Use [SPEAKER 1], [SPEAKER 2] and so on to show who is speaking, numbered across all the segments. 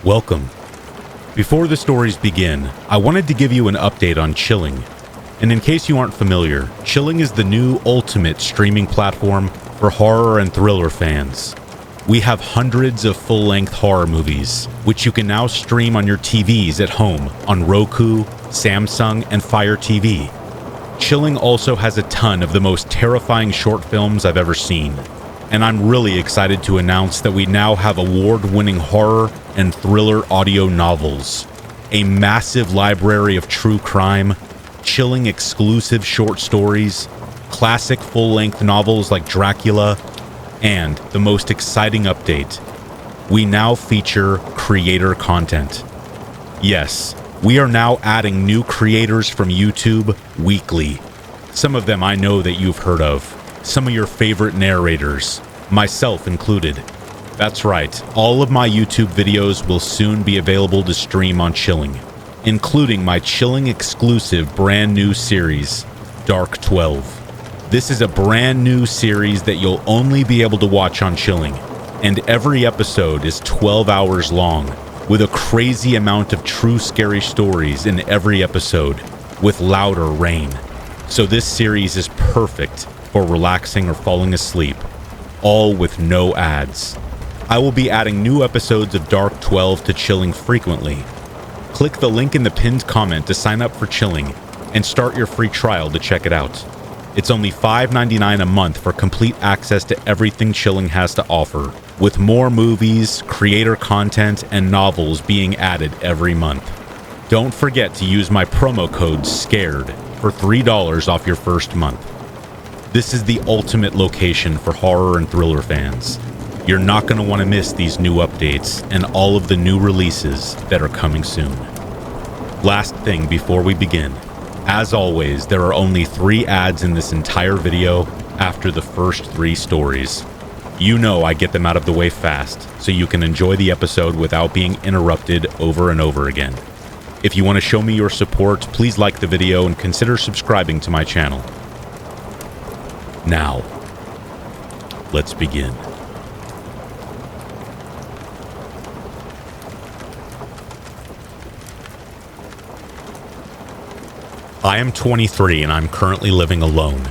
[SPEAKER 1] Welcome. Before the stories begin, I wanted to give you an update on Chilling. And in case you aren't familiar, Chilling is the new ultimate streaming platform for horror and thriller fans. We have hundreds of full-length horror movies, which you can now stream on your TVs at home on Roku, Samsung, and Fire TV. Chilling also has a ton of the most terrifying short films I've ever seen. And I'm really excited to announce that we now have award-winning horror and thriller audio novels, a massive library of true crime, Chilling exclusive short stories, classic full-length novels like Dracula, and the most exciting update, we now feature creator content. Yes, we are now adding new creators from YouTube weekly. Some of them I know that you've heard of, some of your favorite narrators, myself included. That's right, all of my YouTube videos will soon be available to stream on Chilling, including my Chilling exclusive brand new series, Dark 12. This is a brand new series that you'll only be able to watch on Chilling, and every episode is 12 hours long, with a crazy amount of true scary stories in every episode, with louder rain. So this series is perfect for relaxing or falling asleep, all with no ads. I will be adding new episodes of Dark 12 to Chilling frequently. Click the link in the pinned comment to sign up for Chilling and start your free trial to check it out. It's only $5.99 a month for complete access to everything Chilling has to offer, with more movies, creator content, and novels being added every month. Don't forget to use my promo code SCARED for $3 off your first month. This is the ultimate location for horror and thriller fans. You're not going to want to miss these new updates and all of the new releases that are coming soon. Last thing before we begin, as always, there are only 3 ads in this entire video after the first 3 stories. You know I get them out of the way fast, so you can enjoy the episode without being interrupted over and over again. If you want to show me your support, please like the video and consider subscribing to my channel. Now, let's begin. I am 23 and I'm currently living alone.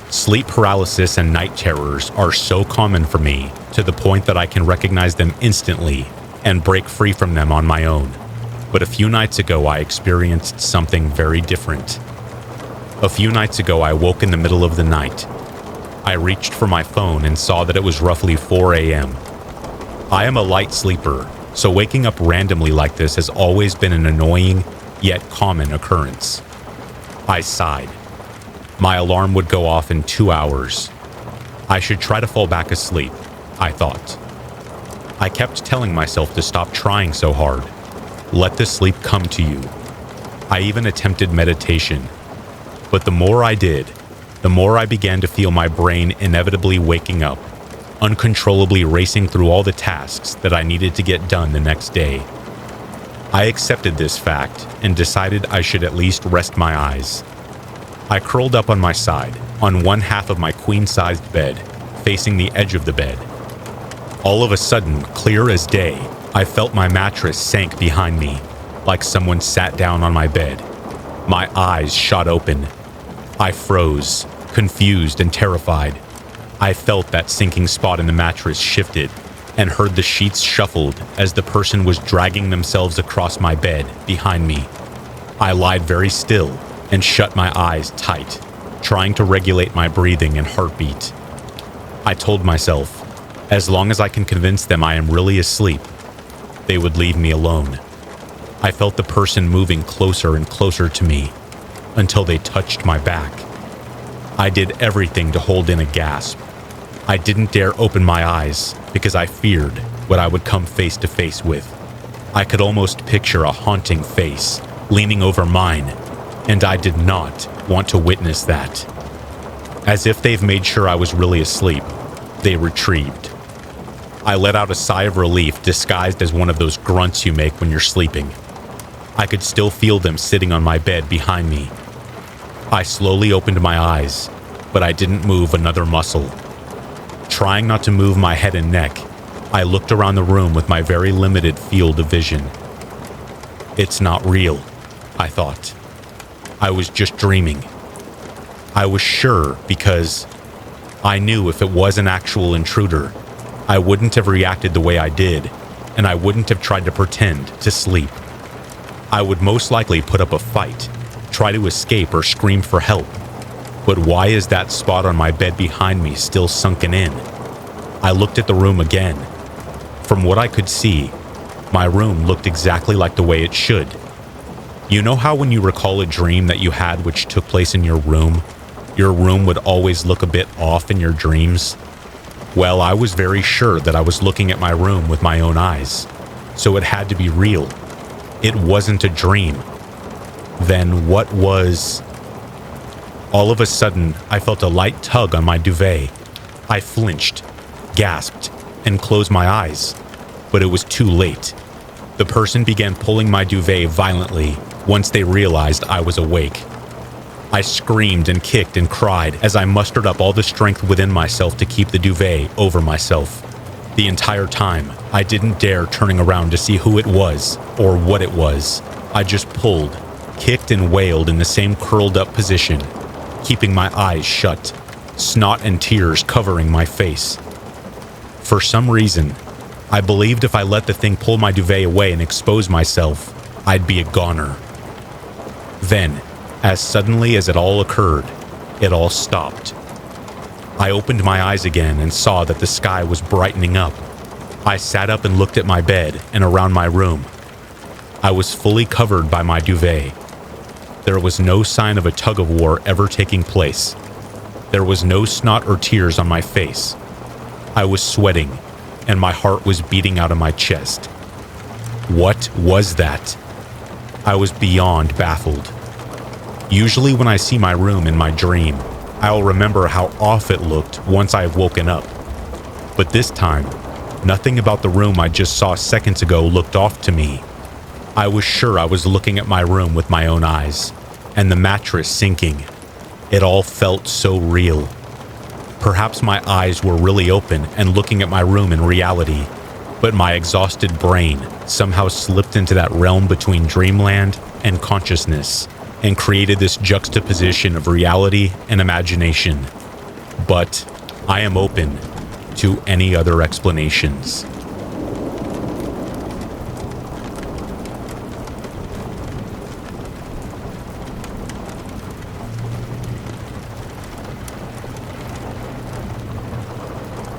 [SPEAKER 1] Sleep paralysis and night terrors are so common for me to the point that I can recognize them instantly and break free from them on my own. But a few nights ago I experienced something very different. A few nights ago I woke in the middle of the night. I reached for my phone and saw that it was roughly 4 a.m. I am a light sleeper, so waking up randomly like this has always been an annoying yet common occurrence. I sighed. My alarm would go off in 2 hours. I should try to fall back asleep, I thought. I kept telling myself to stop trying so hard. Let the sleep come to you. I even attempted meditation. But the more I did, the more I began to feel my brain inevitably waking up, uncontrollably racing through all the tasks that I needed to get done the next day. I accepted this fact and decided I should at least rest my eyes. I curled up on my side, on one half of my queen-sized bed, facing the edge of the bed. All of a sudden, clear as day, I felt my mattress sank behind me, like someone sat down on my bed. My eyes shot open. I froze, confused and terrified. I felt that sinking spot in the mattress shifted and heard the sheets shuffled as the person was dragging themselves across my bed behind me. I lied very still and shut my eyes tight, trying to regulate my breathing and heartbeat. I told myself, as long as I can convince them I am really asleep, they would leave me alone. I felt the person moving closer and closer to me until they touched my back. I did everything to hold in a gasp. I didn't dare open my eyes because I feared what I would come face to face with. I could almost picture a haunting face leaning over mine, and I did not want to witness that. As if they've made sure I was really asleep, they retrieved. I let out a sigh of relief disguised as one of those grunts you make when you're sleeping. I could still feel them sitting on my bed behind me. I slowly opened my eyes, but I didn't move another muscle. Trying not to move my head and neck, I looked around the room with my very limited field of vision. It's not real, I thought. I was just dreaming. I was sure because I knew if it was an actual intruder, I wouldn't have reacted the way I did, and I wouldn't have tried to pretend to sleep. I would most likely put up a fight, try to escape or scream for help. But why is that spot on my bed behind me still sunken in? I looked at the room again. From what I could see, my room looked exactly like the way it should. You know how when you recall a dream that you had which took place in your room would always look a bit off in your dreams? Well, I was very sure that I was looking at my room with my own eyes, so it had to be real. It wasn't a dream. Then what was... All of a sudden, I felt a light tug on my duvet. I flinched, gasped, and closed my eyes, but it was too late. The person began pulling my duvet violently once they realized I was awake. I screamed and kicked and cried as I mustered up all the strength within myself to keep the duvet over myself. The entire time, I didn't dare turning around to see who it was or what it was. I just pulled, kicked and wailed in the same curled up position, keeping my eyes shut, snot and tears covering my face. For some reason, I believed if I let the thing pull my duvet away and expose myself, I'd be a goner. Then, as suddenly as it all occurred, it all stopped. I opened my eyes again and saw that the sky was brightening up. I sat up and looked at my bed and around my room. I was fully covered by my duvet. There was no sign of a tug-of-war ever taking place. There was no snot or tears on my face. I was sweating, and my heart was beating out of my chest. What was that? I was beyond baffled. Usually when I see my room in my dream, I'll remember how off it looked once I have woken up. But this time, nothing about the room I just saw seconds ago looked off to me. I was sure I was looking at my room with my own eyes, and the mattress sinking. It all felt so real. Perhaps my eyes were really open and looking at my room in reality, but my exhausted brain somehow slipped into that realm between dreamland and consciousness and created this juxtaposition of reality and imagination. But I am open to any other explanations.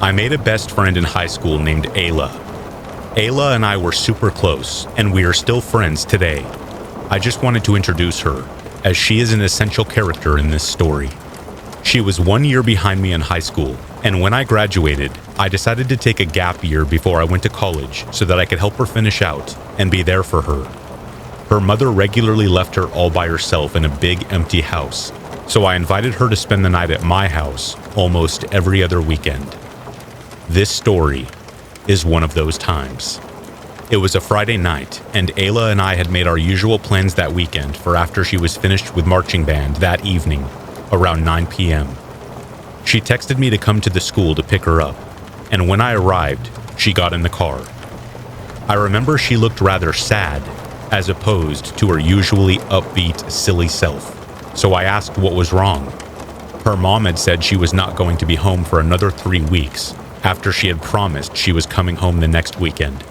[SPEAKER 1] I made a best friend in high school named Ayla. Ayla and I were super close, and we are still friends today. I just wanted to introduce her, as she is an essential character in this story. She was 1 year behind me in high school, and when I graduated, I decided to take a gap year before I went to college so that I could help her finish out and be there for her. Her mother regularly left her all by herself in a big empty house, so I invited her to spend the night at my house almost every other weekend. This story is one of those times. It was a Friday night, and Ayla and I had made our usual plans that weekend for after she was finished with marching band that evening, around 9 p.m. She texted me to come to the school to pick her up, and when I arrived, she got in the car. I remember she looked rather sad, as opposed to her usually upbeat, silly self, so I asked what was wrong. Her mom had said she was not going to be home for another 3 weeks, after she had promised she was coming home the next weekend.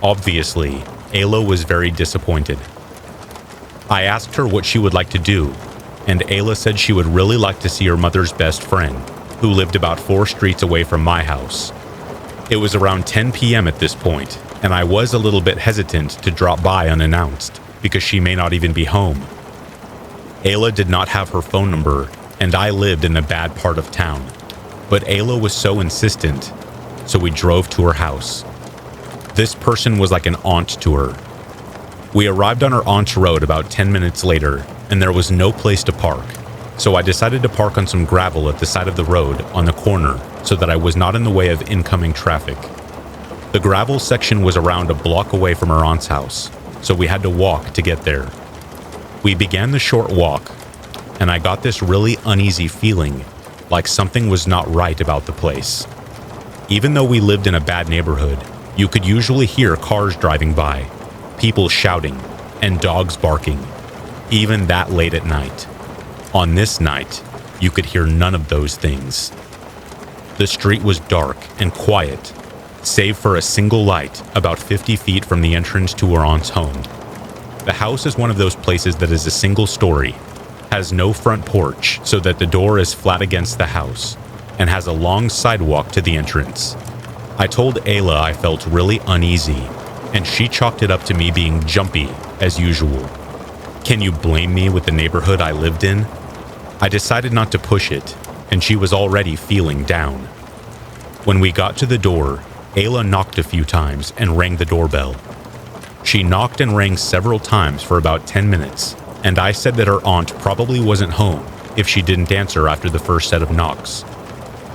[SPEAKER 1] Obviously, Ayla was very disappointed. I asked her what she would like to do, and Ayla said she would really like to see her mother's best friend, who lived about 4 streets away from my house. It was around 10 p.m. at this point, and I was a little bit hesitant to drop by unannounced, because she may not even be home. Ayla did not have her phone number, and I lived in a bad part of town, but Ayla was so insistent, so we drove to her house. This person was like an aunt to her. We arrived on her aunt's road about 10 minutes later, and there was no place to park, so I decided to park on some gravel at the side of the road on the corner so that I was not in the way of incoming traffic. The gravel section was around a block away from her aunt's house, so we had to walk to get there. We began the short walk, and I got this really uneasy feeling, like something was not right about the place. Even though we lived in a bad neighborhood, you could usually hear cars driving by, people shouting, and dogs barking, even that late at night. On this night, you could hear none of those things. The street was dark and quiet, save for a single light about 50 feet from the entrance to our aunt's home. The house is one of those places that is a single story, has no front porch so that the door is flat against the house, and has a long sidewalk to the entrance. I told Ayla I felt really uneasy, and she chalked it up to me being jumpy, as usual. Can you blame me with the neighborhood I lived in? I decided not to push it, and she was already feeling down. When we got to the door, Ayla knocked a few times and rang the doorbell. She knocked and rang several times for about 10 minutes, and I said that her aunt probably wasn't home if she didn't answer after the first set of knocks.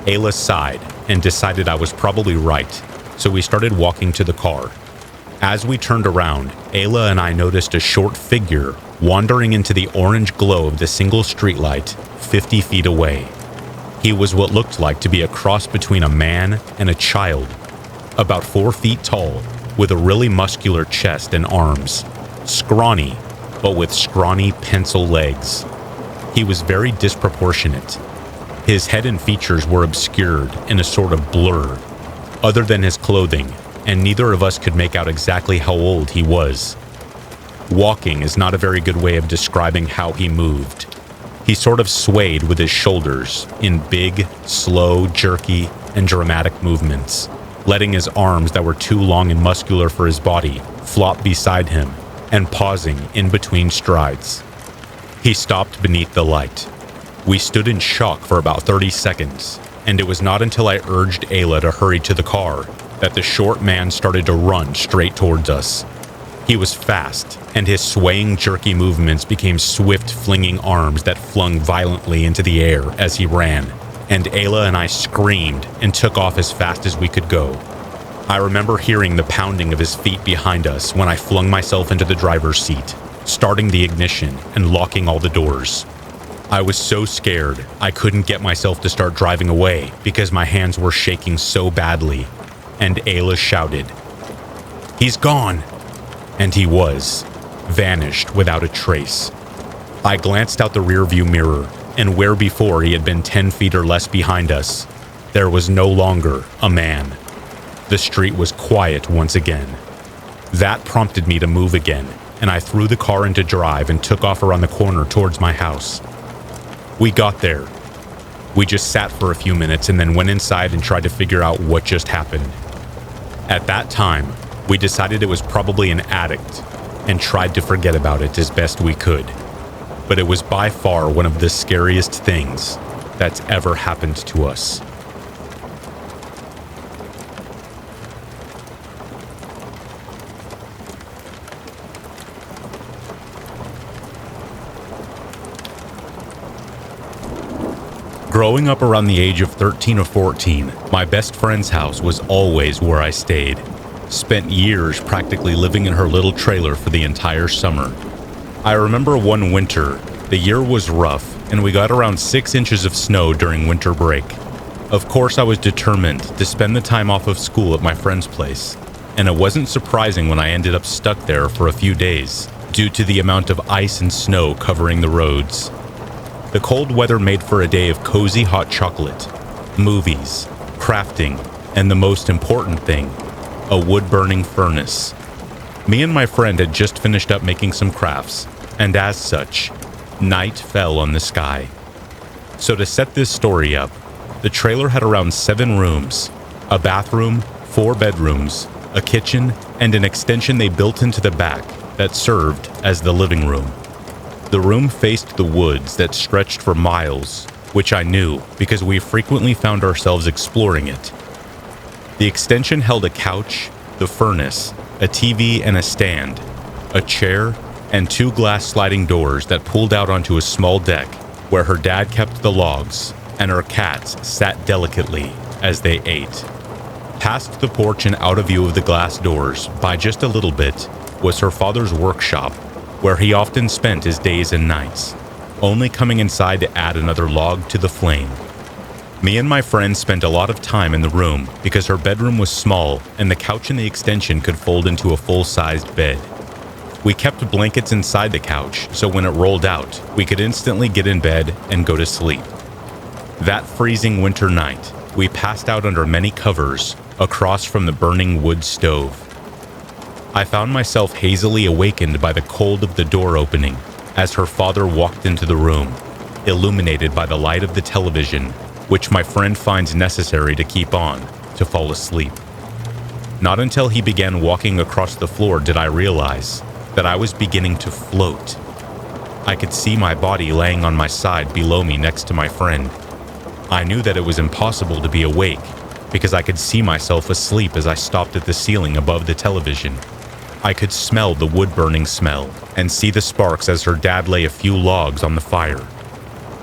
[SPEAKER 1] Ayla sighed and decided I was probably right, so we started walking to the car. As we turned around, Ayla and I noticed a short figure wandering into the orange glow of the single streetlight 50 feet away. He was what looked like to be a cross between a man and a child, about 4 feet tall, with a really muscular chest and arms, scrawny, but with scrawny pencil legs. He was very disproportionate. His head and features were obscured in a sort of blur, other than his clothing, and neither of us could make out exactly how old he was. Walking is not a very good way of describing how he moved. He sort of swayed with his shoulders in big, slow, jerky, and dramatic movements, letting his arms that were too long and muscular for his body flop beside him and pausing in between strides. He stopped beneath the light. We stood in shock for about 30 seconds, and it was not until I urged Ayla to hurry to the car that the short man started to run straight towards us. He was fast, and his swaying, jerky movements became swift, flinging arms that flung violently into the air as he ran, and Ayla and I screamed and took off as fast as we could go. I remember hearing the pounding of his feet behind us when I flung myself into the driver's seat, starting the ignition and locking all the doors. I was so scared I couldn't get myself to start driving away because my hands were shaking so badly, and Ayla shouted, "He's gone!" And he was, vanished without a trace. I glanced out the rearview mirror, and where before he had been 10 feet or less behind us, there was no longer a man. The street was quiet once again. That prompted me to move again, and I threw the car into drive and took off around the corner towards my house. We got there. We just sat for a few minutes and then went inside and tried to figure out what just happened. At that time, we decided it was probably an addict and tried to forget about it as best we could. But it was by far one of the scariest things that's ever happened to us. Growing up around the age of 13 or 14, my best friend's house was always where I stayed. Spent years practically living in her little trailer for the entire summer. I remember one winter, the year was rough, and we got around 6 inches of snow during winter break. Of course, I was determined to spend the time off of school at my friend's place, and it wasn't surprising when I ended up stuck there for a few days, due to the amount of ice and snow covering the roads. The cold weather made for a day of cozy hot chocolate, movies, crafting, and the most important thing, a wood-burning furnace. Me and my friend had just finished up making some crafts, and as such, night fell on the sky. So to set this story up, the trailer had around 7 rooms, a bathroom, 4 bedrooms, a kitchen, and an extension they built into the back that served as the living room. The room faced the woods that stretched for miles, which I knew because we frequently found ourselves exploring it. The extension held a couch, the furnace, a TV and a stand, a chair, and 2 glass sliding doors that pulled out onto a small deck where her dad kept the logs and her cats sat delicately as they ate. Past the porch and out of view of the glass doors, by just a little bit, was her father's workshop, where he often spent his days and nights, only coming inside to add another log to the flame. Me and my friend spent a lot of time in the room because her bedroom was small and the couch in the extension could fold into a full-sized bed. We kept blankets inside the couch, so when it rolled out, we could instantly get in bed and go to sleep. That freezing winter night, we passed out under many covers across from the burning wood stove. I found myself hazily awakened by the cold of the door opening as her father walked into the room, illuminated by the light of the television, which my friend finds necessary to keep on to fall asleep. Not until he began walking across the floor did I realize that I was beginning to float. I could see my body laying on my side below me next to my friend. I knew that it was impossible to be awake because I could see myself asleep as I stopped at the ceiling above the television. I could smell the wood-burning smell and see the sparks as her dad lay a few logs on the fire.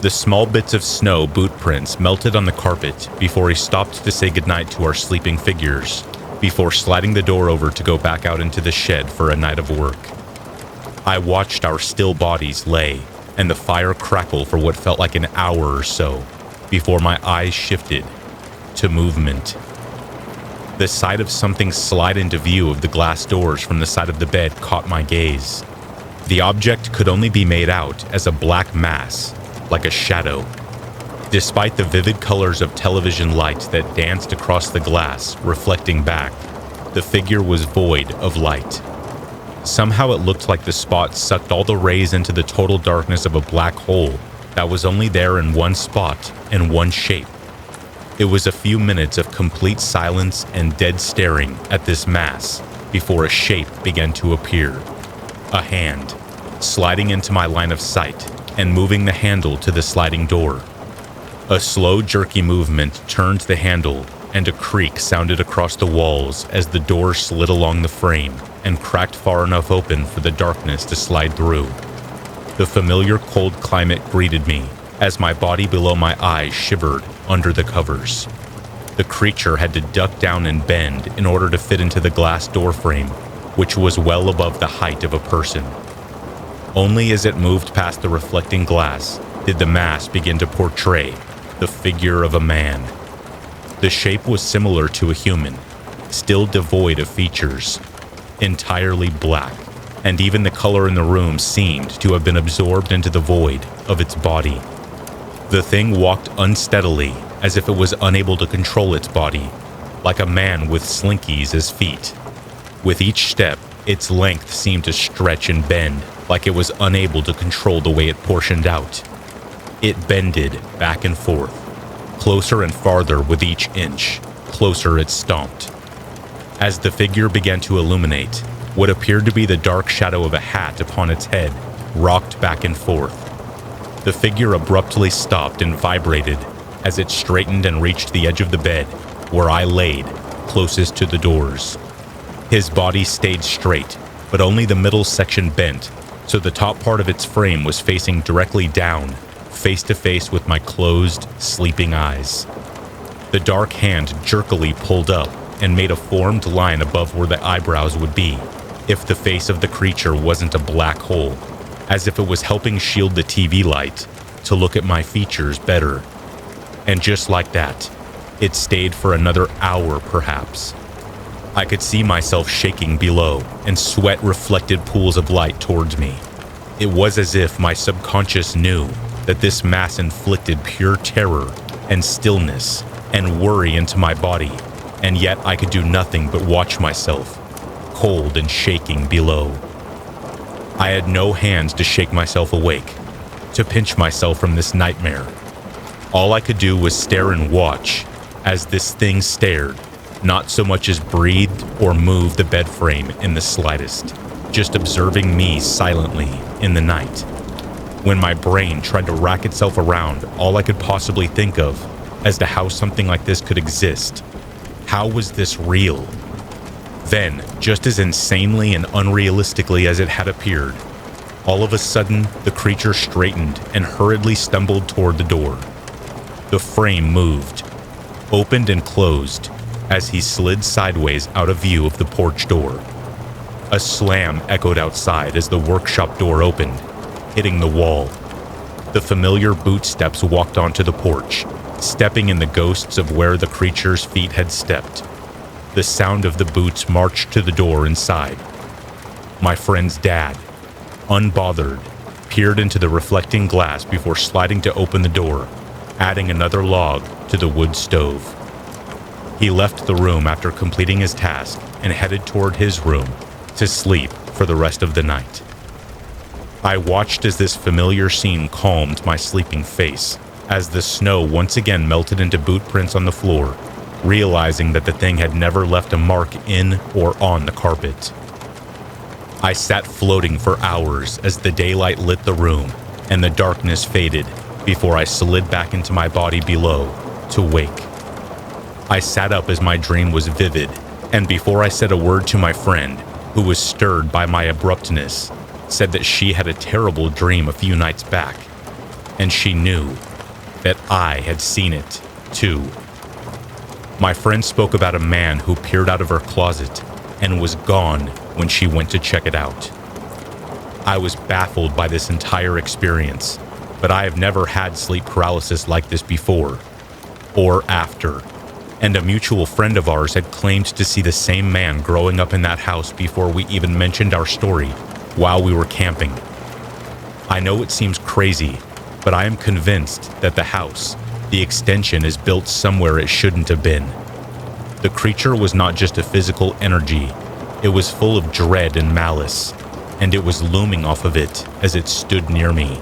[SPEAKER 1] The small bits of snow boot prints melted on the carpet before he stopped to say goodnight to our sleeping figures, before sliding the door over to go back out into the shed for a night of work. I watched our still bodies lay and the fire crackle for what felt like an hour or so before my eyes shifted to movement. The sight of something slide into view of the glass doors from the side of the bed caught my gaze. The object could only be made out as a black mass, like a shadow. Despite the vivid colors of television light that danced across the glass, reflecting back, the figure was void of light. Somehow it looked like the spot sucked all the rays into the total darkness of a black hole that was only there in one spot and one shape. It was a few minutes of complete silence and dead staring at this mass before a shape began to appear. A hand, sliding into my line of sight and moving the handle to the sliding door. A slow, jerky movement turned the handle, and a creak sounded across the walls as the door slid along the frame and cracked far enough open for the darkness to slide through. The familiar cold climate greeted me as my body below my eyes shivered under the covers. The creature had to duck down and bend in order to fit into the glass door frame, which was well above the height of a person. Only as it moved past the reflecting glass did the mass begin to portray the figure of a man. The shape was similar to a human, still devoid of features, entirely black, and even the color in the room seemed to have been absorbed into the void of its body. The thing walked unsteadily, as if it was unable to control its body, like a man with slinkies as feet. With each step, its length seemed to stretch and bend, like it was unable to control the way it portioned out. It bended back and forth, closer and farther with each inch, closer it stomped. As the figure began to illuminate, what appeared to be the dark shadow of a hat upon its head rocked back and forth. The figure abruptly stopped and vibrated as it straightened and reached the edge of the bed, where I laid, closest to the doors. His body stayed straight, but only the middle section bent, so the top part of its frame was facing directly down, face to face with my closed, sleeping eyes. The dark hand jerkily pulled up and made a formed line above where the eyebrows would be, if the face of the creature wasn't a black hole, as if it was helping shield the TV light to look at my features better. And just like that, it stayed for another hour perhaps. I could see myself shaking below, and sweat reflected pools of light towards me. It was as if my subconscious knew that this mass inflicted pure terror and stillness and worry into my body, and yet I could do nothing but watch myself, cold and shaking below. I had no hands to shake myself awake, to pinch myself from this nightmare. All I could do was stare and watch as this thing stared, not so much as breathed or moved the bed frame in the slightest, just observing me silently in the night. When my brain tried to rack itself around all I could possibly think of as to how something like this could exist, how was this real? Then, just as insanely and unrealistically as it had appeared, all of a sudden the creature straightened and hurriedly stumbled toward the door. The frame moved, opened and closed, as he slid sideways out of view of the porch door. A slam echoed outside as the workshop door opened, hitting the wall. The familiar boot steps walked onto the porch, stepping in the ghosts of where the creature's feet had stepped. The sound of the boots marched to the door inside. My friend's dad, unbothered, peered into the reflecting glass before sliding to open the door, adding another log to the wood stove. He left the room after completing his task and headed toward his room to sleep for the rest of the night. I watched as this familiar scene calmed my sleeping face, as the snow once again melted into boot prints on the floor, realizing that the thing had never left a mark in or on the carpet. I sat floating for hours as the daylight lit the room and the darkness faded before I slid back into my body below to wake. I sat up as my dream was vivid, and before I said a word to my friend, who was stirred by my abruptness, said that she had a terrible dream a few nights back, and she knew that I had seen it too. My friend spoke about a man who peered out of her closet and was gone when she went to check it out. I was baffled by this entire experience, but I have never had sleep paralysis like this before or after, and a mutual friend of ours had claimed to see the same man growing up in that house before we even mentioned our story while we were camping. I know it seems crazy, but I am convinced that the house, the extension, is built somewhere it shouldn't have been. The creature was not just a physical energy, it was full of dread and malice, and it was looming off of it as it stood near me.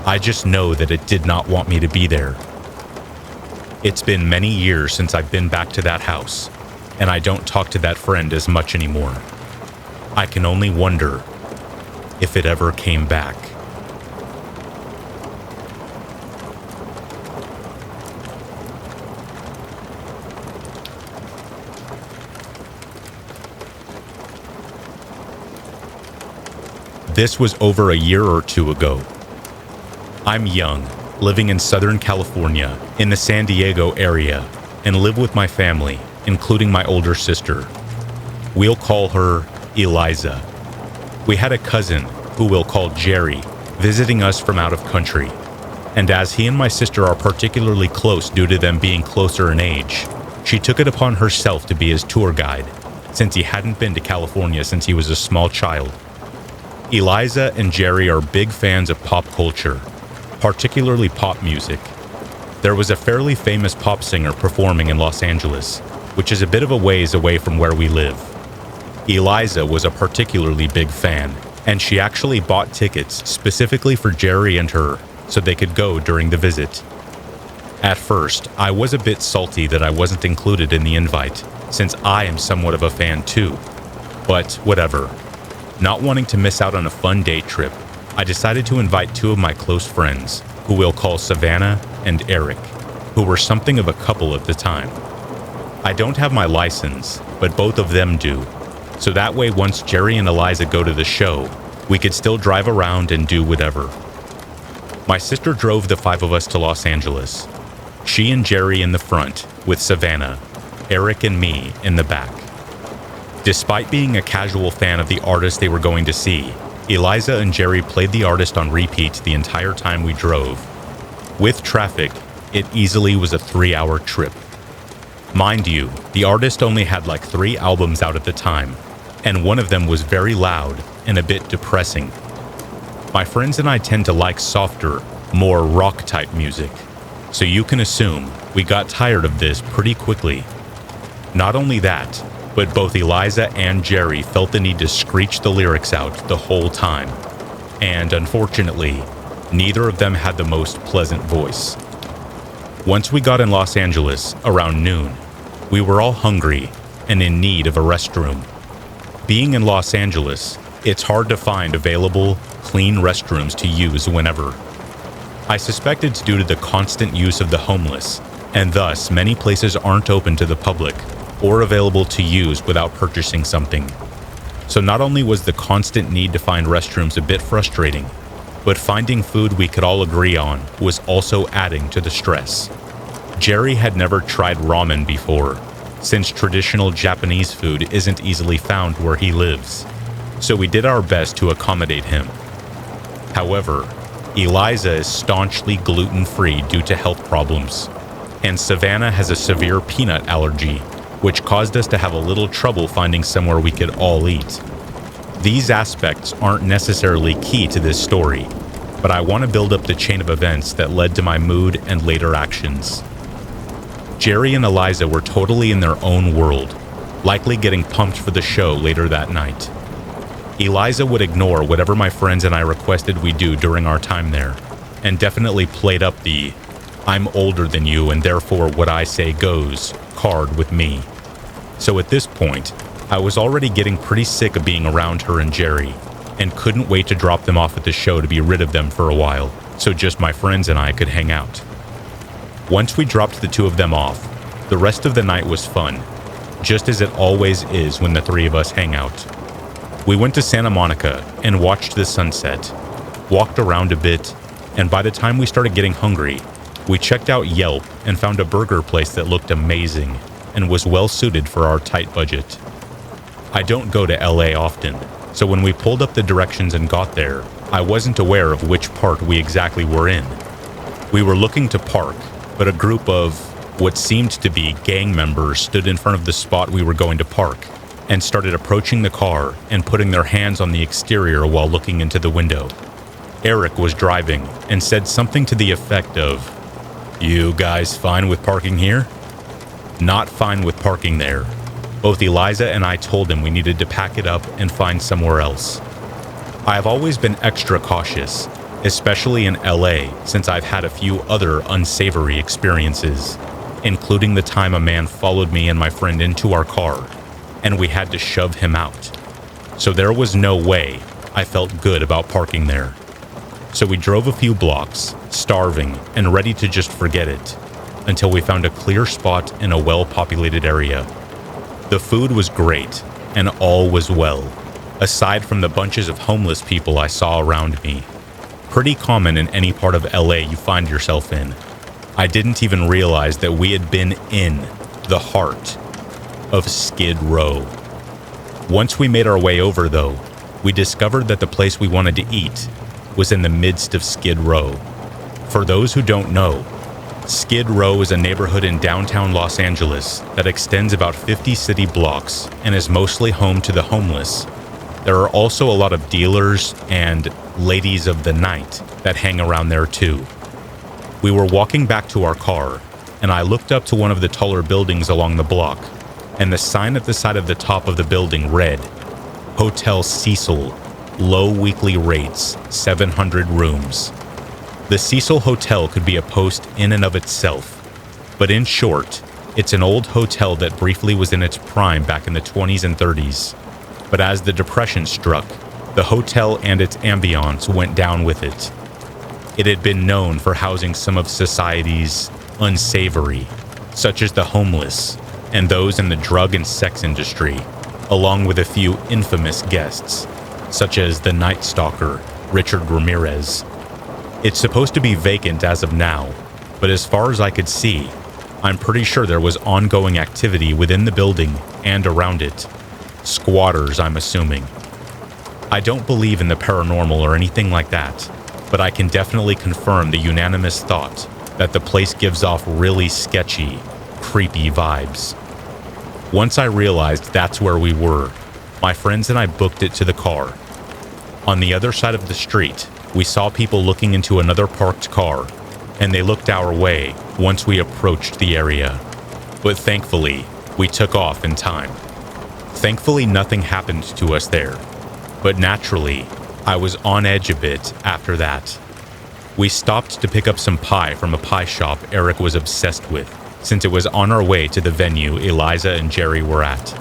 [SPEAKER 1] I just know that it did not want me to be there. It's been many years since I've been back to that house, and I don't talk to that friend as much anymore. I can only wonder if it ever came back. This was over a year or two ago. I'm young, living in Southern California, in the San Diego area, and live with my family, including my older sister. We'll call her Eliza. We had a cousin, who we'll call Jerry, visiting us from out of country. And as he and my sister are particularly close due to them being closer in age, she took it upon herself to be his tour guide, since he hadn't been to California since he was a small child. Eliza and Jerry are big fans of pop culture, particularly pop music. There was a fairly famous pop singer performing in Los Angeles, which is a bit of a ways away from where we live. Eliza was a particularly big fan, and she actually bought tickets specifically for Jerry and her so they could go during the visit. At first, I was a bit salty that I wasn't included in the invite, since I am somewhat of a fan too. But whatever. Not wanting to miss out on a fun day trip, I decided to invite two of my close friends, who we'll call Savannah and Eric, who were something of a couple at the time. I don't have my license, but both of them do, so that way once Jerry and Eliza go to the show, we could still drive around and do whatever. My sister drove the five of us to Los Angeles. She and Jerry in the front, with Savannah, Eric and me in the back. Despite being a casual fan of the artist they were going to see, Eliza and Jerry played the artist on repeat the entire time we drove. With traffic, it easily was a 3-hour trip. Mind you, the artist only had like 3 albums out at the time, and one of them was very loud and a bit depressing. My friends and I tend to like softer, more rock-type music, so you can assume we got tired of this pretty quickly. Not only that, but both Eliza and Jerry felt the need to screech the lyrics out the whole time. And unfortunately, neither of them had the most pleasant voice. Once we got in Los Angeles, around noon, we were all hungry and in need of a restroom. Being in Los Angeles, it's hard to find available, clean restrooms to use whenever. I suspect it's due to the constant use of the homeless, and thus many places aren't open to the public or available to use without purchasing something. So not only was the constant need to find restrooms a bit frustrating, but finding food we could all agree on was also adding to the stress. Jerry had never tried ramen before, since traditional Japanese food isn't easily found where he lives, so we did our best to accommodate him. However, Eliza is staunchly gluten-free due to health problems, and Savannah has a severe peanut allergy, which caused us to have a little trouble finding somewhere we could all eat. These aspects aren't necessarily key to this story, but I want to build up the chain of events that led to my mood and later actions. Jerry and Eliza were totally in their own world, likely getting pumped for the show later that night. Eliza would ignore whatever my friends and I requested we do during our time there, and definitely played up the "I'm older than you and therefore what I say goes" card with me. So at this point, I was already getting pretty sick of being around her and Jerry, and couldn't wait to drop them off at the show to be rid of them for a while, so just my friends and I could hang out. Once we dropped the two of them off, the rest of the night was fun, just as it always is when the three of us hang out. We went to Santa Monica and watched the sunset, walked around a bit, and by the time we started getting hungry, we checked out Yelp and found a burger place that looked amazing and was well suited for our tight budget. I don't go to LA often, so when we pulled up the directions and got there, I wasn't aware of which part we exactly were in. We were looking to park, but a group of what seemed to be gang members stood in front of the spot we were going to park and started approaching the car and putting their hands on the exterior while looking into the window. Eric was driving and said something to the effect of, "You guys fine with parking here?" Not fine with parking there. Both Eliza and I told him we needed to pack it up and find somewhere else. I have always been extra cautious, especially in LA, since I've had a few other unsavory experiences, including the time a man followed me and my friend into our car, and we had to shove him out. So there was no way I felt good about parking there. So we drove a few blocks, starving and ready to just forget it, until we found a clear spot in a well-populated area. The food was great, and all was well, aside from the bunches of homeless people I saw around me. Pretty common in any part of LA you find yourself in. I didn't even realize that we had been in the heart of Skid Row. Once we made our way over, though, we discovered that the place we wanted to eat was in the midst of Skid Row. For those who don't know, Skid Row is a neighborhood in downtown Los Angeles that extends about 50 city blocks and is mostly home to the homeless. There are also a lot of dealers and ladies of the night that hang around there too. We were walking back to our car, and I looked up to one of the taller buildings along the block, and the sign at the side of the top of the building read, "Hotel Cecil, low weekly rates, 700 rooms." The Cecil Hotel could be a post in and of itself, but in short, it's an old hotel that briefly was in its prime back in the 20s and 30s. But as the Depression struck, the hotel and its ambiance went down with it. It had been known for housing some of society's unsavory, such as the homeless and those in the drug and sex industry, along with a few infamous guests, such as the Night Stalker, Richard Ramirez. It's supposed to be vacant as of now, but as far as I could see, I'm pretty sure there was ongoing activity within the building and around it. Squatters, I'm assuming. I don't believe in the paranormal or anything like that, but I can definitely confirm the unanimous thought that the place gives off really sketchy, creepy vibes. Once I realized that's where we were, my friends and I booked it to the car. On the other side of the street, we saw people looking into another parked car, and they looked our way once we approached the area. But thankfully, we took off in time. Thankfully, nothing happened to us there, but naturally, I was on edge a bit after that. We stopped to pick up some pie from a pie shop Eric was obsessed with, since it was on our way to the venue Eliza and Jerry were at.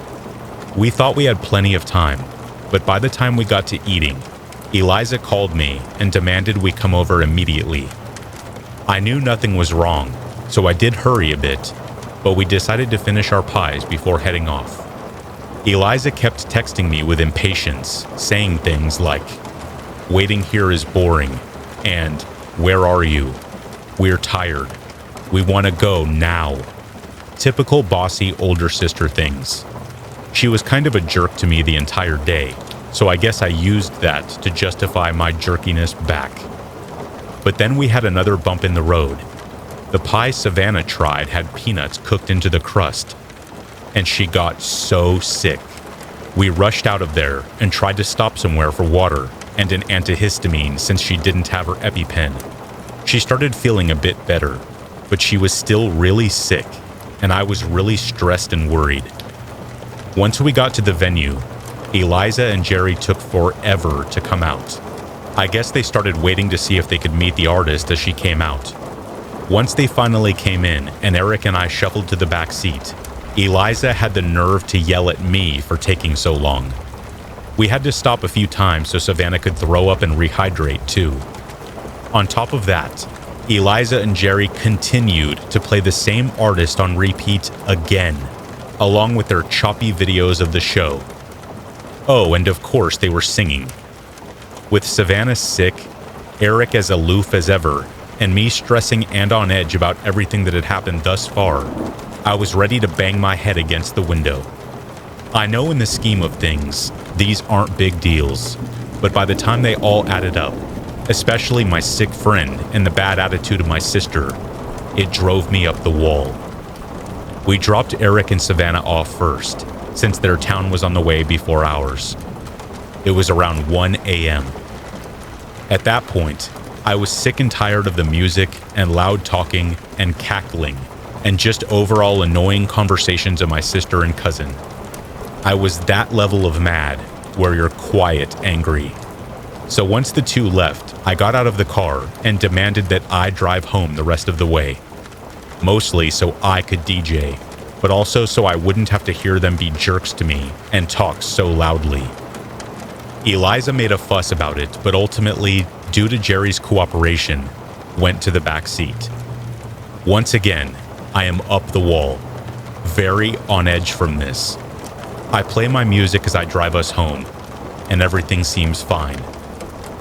[SPEAKER 1] We thought we had plenty of time, but by the time we got to eating, Eliza called me and demanded we come over immediately. I knew nothing was wrong, so I did hurry a bit, but we decided to finish our pies before heading off. Eliza kept texting me with impatience, saying things like, "Waiting here is boring," and "Where are you? We're tired. We want to go now." Typical bossy older sister things. She was kind of a jerk to me the entire day, so I guess I used that to justify my jerkiness back. But then we had another bump in the road. The pie Savannah tried had peanuts cooked into the crust, and she got so sick. We rushed out of there and tried to stop somewhere for water and an antihistamine since she didn't have her EpiPen. She started feeling a bit better, but she was still really sick, and I was really stressed and worried. Once we got to the venue, Eliza and Jerry took forever to come out. I guess they started waiting to see if they could meet the artist as she came out. Once they finally came in and Eric and I shuffled to the back seat, Eliza had the nerve to yell at me for taking so long. We had to stop a few times so Savannah could throw up and rehydrate too. On top of that, Eliza and Jerry continued to play the same artist on repeat again, along with their choppy videos of the show. Oh, and of course they were singing. With Savannah sick, Eric as aloof as ever, and me stressing and on edge about everything that had happened thus far, I was ready to bang my head against the window. I know in the scheme of things, these aren't big deals, but by the time they all added up, especially my sick friend and the bad attitude of my sister, it drove me up the wall. We dropped Eric and Savannah off first, since their town was on the way before ours. It was around 1 a.m. At that point, I was sick and tired of the music and loud talking and cackling and just overall annoying conversations of my sister and cousin. I was that level of mad where you're quiet angry. So once the two left, I got out of the car and demanded that I drive home the rest of the way. Mostly so I could DJ, but also so I wouldn't have to hear them be jerks to me and talk so loudly. Eliza made a fuss about it, but ultimately, due to Jerry's cooperation, went to the back seat. Once again, I am up the wall, very on edge from this. I play my music as I drive us home, and everything seems fine.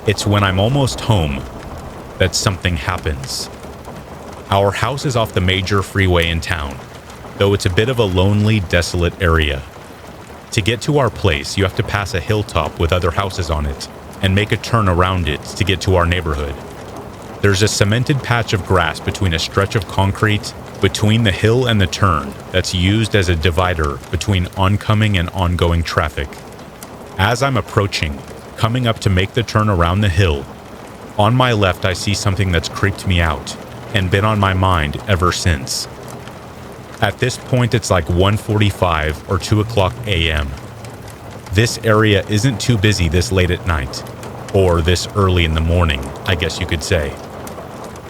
[SPEAKER 1] It's when I'm almost home that something happens. Our house is off the major freeway in town, though it's a bit of a lonely, desolate area. To get to our place, you have to pass a hilltop with other houses on it and make a turn around it to get to our neighborhood. There's a cemented patch of grass between a stretch of concrete between the hill and the turn that's used as a divider between oncoming and ongoing traffic. As I'm approaching, coming up to make the turn around the hill, on my left I see something that's creeped me out and been on my mind ever since. At this point it's like 1:45 or 2 o'clock a.m. This area isn't too busy this late at night, or this early in the morning, I guess you could say.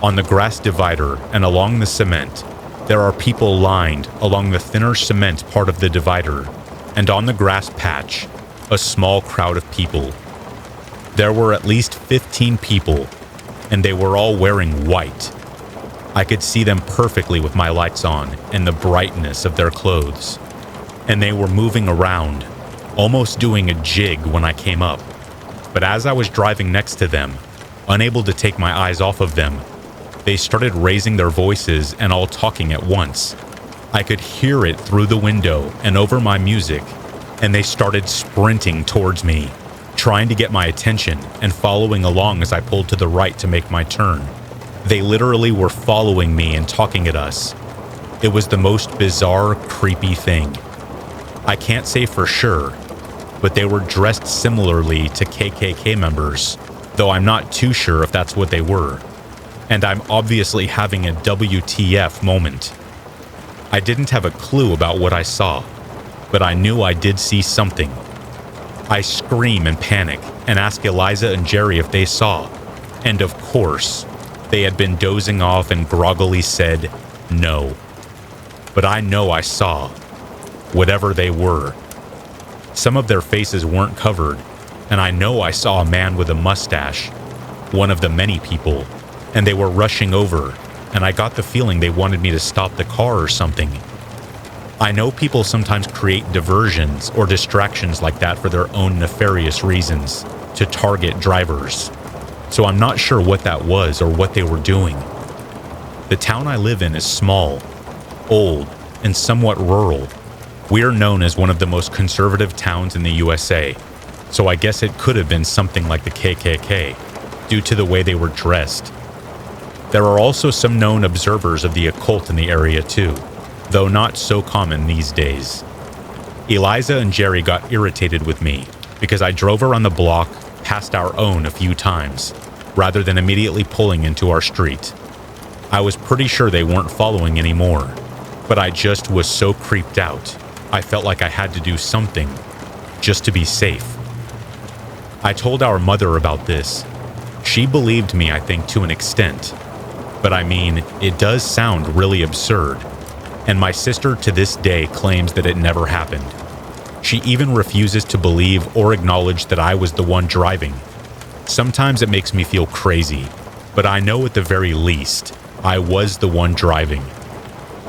[SPEAKER 1] On the grass divider and along the cement, there are people lined along the thinner cement part of the divider, and on the grass patch, a small crowd of people. There were at least 15 people, and they were all wearing white. I could see them perfectly with my lights on and the brightness of their clothes. And they were moving around, almost doing a jig when I came up. But as I was driving next to them, unable to take my eyes off of them, they started raising their voices and all talking at once. I could hear it through the window and over my music, and they started sprinting towards me, trying to get my attention and following along as I pulled to the right to make my turn. They literally were following me and talking at us. It was the most bizarre, creepy thing. I can't say for sure, but they were dressed similarly to KKK members, though I'm not too sure if that's what they were. And I'm obviously having a WTF moment. I didn't have a clue about what I saw, but I knew I did see something. I scream and panic and ask Eliza and Jerry if they saw, and of course, they had been dozing off and groggily said no. But I know I saw, whatever they were. Some of their faces weren't covered, and I know I saw a man with a mustache, one of the many people, and they were rushing over, and I got the feeling they wanted me to stop the car or something. I know people sometimes create diversions or distractions like that for their own nefarious reasons, to target drivers. So I'm not sure what that was or what they were doing. The town I live in is small, old, and somewhat rural. We're known as one of the most conservative towns in the USA, so I guess it could have been something like the KKK, due to the way they were dressed. There are also some known observers of the occult in the area too, though not so common these days. Eliza and Jerry got irritated with me because I drove around the block past our own a few times, rather than immediately pulling into our street. I was pretty sure they weren't following anymore, but I just was so creeped out, I felt like I had to do something, just to be safe. I told our mother about this. She believed me, I think, to an extent. But I mean, it does sound really absurd, and my sister to this day claims that it never happened. She even refuses to believe or acknowledge that I was the one driving. Sometimes it makes me feel crazy, but I know at the very least, I was the one driving.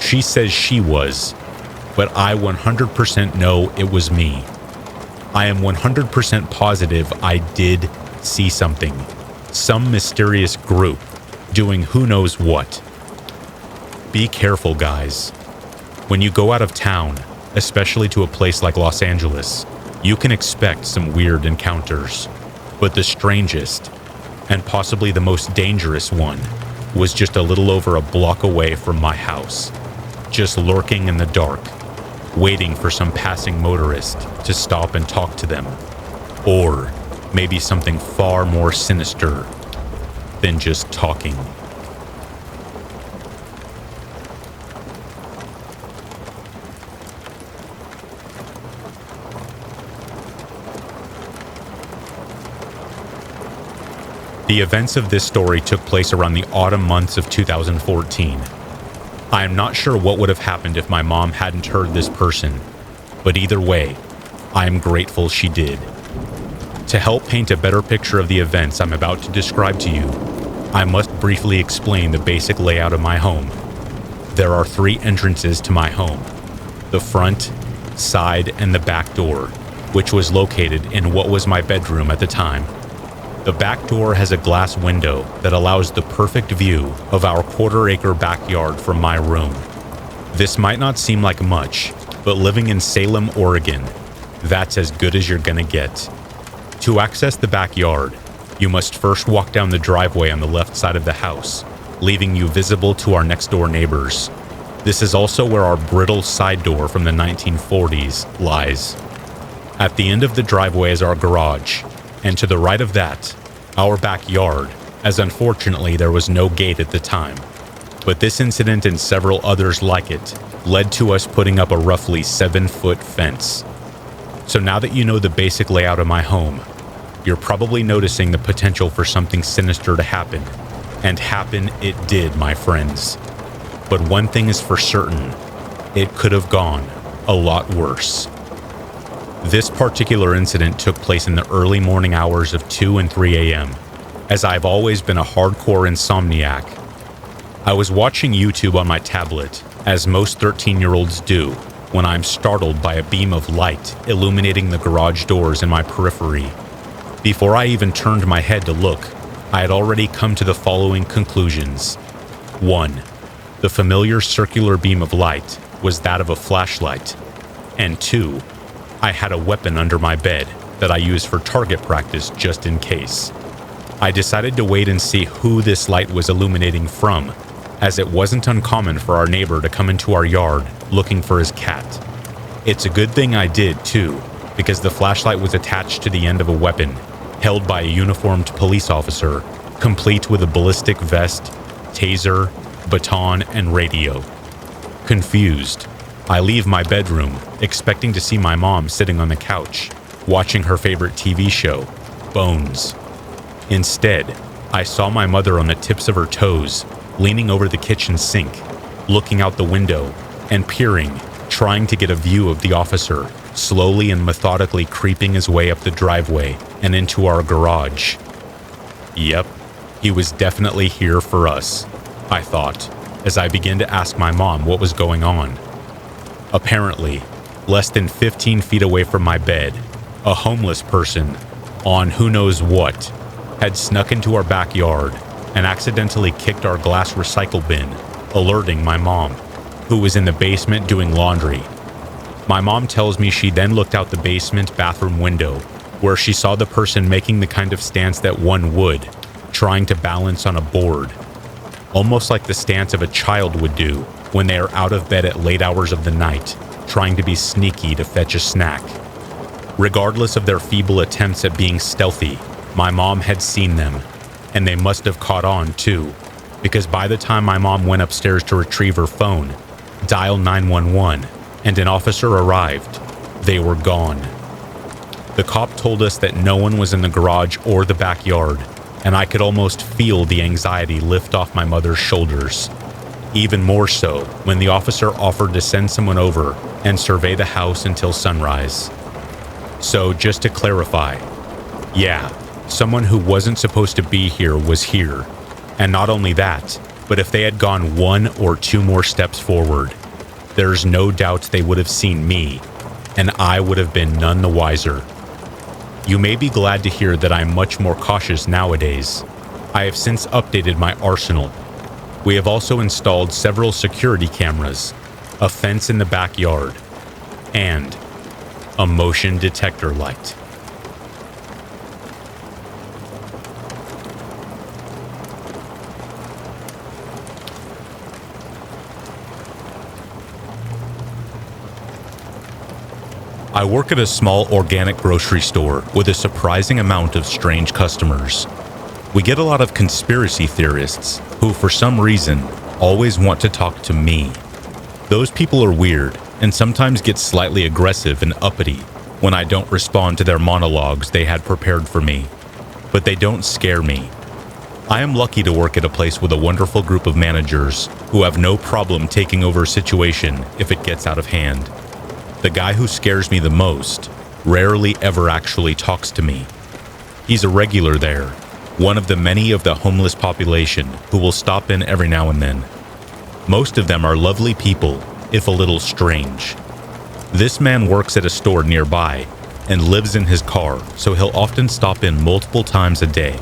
[SPEAKER 1] She says she was, but I 100% know it was me. I am 100% positive I did see something, some mysterious group doing who knows what. Be careful, guys. When you go out of town, especially to a place like Los Angeles, you can expect some weird encounters. But the strangest, and possibly the most dangerous one, was just a little over a block away from my house, just lurking in the dark, waiting for some passing motorist to stop and talk to them. Or maybe something far more sinister than just talking. The events of this story took place around the autumn months of 2014. I am not sure what would have happened if my mom hadn't heard this person, but either way, I am grateful she did. To help paint a better picture of the events I'm about to describe to you, I must briefly explain the basic layout of my home. There are 3 entrances to my home: the front, side, and the back door, which was located in what was my bedroom at the time. The back door has a glass window that allows the perfect view of our quarter-acre backyard from my room. This might not seem like much, but living in Salem, Oregon, that's as good as you're gonna get. To access the backyard, you must first walk down the driveway on the left side of the house, leaving you visible to our next-door neighbors. This is also where our brittle side door from the 1940s lies. At the end of the driveway is our garage, and to the right of that, our backyard, as unfortunately there was no gate at the time. But this incident and several others like it led to us putting up a roughly 7-foot fence. So now that you know the basic layout of my home, you're probably noticing the potential for something sinister to happen. And happen it did, my friends. But one thing is for certain, it could have gone a lot worse. This particular incident took place in the early morning hours of 2 and 3 a.m., as I've always been a hardcore insomniac. I was watching YouTube on my tablet, as most 13-year-olds do, when I'm startled by a beam of light illuminating the garage doors in my periphery. Before I even turned my head to look, I had already come to the following conclusions. 1. The familiar circular beam of light was that of a flashlight. And 2. I had a weapon under my bed that I used for target practice just in case. I decided to wait and see who this light was illuminating from, as it wasn't uncommon for our neighbor to come into our yard looking for his cat. It's a good thing I did too, because the flashlight was attached to the end of a weapon, held by a uniformed police officer, complete with a ballistic vest, taser, baton, and radio. Confused, I leave my bedroom, expecting to see my mom sitting on the couch, watching her favorite TV show, Bones. Instead, I saw my mother on the tips of her toes, leaning over the kitchen sink, looking out the window, and peering, trying to get a view of the officer, slowly and methodically creeping his way up the driveway and into our garage. Yep, he was definitely here for us, I thought, as I began to ask my mom what was going on. Apparently, less than 15 feet away from my bed, a homeless person, on who knows what, had snuck into our backyard and accidentally kicked our glass recycle bin, alerting my mom, who was in the basement doing laundry. My mom tells me she then looked out the basement bathroom window, where she saw the person making the kind of stance that one would, trying to balance on a board. almost like the stance of a child would do when they are out of bed at late hours of the night, trying to be sneaky to fetch a snack. Regardless of their feeble attempts at being stealthy, my mom had seen them, and they must have caught on too, because by the time my mom went upstairs to retrieve her phone, dial 911, and an officer arrived, they were gone. The cop told us that no one was in the garage or the backyard, and I could almost feel the anxiety lift off my mother's shoulders. Even more so when the officer offered to send someone over and survey the house until sunrise. So just to clarify, yeah, someone who wasn't supposed to be here was here. And not only that, but if they had gone 1 or 2 more steps forward, there's no doubt they would have seen me, and I would have been none the wiser. You may be glad to hear that I'm much more cautious nowadays. I have since updated my arsenal. We have also installed several security cameras, a fence in the backyard, and a motion detector light. I work at a small organic grocery store with a surprising amount of strange customers. We get a lot of conspiracy theorists who, for some reason, always want to talk to me. Those people are weird and sometimes get slightly aggressive and uppity when I don't respond to their monologues they had prepared for me. But they don't scare me. I am lucky to work at a place with a wonderful group of managers who have no problem taking over a situation if it gets out of hand. The guy who scares me the most rarely ever actually talks to me. He's a regular there, one of the many of the homeless population who will stop in every now and then. Most of them are lovely people, if a little strange. This man works at a store nearby and lives in his car, so he'll often stop in multiple times a day.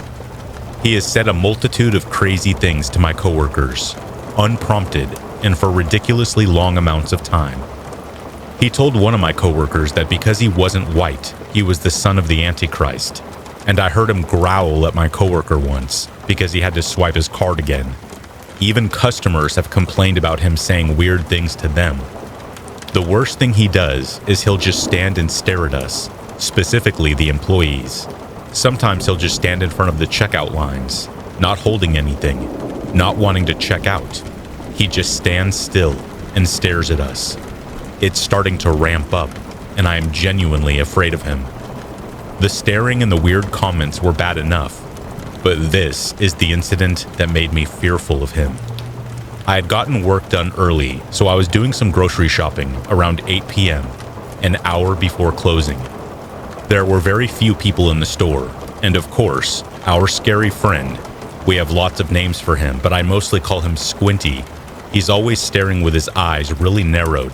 [SPEAKER 1] He has said a multitude of crazy things to my coworkers, unprompted and for ridiculously long amounts of time. He told one of my coworkers that because he wasn't white, he was the son of the Antichrist, and I heard him growl at my coworker once because he had to swipe his card again. Even customers have complained about him saying weird things to them. The worst thing he does is he'll just stand and stare at us, specifically the employees. Sometimes he'll just stand in front of the checkout lines, not holding anything, not wanting to check out. He just stands still and stares at us. It's starting to ramp up, and I am genuinely afraid of him. The staring and the weird comments were bad enough, but this is the incident that made me fearful of him. I had gotten work done early, so I was doing some grocery shopping around 8 p.m., an hour before closing. There were very few people in the store, and of course, our scary friend, we have lots of names for him, but I mostly call him Squinty. He's always staring with his eyes really narrowed,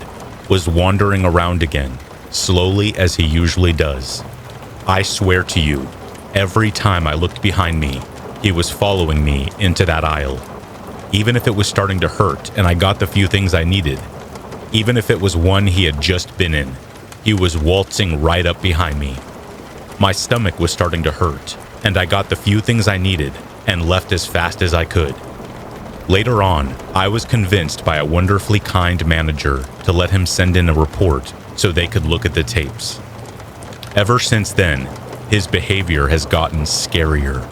[SPEAKER 1] was wandering around again, slowly as he usually does. I swear to you, every time I looked behind me, he was following me into that aisle. Even if it was starting to hurt and I got the few things I needed, even if it was one he had just been in, he was waltzing right up behind me. My stomach was starting to hurt, and I got the few things I needed and left as fast as I could. Later on, I was convinced by a wonderfully kind manager to let him send in a report so they could look at the tapes. Ever since then, his behavior has gotten scarier.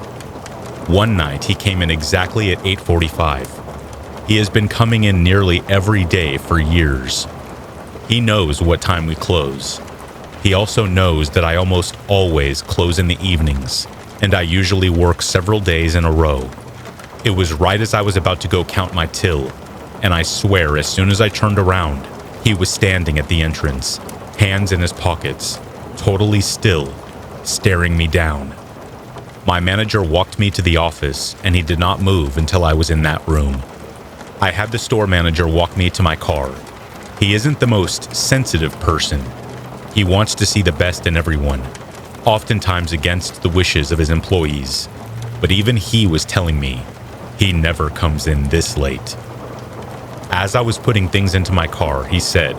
[SPEAKER 1] One night, he came in exactly at 8:45. He has been coming in nearly every day for years. He knows what time we close. He also knows that I almost always close in the evenings, and I usually work several days in a row. It was right as I was about to go count my till, and I swear as soon as I turned around, he was standing at the entrance, hands in his pockets, totally still, staring me down. My manager walked me to the office, and he did not move until I was in that room. I had the store manager walk me to my car. He isn't the most sensitive person. He wants to see the best in everyone, oftentimes against the wishes of his employees. But even he was telling me, he never comes in this late. As I was putting things into my car, he said,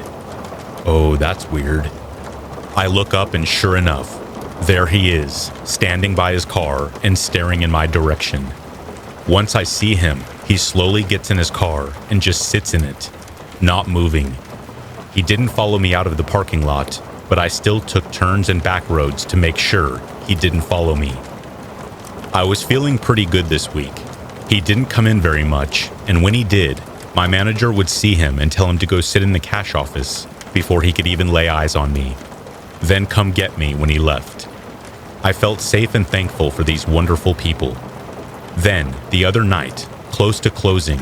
[SPEAKER 1] "Oh, that's weird." I look up and sure enough, there he is, standing by his car and staring in my direction. Once I see him, He slowly gets in his car and just sits in it, not moving. He didn't follow me out of the parking lot, but I still took turns and back roads to make sure he didn't follow me. I was feeling pretty good this week. He didn't come in very much, and when he did, my manager would see him and tell him to go sit in the cash office before he could even lay eyes on me, then come get me when he left. I felt safe and thankful for these wonderful people. Then, the other night, close to closing,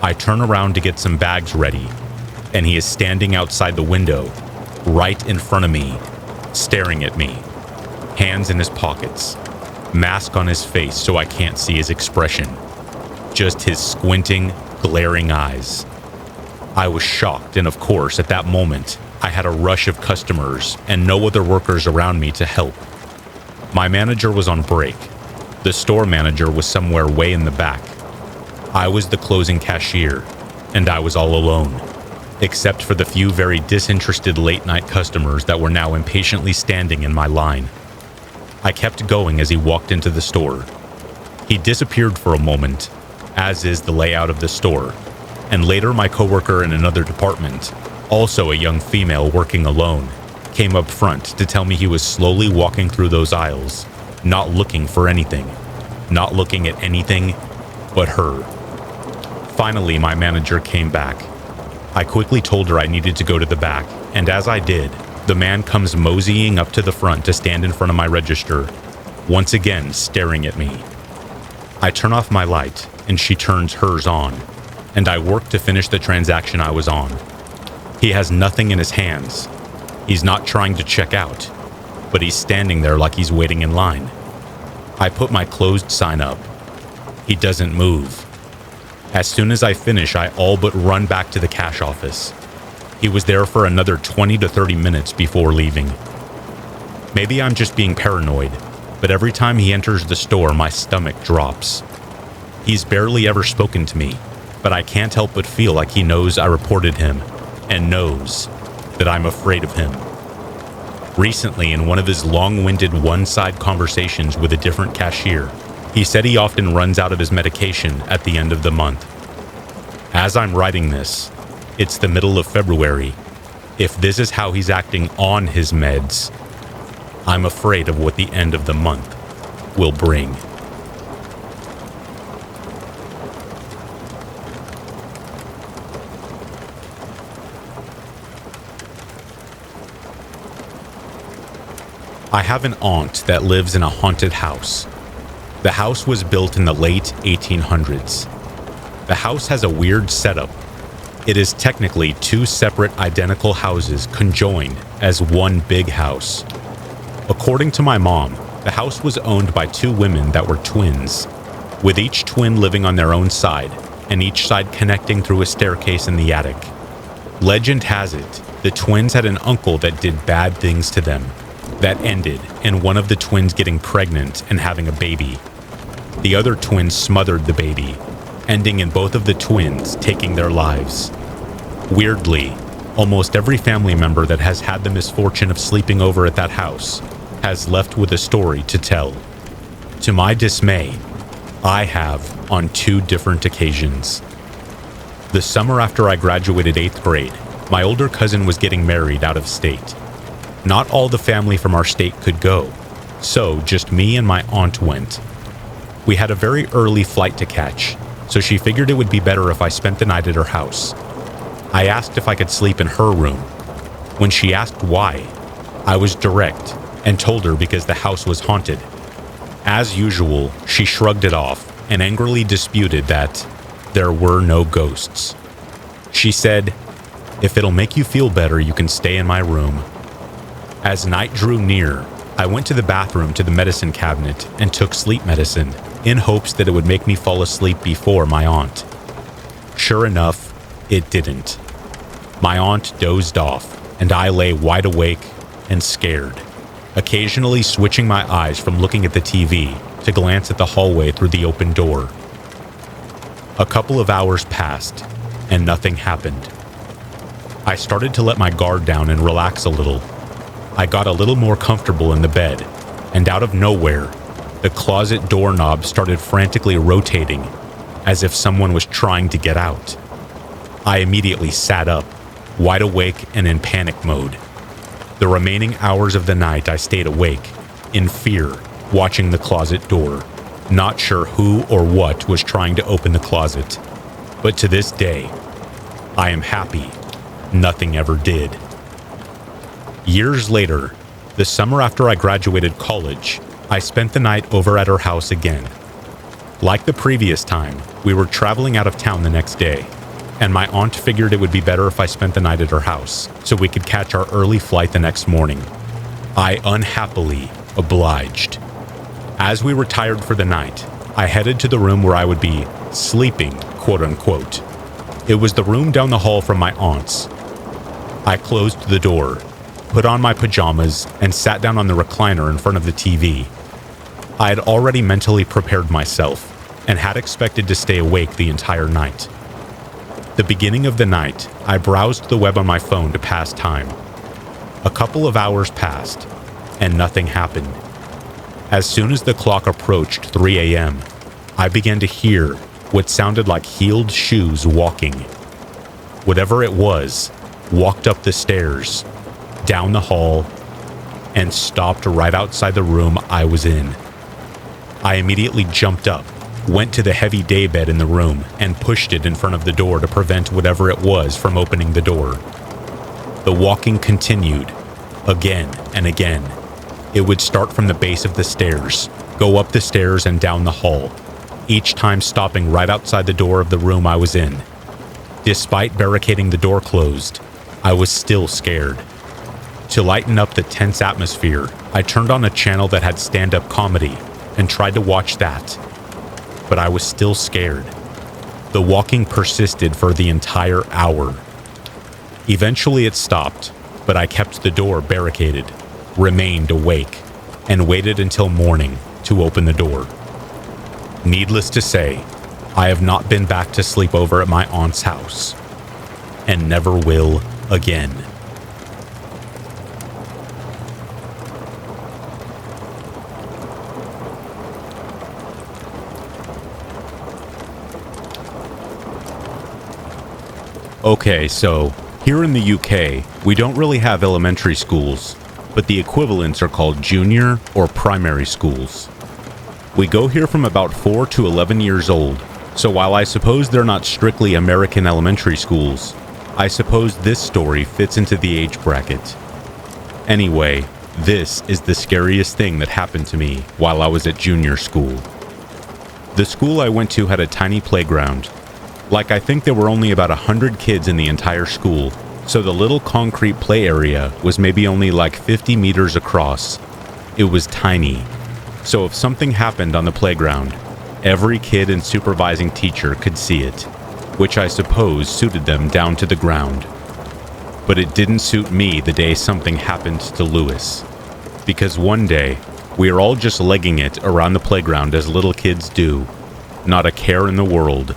[SPEAKER 1] I turn around to get some bags ready, and he is standing outside the window, right in front of me, staring at me, hands in his pockets, mask on his face so I can't see his expression, just his squinting, glaring eyes. I was shocked, and of course, at that moment, I had a rush of customers and no other workers around me to help. My manager was on break. The store manager was somewhere way in the back. I was the closing cashier, and I was all alone, except for the few very disinterested late-night customers that were now impatiently standing in my line. I kept going as he walked into the store. He disappeared for a moment, as is the layout of the store, and later my coworker in another department, also a young female working alone, came up front to tell me he was slowly walking through those aisles, not looking for anything, not looking at anything but her. Finally, my manager came back. I quickly told her I needed to go to the back, and as I did, the man comes moseying up to the front to stand in front of my register, once again staring at me. I turn off my light, and she turns hers on, and I work to finish the transaction I was on. He has nothing in his hands. He's not trying to check out, but he's standing there like he's waiting in line. I put my closed sign up. He doesn't move. As soon as I finish, I all but run back to the cash office. He was there for another 20 to 30 minutes before leaving. Maybe I'm just being paranoid, but every time he enters the store, my stomach drops. He's barely ever spoken to me, but I can't help but feel like he knows I reported him, and knows that I'm afraid of him. Recently, in one of his long-winded one-side conversations with a different cashier, he said he often runs out of his medication at the end of the month. As I'm writing this, it's the middle of February. If this is how he's acting on his meds, I'm afraid of what the end of the month will bring. I have an aunt that lives in a haunted house. The house was built in the late 1800s. The house has a weird setup. It is technically two separate identical houses conjoined as one big house. According to my mom, the house was owned by two women that were twins, with each twin living on their own side, and each side connecting through a staircase in the attic. Legend has it, the twins had an uncle that did bad things to them, that ended in one of the twins getting pregnant and having a baby. The other twin smothered the baby, ending in both of the twins taking their lives. Weirdly, almost every family member that has had the misfortune of sleeping over at that house has left with a story to tell. To my dismay, I have on two different occasions. The summer after I graduated 8th grade, my older cousin was getting married out of state. Not all the family from our state could go, so just me and my aunt went. We had a very early flight to catch, so she figured it would be better if I spent the night at her house. I asked if I could sleep in her room. When she asked why, I was direct and told her because the house was haunted. As usual, she shrugged it off and angrily disputed that there were no ghosts. She said, "If it'll make you feel better, you can stay in my room." As night drew near, I went to the bathroom to the medicine cabinet and took sleep medicine in hopes that it would make me fall asleep before my aunt. Sure enough, it didn't. My aunt dozed off, and I lay wide awake and scared, occasionally switching my eyes from looking at the TV to glance at the hallway through the open door. A couple of hours passed, and nothing happened. I started to let my guard down and relax a little. I got a little more comfortable in the bed, and out of nowhere, the closet doorknob started frantically rotating as if someone was trying to get out. I immediately sat up, wide awake and in panic mode. The remaining hours of the night I stayed awake, in fear, watching the closet door, not sure who or what was trying to open the closet. But to this day, I am happy nothing ever did. Years later, the summer after I graduated college, I spent the night over at her house again. Like the previous time, we were traveling out of town the next day, and my aunt figured it would be better if I spent the night at her house so we could catch our early flight the next morning. I unhappily obliged. As we retired for the night, I headed to the room where I would be sleeping, quote unquote. It was the room down the hall from my aunt's. I closed the door, put on my pajamas, and sat down on the recliner in front of the TV. I had already mentally prepared myself and had expected to stay awake the entire night. The beginning of the night, I browsed the web on my phone to pass time. A couple of hours passed, and nothing happened. As soon as the clock approached 3 a.m., I began to hear what sounded like heeled shoes walking. Whatever it was, walked up the stairs, down the hall, and stopped right outside the room I was in. I immediately jumped up, went to the heavy daybed in the room, and pushed it in front of the door to prevent whatever it was from opening the door. The walking continued, again and again. It would start from the base of the stairs, go up the stairs and down the hall, each time stopping right outside the door of the room I was in. Despite barricading the door closed, I was still scared. To lighten up the tense atmosphere, I turned on a channel that had stand-up comedy and tried to watch that. But I was still scared. The walking persisted for the entire hour. Eventually it stopped, but I kept the door barricaded, remained awake, and waited until morning to open the door. Needless to say, I have not been back to sleep over at my aunt's house, and never will again. Okay, so here in the UK, we don't really have elementary schools, but the equivalents are called junior or primary schools. We go here from about 4 to 11 years old, so while I suppose they're not strictly American elementary schools, I suppose this story fits into the age bracket. Anyway, this is the scariest thing that happened to me while I was at junior school. The school I went to had a tiny playground. Like, I think there were only about 100 kids in the entire school, so the little concrete play area was maybe only like 50 meters across. It was tiny. So if something happened on the playground, every kid and supervising teacher could see it, which I suppose suited them down to the ground. But it didn't suit me the day something happened to Lewis. Because one day, we were all just legging it around the playground as little kids do, not a care in the world,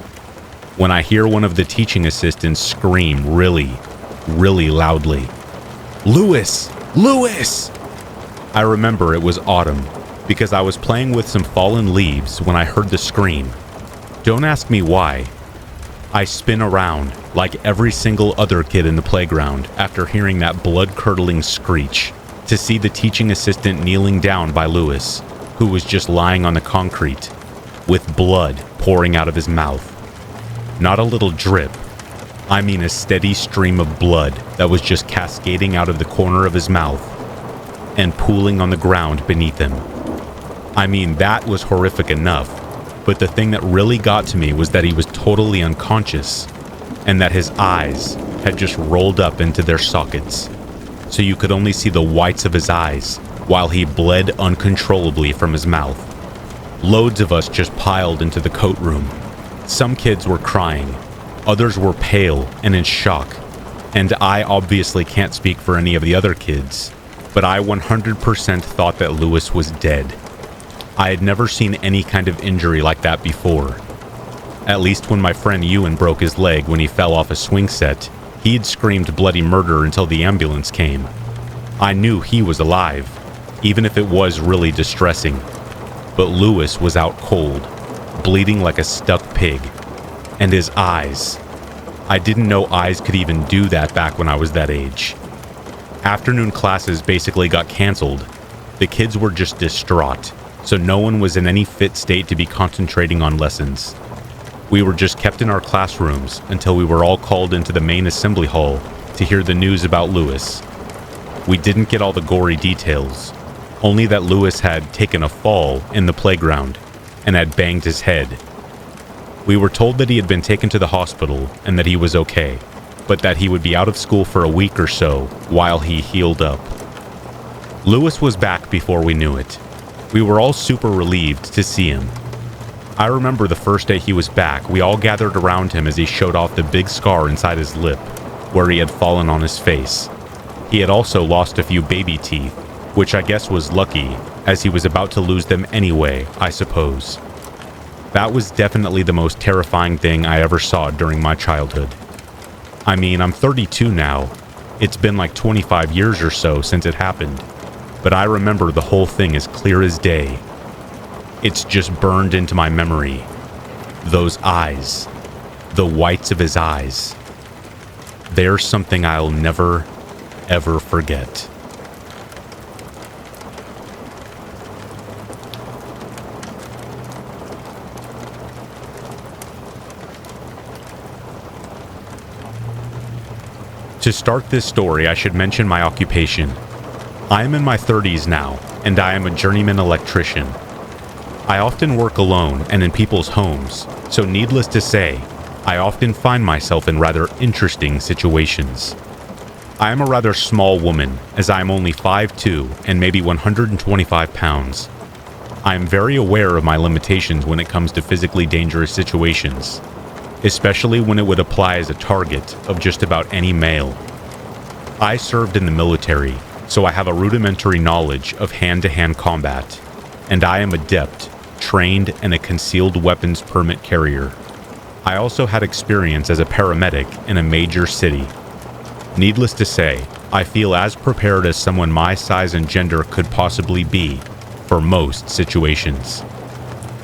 [SPEAKER 1] when I hear one of the teaching assistants scream really, really loudly, "Lewis! Lewis!" I remember it was autumn, because I was playing with some fallen leaves when I heard the scream. Don't ask me why. I spin around, like every single other kid in the playground, after hearing that blood-curdling screech, to see the teaching assistant kneeling down by Lewis, who was just lying on the concrete, with blood pouring out of his mouth. Not a little drip. I mean a steady stream of blood that was just cascading out of the corner of his mouth and pooling on the ground beneath him. I mean, that was horrific enough, but the thing that really got to me was that he was totally unconscious and that his eyes had just rolled up into their sockets, so you could only see the whites of his eyes while he bled uncontrollably from his mouth. Loads of us just piled into the coat room. Some kids were crying, others were pale and in shock, and I obviously can't speak for any of the other kids, but I 100% thought that Lewis was dead. I had never seen any kind of injury like that before. At least when my friend Ewan broke his leg when he fell off a swing set, he'd screamed bloody murder until the ambulance came. I knew he was alive, even if it was really distressing. But Lewis was out cold, bleeding like a stuck pig, And his eyes. I didn't know eyes could even do that back when I was that age. Afternoon classes basically got canceled. The kids were just distraught, so no one was in any fit state to be concentrating on lessons. We were just kept in our classrooms until we were all called into the main assembly hall to hear the news about Lewis. We didn't get all the gory details, only that Lewis had taken a fall in the playground and had banged his head. We were told that he had been taken to the hospital and that he was okay, but that he would be out of school for a week or so while he healed up. Lewis was back before we knew it. We were all super relieved to see him. I remember the first day he was back, we all gathered around him as he showed off the big scar inside his lip, where he had fallen on his face. He had also lost a few baby teeth, which I guess was lucky, as he was about to lose them anyway, I suppose. That was definitely the most terrifying thing I ever saw during my childhood. I mean, I'm 32 now. It's been like 25 years or so since it happened, but I remember the whole thing as clear as day. It's just burned into my memory. Those eyes. The whites of his eyes. They're something I'll never, ever forget. To start this story, I should mention my occupation. I am in my 30s now, and I am a journeyman electrician. I often work alone and in people's homes, so needless to say, I often find myself in rather interesting situations. I am a rather small woman, as I am only 5'2" and maybe 125 pounds. I am very aware of my limitations when it comes to physically dangerous situations, especially when it would apply as a target of just about any male. I served in the military, so I have a rudimentary knowledge of hand-to-hand combat, and I am adept, trained, and a concealed weapons permit carrier. I also had experience as a paramedic in a major city. Needless to say, I feel as prepared as someone my size and gender could possibly be for most situations.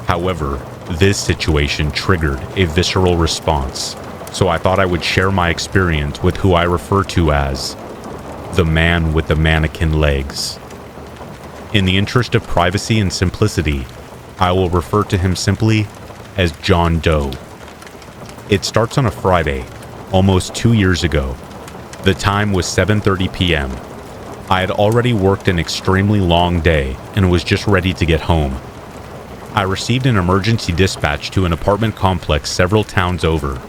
[SPEAKER 1] However, this situation triggered a visceral response, so I thought I would share my experience with who I refer to as the man with the mannequin legs. In the interest of privacy and simplicity, I will refer to him simply as John Doe. It starts on a Friday, almost 2 years ago. The time was 7:30 p.m. I had already worked an extremely long day and was just ready to get home. I received an emergency dispatch to an apartment complex several towns over.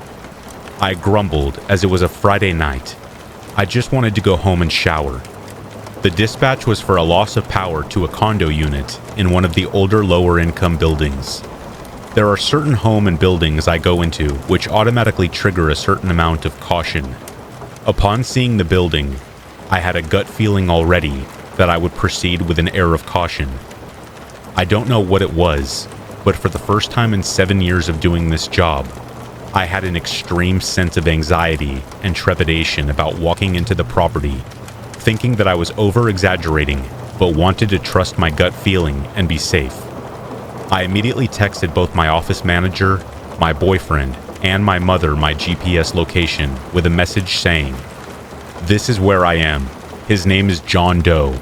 [SPEAKER 1] I grumbled as it was a Friday night. I just wanted to go home and shower. The dispatch was for a loss of power to a condo unit in one of the older lower-income buildings. There are certain home and buildings I go into which automatically trigger a certain amount of caution. Upon seeing the building, I had a gut feeling already that I would proceed with an air of caution. I don't know what it was, but for the first time in 7 years of doing this job, I had an extreme sense of anxiety and trepidation about walking into the property, thinking that I was over-exaggerating, but wanted to trust my gut feeling and be safe. I immediately texted both my office manager, my boyfriend, and my mother my GPS location with a message saying, "This is where I am. His name is John Doe.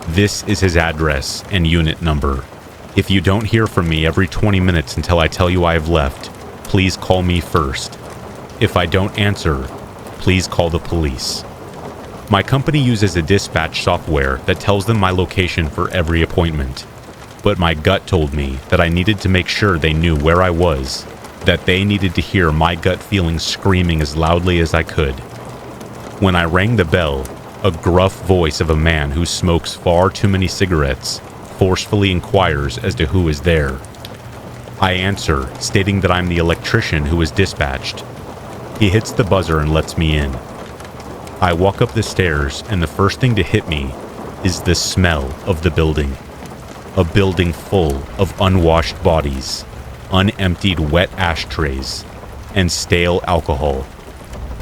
[SPEAKER 1] This is his address and unit number. If you don't hear from me every 20 minutes until I tell you I have left, please call me first. If I don't answer, please call the police." My company uses a dispatch software that tells them my location for every appointment, but my gut told me that I needed to make sure they knew where I was, that they needed to hear my gut feeling screaming as loudly as I could. When I rang the bell, a gruff voice of a man who smokes far too many cigarettes forcefully inquires as to who is there. I answer, stating that I'm the electrician who was dispatched. He hits the buzzer and lets me in. I walk up the stairs, and the first thing to hit me is the smell of the building. A building full of unwashed bodies, unemptied wet ashtrays, and stale alcohol.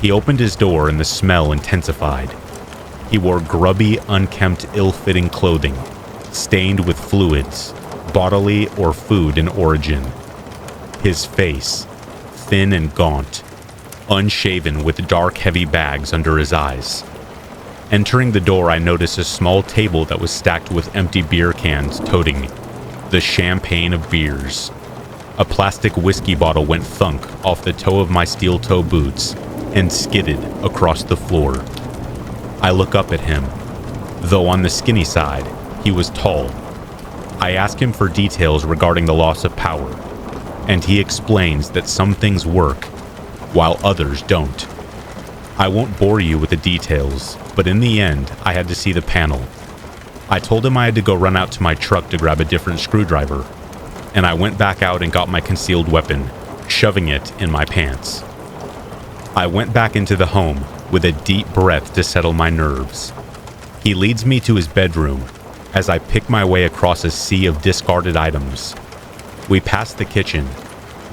[SPEAKER 1] He opened his door and the smell intensified. He wore grubby, unkempt, ill-fitting clothing, stained with fluids, bodily or food in origin. His face, thin and gaunt, unshaven with dark, heavy bags under his eyes. Entering the door, I noticed a small table that was stacked with empty beer cans toting the champagne of beers. A plastic whiskey bottle went thunk off the toe of my steel toe boots and skidded across the floor. I look up at him. Though on the skinny side, he was tall. I ask him for details regarding the loss of power, and he explains that some things work while others don't. I won't bore you with the details, but in the end, I had to see the panel. I told him I had to go run out to my truck to grab a different screwdriver, and I went back out and got my concealed weapon, shoving it in my pants. I went back into the home with a deep breath to settle my nerves. He leads me to his bedroom as I pick my way across a sea of discarded items. We pass the kitchen,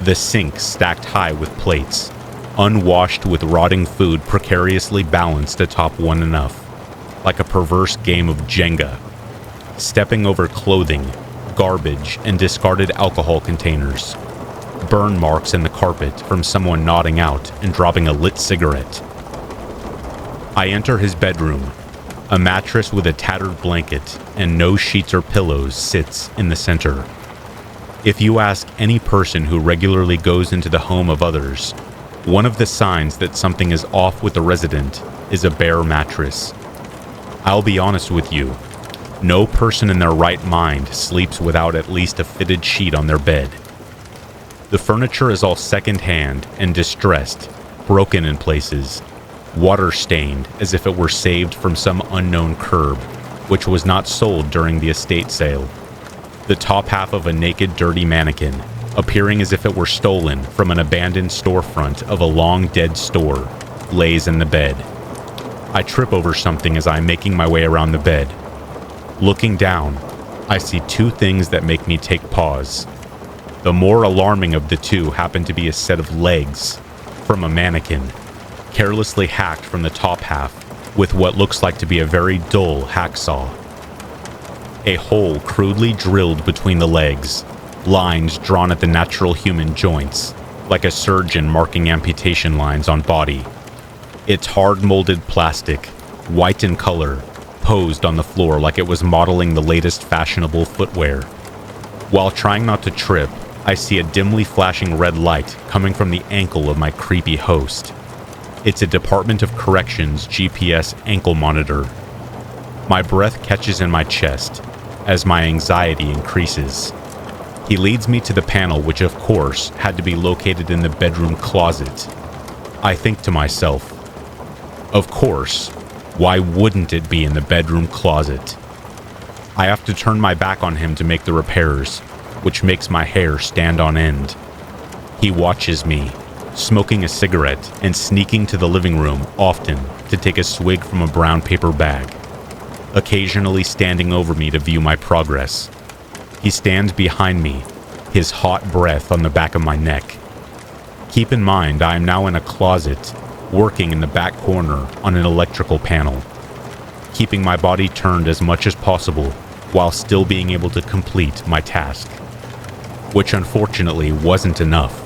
[SPEAKER 1] the sink stacked high with plates, unwashed with rotting food precariously balanced atop one enough, like a perverse game of Jenga. Stepping over clothing, garbage, and discarded alcohol containers. Burn marks in the carpet from someone nodding out and dropping a lit cigarette. I enter his bedroom. A mattress with a tattered blanket and no sheets or pillows sits in the center. If you ask any person who regularly goes into the home of others, one of the signs that something is off with the resident is a bare mattress. I'll be honest with you, no person in their right mind sleeps without at least a fitted sheet on their bed. The furniture is all second-hand and distressed, broken in places, water-stained as if it were saved from some unknown curb, which was not sold during the estate sale. The top half of a naked, dirty mannequin, appearing as if it were stolen from an abandoned storefront of a long-dead store, lays in the bed. I trip over something as I'm making my way around the bed. Looking down, I see two things that make me take pause. The more alarming of the two happen to be a set of legs from a mannequin, carelessly hacked from the top half with what looks like to be a very dull hacksaw. A hole crudely drilled between the legs, lines drawn at the natural human joints, like a surgeon marking amputation lines on body. It's hard-molded plastic, white in color, posed on the floor like it was modeling the latest fashionable footwear. While trying not to trip, I see a dimly flashing red light coming from the ankle of my creepy host. It's a Department of Corrections GPS ankle monitor. My breath catches in my chest as my anxiety increases. He leads me to the panel, which of course had to be located in the bedroom closet. I think to myself, of course, why wouldn't it be in the bedroom closet? I have to turn my back on him to make the repairs, which makes my hair stand on end. He watches me, smoking a cigarette and sneaking to the living room often to take a swig from a brown paper bag, occasionally standing over me to view my progress. He stands behind me, his hot breath on the back of my neck. Keep in mind, I am now in a closet, working in the back corner on an electrical panel, keeping my body turned as much as possible while still being able to complete my task. Which unfortunately wasn't enough,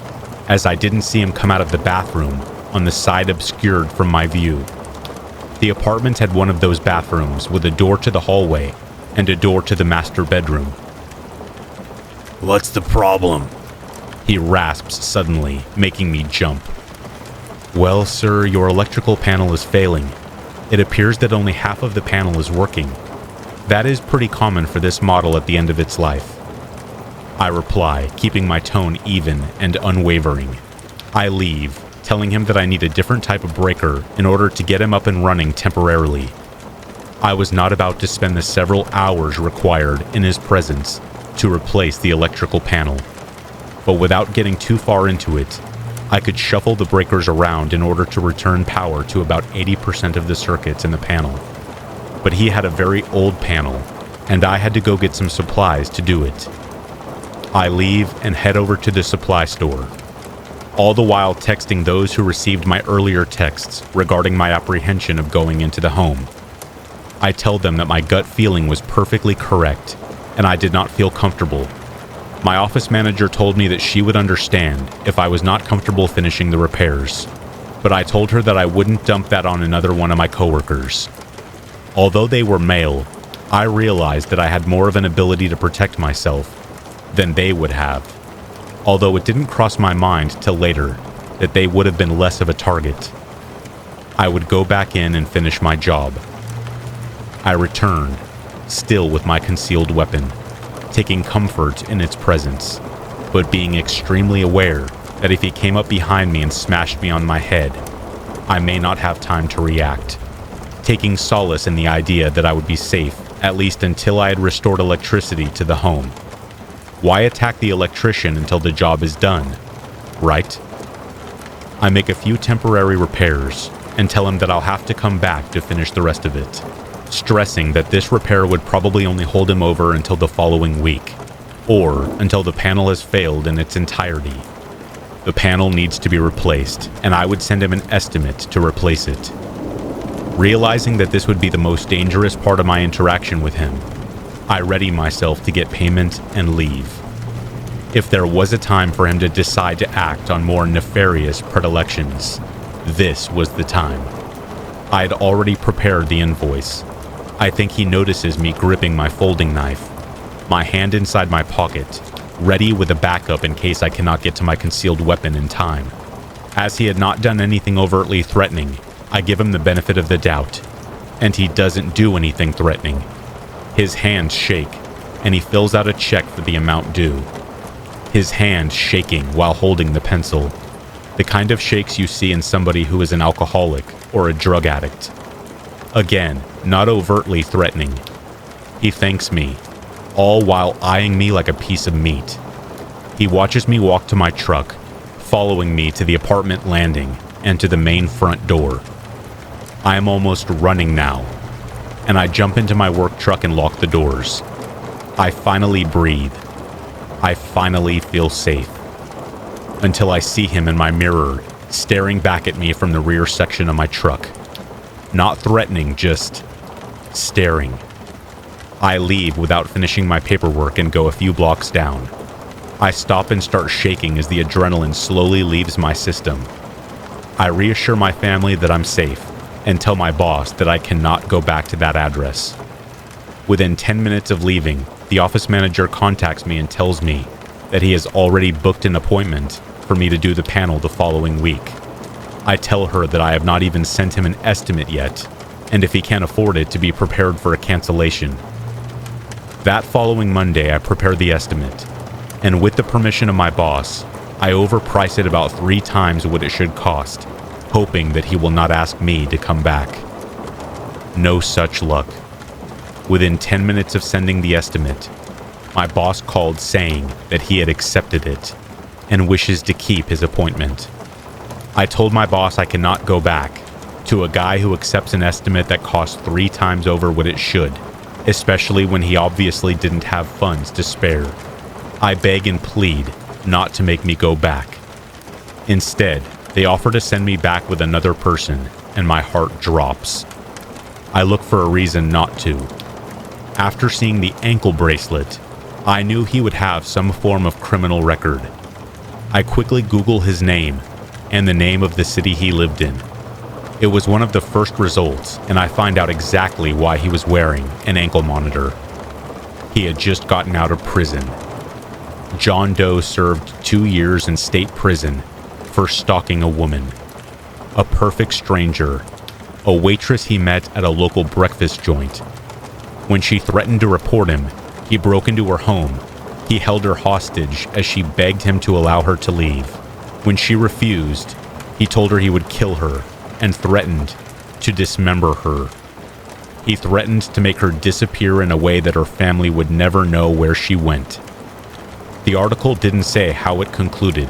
[SPEAKER 1] as I didn't see him come out of the bathroom on the side obscured from my view. The apartment had one of those bathrooms with a door to the hallway and a door to the master bedroom. "What's the problem?" he rasps suddenly, making me jump. "Well, sir, your electrical panel is failing. It appears that only half of the panel is working. That is pretty common for this model at the end of its life," I reply, keeping my tone even and unwavering. I leave, telling him that I need a different type of breaker in order to get him up and running temporarily. I was not about to spend the several hours required in his presence to replace the electrical panel, but without getting too far into it, I could shuffle the breakers around in order to return power to about 80% of the circuits in the panel. But he had a very old panel, and I had to go get some supplies to do it. I leave and head over to the supply store, all the while texting those who received my earlier texts regarding my apprehension of going into the home. I tell them that my gut feeling was perfectly correct, and I did not feel comfortable. My office manager told me that she would understand if I was not comfortable finishing the repairs, but I told her that I wouldn't dump that on another one of my coworkers. Although they were male, I realized that I had more of an ability to protect myself than they would have, although it didn't cross my mind till later that they would have been less of a target. I would go back in and finish my job. I returned, still with my concealed weapon, taking comfort in its presence, but being extremely aware that if he came up behind me and smashed me on my head, I may not have time to react, taking solace in the idea that I would be safe at least until I had restored electricity to the home. Why attack the electrician until the job is done, right? I make a few temporary repairs and tell him that I'll have to come back to finish the rest of it, stressing that this repair would probably only hold him over until the following week, or until the panel has failed in its entirety. The panel needs to be replaced, and I would send him an estimate to replace it. Realizing that this would be the most dangerous part of my interaction with him, I ready myself to get payment and leave. If there was a time for him to decide to act on more nefarious predilections, this was the time. I had already prepared the invoice. I think he notices me gripping my folding knife, my hand inside my pocket, ready with a backup in case I cannot get to my concealed weapon in time. As he had not done anything overtly threatening, I give him the benefit of the doubt, and he doesn't do anything threatening. His hands shake, and he fills out a check for the amount due. His hand shaking while holding the pencil, the kind of shakes you see in somebody who is an alcoholic or a drug addict. Again, not overtly threatening. He thanks me, all while eyeing me like a piece of meat. He watches me walk to my truck, following me to the apartment landing and to the main front door. I am almost running now, and I jump into my work truck and lock the doors. I finally breathe. I finally feel safe. Until I see him in my mirror, staring back at me from the rear section of my truck. Not threatening, just staring. I leave without finishing my paperwork and go a few blocks down. I stop and start shaking as the adrenaline slowly leaves my system. I reassure my family that I'm safe and tell my boss that I cannot go back to that address. Within 10 minutes of leaving, the office manager contacts me and tells me that he has already booked an appointment for me to do the panel the following week. I tell her that I have not even sent him an estimate yet, and if he can't afford it, to be prepared for a cancellation. That following Monday, I prepare the estimate, and with the permission of my boss, I overprice it about 3 times what it should cost, hoping that he will not ask me to come back. No such luck. Within 10 minutes of sending the estimate, my boss called saying that he had accepted it and wishes to keep his appointment. I told my boss I cannot go back to a guy who accepts an estimate that costs 3 times over what it should, especially when he obviously didn't have funds to spare. I beg and plead not to make me go back. Instead, they offer to send me back with another person, and my heart drops. I look for a reason not to. After seeing the ankle bracelet, I knew he would have some form of criminal record. I quickly Google his name and the name of the city he lived in. It was one of the first results, and I find out exactly why he was wearing an ankle monitor. He had just gotten out of prison. John Doe served 2 years in state prison for stalking a woman. A perfect stranger, a waitress he met at a local breakfast joint. When she threatened to report him, he broke into her home. He held her hostage as she begged him to allow her to leave. When she refused, he told her he would kill her and threatened to dismember her. He threatened to make her disappear in a way that her family would never know where she went. The article didn't say how it concluded,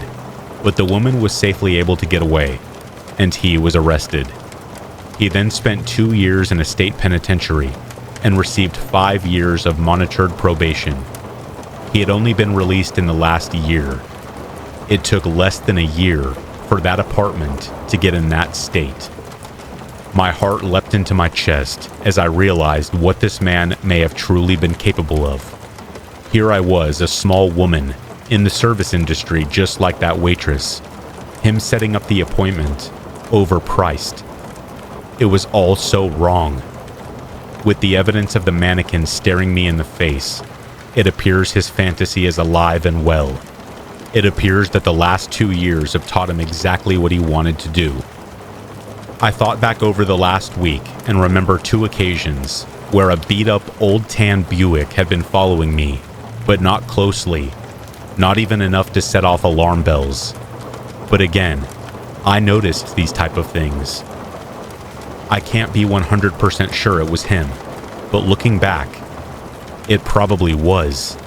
[SPEAKER 1] but the woman was safely able to get away, and he was arrested. He then spent 2 years in a state penitentiary and received 5 years of monitored probation. He had only been released in the last year. It took less than a year for that apartment to get in that state. My heart leapt into my chest as I realized what this man may have truly been capable of. Here I was, a small woman, in the service industry just like that waitress. Him setting up the appointment, overpriced. It was all so wrong. With the evidence of the mannequin staring me in the face, it appears his fantasy is alive and well. It appears that the last 2 years have taught him exactly what he wanted to do. I thought back over the last week and remember 2 occasions where a beat-up old tan Buick had been following me, but not closely, not even enough to set off alarm bells. But again, I noticed these type of things. I can't be 100% sure it was him, but looking back, it probably was.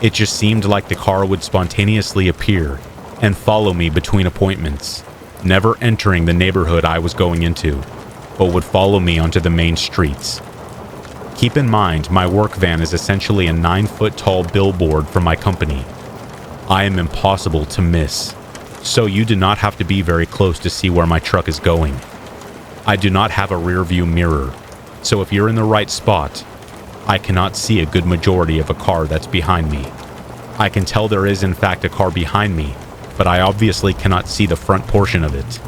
[SPEAKER 1] It just seemed like the car would spontaneously appear and follow me between appointments, never entering the neighborhood I was going into, but would follow me onto the main streets. Keep in mind, my work van is essentially a 9-foot-tall billboard for my company. I am impossible to miss, so you do not have to be very close to see where my truck is going. I do not have a rear view mirror, so if you're in the right spot, I cannot see a good majority of a car that's behind me. I can tell there is in fact a car behind me, but I obviously cannot see the front portion of it.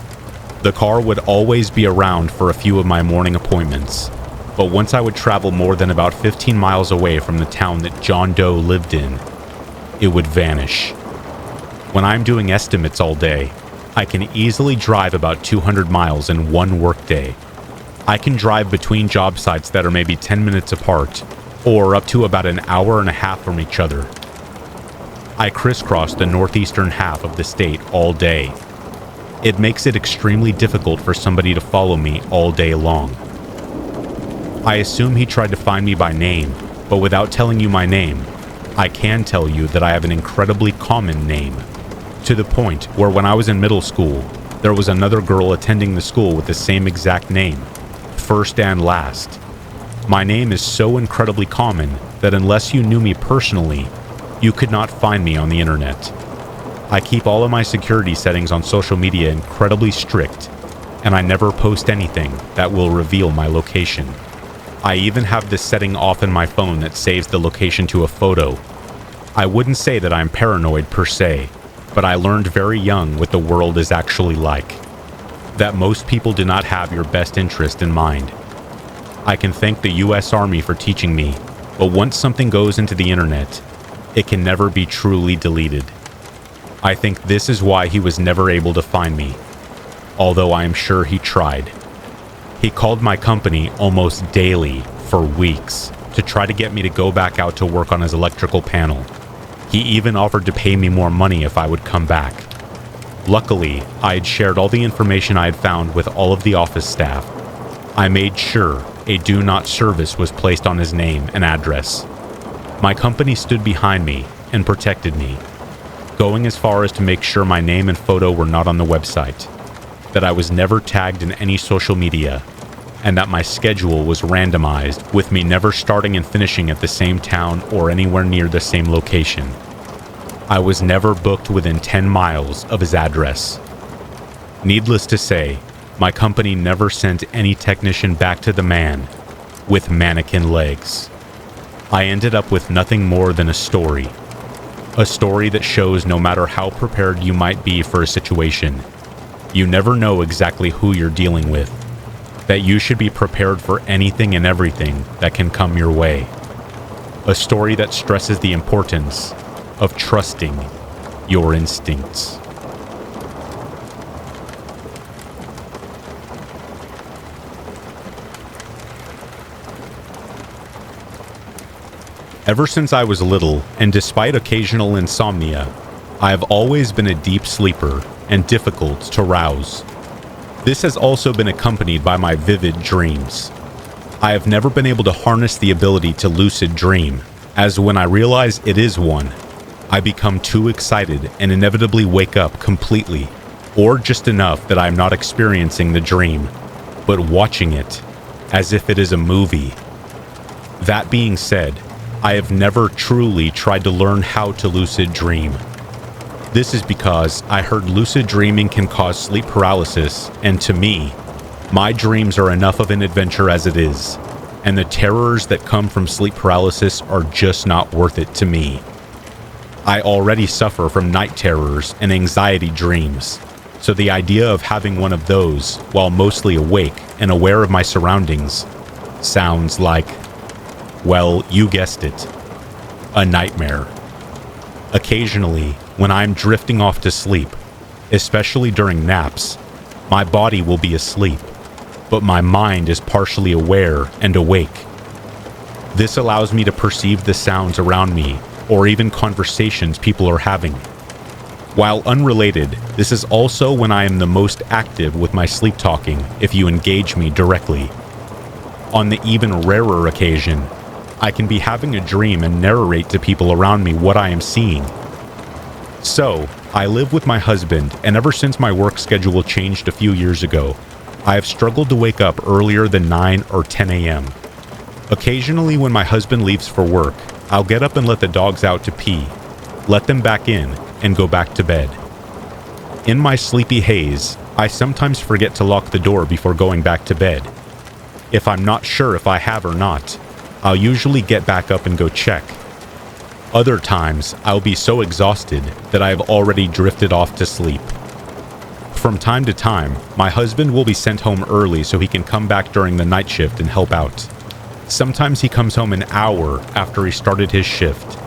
[SPEAKER 1] The car would always be around for a few of my morning appointments, but once I would travel more than about 15 miles away from the town that John Doe lived in, it would vanish. When I'm doing estimates all day, I can easily drive about 200 miles in one workday. I can drive between job sites that are maybe 10 minutes apart, or up to about an hour and a half from each other. I crisscross the northeastern half of the state all day. It makes it extremely difficult for somebody to follow me all day long. I assume he tried to find me by name, but without telling you my name, I can tell you that I have an incredibly common name, to the point where when I was in middle school, there was another girl attending the school with the same exact name, first and last. My name is so incredibly common that unless you knew me personally, you could not find me on the internet. I keep all of my security settings on social media incredibly strict, and I never post anything that will reveal my location. I even have this setting off in my phone that saves the location to a photo. I wouldn't say that I'm paranoid per se, but I learned very young what the world is actually like. That most people do not have your best interest in mind. I can thank the US Army for teaching me, but once something goes into the internet, it can never be truly deleted. I think this is why he was never able to find me, although I am sure he tried. He called my company almost daily for weeks to try to get me to go back out to work on his electrical panel. He even offered to pay me more money if I would come back. Luckily, I had shared all the information I had found with all of the office staff. I made sure a do not service was placed on his name and address. My company stood behind me and protected me, going as far as to make sure my name and photo were not on the website, that I was never tagged in any social media, and that my schedule was randomized with me never starting and finishing at the same town or anywhere near the same location. I was never booked within 10 miles of his address. Needless to say, my company never sent any technician back to the man with mannequin legs. I ended up with nothing more than a story that shows no matter how prepared you might be for a situation, you never know exactly who you're dealing with, that you should be prepared for anything and everything that can come your way. A story that stresses the importance of trusting your instincts. Ever since I was little, and despite occasional insomnia, I have always been a deep sleeper and difficult to rouse. This has also been accompanied by my vivid dreams. I have never been able to harness the ability to lucid dream, as when I realize it is one, I become too excited and inevitably wake up completely, or just enough that I am not experiencing the dream, but watching it, as if it is a movie. That being said, I have never truly tried to learn how to lucid dream. This is because I heard lucid dreaming can cause sleep paralysis, and to me, my dreams are enough of an adventure as it is, and the terrors that come from sleep paralysis are just not worth it to me. I already suffer from night terrors and anxiety dreams, so the idea of having one of those while mostly awake and aware of my surroundings sounds like, well, you guessed it, a nightmare. Occasionally, when I'm drifting off to sleep, especially during naps, my body will be asleep, but my mind is partially aware and awake. This allows me to perceive the sounds around me or even conversations people are having. While unrelated, this is also when I am the most active with my sleep talking if you engage me directly. On the even rarer occasion, I can be having a dream and narrate to people around me what I am seeing. So, I live with my husband, and ever since my work schedule changed a few years ago, I have struggled to wake up earlier than 9 or 10 a.m. Occasionally when my husband leaves for work, I'll get up and let the dogs out to pee, let them back in, and go back to bed. In my sleepy haze, I sometimes forget to lock the door before going back to bed. If I'm not sure if I have or not, I'll usually get back up and go check. Other times, I'll be so exhausted that I have already drifted off to sleep. From time to time, my husband will be sent home early so he can come back during the night shift and help out. Sometimes he comes home an hour after he started his shift.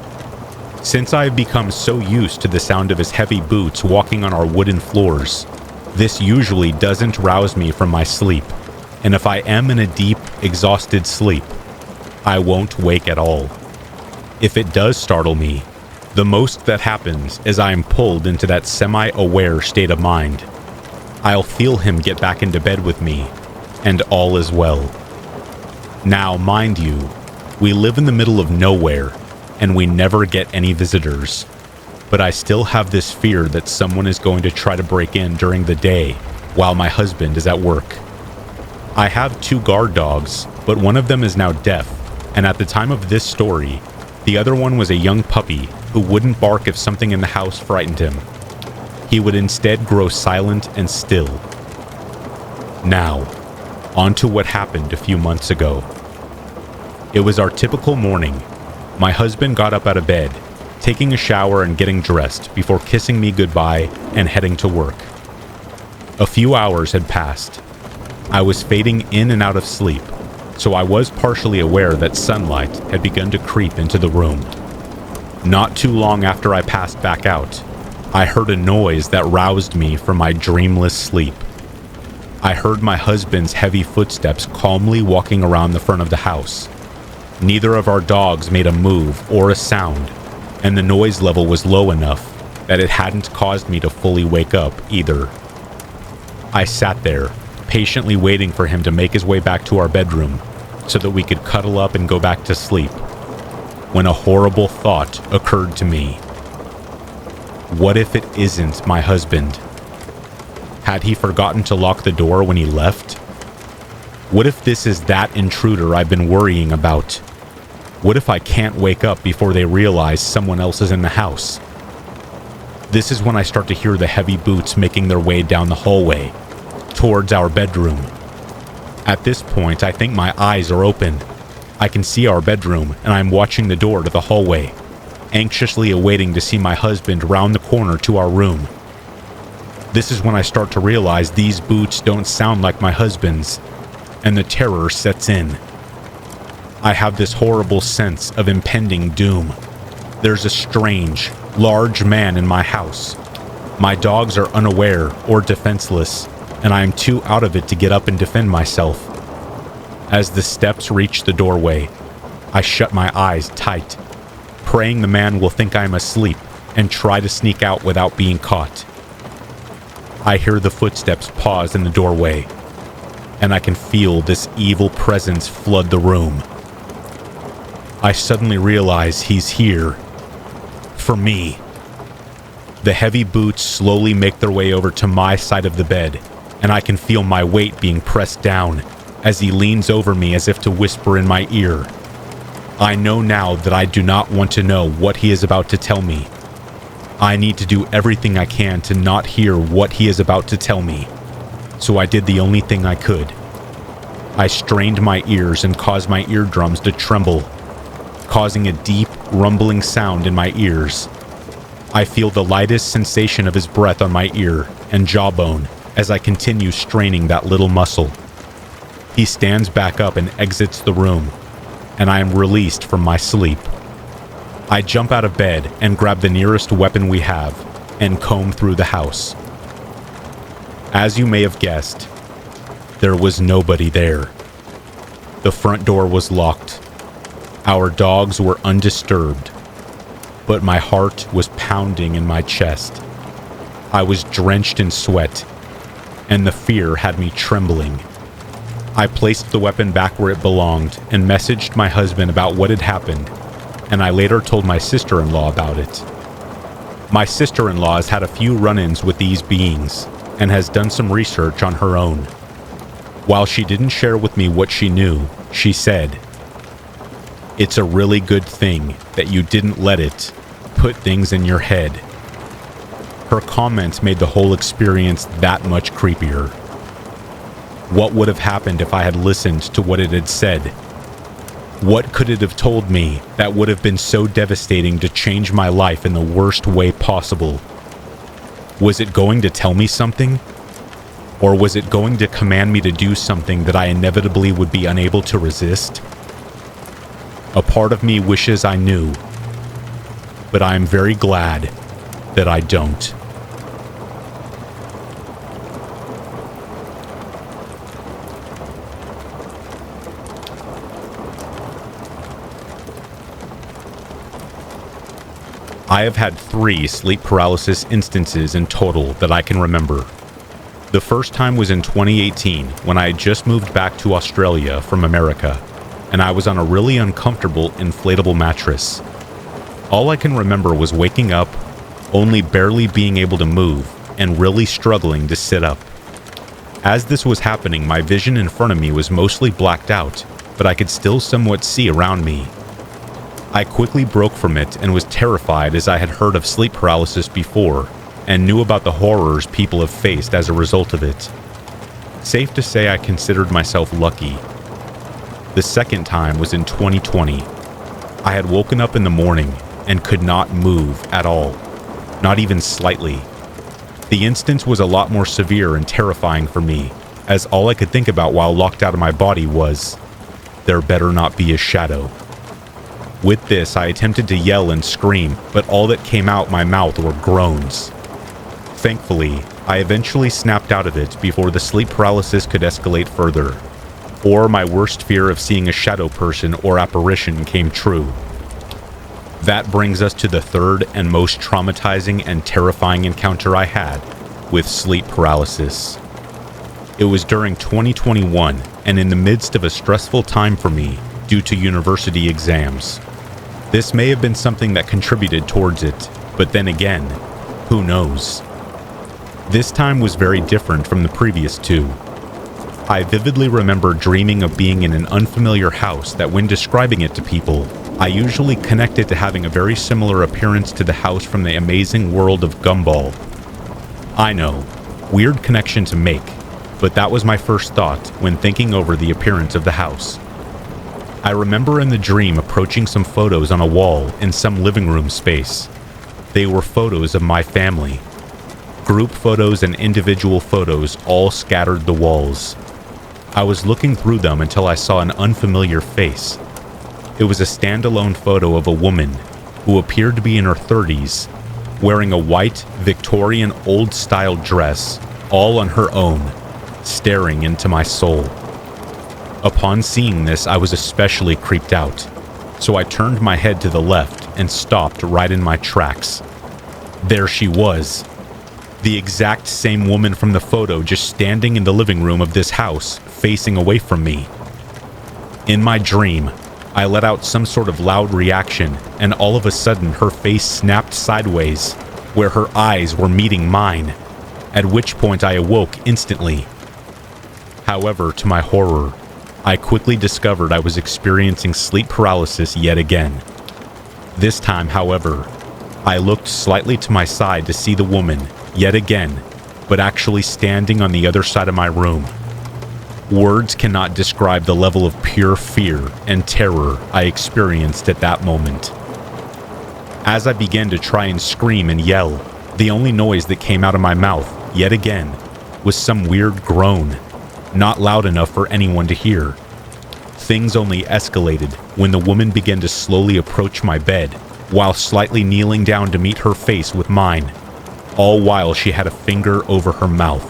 [SPEAKER 1] Since I have become so used to the sound of his heavy boots walking on our wooden floors, this usually doesn't rouse me from my sleep, and if I am in a deep, exhausted sleep, I won't wake at all. If it does startle me, the most that happens is I am pulled into that semi-aware state of mind. I'll feel him get back into bed with me, and all is well. Now, mind you, we live in the middle of nowhere, and we never get any visitors. But I still have this fear that someone is going to try to break in during the day while my husband is at work. I have 2 guard dogs, but one of them is now deaf, and at the time of this story, the other one was a young puppy who wouldn't bark if something in the house frightened him. He would instead grow silent and still. Now, on to what happened a few months ago. It was our typical morning. My husband got up out of bed, taking a shower and getting dressed before kissing me goodbye and heading to work. A few hours had passed. I was fading in and out of sleep, so I was partially aware that sunlight had begun to creep into the room. Not too long after I passed back out, I heard a noise that roused me from my dreamless sleep. I heard my husband's heavy footsteps calmly walking around the front of the house. Neither of our dogs made a move or a sound, and the noise level was low enough that it hadn't caused me to fully wake up either. I sat there, patiently waiting for him to make his way back to our bedroom so that we could cuddle up and go back to sleep, when a horrible thought occurred to me. What if it isn't my husband? Had he forgotten to lock the door when he left? What if this is that intruder I've been worrying about? What if I can't wake up before they realize someone else is in the house? This is when I start to hear the heavy boots making their way down the hallway, towards our bedroom. At this point, I think my eyes are open. I can see our bedroom, and I'm watching the door to the hallway, anxiously awaiting to see my husband round the corner to our room. This is when I start to realize these boots don't sound like my husband's, and the terror sets in. I have this horrible sense of impending doom. There's a strange, large man in my house. My dogs are unaware or defenseless, and I am too out of it to get up and defend myself. As the steps reach the doorway, I shut my eyes tight, praying the man will think I'm asleep and try to sneak out without being caught. I hear the footsteps pause in the doorway, and I can feel this evil presence flood the room. I suddenly realize he's here. For me. The heavy boots slowly make their way over to my side of the bed, and I can feel my weight being pressed down as he leans over me as if to whisper in my ear. I know now that I do not want to know what he is about to tell me. I need to do everything I can to not hear what he is about to tell me. So I did the only thing I could. I strained my ears and caused my eardrums to tremble, causing a deep, rumbling sound in my ears. I feel the lightest sensation of his breath on my ear and jawbone as I continue straining that little muscle. He stands back up and exits the room, and I am released from my sleep. I jump out of bed and grab the nearest weapon we have and comb through the house. As you may have guessed, there was nobody there. The front door was locked. Our dogs were undisturbed, but my heart was pounding in my chest. I was drenched in sweat, and the fear had me trembling. I placed the weapon back where it belonged and messaged my husband about what had happened, and I later told my sister-in-law about it. My sister-in-law has had a few run-ins with these beings and has done some research on her own. While she didn't share with me what she knew, she said, "It's a really good thing that you didn't let it put things in your head." Her comments made the whole experience that much creepier. What would have happened if I had listened to what it had said? What could it have told me that would have been so devastating to change my life in the worst way possible? Was it going to tell me something? Or was it going to command me to do something that I inevitably would be unable to resist? A part of me wishes I knew, but I am very glad that I don't. I have had 3 sleep paralysis instances in total that I can remember. The first time was in 2018 when I had just moved back to Australia from America, and I was on a really uncomfortable inflatable mattress. All I can remember was waking up, only barely being able to move, and really struggling to sit up. As this was happening, my vision in front of me was mostly blacked out, but I could still somewhat see around me. I quickly broke from it and was terrified as I had heard of sleep paralysis before and knew about the horrors people have faced as a result of it. Safe to say I considered myself lucky. The second time was in 2020. I had woken up in the morning and could not move at all, not even slightly. The instance was a lot more severe and terrifying for me, as all I could think about while locked out of my body was, there better not be a shadow. With this, I attempted to yell and scream, but all that came out my mouth were groans. Thankfully, I eventually snapped out of it before the sleep paralysis could escalate further, or my worst fear of seeing a shadow person or apparition came true. That brings us to the third and most traumatizing and terrifying encounter I had with sleep paralysis. It was during 2021 and in the midst of a stressful time for me due to university exams. This may have been something that contributed towards it, but then again, who knows? This time was very different from the previous 2. I vividly remember dreaming of being in an unfamiliar house that when describing it to people, I usually connect it to having a very similar appearance to the house from the amazing world of Gumball. I know, weird connection to make, but that was my first thought when thinking over the appearance of the house. I remember in the dream approaching some photos on a wall in some living room space. They were photos of my family. Group photos and individual photos all scattered the walls. I was looking through them until I saw an unfamiliar face. It was a standalone photo of a woman who appeared to be in her 30s, wearing a white Victorian old-style dress, all on her own, staring into my soul. Upon seeing this, I was especially creeped out, so I turned my head to the left and stopped right in my tracks. There she was, the exact same woman from the photo, just standing in the living room of this house, facing away from me. In my dream, I let out some sort of loud reaction, and all of a sudden her face snapped sideways, where her eyes were meeting mine, at which point I awoke instantly. However, to my horror, I quickly discovered I was experiencing sleep paralysis yet again. This time, however, I looked slightly to my side to see the woman, yet again, but actually standing on the other side of my room. Words cannot describe the level of pure fear and terror I experienced at that moment. As I began to try and scream and yell, the only noise that came out of my mouth, yet again, was some weird groan, not loud enough for anyone to hear. Things only escalated when the woman began to slowly approach my bed, while slightly kneeling down to meet her face with mine, all while she had a finger over her mouth,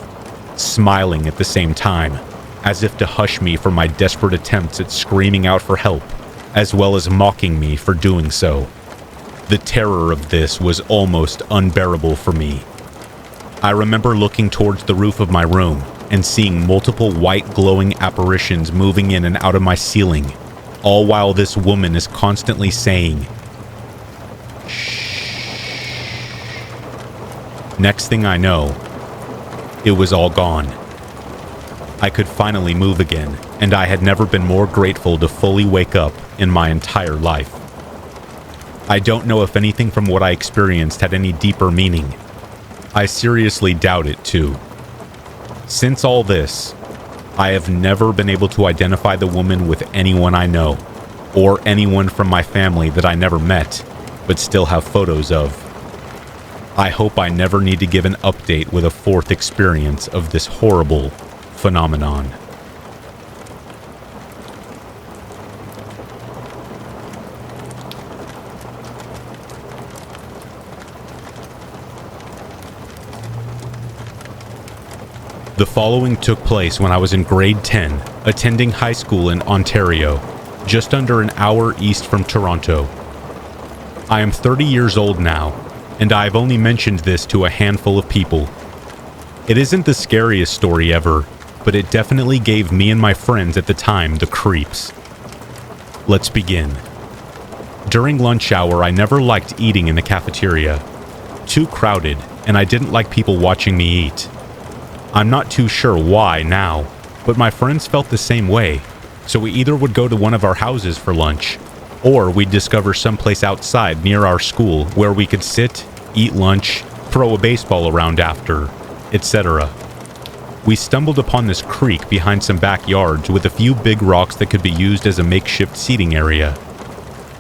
[SPEAKER 1] smiling at the same time, as if to hush me for my desperate attempts at screaming out for help, as well as mocking me for doing so. The terror of this was almost unbearable for me. I remember looking towards the roof of my room and seeing multiple white glowing apparitions moving in and out of my ceiling, all while this woman is constantly saying, "Shh." Next thing I know, it was all gone. I could finally move again, and I had never been more grateful to fully wake up in my entire life. I don't know if anything from what I experienced had any deeper meaning. I seriously doubt it too. Since all this, I have never been able to identify the woman with anyone I know, or anyone from my family that I never met, but still have photos of. I hope I never need to give an update with a fourth experience of this horrible phenomenon. The following took place when I was in grade 10, attending high school in Ontario, just under an hour east from Toronto. I am 30 years old now, and I have only mentioned this to a handful of people. It isn't the scariest story ever, but it definitely gave me and my friends at the time the creeps. Let's begin. During lunch hour, I never liked eating in the cafeteria. Too crowded, and I didn't like people watching me eat. I'm not too sure why now, but my friends felt the same way, so we either would go to one of our houses for lunch, or we'd discover someplace outside near our school where we could sit, eat lunch, throw a baseball around after, etc. We stumbled upon this creek behind some backyards with a few big rocks that could be used as a makeshift seating area.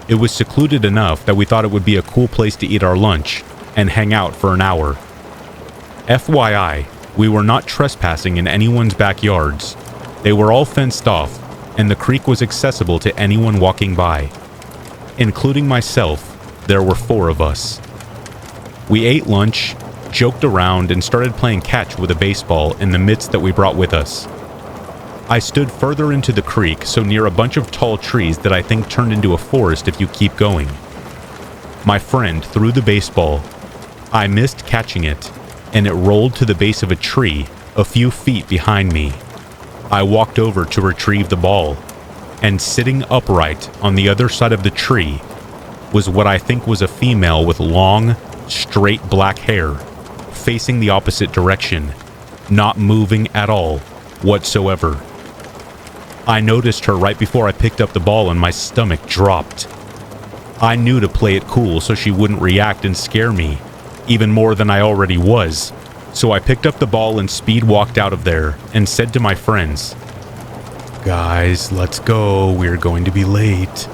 [SPEAKER 1] It was secluded enough that we thought it would be a cool place to eat our lunch and hang out for an hour. FYI, we were not trespassing in anyone's backyards. They were all fenced off, and the creek was accessible to anyone walking by. Including myself, there were 4 of us. We ate lunch, joked around, and started playing catch with a baseball in the mitts that we brought with us. I stood further into the creek, so near a bunch of tall trees that I think turned into a forest if you keep going. My friend threw the baseball. I missed catching it, and it rolled to the base of a tree a few feet behind me. I walked over to retrieve the ball, and sitting upright on the other side of the tree was what I think was a female with long, straight black hair, facing the opposite direction, not moving at all whatsoever. I noticed her right before I picked up the ball and my stomach dropped. I knew to play it cool so she wouldn't react and scare me, even more than I already was, so I picked up the ball and speed walked out of there and said to my friends, "Guys, let's go, we're going to be late."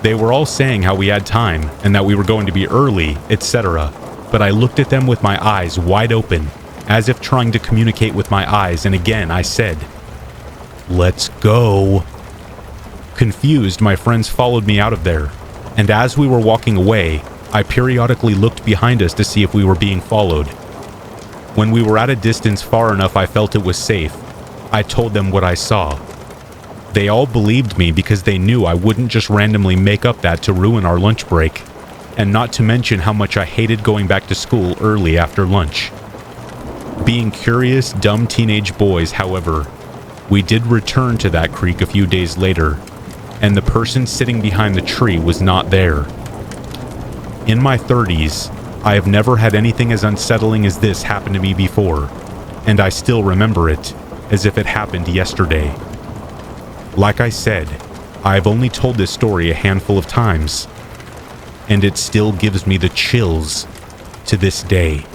[SPEAKER 1] They were all saying how we had time and that we were going to be early, etc., but I looked at them with my eyes wide open, as if trying to communicate with my eyes, and again I said, "Let's go." Confused, my friends followed me out of there, and as we were walking away, I periodically looked behind us to see if we were being followed. When we were at a distance far enough I felt it was safe, I told them what I saw. They all believed me because they knew I wouldn't just randomly make up that to ruin our lunch break, and not to mention how much I hated going back to school early after lunch. Being curious, dumb teenage boys, however, we did return to that creek a few days later, and the person sitting behind the tree was not there. In my 30s, I have never had anything as unsettling as this happen to me before, and I still remember it as if it happened yesterday. Like I said, I've only told this story a handful of times, and it still gives me the chills to this day.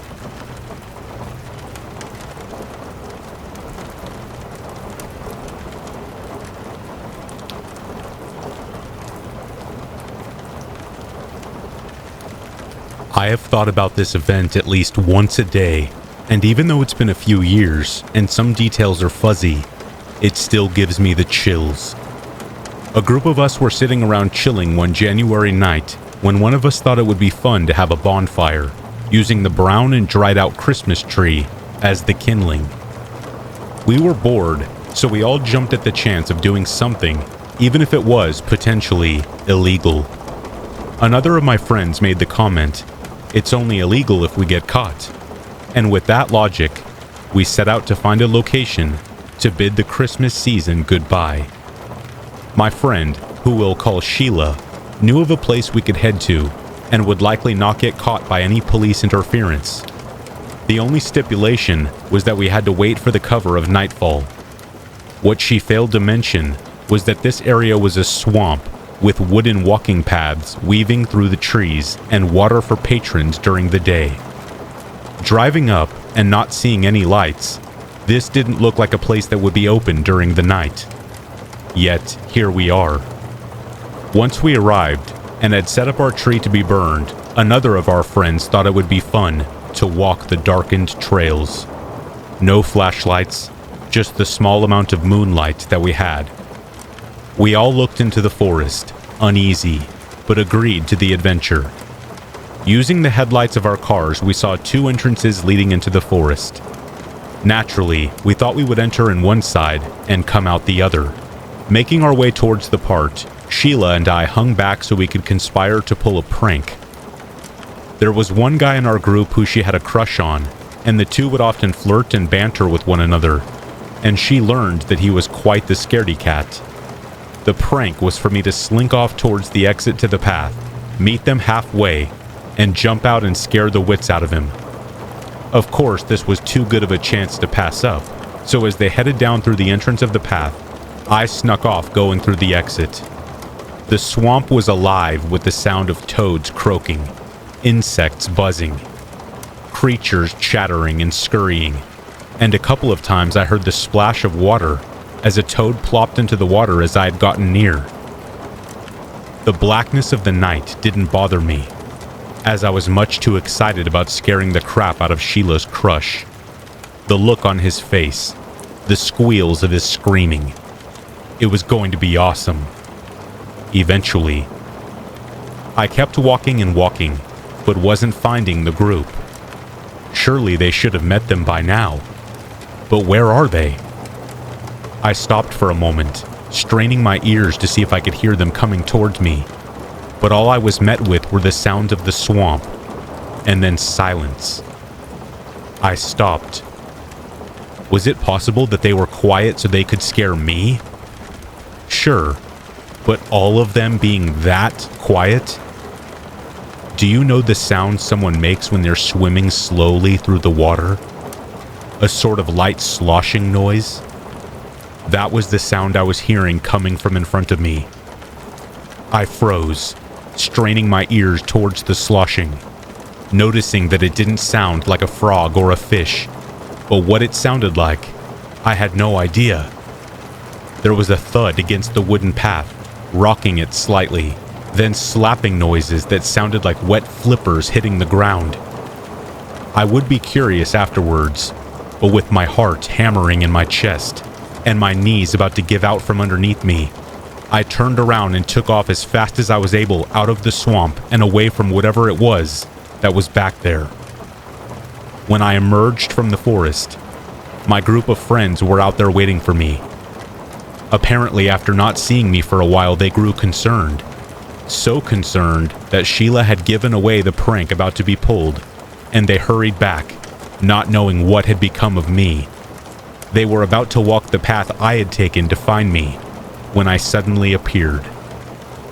[SPEAKER 1] I have thought about this event at least once a day, and even though it's been a few years and some details are fuzzy, it still gives me the chills. A group of us were sitting around chilling one January night when one of us thought it would be fun to have a bonfire, using the brown and dried out Christmas tree as the kindling. We were bored, so we all jumped at the chance of doing something, even if it was potentially illegal. Another of my friends made the comment, "It's only illegal if we get caught." And with that logic, we set out to find a location to bid the Christmas season goodbye. My friend, who we'll call Sheila, knew of a place we could head to and would likely not get caught by any police interference. The only stipulation was that we had to wait for the cover of nightfall. What she failed to mention was that this area was a swamp with wooden walking paths weaving through the trees and water for patrons during the day. Driving up and not seeing any lights, this didn't look like a place that would be open during the night. Yet, here we are. Once we arrived and had set up our tree to be burned, another of our friends thought it would be fun to walk the darkened trails. No flashlights, just the small amount of moonlight that we had. We all looked into the forest, uneasy, but agreed to the adventure. Using the headlights of our cars, we saw two entrances leading into the forest. Naturally, we thought we would enter in one side and come out the other. Making our way towards the part, Sheila and I hung back so we could conspire to pull a prank. There was one guy in our group who she had a crush on, and the two would often flirt and banter with one another, and she learned that he was quite the scaredy cat. The prank was for me to slink off towards the exit to the path, meet them halfway, and jump out and scare the wits out of him. Of course, this was too good of a chance to pass up, so as they headed down through the entrance of the path, I snuck off going through the exit. The swamp was alive with the sound of toads croaking, insects buzzing, creatures chattering and scurrying, and a couple of times I heard the splash of water as a toad plopped into the water as I had gotten near. The blackness of the night didn't bother me, as I was much too excited about scaring the crap out of Sheila's crush. The look on his face, the squeals of his screaming. It was going to be awesome. Eventually, I kept walking and walking, but wasn't finding the group. Surely they should have met them by now. But where are they? I stopped for a moment, straining my ears to see if I could hear them coming towards me, but all I was met with were the sounds of the swamp, and then silence. I stopped. Was it possible that they were quiet so they could scare me? Sure, but all of them being that quiet? Do you know the sound someone makes when they're swimming slowly through the water? A sort of light sloshing noise? That was the sound I was hearing coming from in front of me. I froze, straining my ears towards the sloshing, noticing that it didn't sound like a frog or a fish, but what it sounded like, I had no idea. There was a thud against the wooden path, rocking it slightly, then slapping noises that sounded like wet flippers hitting the ground. I would be curious afterwards, but with my heart hammering in my chest, and my knees about to give out from underneath me, I turned around and took off as fast as I was able out of the swamp and away from whatever it was that was back there. When I emerged from the forest, my group of friends were out there waiting for me. Apparently, after not seeing me for a while, they grew concerned. So concerned that Sheila had given away the prank about to be pulled, and they hurried back, not knowing what had become of me. They were about to walk the path I had taken to find me, when I suddenly appeared.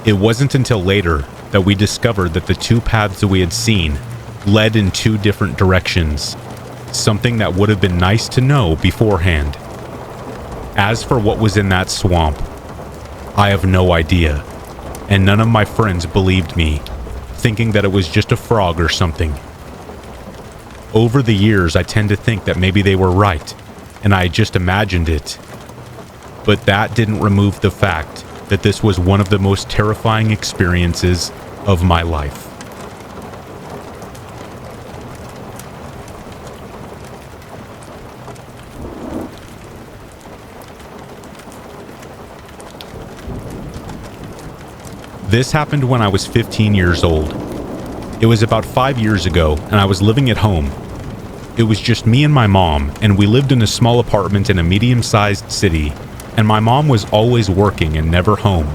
[SPEAKER 1] It wasn't until later that we discovered that the two paths that we had seen led in two different directions, something that would have been nice to know beforehand. As for what was in that swamp, I have no idea, and none of my friends believed me, thinking that it was just a frog or something. Over the years, I tend to think that maybe they were right, and I just imagined it. But that didn't remove the fact that this was one of the most terrifying experiences of my life. This happened when I was 15 years old. It was about 5 years ago, and I was living at home. It was just me and my mom, and we lived in a small apartment in a medium-sized city, and my mom was always working and never home.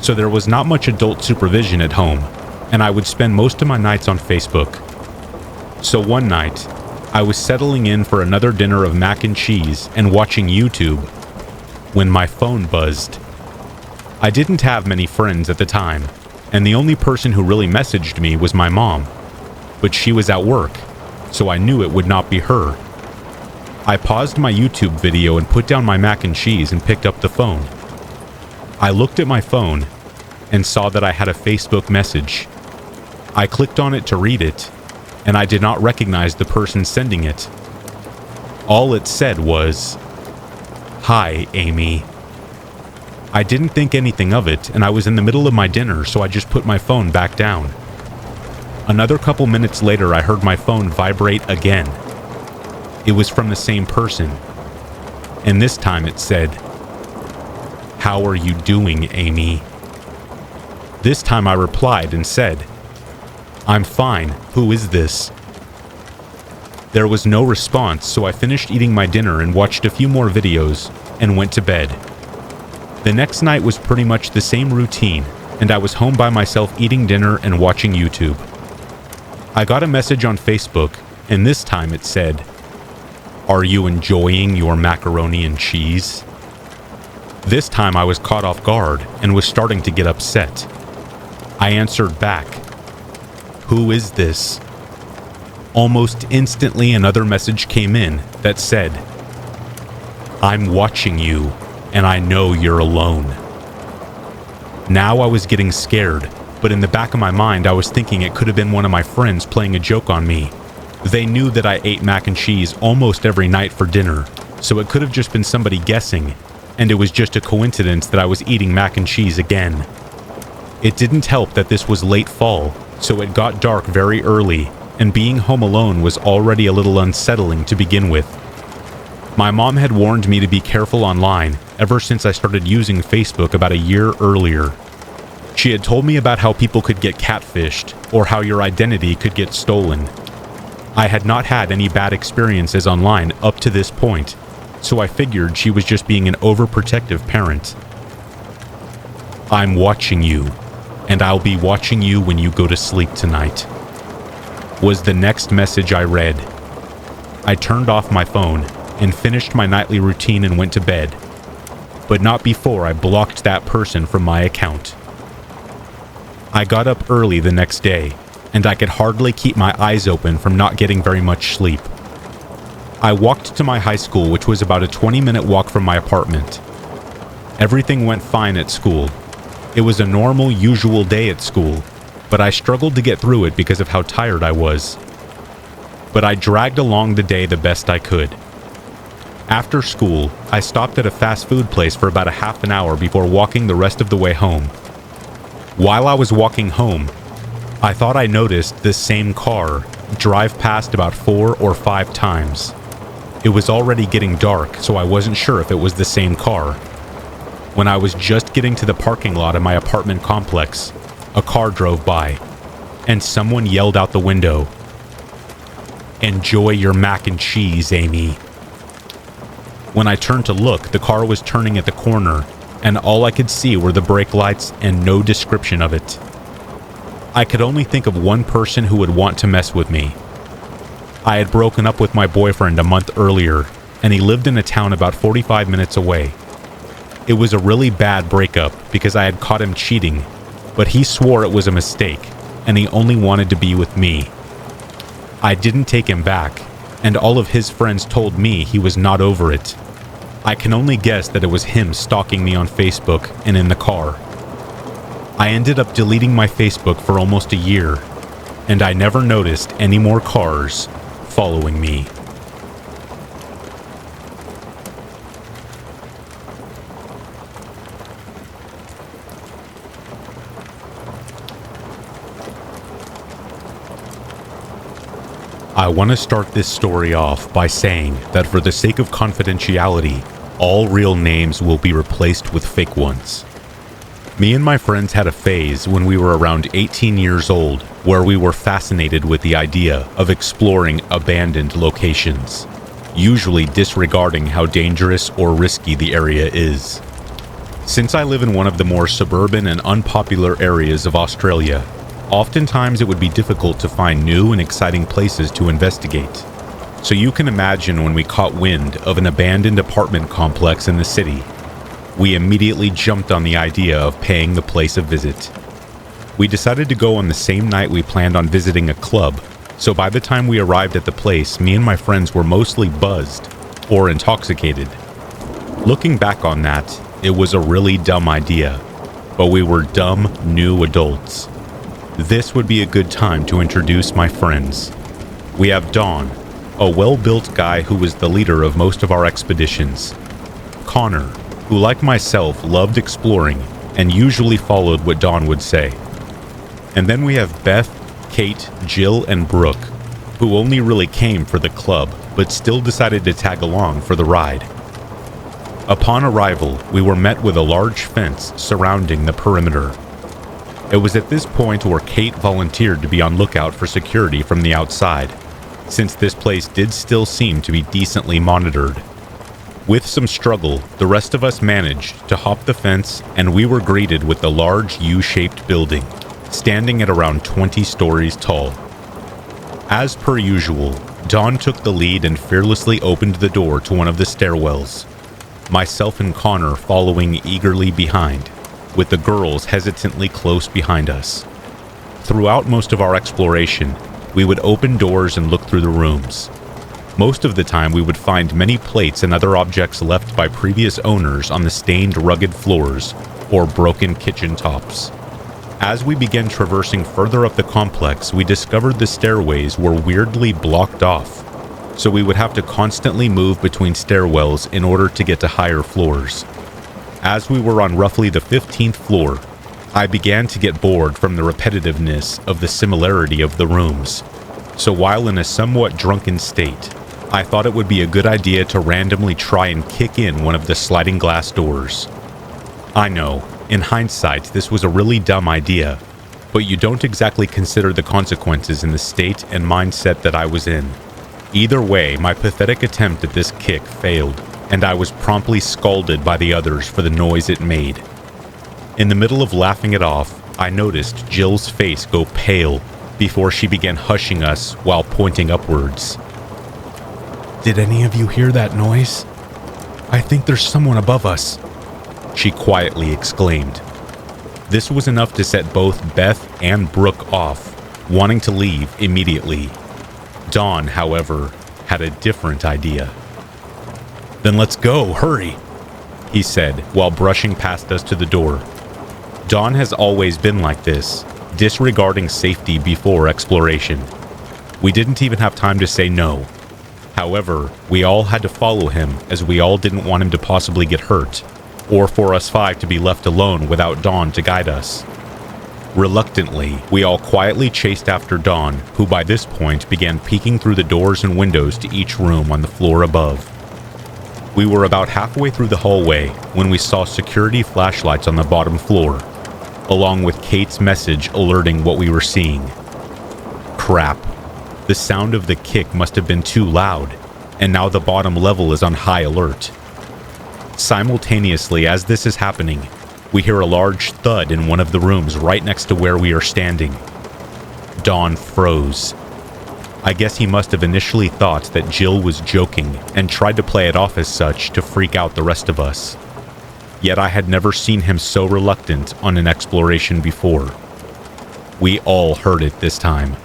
[SPEAKER 1] So there was not much adult supervision at home, and I would spend most of my nights on Facebook. So one night, I was settling in for another dinner of mac and cheese and watching YouTube when my phone buzzed. I didn't have many friends at the time, and the only person who really messaged me was my mom, but she was at work, so I knew it would not be her. I paused my YouTube video and put down my mac and cheese and picked up the phone. I looked at my phone and saw that I had a Facebook message. I clicked on it to read it, and I did not recognize the person sending it. All it said was, "Hi, Amy." I didn't think anything of it, and I was in the middle of my dinner, so I just put my phone back down. Another couple minutes later, I heard my phone vibrate again. It was from the same person, and this time it said, "How are you doing, Amy?" This time I replied and said, "I'm fine. Who is this?" There was no response, so I finished eating my dinner and watched a few more videos and went to bed. The next night was pretty much the same routine, and I was home by myself eating dinner and watching YouTube. I got a message on Facebook, and this time it said, "Are you enjoying your macaroni and cheese?" This time I was caught off guard and was starting to get upset. I answered back, "Who is this?" Almost instantly another message came in that said, "I'm watching you, and I know you're alone." Now I was getting scared, but in the back of my mind I was thinking it could have been one of my friends playing a joke on me. They knew that I ate mac and cheese almost every night for dinner, so it could have just been somebody guessing, and it was just a coincidence that I was eating mac and cheese again. It didn't help that this was late fall, so it got dark very early, and being home alone was already a little unsettling to begin with. My mom had warned me to be careful online ever since I started using Facebook about a year earlier. She had told me about how people could get catfished, or how your identity could get stolen. I had not had any bad experiences online up to this point, so I figured she was just being an overprotective parent. "I'm watching you, and I'll be watching you when you go to sleep tonight," was the next message I read. I turned off my phone and finished my nightly routine and went to bed, but not before I blocked that person from my account. I got up early the next day, and I could hardly keep my eyes open from not getting very much sleep. I walked to my high school, which was about a 20-minute walk from my apartment. Everything went fine at school. It was a normal, usual day at school, but I struggled to get through it because of how tired I was. But I dragged along the day the best I could. After school, I stopped at a fast food place for about a half an hour before walking the rest of the way home. While I was walking home, I thought I noticed this same car drive past about 4 or 5 times. It was already getting dark, so I wasn't sure if it was the same car. When I was just getting to the parking lot of my apartment complex, a car drove by, and someone yelled out the window, "Enjoy your mac and cheese, Amy." When I turned to look, the car was turning at the corner, and all I could see were the brake lights and no description of it. I could only think of one person who would want to mess with me. I had broken up with my boyfriend a month earlier, and he lived in a town about 45 minutes away. It was a really bad breakup because I had caught him cheating, but he swore it was a mistake, and he only wanted to be with me. I didn't take him back, and all of his friends told me he was not over it. I can only guess that it was him stalking me on Facebook and in the car. I ended up deleting my Facebook for almost a year, and I never noticed any more cars following me. I want to start this story off by saying that for the sake of confidentiality, all real names will be replaced with fake ones. Me and my friends had a phase when we were around 18 years old where we were fascinated with the idea of exploring abandoned locations, usually disregarding how dangerous or risky the area is. Since I live in one of the more suburban and unpopular areas of Australia, oftentimes it would be difficult to find new and exciting places to investigate. So you can imagine when we caught wind of an abandoned apartment complex in the city, we immediately jumped on the idea of paying the place a visit. We decided to go on the same night we planned on visiting a club, so by the time we arrived at the place, me and my friends were mostly buzzed or intoxicated. Looking back on that, it was a really dumb idea, but we were dumb new adults. This would be a good time to introduce my friends. We have Don, a well-built guy who was the leader of most of our expeditions. Connor, who like myself loved exploring and usually followed what Don would say. And then we have Beth, Kate, Jill, and Brooke, who only really came for the club but still decided to tag along for the ride. Upon arrival, we were met with a large fence surrounding the perimeter. It was at this point where Kate volunteered to be on lookout for security from the outside, since this place did still seem to be decently monitored. With some struggle, the rest of us managed to hop the fence, and we were greeted with the large U-shaped building, standing at around 20 stories tall. As per usual, Don took the lead and fearlessly opened the door to one of the stairwells, myself and Connor following eagerly behind, with the girls hesitantly close behind us. Throughout most of our exploration, we would open doors and look through the rooms. Most of the time, we would find many plates and other objects left by previous owners on the stained, rugged floors or broken kitchen tops. As we began traversing further up the complex, we discovered the stairways were weirdly blocked off, so we would have to constantly move between stairwells in order to get to higher floors. As we were on roughly the 15th floor, I began to get bored from the repetitiveness of the similarity of the rooms, so while in a somewhat drunken state, I thought it would be a good idea to randomly try and kick in one of the sliding glass doors. I know, in hindsight, this was a really dumb idea, but you don't exactly consider the consequences in the state and mindset that I was in. Either way, my pathetic attempt at this kick failed, and I was promptly scalded by the others for the noise it made. In the middle of laughing it off, I noticed Jill's face go pale before she began hushing us while pointing upwards. "Did any of you hear that noise? I think there's someone above us," she quietly exclaimed. This was enough to set both Beth and Brooke off, wanting to leave immediately. Dawn, however, had a different idea. "Then let's go, hurry," he said while brushing past us to the door. Dawn has always been like this, disregarding safety before exploration. We didn't even have time to say no. However, we all had to follow him as we all didn't want him to possibly get hurt, or for us five to be left alone without Dawn to guide us. Reluctantly, we all quietly chased after Dawn, who by this point began peeking through the doors and windows to each room on the floor above. We were about halfway through the hallway when we saw security flashlights on the bottom floor, along with Kate's message alerting what we were seeing. Crap. The sound of the kick must have been too loud, and now the bottom level is on high alert. Simultaneously, as this is happening, we hear a large thud in one of the rooms right next to where we are standing. Don froze. I guess he must have initially thought that Jill was joking and tried to play it off as such to freak out the rest of us. Yet I had never seen him so reluctant on an exploration before. We all heard it this time.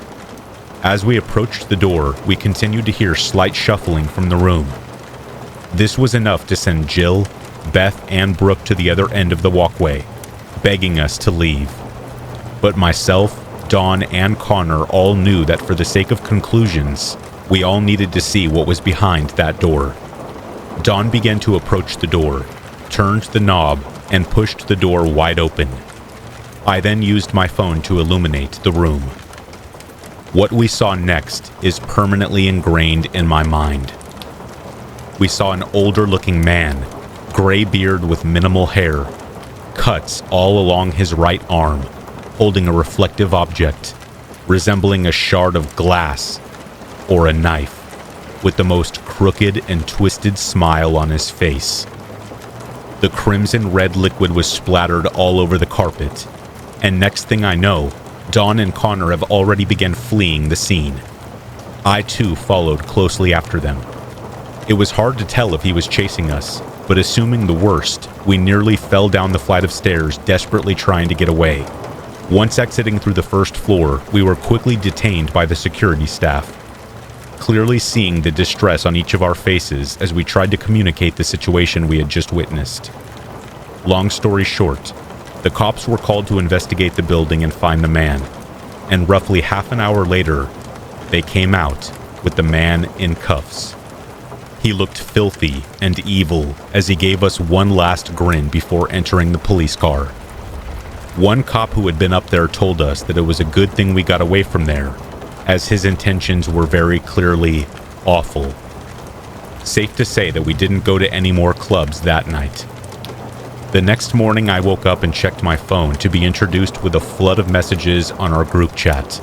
[SPEAKER 1] As we approached the door, we continued to hear slight shuffling from the room. This was enough to send Jill, Beth, and Brooke to the other end of the walkway, begging us to leave. But myself, Dawn, and Connor all knew that for the sake of conclusions, we all needed to see what was behind that door. Dawn began to approach the door, turned the knob, and pushed the door wide open. I then used my phone to illuminate the room. What we saw next is permanently ingrained in my mind. We saw an older-looking man, gray beard with minimal hair. cuts all along his right arm, holding a reflective object, resembling a shard of glass or a knife, with the most crooked and twisted smile on his face. The crimson red liquid was splattered all over the carpet, and next thing I know, Dawn and Connor have already begun fleeing the scene. I too followed closely after them. It was hard to tell if he was chasing us, but assuming the worst, we nearly fell down the flight of stairs, desperately trying to get away. Once exiting through the first floor, we were quickly detained by the security staff, clearly seeing the distress on each of our faces as we tried to communicate the situation we had just witnessed. Long story short, the cops were called to investigate the building and find the man, and roughly half an hour later, they came out with the man in cuffs. He looked filthy and evil as he gave us one last grin before entering the police car. One cop who had been up there told us that it was a good thing we got away from there, as his intentions were very clearly awful. Safe to say that we didn't go to any more clubs that night. The next morning I woke up and checked my phone to be introduced with a flood of messages on our group chat.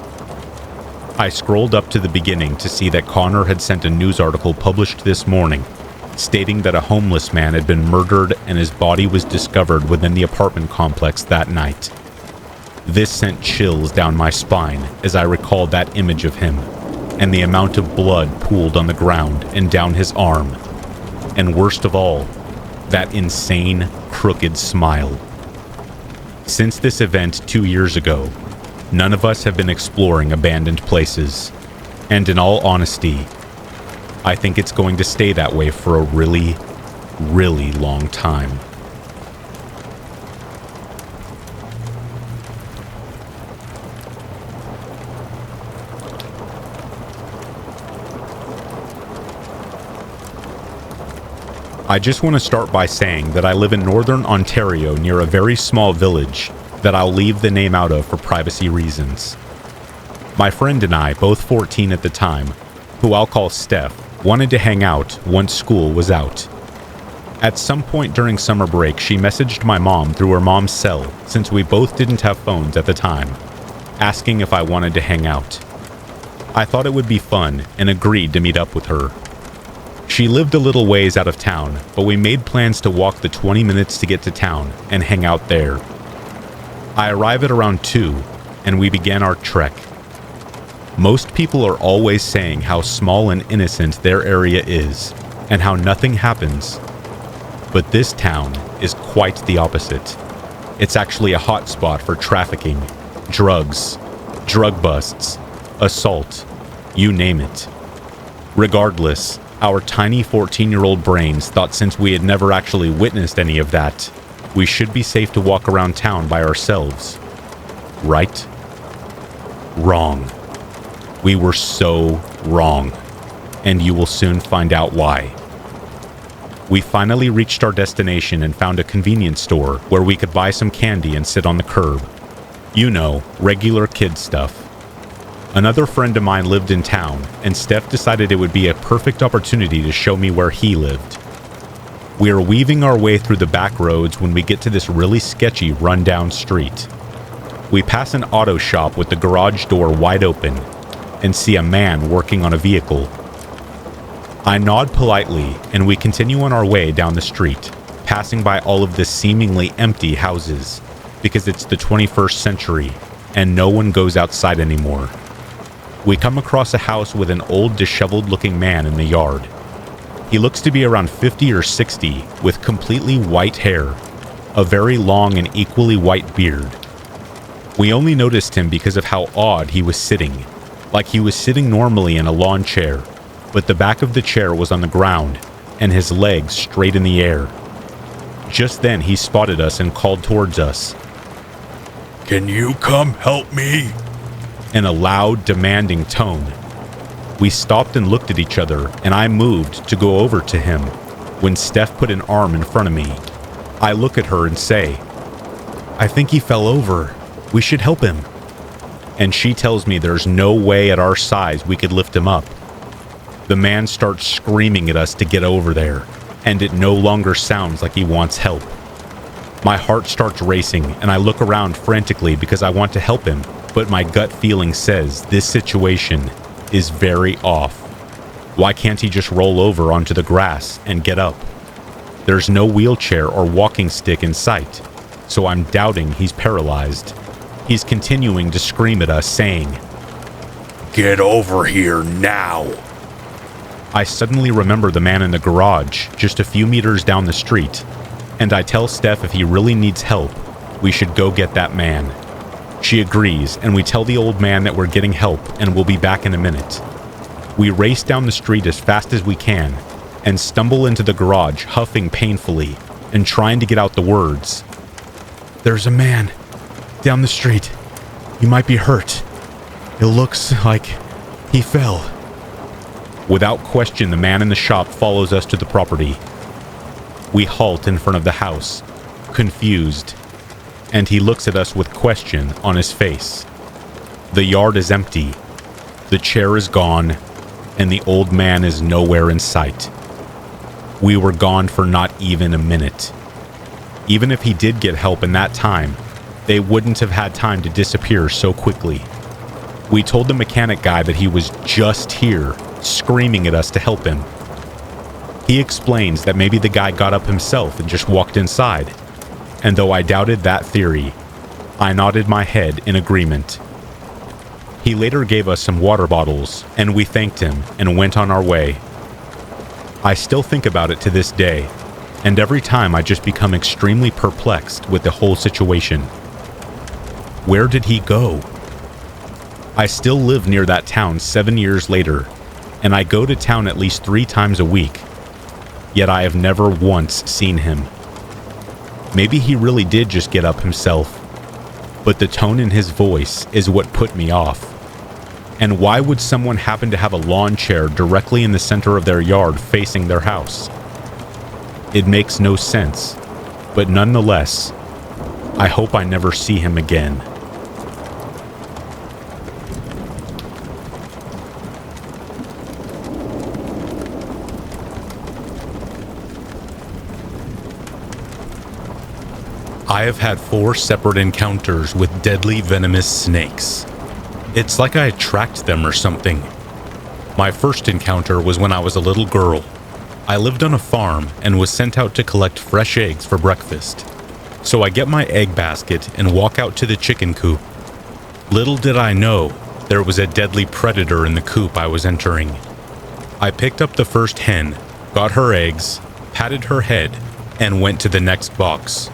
[SPEAKER 1] I scrolled up to the beginning to see that Connor had sent a news article published this morning, stating that a homeless man had been murdered and his body was discovered within the apartment complex that night. This sent chills down my spine as I recalled that image of him, and the amount of blood pooled on the ground and down his arm, and worst of all, that insane, crooked smile. Since this event 2 years ago, none of us have been exploring abandoned places, and in all honesty, I think it's going to stay that way for a really, really long time. I just want to start by saying that I live in northern Ontario near a very small village that I'll leave the name out of for privacy reasons. My friend and I, both 14 at the time, who I'll call Steph, wanted to hang out once school was out. At some point during summer break, she messaged my mom through her mom's cell, since we both didn't have phones at the time, asking if I wanted to hang out. I thought it would be fun and agreed to meet up with her. She lived a little ways out of town, but we made plans to walk the 20 minutes to get to town and hang out there. I arrive at around 2, and we began our trek. Most people are always saying how small and innocent their area is, and how nothing happens. But this town is quite the opposite. It's actually a hotspot for trafficking, drugs, drug busts, assault, you name it. Regardless, our tiny 14-year-old brains thought since we had never actually witnessed any of that, we should be safe to walk around town by ourselves. Right? Wrong. We were so wrong, and you will soon find out why. We finally reached our destination and found a convenience store where we could buy some candy and sit on the curb. You know, regular kid stuff. Another friend of mine lived in town, and Steph decided it would be a perfect opportunity to show me where he lived. We are weaving our way through the back roads when we get to this really sketchy rundown street. We pass an auto shop with the garage door wide open and see a man working on a vehicle. I nod politely and we continue on our way down the street, passing by all of the seemingly empty houses because it's the 21st century and no one goes outside anymore. We come across a house with an old disheveled looking man in the yard. He looks to be around 50 or 60 with completely white hair, a very long and equally white beard. We only noticed him because of how odd he was sitting, like he was sitting normally in a lawn chair, but the back of the chair was on the ground and his legs straight in the air. Just then he spotted us and called towards us.
[SPEAKER 2] "Can you come help me?"
[SPEAKER 1] In a loud, demanding tone. We stopped and looked at each other, and I moved to go over to him when Steph put an arm in front of me. I look at her and say, "I think he fell over. We should help him." And she tells me there's no way at our size we could lift him up. The man starts screaming at us to get over there, and it no longer sounds like he wants help. My heart starts racing, and I look around frantically because I want to help him, but my gut feeling says this situation is very off. Why can't he just roll over onto the grass and get up? There's no wheelchair or walking stick in sight, so I'm doubting he's paralyzed. He's continuing to scream at us, saying,
[SPEAKER 2] "Get over here now!"
[SPEAKER 1] I suddenly remember the man in the garage just a few meters down the street, and I tell Steph if he really needs help, we should go get that man. She agrees, and we tell the old man that we're getting help and we'll be back in a minute. We race down the street as fast as we can and stumble into the garage, huffing painfully and trying to get out the words. "There's a man down the street. He might be hurt. It looks like he fell." Without question, the man in the shop follows us to the property. We halt in front of the house, confused, and he looks at us with question on his face. The yard is empty, the chair is gone, and the old man is nowhere in sight. We were gone for not even a minute. Even if he did get help in that time, they wouldn't have had time to disappear so quickly. We told the mechanic guy that he was just here, screaming at us to help him. He explains that maybe the guy got up himself and just walked inside, and though I doubted that theory, I nodded my head in agreement. He later gave us some water bottles, and we thanked him and went on our way. I still think about it to this day, and every time I just become extremely perplexed with the whole situation. Where did he go? I still live near that town 7 years later, and I go to town at least 3 times a week, yet I have never once seen him. Maybe he really did just get up himself, but the tone in his voice is what put me off. And why would someone happen to have a lawn chair directly in the center of their yard facing their house? It makes no sense, but nonetheless, I hope I never see him again. I have had 4 separate encounters with deadly venomous snakes. It's like I attract them or something. My first encounter was when I was a little girl. I lived on a farm and was sent out to collect fresh eggs for breakfast. So I get my egg basket and walk out to the chicken coop. Little did I know, there was a deadly predator in the coop I was entering. I picked up the first hen, got her eggs, patted her head, and went to the next box.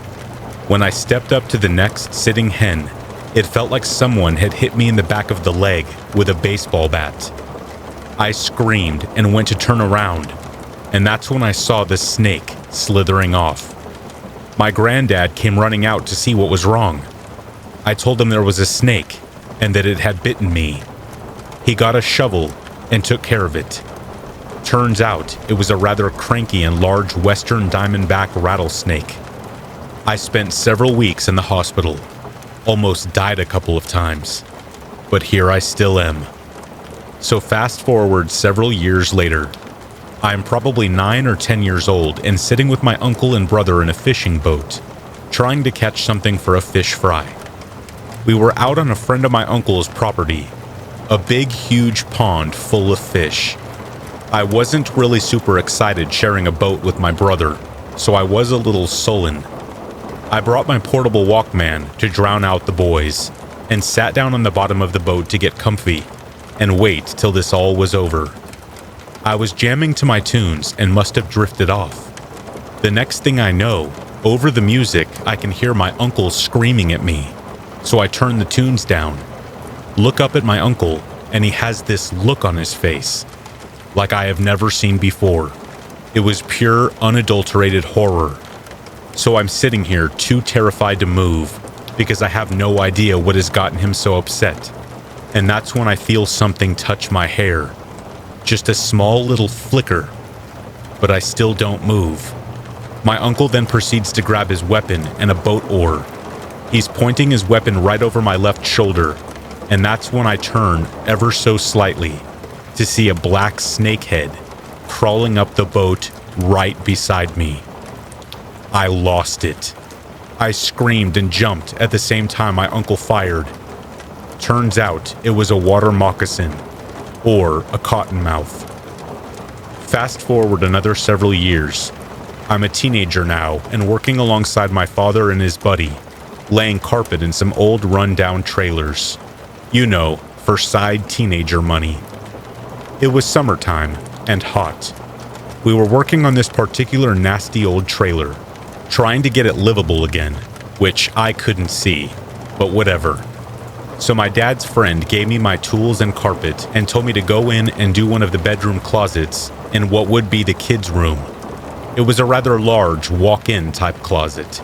[SPEAKER 1] When I stepped up to the next sitting hen, it felt like someone had hit me in the back of the leg with a baseball bat. I screamed and went to turn around, and that's when I saw the snake slithering off. My granddad came running out to see what was wrong. I told him there was a snake and that it had bitten me. He got a shovel and took care of it. Turns out it was a rather cranky and large western diamondback rattlesnake. I spent several weeks in the hospital, almost died a couple of times, but here I still am. So fast forward several years later, I am probably 9 or 10 years old and sitting with my uncle and brother in a fishing boat, trying to catch something for a fish fry. We were out on a friend of my uncle's property, a big, huge pond full of fish. I wasn't really super excited sharing a boat with my brother, so I was a little sullen. I brought my portable Walkman to drown out the boys, and sat down on the bottom of the boat to get comfy and wait till this all was over. I was jamming to my tunes and must have drifted off. The next thing I know, over the music, I can hear my uncle screaming at me, so I turn the tunes down, look up at my uncle, and he has this look on his face, like I have never seen before. It was pure, unadulterated horror. So I'm sitting here too terrified to move because I have no idea what has gotten him so upset. And that's when I feel something touch my hair. Just a small little flicker, but I still don't move. My uncle then proceeds to grab his weapon and a boat oar. He's pointing his weapon right over my left shoulder, and that's when I turn ever so slightly to see a black snake head crawling up the boat right beside me. I lost it. I screamed and jumped at the same time my uncle fired. Turns out it was a water moccasin, or a cottonmouth. Fast forward another several years. I'm a teenager now and working alongside my father and his buddy, laying carpet in some old run-down trailers. You know, for side teenager money. It was summertime and hot. We were working on this particular nasty old trailer, trying to get it livable again, which I couldn't see, but whatever. So my dad's friend gave me my tools and carpet and told me to go in and do one of the bedroom closets in what would be the kids' room. It was a rather large walk-in type closet,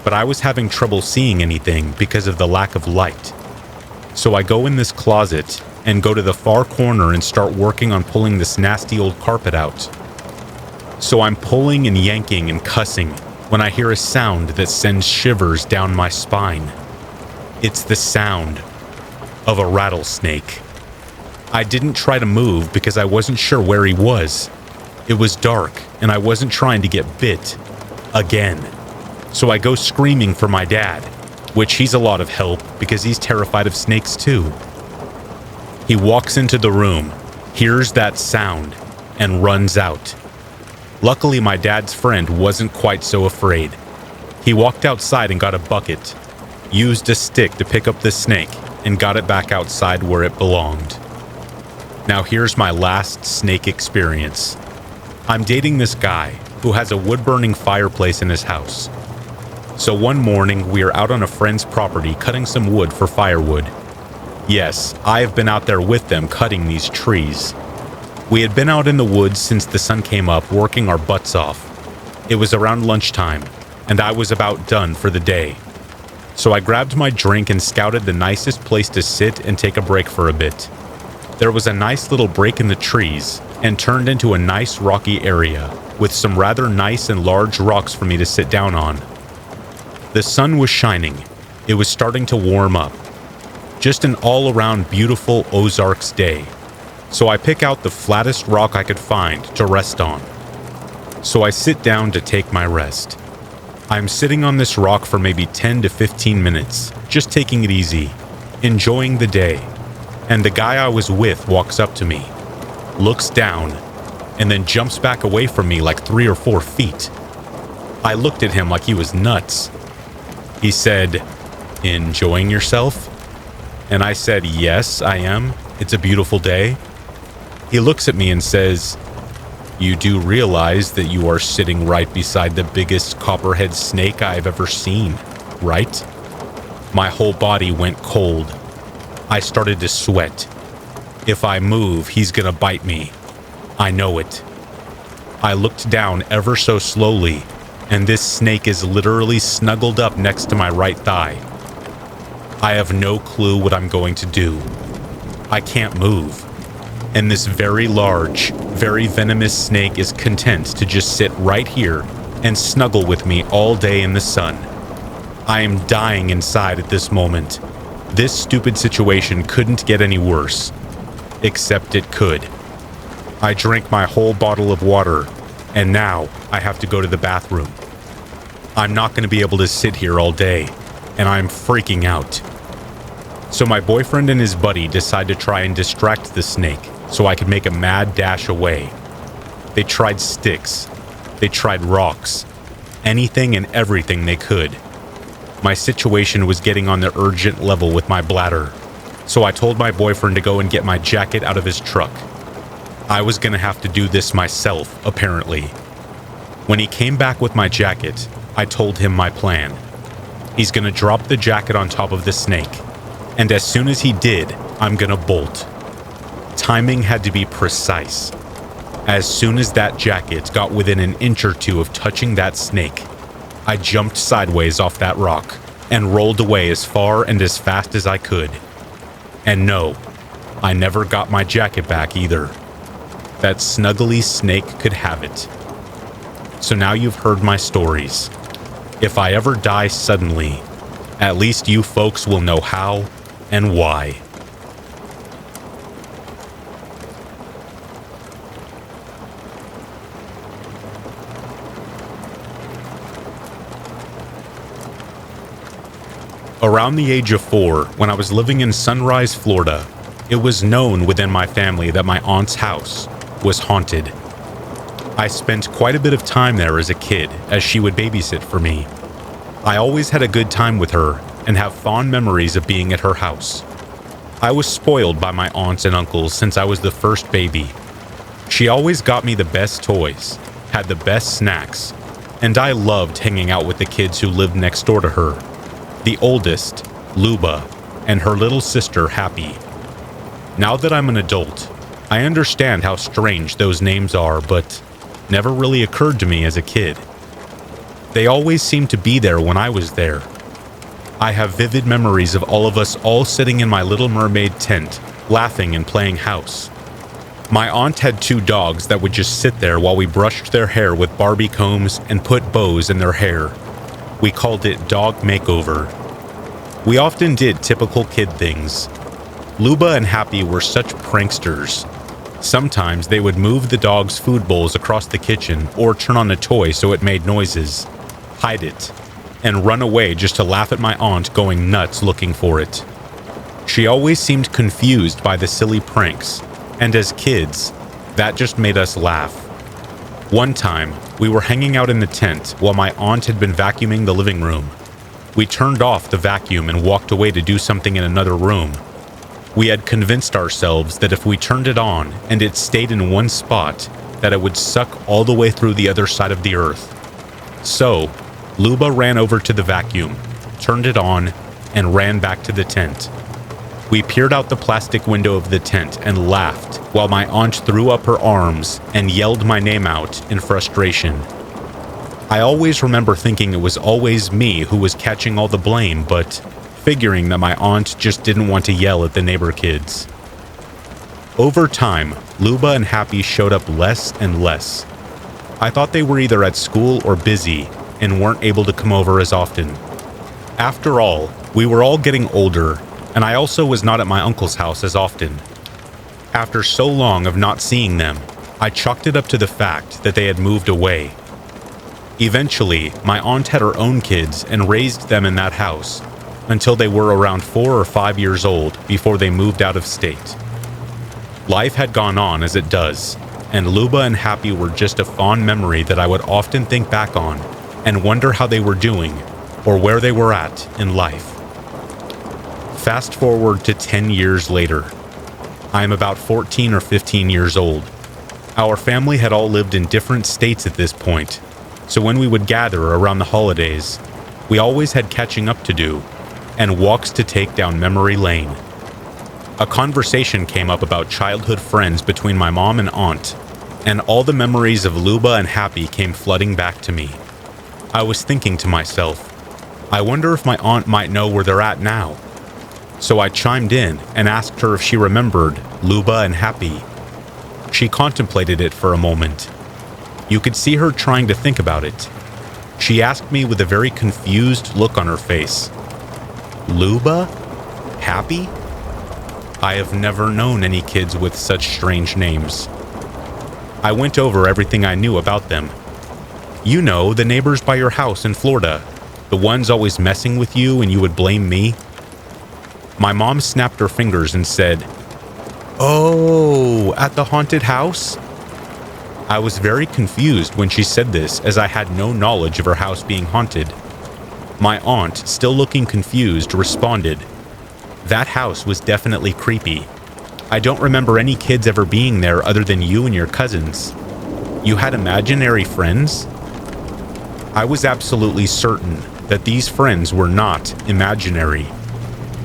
[SPEAKER 1] but I was having trouble seeing anything because of the lack of light. So I go in this closet and go to the far corner and start working on pulling this nasty old carpet out. So I'm pulling and yanking and cussing when I hear a sound that sends shivers down my spine. It's the sound of a rattlesnake. I didn't try to move because I wasn't sure where he was. It was dark and I wasn't trying to get bit again. So I go screaming for my dad, which he's a lot of help because he's terrified of snakes too. He walks into the room, hears that sound, and runs out. Luckily, my dad's friend wasn't quite so afraid. He walked outside and got a bucket, used a stick to pick up the snake, and got it back outside where it belonged. Now here's my last snake experience. I'm dating this guy who has a wood-burning fireplace in his house. So one morning, we are out on a friend's property cutting some wood for firewood. Yes, I have been out there with them cutting these trees. We had been out in the woods since the sun came up, working our butts off. It was around lunchtime, and I was about done for the day. So I grabbed my drink and scouted the nicest place to sit and take a break for a bit. There was a nice little break in the trees, and turned into a nice rocky area, with some rather nice and large rocks for me to sit down on. The sun was shining. It was starting to warm up. Just an all-around beautiful Ozarks day. So I pick out the flattest rock I could find to rest on. So I sit down to take my rest. I'm sitting on this rock for maybe 10 to 15 minutes, just taking it easy, enjoying the day. And the guy I was with walks up to me, looks down, and then jumps back away from me like 3 or 4 feet. I looked at him like he was nuts. He said, "Enjoying yourself?" And I said, "Yes, I am. It's a beautiful day." He looks at me and says, "You do realize that you are sitting right beside the biggest copperhead snake I've ever seen, right?" My whole body went cold. I started to sweat. If I move, he's gonna bite me. I know it. I looked down ever so slowly, and this snake is literally snuggled up next to my right thigh. I have no clue what I'm going to do. I can't move. And this very large, very venomous snake is content to just sit right here and snuggle with me all day in the sun. I am dying inside at this moment. This stupid situation couldn't get any worse. Except it could. I drank my whole bottle of water, and now I have to go to the bathroom. I'm not going to be able to sit here all day, and I'm freaking out. So my boyfriend and his buddy decide to try and distract the snake so I could make a mad dash away. They tried sticks. They tried rocks. Anything and everything they could. My situation was getting on the urgent level with my bladder, so I told my boyfriend to go and get my jacket out of his truck. I was going to have to do this myself, apparently. When he came back with my jacket, I told him my plan. He's going to drop the jacket on top of the snake, and as soon as he did, I'm going to bolt. Timing had to be precise. As soon as that jacket got within an inch or two of touching that snake, I jumped sideways off that rock and rolled away as far and as fast as I could. And no, I never got my jacket back either. That snuggly snake could have it. So now you've heard my stories. If I ever die suddenly, at least you folks will know how and why. Around the age of 4, when I was living in Sunrise, Florida, it was known within my family that my aunt's house was haunted. I spent quite a bit of time there as a kid, as she would babysit for me. I always had a good time with her and have fond memories of being at her house. I was spoiled by my aunts and uncles since I was the first baby. She always got me the best toys, had the best snacks, and I loved hanging out with the kids who lived next door to her. The oldest, Luba, and her little sister, Happy. Now that I'm an adult, I understand how strange those names are, but never really occurred to me as a kid. They always seemed to be there when I was there. I have vivid memories of all of us all sitting in my Little Mermaid tent, laughing and playing house. My aunt had 2 dogs that would just sit there while we brushed their hair with Barbie combs and put bows in their hair. We called it dog makeover. We often did typical kid things. Luba and Happy were such pranksters. Sometimes they would move the dog's food bowls across the kitchen or turn on a toy so it made noises, hide it, and run away just to laugh at my aunt going nuts looking for it. She always seemed confused by the silly pranks, and as kids, that just made us laugh. One time, we were hanging out in the tent while my aunt had been vacuuming the living room. We turned off the vacuum and walked away to do something in another room. We had convinced ourselves that if we turned it on and it stayed in one spot, that it would suck all the way through the other side of the earth. So, Luba ran over to the vacuum, turned it on, and ran back to the tent. We peered out the plastic window of the tent and laughed while my aunt threw up her arms and yelled my name out in frustration. I always remember thinking it was always me who was catching all the blame, but figuring that my aunt just didn't want to yell at the neighbor kids. Over time, Luba and Happy showed up less and less. I thought they were either at school or busy and weren't able to come over as often. After all, we were all getting older, and I also was not at my uncle's house as often. After so long of not seeing them, I chalked it up to the fact that they had moved away. Eventually, my aunt had her own kids and raised them in that house until they were around 4 or 5 years old before they moved out of state. Life had gone on as it does, and Luba and Happy were just a fond memory that I would often think back on and wonder how they were doing or where they were at in life. Fast forward to 10 years later. I am about 14 or 15 years old. Our family had all lived in different states at this point, so when we would gather around the holidays, we always had catching up to do and walks to take down memory lane. A conversation came up about childhood friends between my mom and aunt, and all the memories of Luba and Happy came flooding back to me. I was thinking to myself, I wonder if my aunt might know where they're at now. So I chimed in and asked her if she remembered Luba and Happy. She contemplated it for a moment. You could see her trying to think about it. She asked me with a very confused look on her face, Luba? Happy? I have never known any kids with such strange names. I went over everything I knew about them. You know, the neighbors by your house in Florida, the ones always messing with you and you would blame me. My mom snapped her fingers and said, "Oh, at the haunted house?" I was very confused when she said this, as I had no knowledge of her house being haunted. My aunt, still looking confused, responded, "That house was definitely creepy. I don't remember any kids ever being there other than you and your cousins. You had imaginary friends?" I was absolutely certain that these friends were not imaginary.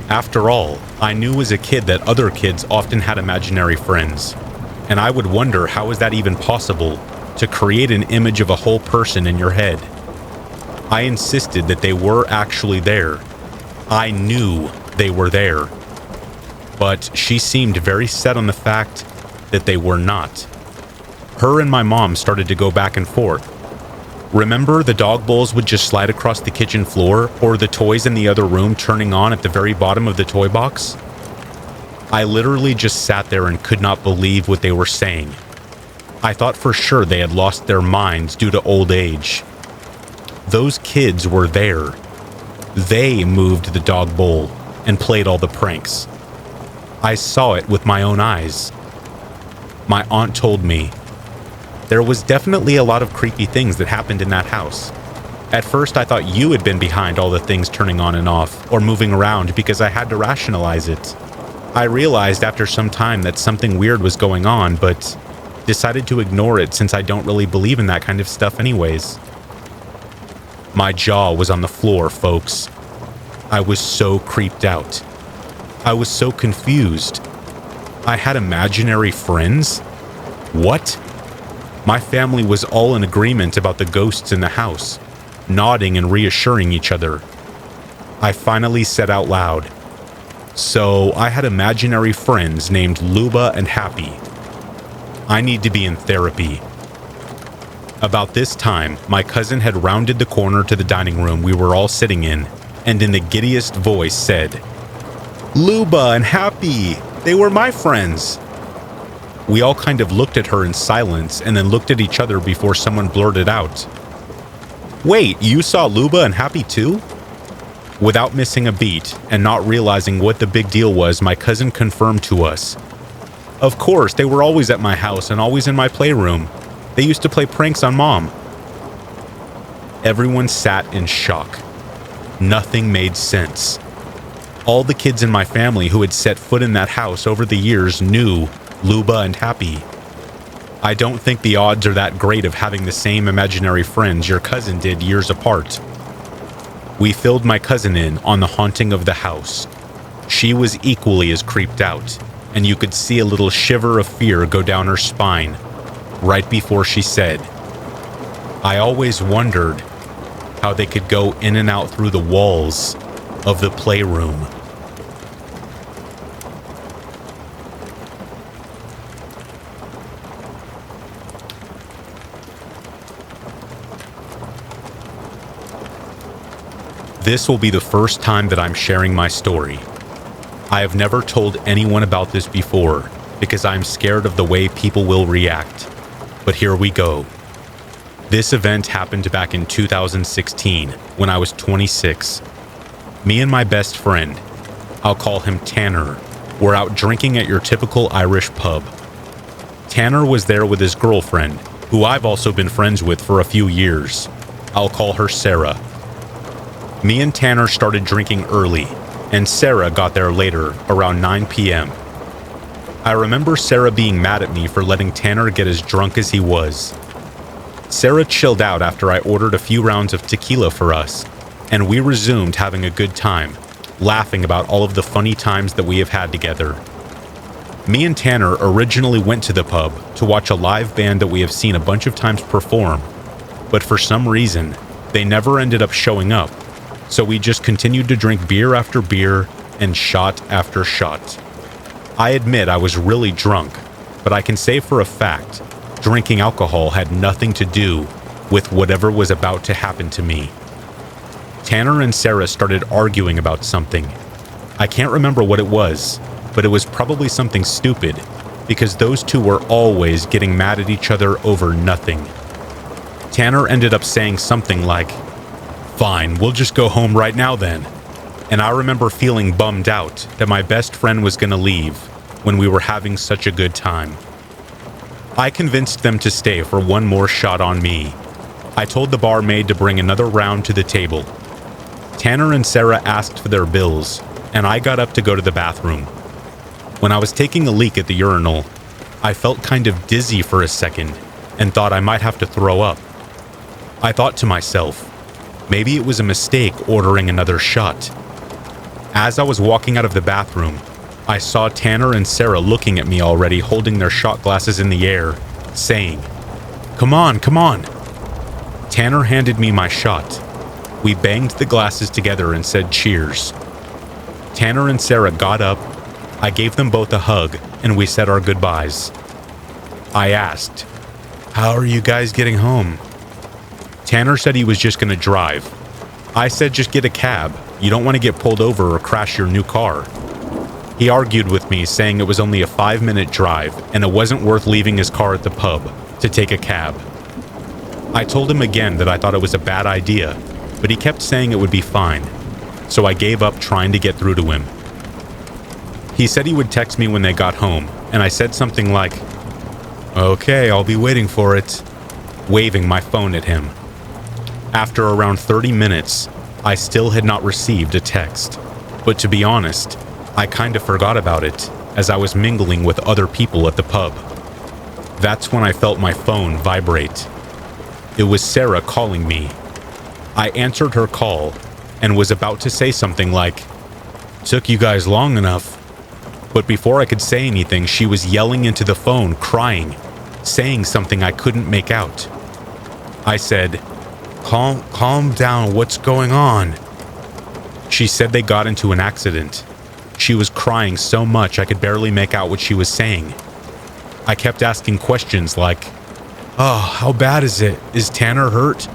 [SPEAKER 1] After all, I knew as a kid that other kids often had imaginary friends, and I would wonder how is that even possible to create an image of a whole person in your head. I insisted that they were actually there. I knew they were there. But she seemed very set on the fact that they were not. Her and my mom started to go back and forth. Remember the dog bowls would just slide across the kitchen floor, or the toys in the other room turning on at the very bottom of the toy box? I literally just sat there and could not believe what they were saying. I thought for sure they had lost their minds due to old age. Those kids were there. They moved the dog bowl and played all the pranks. I saw it with my own eyes. My aunt told me there was definitely a lot of creepy things that happened in that house. At first, I thought you had been behind all the things turning on and off or moving around because I had to rationalize it. I realized after some time that something weird was going on, but decided to ignore it since I don't really believe in that kind of stuff anyways. My jaw was on the floor, folks. I was so creeped out. I was so confused. I had imaginary friends? What? My family was all in agreement about the ghosts in the house, nodding and reassuring each other. I finally said out loud, "So I had imaginary friends named Luba and Happy. I need to be in therapy." About this time, my cousin had rounded the corner to the dining room we were all sitting in, and in the giddiest voice said, "Luba and Happy, they were my friends." We all kind of looked at her in silence and then looked at each other before someone blurted out, "Wait, you saw Luba and Happy too?" Without missing a beat and not realizing what the big deal was, my cousin confirmed to us, "Of course, they were always at my house and always in my playroom. They used to play pranks on Mom." Everyone sat in shock. Nothing made sense. All the kids in my family who had set foot in that house over the years knew Luba and Happy. I don't think the odds are that great of having the same imaginary friends your cousin did years apart. We filled my cousin in on the haunting of the house. She was equally as creeped out, and you could see a little shiver of fear go down her spine right before she said, "I always wondered how they could go in and out through the walls of the playroom." This will be the first time that I'm sharing my story. I have never told anyone about this before because I'm scared of the way people will react. But here we go. This event happened back in 2016 when I was 26. Me and my best friend, I'll call him Tanner, were out drinking at your typical Irish pub. Tanner was there with his girlfriend, who I've also been friends with for a few years. I'll call her Sarah. Me and Tanner started drinking early, and Sarah got there later, around 9 p.m. I remember Sarah being mad at me for letting Tanner get as drunk as he was. Sarah chilled out after I ordered a few rounds of tequila for us, and we resumed having a good time, laughing about all of the funny times that we have had together. Me and Tanner originally went to the pub to watch a live band that we have seen a bunch of times perform, but for some reason, they never ended up showing up. So we just continued to drink beer after beer and shot after shot. I admit I was really drunk, but I can say for a fact, drinking alcohol had nothing to do with whatever was about to happen to me. Tanner and Sarah started arguing about something. I can't remember what it was, but it was probably something stupid, because those two were always getting mad at each other over nothing. Tanner ended up saying something like, "Fine, we'll just go home right now then." And I remember feeling bummed out that my best friend was gonna leave when we were having such a good time. I convinced them to stay for one more shot on me. I told the barmaid to bring another round to the table. Tanner and Sarah asked for their bills, and I got up to go to the bathroom. When I was taking a leak at the urinal, I felt kind of dizzy for a second and thought I might have to throw up. I thought to myself, maybe it was a mistake ordering another shot. As I was walking out of the bathroom, I saw Tanner and Sarah looking at me already, holding their shot glasses in the air, saying, "Come on, come on." Tanner handed me my shot. We banged the glasses together and said cheers. Tanner and Sarah got up, I gave them both a hug, and we said our goodbyes. I asked, "How are you guys getting home?" Tanner said he was just going to drive. I said just get a cab. You don't want to get pulled over or crash your new car. He argued with me, saying it was only a 5-minute drive and it wasn't worth leaving his car at the pub to take a cab. I told him again that I thought it was a bad idea, but he kept saying it would be fine. so I gave up trying to get through to him. He said he would text me when they got home, and I said something like, "Okay, I'll be waiting for it," waving my phone at him. After around 30 minutes, I still had not received a text, but to be honest, I kind of forgot about it as I was mingling with other people at the pub. That's when I felt my phone vibrate. It was Sarah calling me. I answered her call and was about to say something like, "Took you guys long enough." But before I could say anything, she was yelling into the phone, crying, saying something I couldn't make out. I said, Calm down, what's going on?" She said they got into an accident. She was crying so much I could barely make out what she was saying. I kept asking questions like, "Oh, how bad is it? Is Tanner hurt?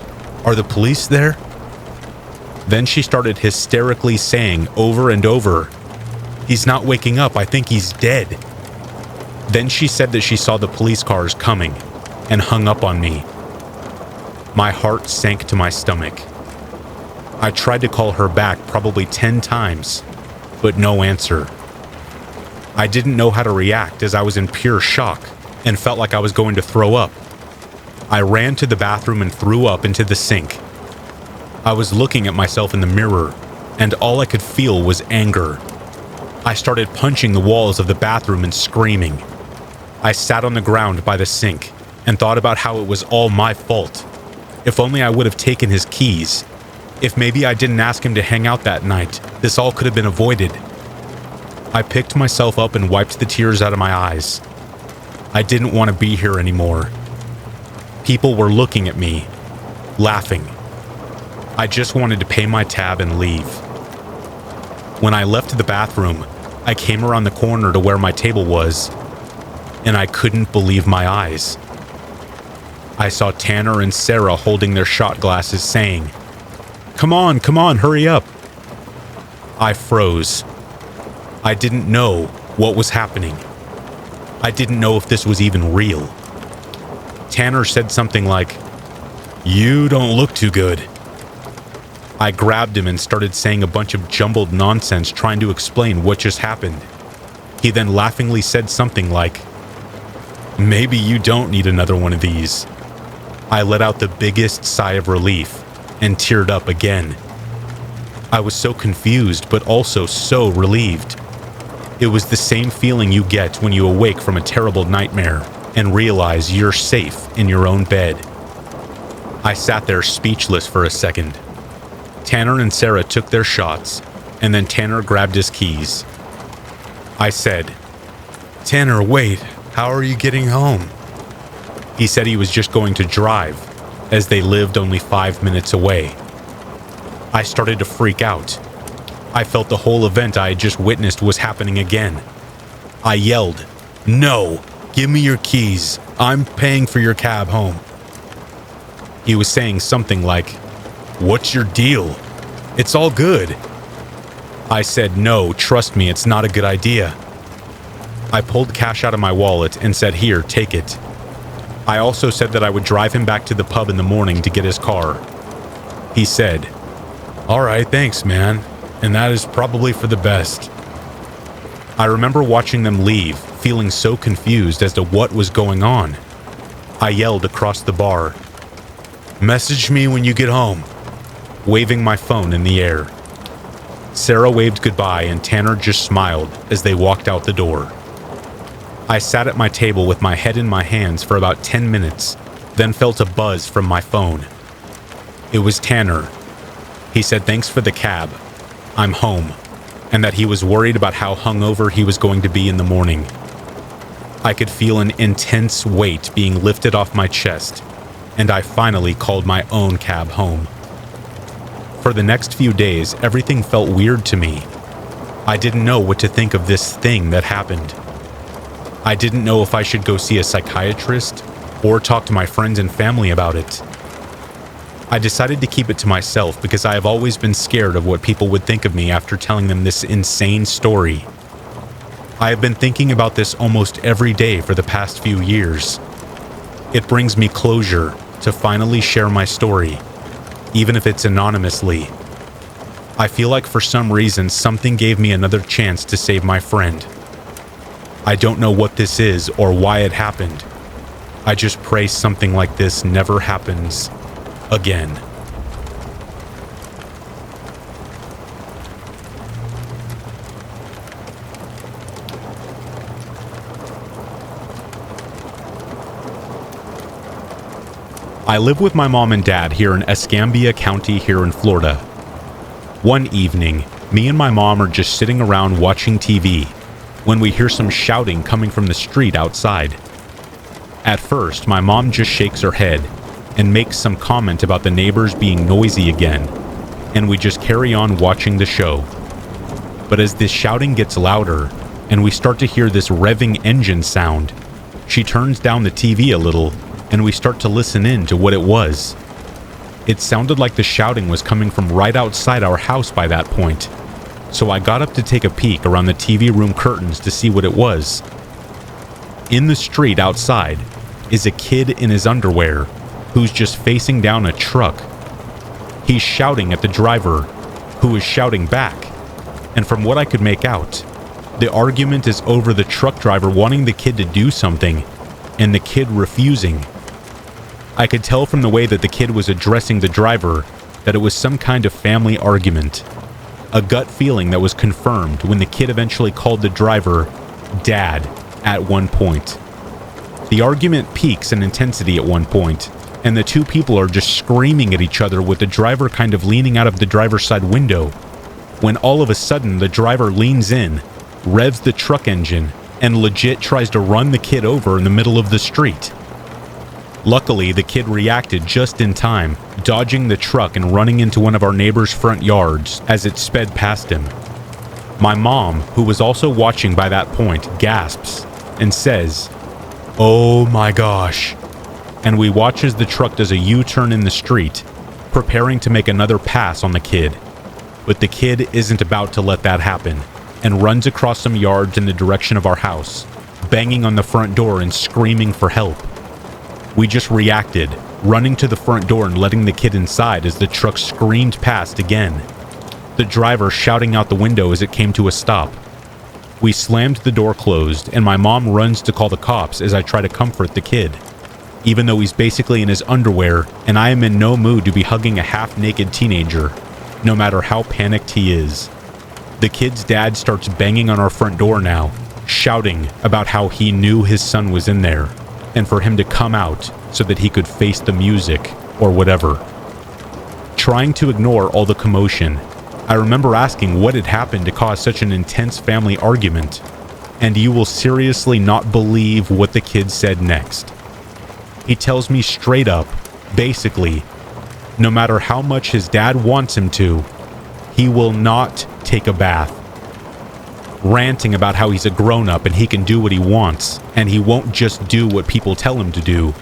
[SPEAKER 1] Are the police there?" Then she started hysterically saying over and over, "He's not waking up, I think he's dead." Then she said that she saw the police cars coming and hung up on me. My heart sank to my stomach. I tried to call her back probably 10 times, but no answer. I didn't know how to react as I was in pure shock and felt like I was going to throw up. I ran to the bathroom and threw up into the sink. I was looking at myself in the mirror, and all I could feel was anger. I started punching the walls of the bathroom and screaming. I sat on the ground by the sink and thought about how it was all my fault. If only I would have taken his keys. If maybe I didn't ask him to hang out that night, this all could have been avoided. I picked myself up and wiped the tears out of my eyes. I didn't want to be here anymore. People were looking at me, laughing. I just wanted to pay my tab and leave. When I left the bathroom, I came around the corner to where my table was, and I couldn't believe my eyes. I saw Tanner and Sarah holding their shot glasses saying, come on, hurry up." I froze. I didn't know what was happening. I didn't know if this was even real. Tanner said something like, "You don't look too good." I grabbed him and started saying a bunch of jumbled nonsense trying to explain what just happened. He then laughingly said something like, "Maybe you don't need another one of these." I let out the biggest sigh of relief and teared up again. I was so confused, but also so relieved. It was the same feeling you get when you awake from a terrible nightmare and realize you're safe in your own bed. I sat there speechless for a second. Tanner and Sarah took their shots, and then Tanner grabbed his keys. I said, "Tanner, wait, how are you getting home?" He said he was just going to drive, as they lived only 5 minutes away. I started to freak out. I felt the whole event I had just witnessed was happening again. I yelled, "No, give me your keys. I'm paying for your cab home." He was saying something like, "What's your deal? It's all good." I said, "No, trust me, it's not a good idea." I pulled cash out of my wallet and said, "Here, take it." I also said that I would drive him back to the pub in the morning to get his car. He said, "All right, thanks, man, and that is probably for the best." I remember watching them leave, feeling so confused as to what was going on. I yelled across the bar, "Message me when you get home," waving my phone in the air. Sarah waved goodbye and Tanner just smiled as they walked out the door. I sat at my table with my head in my hands for about 10 minutes, then felt a buzz from my phone. It was Tanner. He said thanks for the cab, I'm home, and that he was worried about how hungover he was going to be in the morning. I could feel an intense weight being lifted off my chest, and I finally called my own cab home. For the next few days, everything felt weird to me. I didn't know what to think of this thing that happened. I didn't know if I should go see a psychiatrist or talk to my friends and family about it. I decided to keep it to myself because I have always been scared of what people would think of me after telling them this insane story. I have been thinking about this almost every day for the past few years. It brings me closure to finally share my story, even if it's anonymously. I feel like for some reason something gave me another chance to save my friend. I don't know what this is or why it happened. I just pray something like this never happens again. I live with my mom and dad here in Escambia County here in Florida. One evening, me and my mom are just sitting around watching TV when we hear some shouting coming from the street outside. At first, my mom just shakes her head and makes some comment about the neighbors being noisy again, and we just carry on watching the show. But as this shouting gets louder and we start to hear this revving engine sound, she turns down the TV a little and we start to listen in to what it was. It sounded like the shouting was coming from right outside our house by that point, so I got up to take a peek around the TV room curtains to see what it was. In the street outside is a kid in his underwear who's just facing down a truck. He's shouting at the driver, who is shouting back, and from what I could make out, the argument is over the truck driver wanting the kid to do something and the kid refusing. I could tell from the way that the kid was addressing the driver that it was some kind of family argument. A gut feeling that was confirmed when the kid eventually called the driver Dad at one point. The argument peaks in intensity at one point, and the two people are just screaming at each other with the driver kind of leaning out of the driver's side window, when all of a sudden the driver leans in, revs the truck engine, and legit tries to run the kid over in the middle of the street. Luckily, the kid reacted just in time, dodging the truck and running into one of our neighbor's front yards as it sped past him. My mom, who was also watching by that point, gasps and says, "Oh my gosh," and we watch as the truck does a U-turn in the street, preparing to make another pass on the kid. But the kid isn't about to let that happen, and runs across some yards in the direction of our house, banging on the front door and screaming for help. We just reacted, running to the front door and letting the kid inside as the truck screamed past again, the driver shouting out the window as it came to a stop. We slammed the door closed, and my mom runs to call the cops as I try to comfort the kid, even though he's basically in his underwear and I am in no mood to be hugging a half-naked teenager, no matter how panicked he is. The kid's dad starts banging on our front door now, shouting about how he knew his son was in there, and for him to come out so that he could face the music or whatever. Trying to ignore all the commotion, I remember asking what had happened to cause such an intense family argument, and you will seriously not believe what the kid said next. He tells me straight up, basically, no matter how much his dad wants him to, he will not take a bath. Ranting about how he's a grown-up and he can do what he wants, and he won't just do what people tell him to do,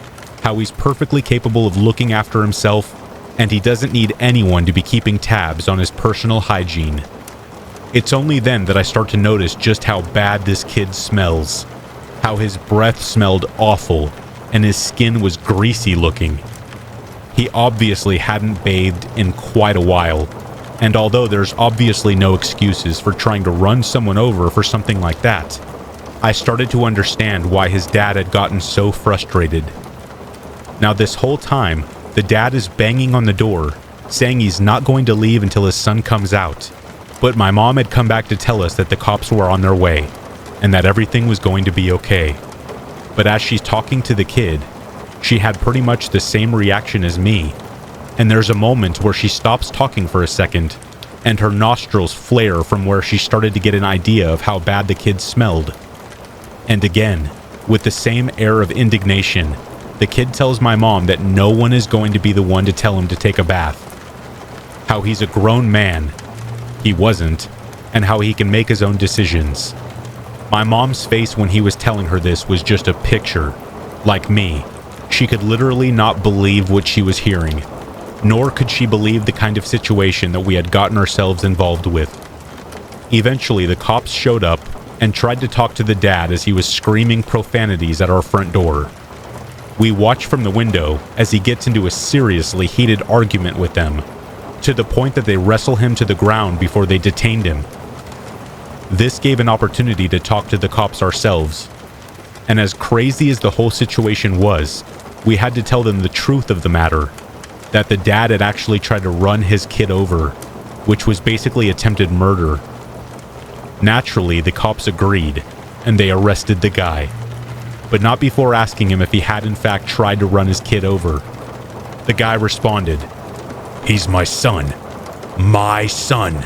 [SPEAKER 1] how he's perfectly capable of looking after himself, and he doesn't need anyone to be keeping tabs on his personal hygiene. It's only then that I start to notice just how bad this kid smells, how his breath smelled awful, and his skin was greasy looking. He obviously hadn't bathed in quite a while, and although there's obviously no excuses for trying to run someone over for something like that, I started to understand why his dad had gotten so frustrated. Now this whole time, the dad is banging on the door, saying he's not going to leave until his son comes out, but my mom had come back to tell us that the cops were on their way, and that everything was going to be okay. But as she's talking to the kid, she had pretty much the same reaction as me, and there's a moment where she stops talking for a second, and her nostrils flare from where she started to get an idea of how bad the kid smelled. And again, with the same air of indignation, the kid tells my mom that no one is going to be the one to tell him to take a bath. How he's a grown man. He wasn't, and how he can make his own decisions. My mom's face when he was telling her this was just a picture. Like me, she could literally not believe what she was hearing, nor could she believe the kind of situation that we had gotten ourselves involved with. Eventually, the cops showed up and tried to talk to the dad as he was screaming profanities at our front door. We watch from the window as he gets into a seriously heated argument with them, to the point that they wrestle him to the ground before they detained him. This gave an opportunity to talk to the cops ourselves. And as crazy as the whole situation was, we had to tell them the truth of the matter, that the dad had actually tried to run his kid over, which was basically attempted murder. Naturally, the cops agreed, and they arrested the guy, but not before asking him if he had in fact tried to run his kid over. The guy responded, "He's my son. My son.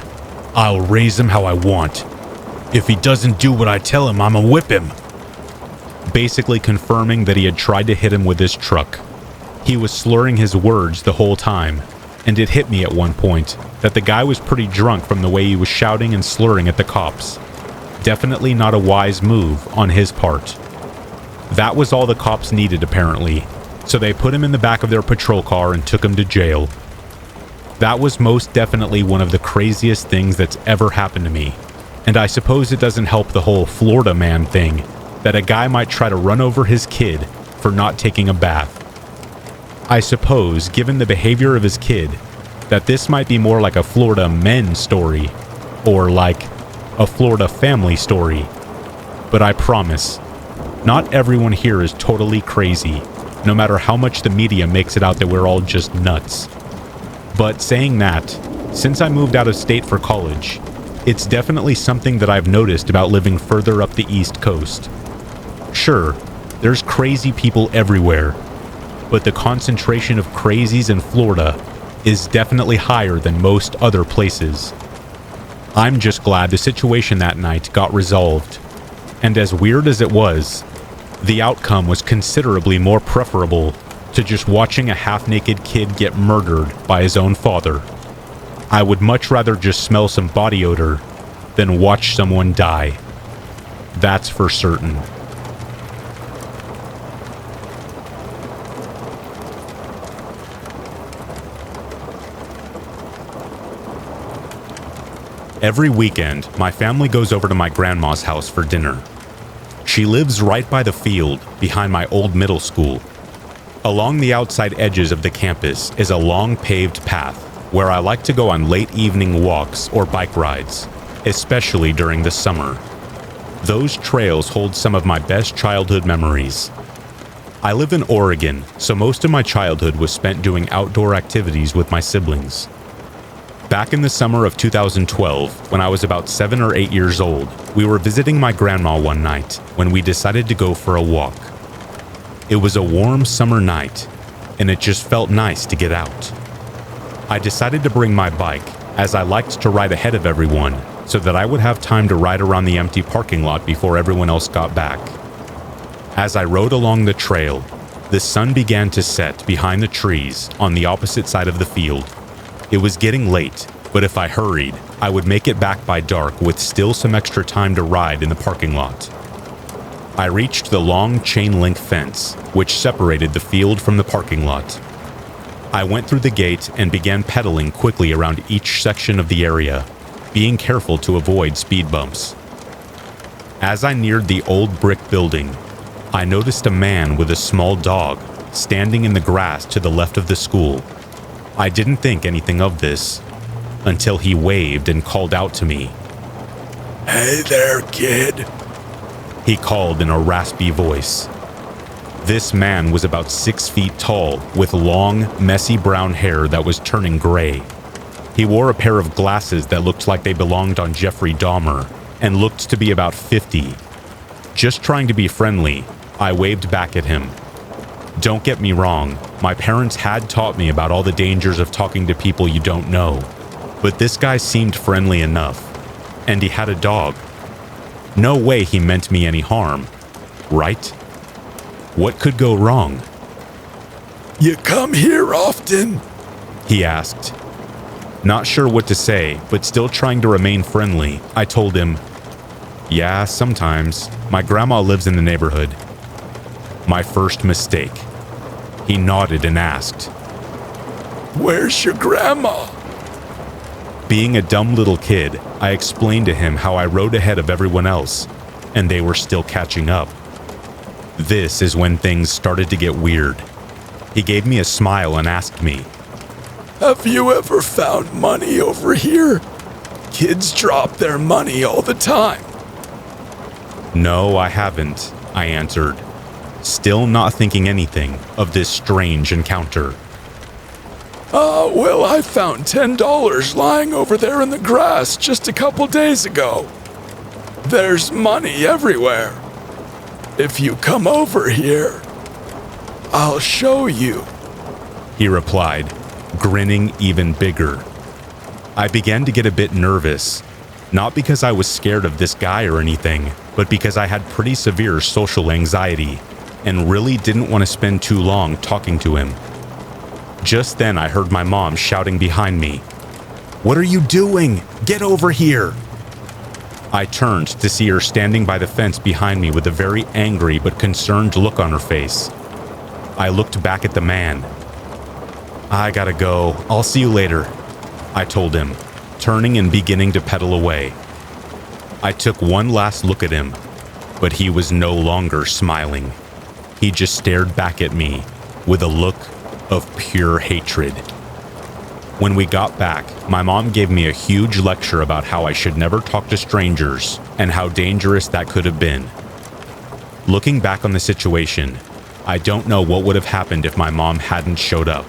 [SPEAKER 1] I'll raise him how I want. If he doesn't do what I tell him, I'ma whip him." Basically confirming that he had tried to hit him with his truck. He was slurring his words the whole time, and it hit me at one point that the guy was pretty drunk from the way he was shouting and slurring at the cops. Definitely not a wise move on his part. That was all the cops needed apparently, so they put him in the back of their patrol car and took him to jail. That was most definitely one of the craziest things that's ever happened to me, and I suppose it doesn't help the whole Florida man thing, that a guy might try to run over his kid for not taking a bath. I suppose, given the behavior of his kid, that this might be more like a Florida men story, or like a Florida family story. But I promise, not everyone here is totally crazy, no matter how much the media makes it out that we're all just nuts. But saying that, since I moved out of state for college, it's definitely something that I've noticed about living further up the East Coast. Sure, there's crazy people everywhere, but the concentration of crazies in Florida is definitely higher than most other places. I'm just glad the situation that night got resolved, and as weird as it was, the outcome was considerably more preferable to just watching a half-naked kid get murdered by his own father. I would much rather just smell some body odor than watch someone die. That's for certain. Every weekend, my family goes over to my grandma's house for dinner. She lives right by the field behind my old middle school. Along the outside edges of the campus is a long paved path where I like to go on late evening walks or bike rides, especially during the summer. Those trails hold some of my best childhood memories. I live in Oregon, so most of my childhood was spent doing outdoor activities with my siblings. Back in the summer of 2012, when I was about 7 or 8 years old, we were visiting my grandma one night when we decided to go for a walk. It was a warm summer night, and it just felt nice to get out. I decided to bring my bike, as I liked to ride ahead of everyone, so that I would have time to ride around the empty parking lot before everyone else got back. As I rode along the trail, the sun began to set behind the trees on the opposite side of the field. It was getting late, but if I hurried, I would make it back by dark with still some extra time to ride in the parking lot. I reached the long chain-link fence, which separated the field from the parking lot. I went through the gate and began pedaling quickly around each section of the area, being careful to avoid speed bumps. As I neared the old brick building, I noticed a man with a small dog standing in the grass to the left of the school. I didn't think anything of this until he waved and called out to me.
[SPEAKER 2] "Hey there, kid,"
[SPEAKER 1] he called in a raspy voice. This man was about 6 feet tall, with long, messy brown hair that was turning gray. He wore a pair of glasses that looked like they belonged on Jeffrey Dahmer, and looked to be about 50. Just trying to be friendly, I waved back at him. Don't get me wrong, my parents had taught me about all the dangers of talking to people you don't know, but this guy seemed friendly enough, and he had a dog. No way he meant me any harm, right? What could go wrong?
[SPEAKER 2] "You come here often?"
[SPEAKER 1] he asked. Not sure what to say, but still trying to remain friendly, I told him, "Yeah, sometimes. My grandma lives in the neighborhood." My first mistake. He nodded and asked,
[SPEAKER 2] "Where's your grandma?"
[SPEAKER 1] Being a dumb little kid, I explained to him how I rode ahead of everyone else, and they were still catching up. This is when things started to get weird. He gave me a smile and asked me,
[SPEAKER 2] Have you ever found money over here? Kids drop their money all the time.
[SPEAKER 1] No, I haven't, I answered, still not thinking anything of this strange encounter.
[SPEAKER 2] Well, I found $10 lying over there in the grass just a couple days ago. There's money everywhere. If you come over here, I'll show you,
[SPEAKER 1] he replied, grinning even bigger. I began to get a bit nervous, not because I was scared of this guy or anything, but because I had pretty severe social anxiety and really didn't want to spend too long talking to him. Just then I heard my mom shouting behind me, "What are you doing? Get over here!" I turned to see her standing by the fence behind me with a very angry but concerned look on her face. I looked back at the man. "I gotta go. I'll see you later," I told him, turning and beginning to pedal away. I took one last look at him, but he was no longer smiling. He just stared back at me with a look of pure hatred. When we got back, my mom gave me a huge lecture about how I should never talk to strangers and how dangerous that could have been. Looking back on the situation, I don't know what would have happened if my mom hadn't showed up,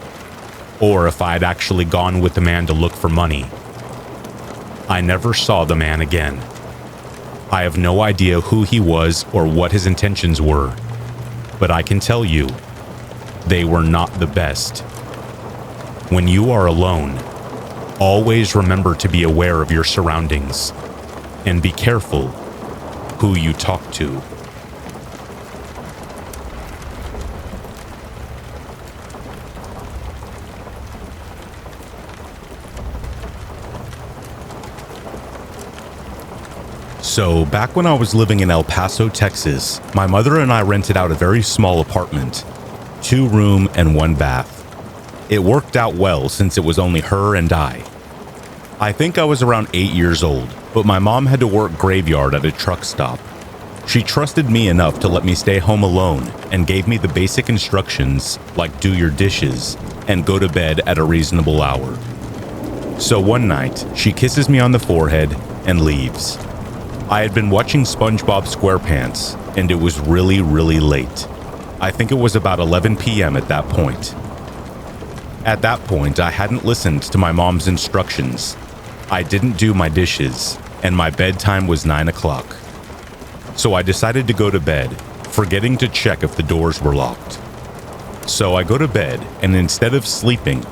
[SPEAKER 1] or if I had actually gone with the man to look for money. I never saw the man again. I have no idea who he was or what his intentions were, but I can tell you, they were not the best. When you are alone, always remember to be aware of your surroundings and be careful who you talk to. So, back when I was living in El Paso, Texas, my mother and I rented out a very small apartment, 2-room and 1 bath. It worked out well since it was only her and I. I think I was around 8 years old, but my mom had to work graveyard at a truck stop. She trusted me enough to let me stay home alone and gave me the basic instructions like do your dishes and go to bed at a reasonable hour. So one night, she kisses me on the forehead and leaves. I had been watching SpongeBob SquarePants, and it was really, really late. I think it was about 11 p.m. at that point. At that point, I hadn't listened to my mom's instructions. I didn't do my dishes, and my bedtime was 9 o'clock. So I decided to go to bed, forgetting to check if the doors were locked. So I go to bed, and instead of sleeping,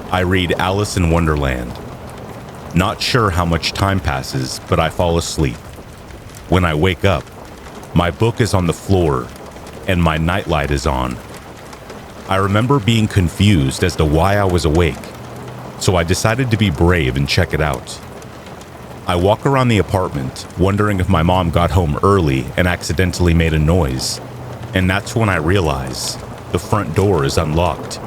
[SPEAKER 1] I read Alice in Wonderland. Not sure how much time passes, but I fall asleep. When I wake up, my book is on the floor and my nightlight is on. I remember being confused as to why I was awake, so I decided to be brave and check it out. I walk around the apartment, wondering if my mom got home early and accidentally made a noise, and that's when I realize the front door is unlocked.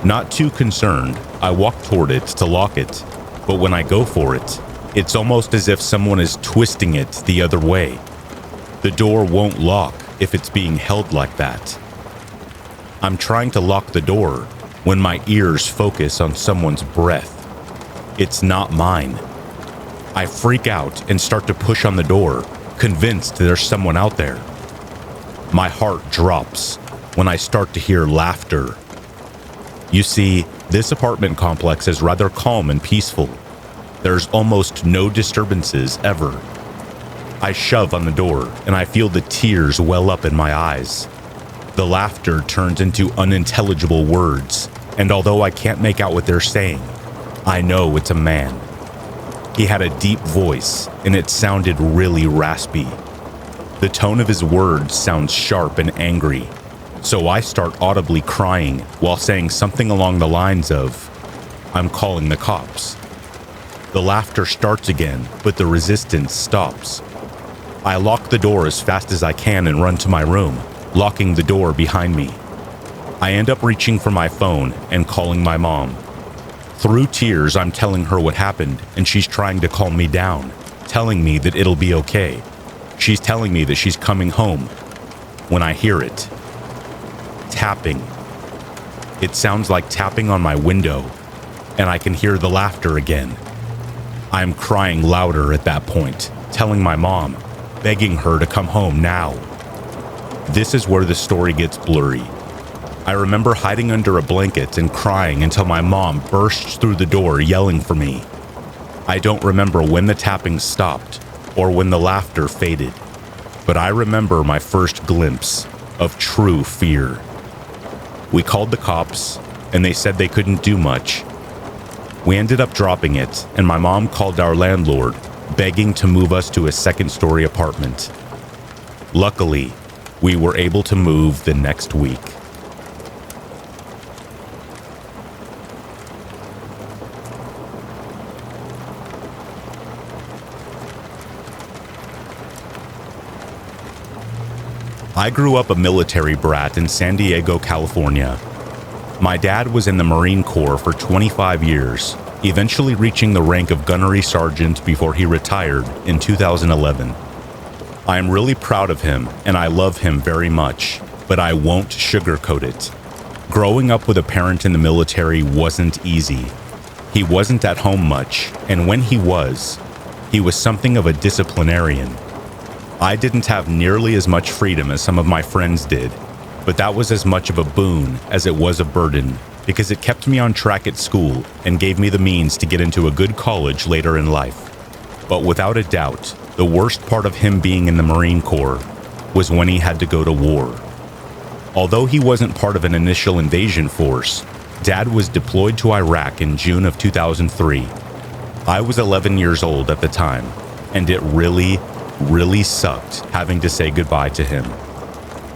[SPEAKER 1] Not too concerned, I walk toward it to lock it, but when I go for it, it's almost as if someone is twisting it the other way. The door won't lock if it's being held like that. I'm trying to lock the door when my ears focus on someone's breath. It's not mine. I freak out and start to push on the door, convinced there's someone out there. My heart drops when I start to hear laughter. You see, this apartment complex is rather calm and peaceful. There's almost no disturbances ever. I shove on the door and I feel the tears well up in my eyes. The laughter turns into unintelligible words, and although I can't make out what they're saying, I know it's a man. He had a deep voice and it sounded really raspy. The tone of his words sounds sharp and angry, so I start audibly crying while saying something along the lines of, "I'm calling the cops." The laughter starts again, but the resistance stops. I lock the door as fast as I can and run to my room, locking the door behind me. I end up reaching for my phone and calling my mom. Through tears, I'm telling her what happened, and she's trying to calm me down, telling me that it'll be okay. She's telling me that she's coming home. When I hear it, tapping. It sounds like tapping on my window. and I can hear the laughter again. I'm crying louder at that point, telling my mom, begging her to come home now. This is where the story gets blurry. I remember hiding under a blanket and crying until my mom burst through the door yelling for me. I don't remember when the tapping stopped or when the laughter faded, but I remember my first glimpse of true fear. We called the cops, and they said they couldn't do much. We ended up dropping it, and my mom called our landlord, begging to move us to a second-story apartment. Luckily, we were able to move the next week. I grew up a military brat in San Diego, California. My dad was in the Marine Corps for 25 years, eventually reaching the rank of gunnery sergeant before he retired in 2011. I am really proud of him and I love him very much, but I won't sugarcoat it. Growing up with a parent in the military wasn't easy. He wasn't at home much, and when he was something of a disciplinarian. I didn't have nearly as much freedom as some of my friends did, but that was as much of a boon as it was a burden, because it kept me on track at school and gave me the means to get into a good college later in life. But without a doubt, the worst part of him being in the Marine Corps was when he had to go to war. Although he wasn't part of an initial invasion force, Dad was deployed to Iraq in June of 2003. I was 11 years old at the time, and it really sucked having to say goodbye to him.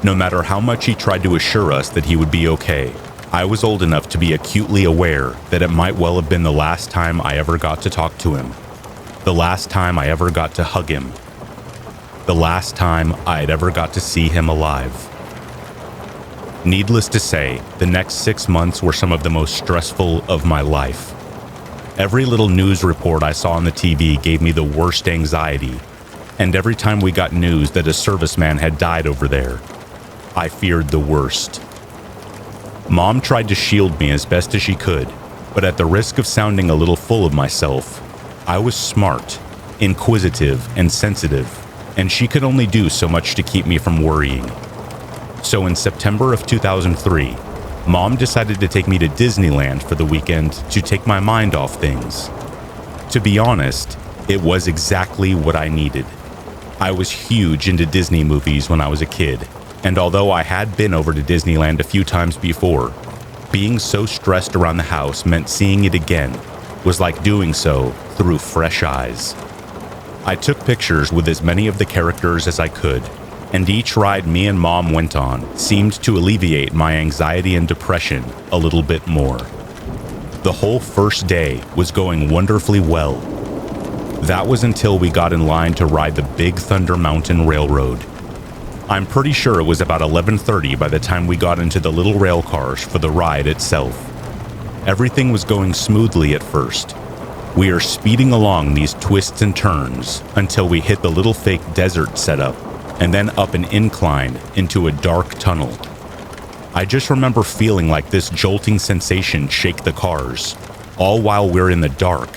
[SPEAKER 1] No matter how much he tried to assure us that he would be okay, I was old enough to be acutely aware that it might well have been the last time I ever got to talk to him. The last time I ever got to hug him. The last time I'd ever got to see him alive. Needless to say, the next 6 months were some of the most stressful of my life. Every little news report I saw on the TV gave me the worst anxiety, and every time we got news that a serviceman had died over there, I feared the worst. Mom tried to shield me as best as she could, but at the risk of sounding a little full of myself, I was smart, inquisitive, and sensitive, and she could only do so much to keep me from worrying. So in September of 2003, Mom decided to take me to Disneyland for the weekend to take my mind off things. To be honest, it was exactly what I needed. I was huge into Disney movies when I was a kid, and although I had been over to Disneyland a few times before, being so stressed around the house meant seeing it again was like doing so through fresh eyes. I took pictures with as many of the characters as I could, and each ride me and Mom went on seemed to alleviate my anxiety and depression a little bit more. The whole first day was going wonderfully well. That was until we got in line to ride the Big Thunder Mountain Railroad. I'm pretty sure it was about 11:30 by the time we got into the little rail cars for the ride itself. Everything was going smoothly at first. We are speeding along these twists and turns until we hit the little fake desert setup and then up an incline into a dark tunnel. I just remember feeling like this jolting sensation shake the cars, all while we're in the dark.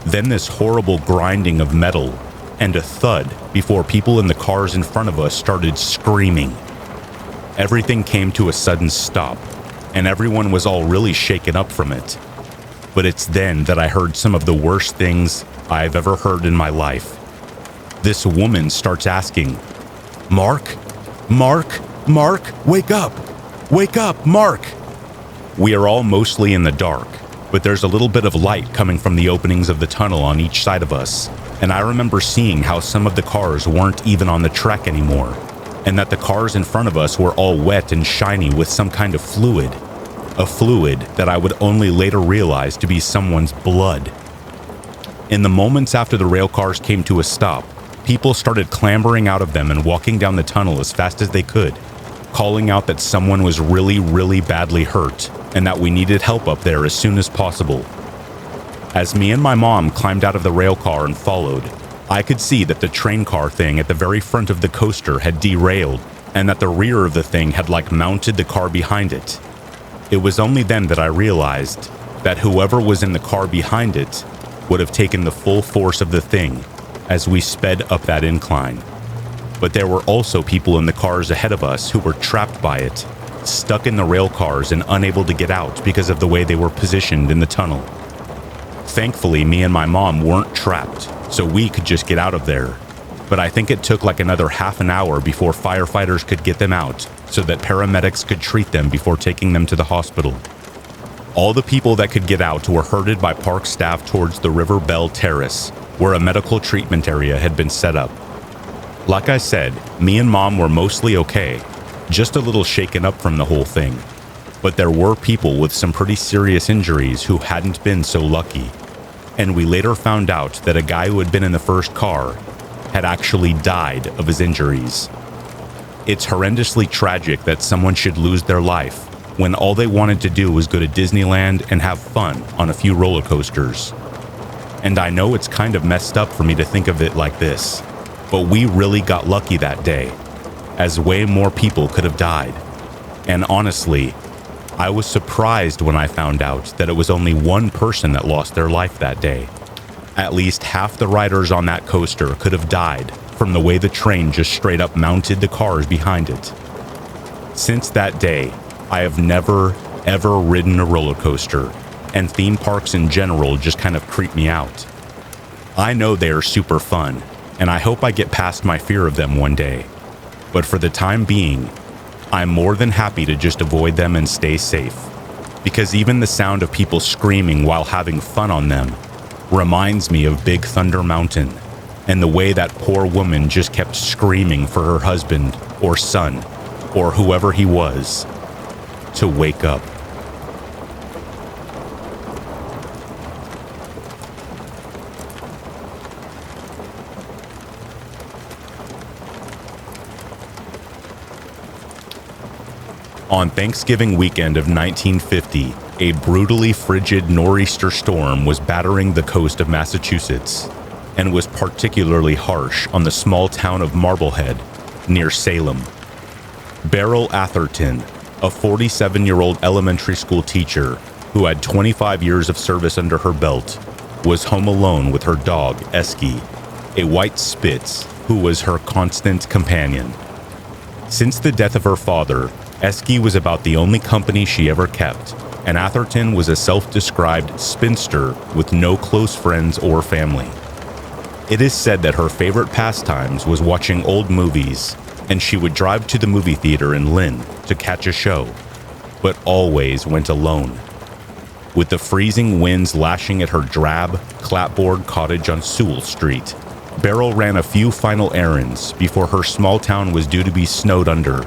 [SPEAKER 1] Then this horrible grinding of metal and a thud before people in the cars in front of us started screaming. Everything came to a sudden stop, and everyone was all really shaken up from it. But it's then that I heard some of the worst things I've ever heard in my life. This woman starts asking, "Mark? Mark? Mark? Wake up! Wake up, Mark!" We are all mostly in the dark, but there's a little bit of light coming from the openings of the tunnel on each side of us, and I remember seeing how some of the cars weren't even on the track anymore, and that the cars in front of us were all wet and shiny with some kind of fluid. A fluid that I would only later realize to be someone's blood. In the moments after the rail cars came to a stop, people started clambering out of them and walking down the tunnel as fast as they could, calling out that someone was really, really badly hurt and that we needed help up there as soon as possible. As me and my mom climbed out of the rail car and followed, I could see that the train car thing at the very front of the coaster had derailed and that the rear of the thing had mounted the car behind it. It was only then that I realized that whoever was in the car behind it would have taken the full force of the thing as we sped up that incline. But there were also people in the cars ahead of us who were trapped by it, stuck in the rail cars and unable to get out because of the way they were positioned in the tunnel. Thankfully, me and my mom weren't trapped, so we could just get out of there. But I think it took like another half an hour before firefighters could get them out so that paramedics could treat them before taking them to the hospital. All the people that could get out were herded by park staff towards the River Bell Terrace, where a medical treatment area had been set up. Like I said, me and Mom were mostly okay, just a little shaken up from the whole thing. But there were people with some pretty serious injuries who hadn't been so lucky. And we later found out that a guy who had been in the first car had actually died of his injuries. It's horrendously tragic that someone should lose their life when all they wanted to do was go to Disneyland and have fun on a few roller coasters. And I know it's kind of messed up for me to think of it like this, but we really got lucky that day, as way more people could have died. And honestly, I was surprised when I found out that it was only one person that lost their life that day. At least half the riders on that coaster could have died from the way the train just straight up mounted the cars behind it. Since that day, I have never, ever ridden a roller coaster, and theme parks in general just kind of creep me out. I know they are super fun, and I hope I get past my fear of them one day. But for the time being, I'm more than happy to just avoid them and stay safe, because even the sound of people screaming while having fun on them reminds me of Big Thunder Mountain and the way that poor woman just kept screaming for her husband or son or whoever he was to wake up. On Thanksgiving weekend of 1950, a brutally frigid nor'easter storm was battering the coast of Massachusetts and was particularly harsh on the small town of Marblehead, near Salem. Beryl Atherton, a 47-year-old elementary school teacher who had 25 years of service under her belt, was home alone with her dog, Esky, a white Spitz who was her constant companion. Since the death of her father, Esky was about the only company she ever kept, and Atherton was a self-described spinster with no close friends or family. It is said that her favorite pastimes was watching old movies, and she would drive to the movie theater in Lynn to catch a show, but always went alone. With the freezing winds lashing at her drab, clapboard cottage on Sewell Street, Beryl ran a few final errands before her small town was due to be snowed under.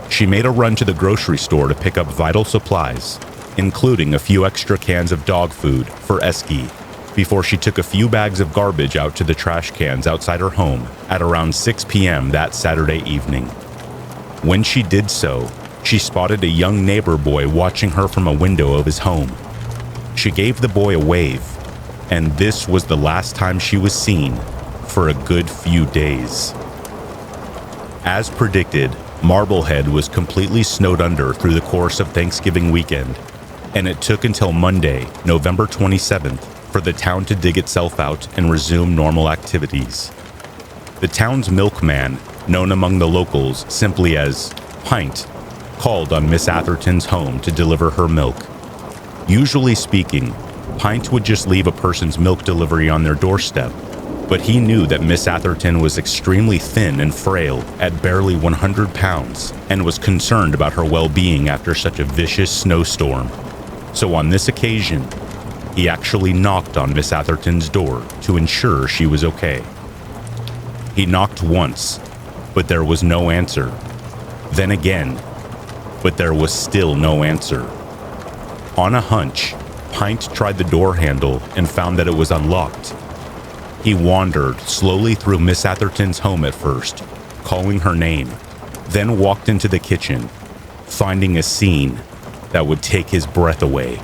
[SPEAKER 1] She made a run to the grocery store to pick up vital supplies, including a few extra cans of dog food for Esky, before she took a few bags of garbage out to the trash cans outside her home at around 6 p.m. that Saturday evening. When she did so, she spotted a young neighbor boy watching her from a window of his home. She gave the boy a wave, and this was the last time she was seen for a good few days. As predicted, Marblehead was completely snowed under through the course of Thanksgiving weekend, and it took until Monday, November 27th, for the town to dig itself out and resume normal activities. The town's milkman, known among the locals simply as Pint, called on Miss Atherton's home to deliver her milk. Usually speaking, Pint would just leave a person's milk delivery on their doorstep, but he knew that Miss Atherton was extremely thin and frail at barely 100 pounds and was concerned about her well-being after such a vicious snowstorm. So on this occasion, he actually knocked on Miss Atherton's door to ensure she was okay. He knocked once, but there was no answer. Then again, but there was still no answer. On a hunch, Pint tried the door handle and found that it was unlocked. He wandered slowly through Miss Atherton's home at first, calling her name, then walked into the kitchen, finding a scene that would take his breath away.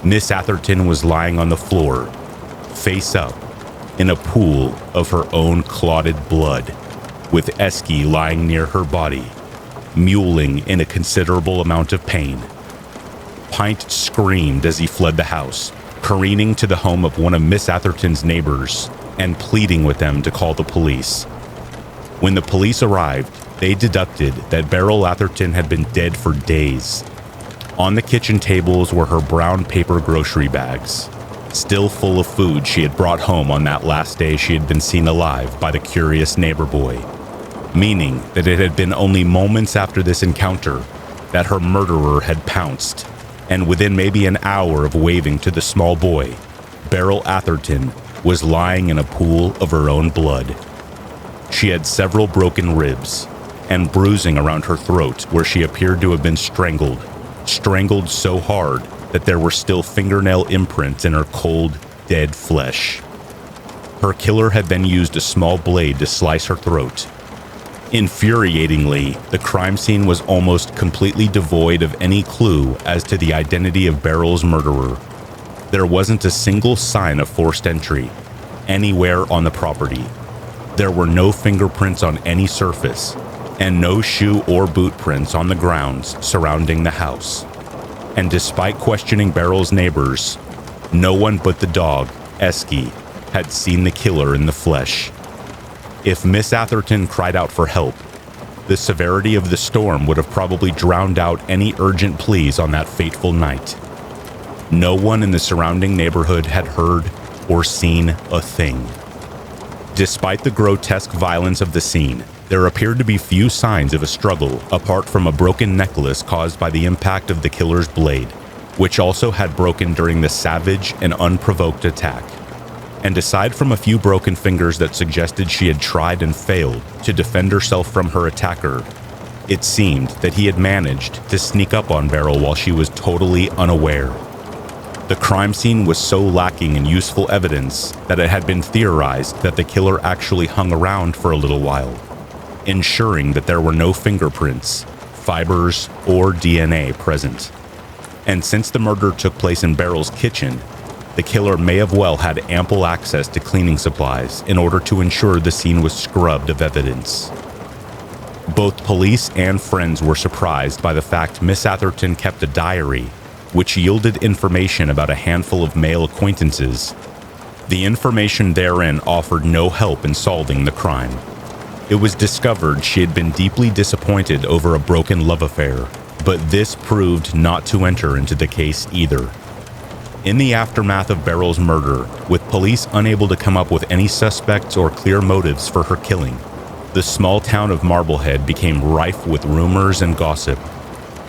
[SPEAKER 1] Miss Atherton was lying on the floor, face up, in a pool of her own clotted blood, with Esky lying near her body, mewling in a considerable amount of pain. Pint screamed as he fled the house, careening to the home of one of Miss Atherton's neighbors and pleading with them to call the police. When the police arrived, they deducted that Beryl Atherton had been dead for days. On the kitchen tables were her brown paper grocery bags, still full of food she had brought home on that last day she had been seen alive by the curious neighbor boy, meaning that it had been only moments after this encounter that her murderer had pounced, and within maybe an hour of waving to the small boy, Beryl Atherton was lying in a pool of her own blood. She had several broken ribs and bruising around her throat where she appeared to have been strangled so hard that there were still fingernail imprints in her cold, dead flesh. Her killer had then used a small blade to slice her throat. Infuriatingly, the crime scene was almost completely devoid of any clue as to the identity of Beryl's murderer. There wasn't a single sign of forced entry anywhere on the property. There were no fingerprints on any surface, and no shoe or boot prints on the grounds surrounding the house. And despite questioning Beryl's neighbors, no one but the dog, Esky, had seen the killer in the flesh. If Miss Atherton cried out for help, the severity of the storm would have probably drowned out any urgent pleas on that fateful night. No one in the surrounding neighborhood had heard or seen a thing. Despite the grotesque violence of the scene, there appeared to be few signs of a struggle apart from a broken necklace caused by the impact of the killer's blade, which also had broken during the savage and unprovoked attack. And aside from a few broken fingers that suggested she had tried and failed to defend herself from her attacker, it seemed that he had managed to sneak up on Beryl while she was totally unaware. The crime scene was so lacking in useful evidence that it had been theorized that the killer actually hung around for a little while, ensuring that there were no fingerprints, fibers, or DNA present. And since the murder took place in Beryl's kitchen, the killer may have well had ample access to cleaning supplies in order to ensure the scene was scrubbed of evidence. Both police and friends were surprised by the fact Miss Atherton kept a diary, which yielded information about a handful of male acquaintances. The information therein offered no help in solving the crime. It was discovered she had been deeply disappointed over a broken love affair, but this proved not to enter into the case either. In the aftermath of Beryl's murder, with police unable to come up with any suspects or clear motives for her killing, the small town of Marblehead became rife with rumors and gossip.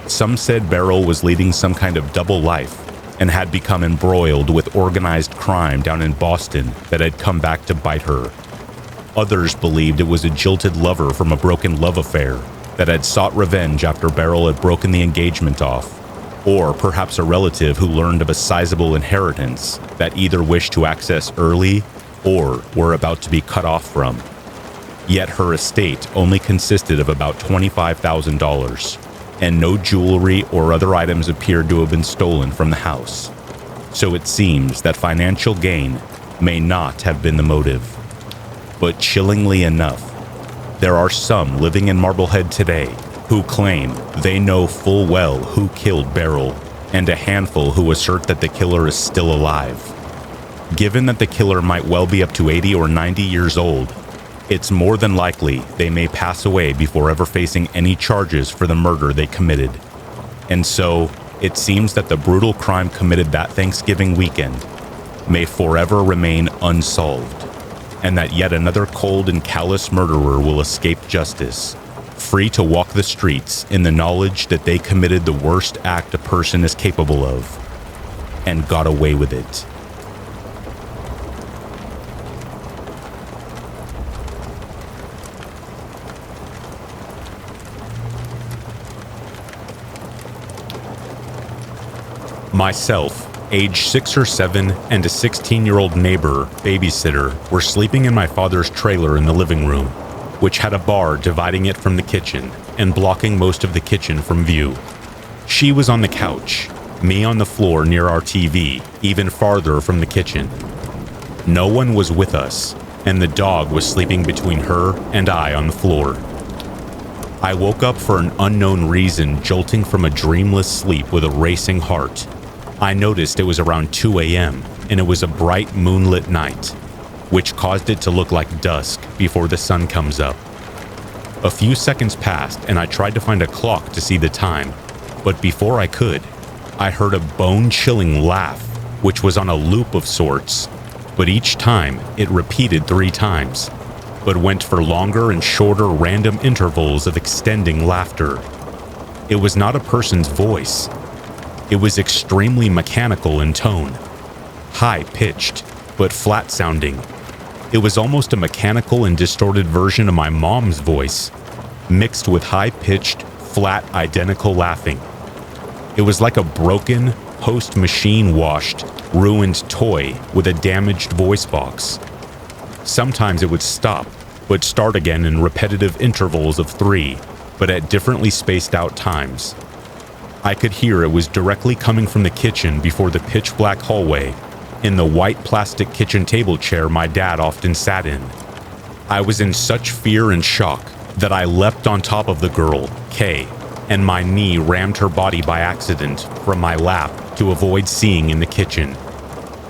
[SPEAKER 1] Some said Beryl was leading some kind of double life and had become embroiled with organized crime down in Boston that had come back to bite her. Others believed it was a jilted lover from a broken love affair that had sought revenge after Beryl had broken the engagement off, or perhaps a relative who learned of a sizable inheritance that either wished to access early or were about to be cut off from. Yet her estate only consisted of about $25,000, and no jewelry or other items appeared to have been stolen from the house. So it seems that financial gain may not have been the motive. But chillingly enough, there are some living in Marblehead today who claim they know full well who killed Beryl, and a handful who assert that the killer is still alive. Given that the killer might well be up to 80 or 90 years old, it's more than likely they may pass away before ever facing any charges for the murder they committed. And so, it seems that the brutal crime committed that Thanksgiving weekend may forever remain unsolved, and that yet another cold and callous murderer will escape justice, free to walk the streets in the knowledge that they committed the worst act a person is capable of, and got away with it. Myself, age 6 or 7, and a 16-year-old neighbor, babysitter, were sleeping in my father's trailer in the living room, which had a bar dividing it from the kitchen and blocking most of the kitchen from view. She was on the couch, me on the floor near our TV, even farther from the kitchen. No one was with us, and the dog was sleeping between her and I on the floor. I woke up for an unknown reason, jolting from a dreamless sleep with a racing heart. I noticed it was around 2 a.m. and it was a bright moonlit night, which caused it to look like dusk before the sun comes up. A few seconds passed and I tried to find a clock to see the time, but before I could, I heard a bone-chilling laugh, which was on a loop of sorts, but each time it repeated 3 times, but went for longer and shorter random intervals of extending laughter. It was not a person's voice. It was extremely mechanical in tone, high-pitched, but flat-sounding. It was almost a mechanical and distorted version of my mom's voice, mixed with high-pitched, flat, identical laughing. It was like a broken, post-machine washed, ruined toy with a damaged voice box. Sometimes it would stop, but start again in repetitive intervals of 3, but at differently spaced out times. I could hear it was directly coming from the kitchen before the pitch-black hallway, in the white plastic kitchen table chair my dad often sat in. I was in such fear and shock that I leapt on top of the girl, Kay, and my knee rammed her body by accident from my lap to avoid seeing in the kitchen.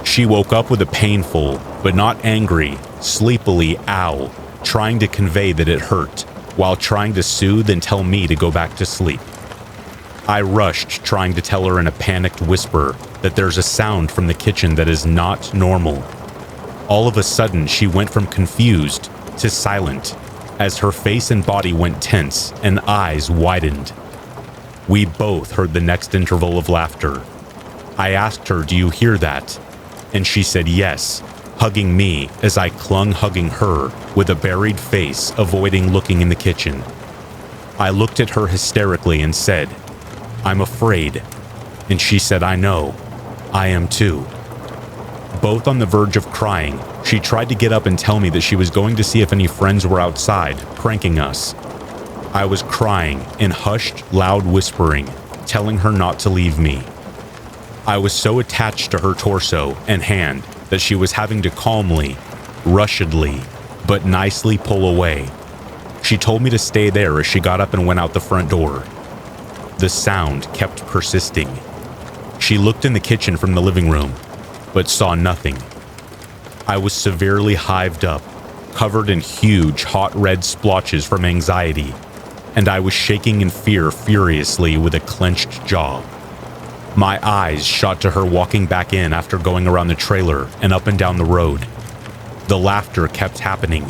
[SPEAKER 1] She woke up with a painful, but not angry, sleepily ow, trying to convey that it hurt, while trying to soothe and tell me to go back to sleep. I rushed, trying to tell her in a panicked whisper that there's a sound from the kitchen that is not normal. All of a sudden, she went from confused to silent, as her face and body went tense and eyes widened. We both heard the next interval of laughter. I asked her, "Do you hear that?" And she said yes, hugging me as I clung hugging her with a buried face, avoiding looking in the kitchen. I looked at her hysterically and said, "I'm afraid." And she said, "I know. I am too." Both on the verge of crying, she tried to get up and tell me that she was going to see if any friends were outside, pranking us. I was crying in hushed, loud whispering, telling her not to leave me. I was so attached to her torso and hand that she was having to calmly, rushedly, but nicely pull away. She told me to stay there as she got up and went out the front door. The sound kept persisting. She looked in the kitchen from the living room, but saw nothing. I was severely hived up, covered in huge, hot red splotches from anxiety, and I was shaking in fear furiously with a clenched jaw. My eyes shot to her walking back in after going around the trailer and up and down the road. The laughter kept happening,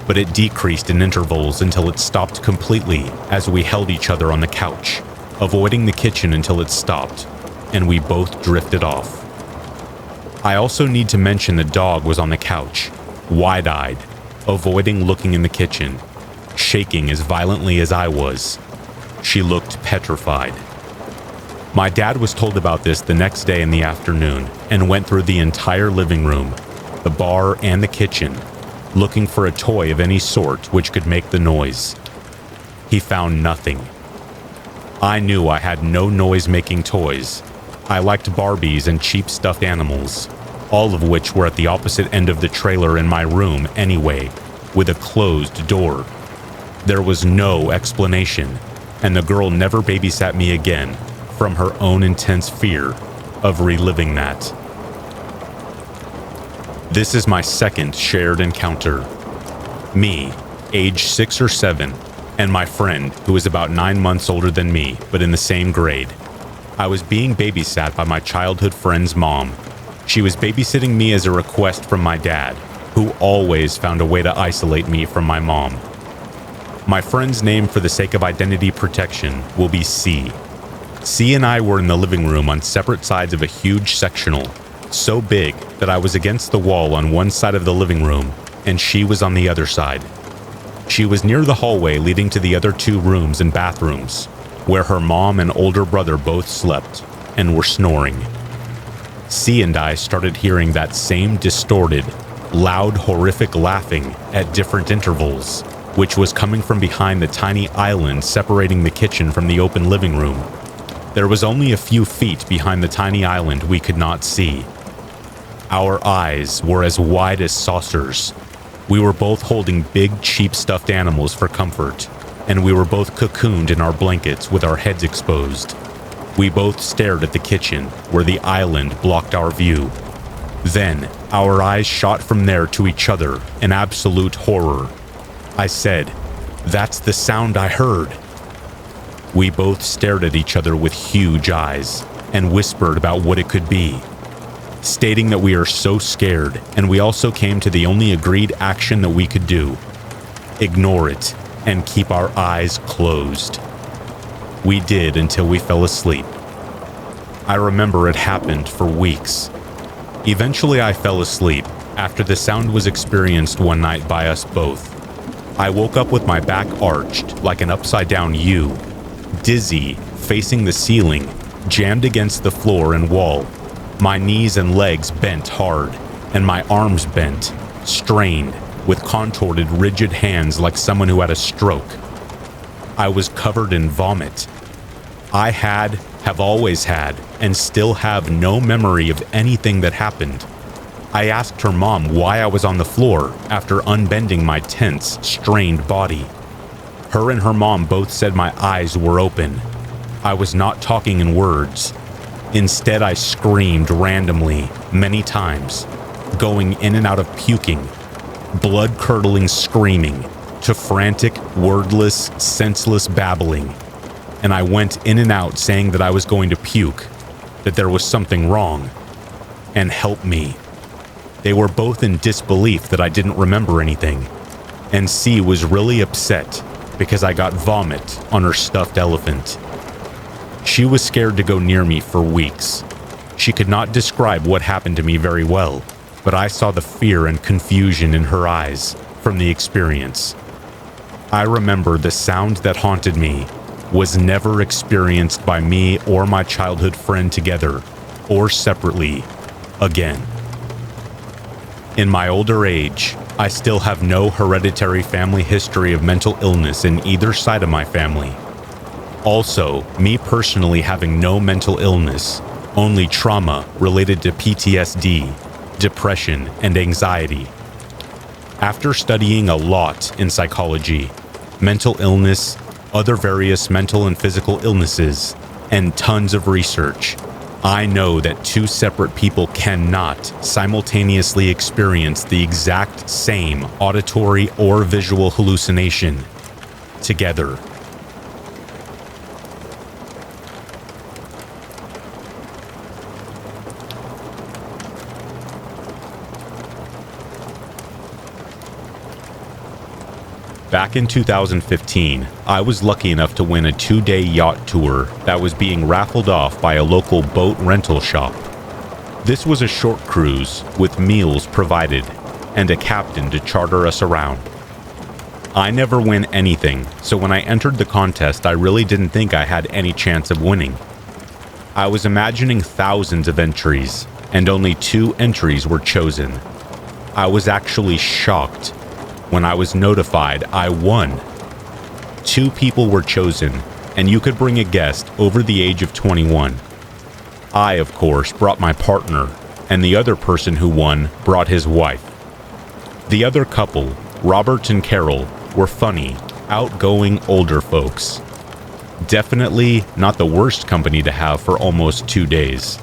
[SPEAKER 1] but it decreased in intervals until it stopped completely as we held each other on the couch, avoiding the kitchen until it stopped, and we both drifted off. I also need to mention the dog was on the couch, wide-eyed, avoiding looking in the kitchen, shaking as violently as I was. She looked petrified. My dad was told about this the next day in the afternoon and went through the entire living room, the bar, and the kitchen, looking for a toy of any sort which could make the noise. He found nothing. I knew I had no noise-making toys. I liked Barbies and cheap stuffed animals, all of which were at the opposite end of the trailer in my room anyway, with a closed door. There was no explanation, and the girl never babysat me again from her own intense fear of reliving that. This is my second shared encounter. Me, age 6 or 7, and my friend, who is about 9 months older than me, but in the same grade. I was being babysat by my childhood friend's mom. She was babysitting me as a request from my dad, who always found a way to isolate me from my mom. My friend's name, for the sake of identity protection, will be C. C and I were in the living room on separate sides of a huge sectional, so big that I was against the wall on one side of the living room, and she was on the other side. She was near the hallway leading to the other 2 rooms and bathrooms, where her mom and older brother both slept and were snoring. C and I started hearing that same distorted, loud, horrific laughing at different intervals, which was coming from behind the tiny island separating the kitchen from the open living room. There was only a few feet behind the tiny island we could not see. Our eyes were as wide as saucers. We were both holding big, cheap stuffed animals for comfort, and we were both cocooned in our blankets with our heads exposed. We both stared at the kitchen, where the island blocked our view. Then, our eyes shot from there to each other in absolute horror. I said, "That's the sound I heard." We both stared at each other with huge eyes and whispered about what it could be, stating that we are so scared, and we also came to the only agreed action that we could do: ignore it and keep our eyes closed. We did until we fell asleep. I remember it happened for weeks. Eventually I fell asleep after the sound was experienced one night by us both. I woke up with my back arched like an upside-down U, dizzy, facing the ceiling, jammed against the floor and wall. My knees and legs bent hard, and my arms bent, strained, with contorted, rigid hands like someone who had a stroke. I was covered in vomit. I have always had, and still have no memory of anything that happened. I asked her mom why I was on the floor after unbending my tense, strained body. Her and her mom both said my eyes were open. I was not talking in words. Instead, I screamed randomly, many times, going in and out of puking, blood-curdling screaming, to frantic, wordless, senseless babbling. And I went in and out saying that I was going to puke, that there was something wrong, and help me. They were both in disbelief that I didn't remember anything, and C was really upset because I got vomit on her stuffed elephant. She was scared to go near me for weeks. She could not describe what happened to me very well, but I saw the fear and confusion in her eyes from the experience. I remember the sound that haunted me was never experienced by me or my childhood friend together, or separately, again. In my older age, I still have no hereditary family history of mental illness in either side of my family. Also, me personally having no mental illness, only trauma related to PTSD, depression, and anxiety. After studying a lot in psychology, mental illness, other various mental and physical illnesses, and tons of research, I know that two separate people cannot simultaneously experience the exact same auditory or visual hallucination together. Back in 2015, I was lucky enough to win a 2-day yacht tour that was being raffled off by a local boat rental shop. This was a short cruise with meals provided and a captain to charter us around. I never win anything, so when I entered the contest, I really didn't think I had any chance of winning. I was imagining thousands of entries, and only 2 entries were chosen. I was actually shocked when I was notified I won. 2 people were chosen, and you could bring a guest over the age of 21. I, of course, brought my partner, and the other person who won brought his wife. The other couple, Robert and Carol, were funny, outgoing older folks. Definitely not the worst company to have for almost 2 days.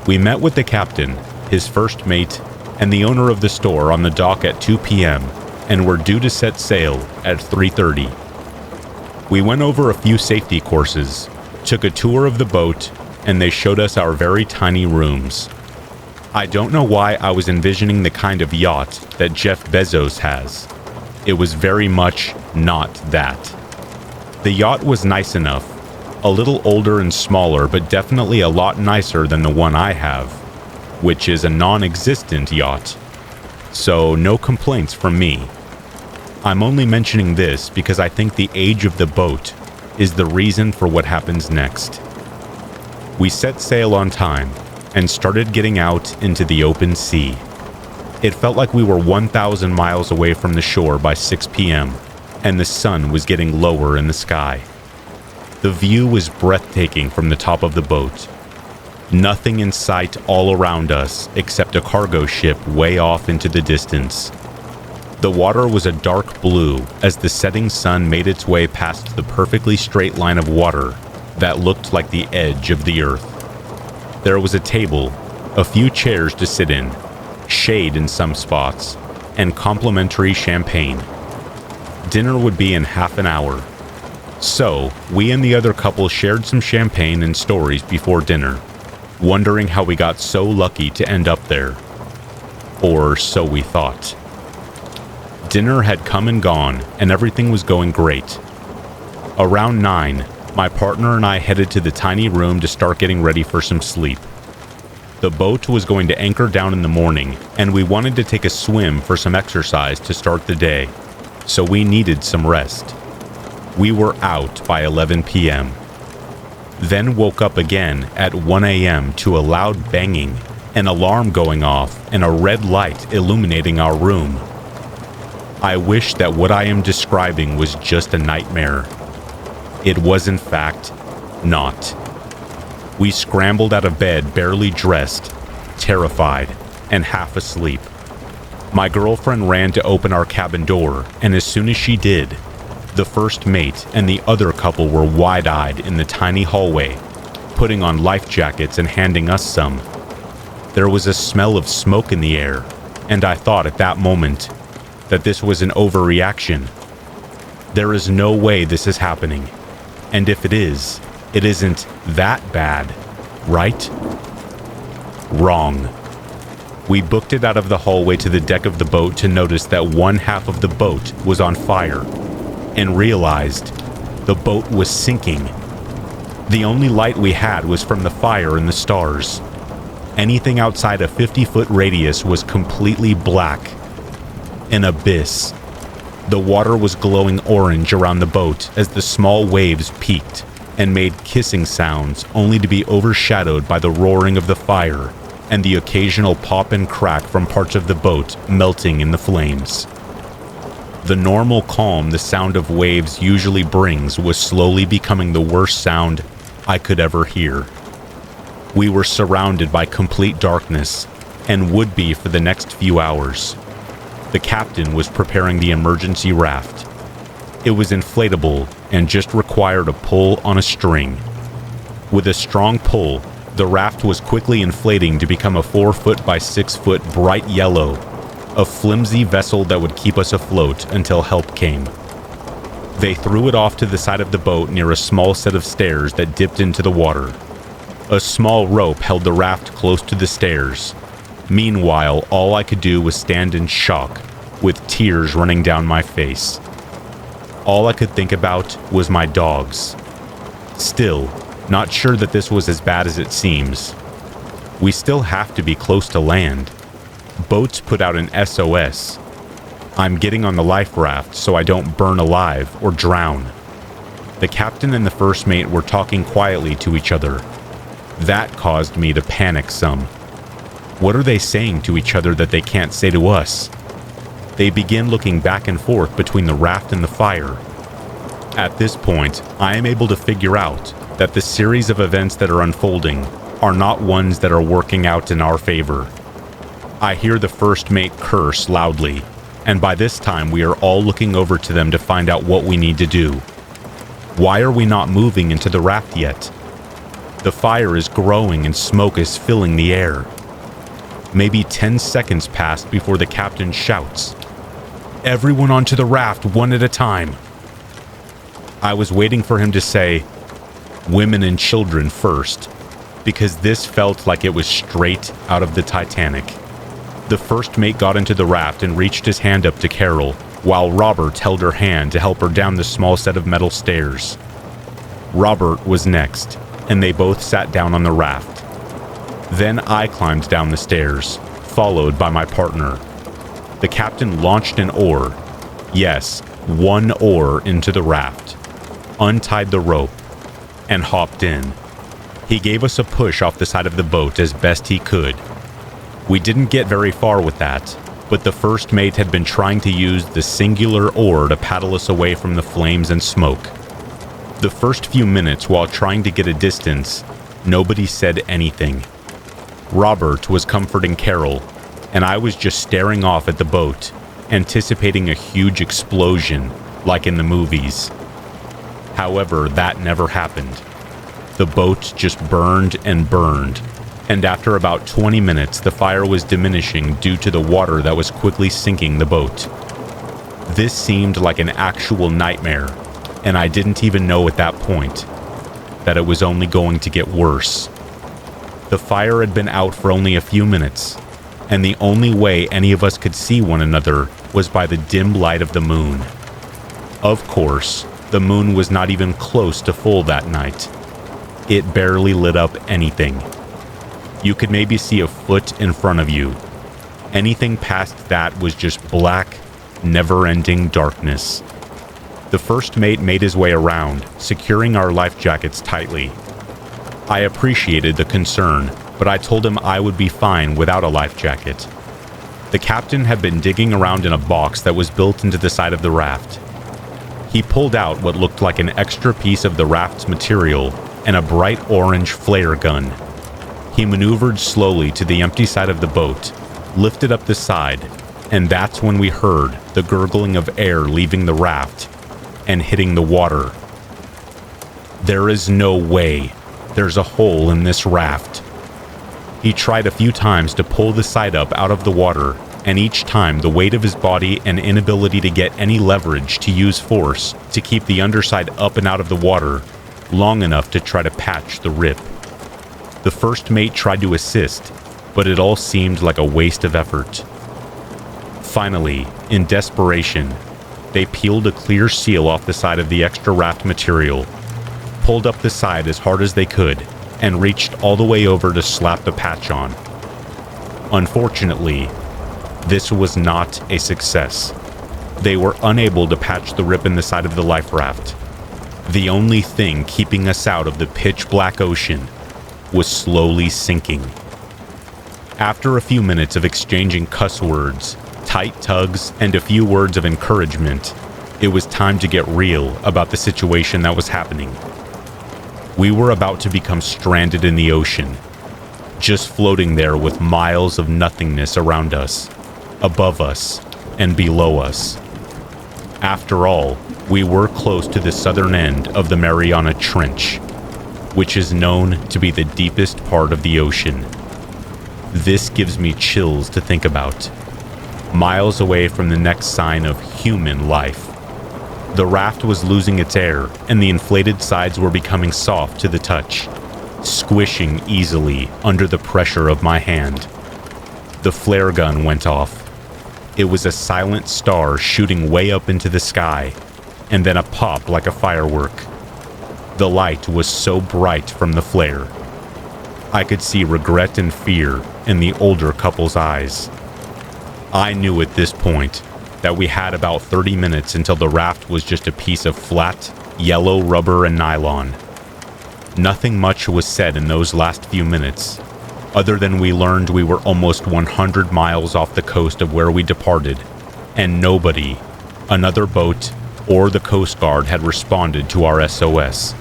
[SPEAKER 1] We met with the captain, his first mate, and the owner of the store on the dock at 2 p.m., and were due to set sail at 3:30. We went over a few safety courses, took a tour of the boat, and they showed us our very tiny rooms. I don't know why I was envisioning the kind of yacht that Jeff Bezos has. It was very much not that. The yacht was nice enough, a little older and smaller, but definitely a lot nicer than the one I have, which is a non-existent yacht. So no complaints from me. I'm only mentioning this because I think the age of the boat is the reason for what happens next. We set sail on time and started getting out into the open sea. It felt like we were 1,000 miles away from the shore by 6 p.m., and the sun was getting lower in the sky. The view was breathtaking from the top of the boat. Nothing in sight all around us except a cargo ship way off into the distance. The water was a dark blue as the setting sun made its way past the perfectly straight line of water that looked like the edge of the earth. There was a table, a few chairs to sit in, shade in some spots, and complimentary champagne. Dinner would be in half an hour. So, we and the other couple shared some champagne and stories before dinner, wondering how we got so lucky to end up there. Or so we thought. Dinner had come and gone, and everything was going great. Around 9, my partner and I headed to the tiny room to start getting ready for some sleep. The boat was going to anchor down in the morning, and we wanted to take a swim for some exercise to start the day, so we needed some rest. We were out by 11 p.m. Then woke up again at 1 a.m. to a loud banging, an alarm going off, and a red light illuminating our room. I wish that what I am describing was just a nightmare. It was in fact not. We scrambled out of bed barely dressed, terrified, and half asleep. My girlfriend ran to open our cabin door, and as soon as she did, the first mate and the other couple were wide-eyed in the tiny hallway, putting on life jackets and handing us some. There was a smell of smoke in the air, and I thought at that moment that this was an overreaction. There is no way this is happening, and if it is, it isn't that bad, right? Wrong. We booked it out of the hallway to the deck of the boat to notice that one half of the boat was on fire, and realized the boat was sinking. The only light we had was from the fire and the stars. Anything outside a 50-foot radius was completely black. An abyss. The water was glowing orange around the boat as the small waves peaked and made kissing sounds, only to be overshadowed by the roaring of the fire and the occasional pop and crack from parts of the boat melting in the flames. The normal calm the sound of waves usually brings was slowly becoming the worst sound I could ever hear. We were surrounded by complete darkness, and would be for the next few hours. The captain was preparing the emergency raft. It was inflatable and just required a pull on a string. With a strong pull, the raft was quickly inflating to become a 4-foot by 6-foot bright yellow, a flimsy vessel that would keep us afloat until help came. They threw it off to the side of the boat near a small set of stairs that dipped into the water. A small rope held the raft close to the stairs. Meanwhile, all I could do was stand in shock, with tears running down my face. All I could think about was my dogs. Still, not sure that this was as bad as it seems. We still have to be close to land. Boats put out an SOS. I'm getting on the life raft so I don't burn alive or drown. The captain and the first mate were talking quietly to each other. That caused me to panic some. What are they saying to each other that they can't say to us? They begin looking back and forth between the raft and the fire. At this point, I am able to figure out that the series of events that are unfolding are not ones that are working out in our favor. I hear the first mate curse loudly, and by this time we are all looking over to them to find out what we need to do. Why are we not moving into the raft yet? The fire is growing and smoke is filling the air. Maybe 10 seconds passed before the captain shouts, "Everyone onto the raft, one at a time." I was waiting for him to say, "Women and children first," because this felt like it was straight out of the Titanic. The first mate got into the raft and reached his hand up to Carol, while Robert held her hand to help her down the small set of metal stairs. Robert was next, and they both sat down on the raft. Then I climbed down the stairs, followed by my partner. The captain launched an oar, yes, one oar into the raft, untied the rope, and hopped in. He gave us a push off the side of the boat as best he could. We didn't get very far with that, but the first mate had been trying to use the singular oar to paddle us away from the flames and smoke. The first few minutes while trying to get a distance, nobody said anything. Robert was comforting Carol, and I was just staring off at the boat, anticipating a huge explosion like in the movies. However, that never happened. The boat just burned and burned, and after about 20 minutes, the fire was diminishing due to the water that was quickly sinking the boat. This seemed like an actual nightmare, and I didn't even know at that point that it was only going to get worse. The fire had been out for only a few minutes, and the only way any of us could see one another was by the dim light of the moon. Of course, the moon was not even close to full that night. It barely lit up anything. You could maybe see a foot in front of you. Anything past that was just black, never-ending darkness. The first mate made his way around, securing our life jackets tightly. I appreciated the concern, but I told him I would be fine without a life jacket. The captain had been digging around in a box that was built into the side of the raft. He pulled out what looked like an extra piece of the raft's material and a bright orange flare gun. He maneuvered slowly to the empty side of the boat, lifted up the side, and that's when we heard the gurgling of air leaving the raft and hitting the water. There is no way there's a hole in this raft. He tried a few times to pull the side up out of the water, and each time the weight of his body and inability to get any leverage to use force to keep the underside up and out of the water long enough to try to patch the rip. The first mate tried to assist, but it all seemed like a waste of effort. Finally, in desperation, they peeled a clear seal off the side of the extra raft material, pulled up the side as hard as they could, and reached all the way over to slap the patch on. Unfortunately, this was not a success. They were unable to patch the rip in the side of the life raft. The only thing keeping us out of the pitch-black ocean was slowly sinking. After a few minutes of exchanging cuss words, tight tugs, and a few words of encouragement, it was time to get real about the situation that was happening. We were about to become stranded in the ocean, just floating there with miles of nothingness around us, above us, and below us. After all, we were close to the southern end of the Mariana Trench, which is known to be the deepest part of the ocean. This gives me chills to think about. Miles away from the next sign of human life. The raft was losing its air, and the inflated sides were becoming soft to the touch, squishing easily under the pressure of my hand. The flare gun went off. It was a silent star shooting way up into the sky, and then a pop like a firework. The light was so bright from the flare. I could see regret and fear in the older couple's eyes. I knew at this point that we had about 30 minutes until the raft was just a piece of flat, yellow rubber and nylon. Nothing much was said in those last few minutes, other than we learned we were almost 100 miles off the coast of where we departed, and nobody, another boat, or the Coast Guard had responded to our SOS.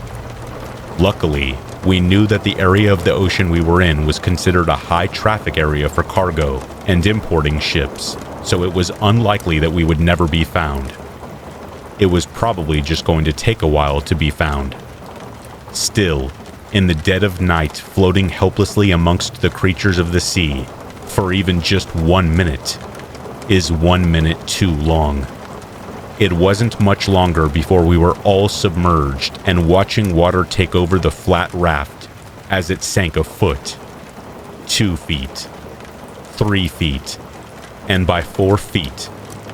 [SPEAKER 1] Luckily, we knew that the area of the ocean we were in was considered a high-traffic area for cargo and importing ships, so it was unlikely that we would never be found. It was probably just going to take a while to be found. Still, in the dead of night, floating helplessly amongst the creatures of the sea, for even just 1 minute, is 1 minute too long. It wasn't much longer before we were all submerged and watching water take over the flat raft as it sank a foot, 2 feet, 3 feet, and by 4 feet,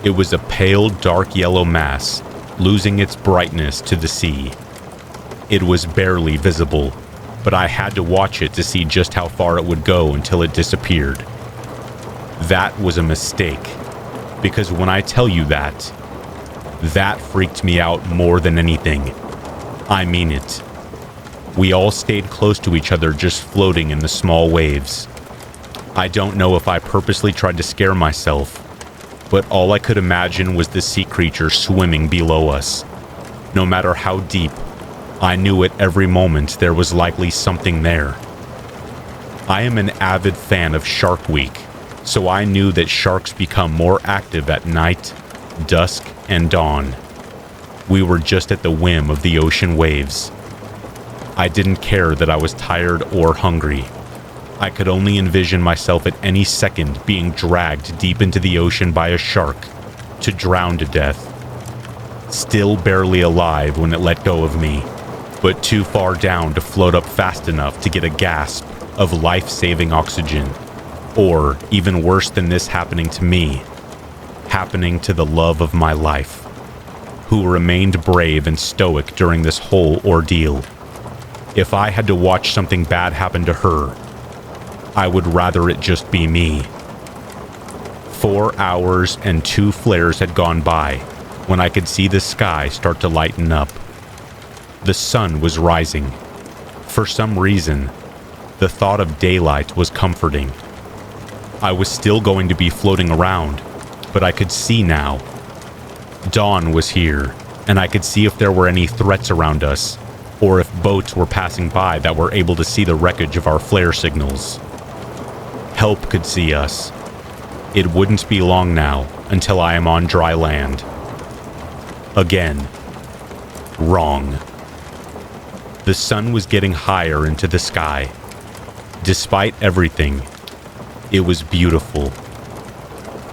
[SPEAKER 1] it was a pale dark yellow mass, losing its brightness to the sea. It was barely visible, but I had to watch it to see just how far it would go until it disappeared. That was a mistake, because when I tell you that freaked me out more than anything. I mean it. We all stayed close to each other, just floating in the small waves. I don't know if I purposely tried to scare myself, but all I could imagine was the sea creature swimming below us. No matter how deep, I knew at every moment there was likely something there. I am an avid fan of Shark Week, so I knew that sharks become more active at night, dusk, and dawn. We were just at the whim of the ocean waves. I didn't care that I was tired or hungry. I could only envision myself at any second being dragged deep into the ocean by a shark to drown to death. Still barely alive when it let go of me, but too far down to float up fast enough to get a gasp of life-saving oxygen. Or, even worse than this happening to me, happening to the love of my life, who remained brave and stoic during this whole ordeal. If I had to watch something bad happen to her, I would rather it just be me. 4 hours and 2 flares had gone by when I could see the sky start to lighten up. The sun was rising. For some reason, the thought of daylight was comforting. I was still going to be floating around, but I could see now. Dawn was here, and I could see if there were any threats around us, or if boats were passing by that were able to see the wreckage of our flare signals. Help could see us. It wouldn't be long now until I am on dry land. Again. Wrong. The sun was getting higher into the sky. Despite everything, it was beautiful.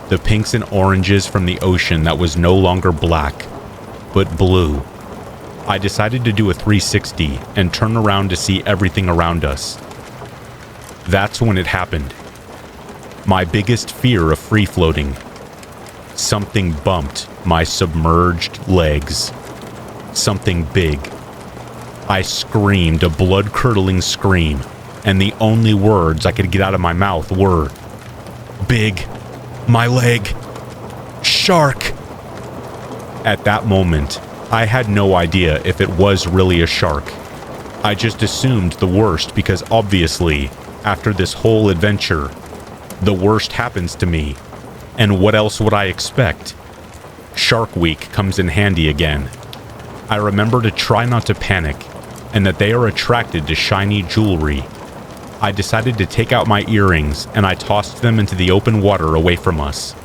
[SPEAKER 1] The pinks and oranges from the ocean that was no longer black, but blue. I decided to do a 360 and turn around to see everything around us. That's when it happened. My biggest fear of free-floating. Something bumped my submerged legs. Something big. I screamed a blood-curdling scream, and the only words I could get out of my mouth were, "Big, my leg, shark." At that moment, I had no idea if it was really a shark. I just assumed the worst because obviously, after this whole adventure, the worst happens to me. And what else would I expect? Shark Week comes in handy again. I remember to try not to panic, and that they are attracted to shiny jewelry. I decided to take out my earrings, and I tossed them into the open water away from us.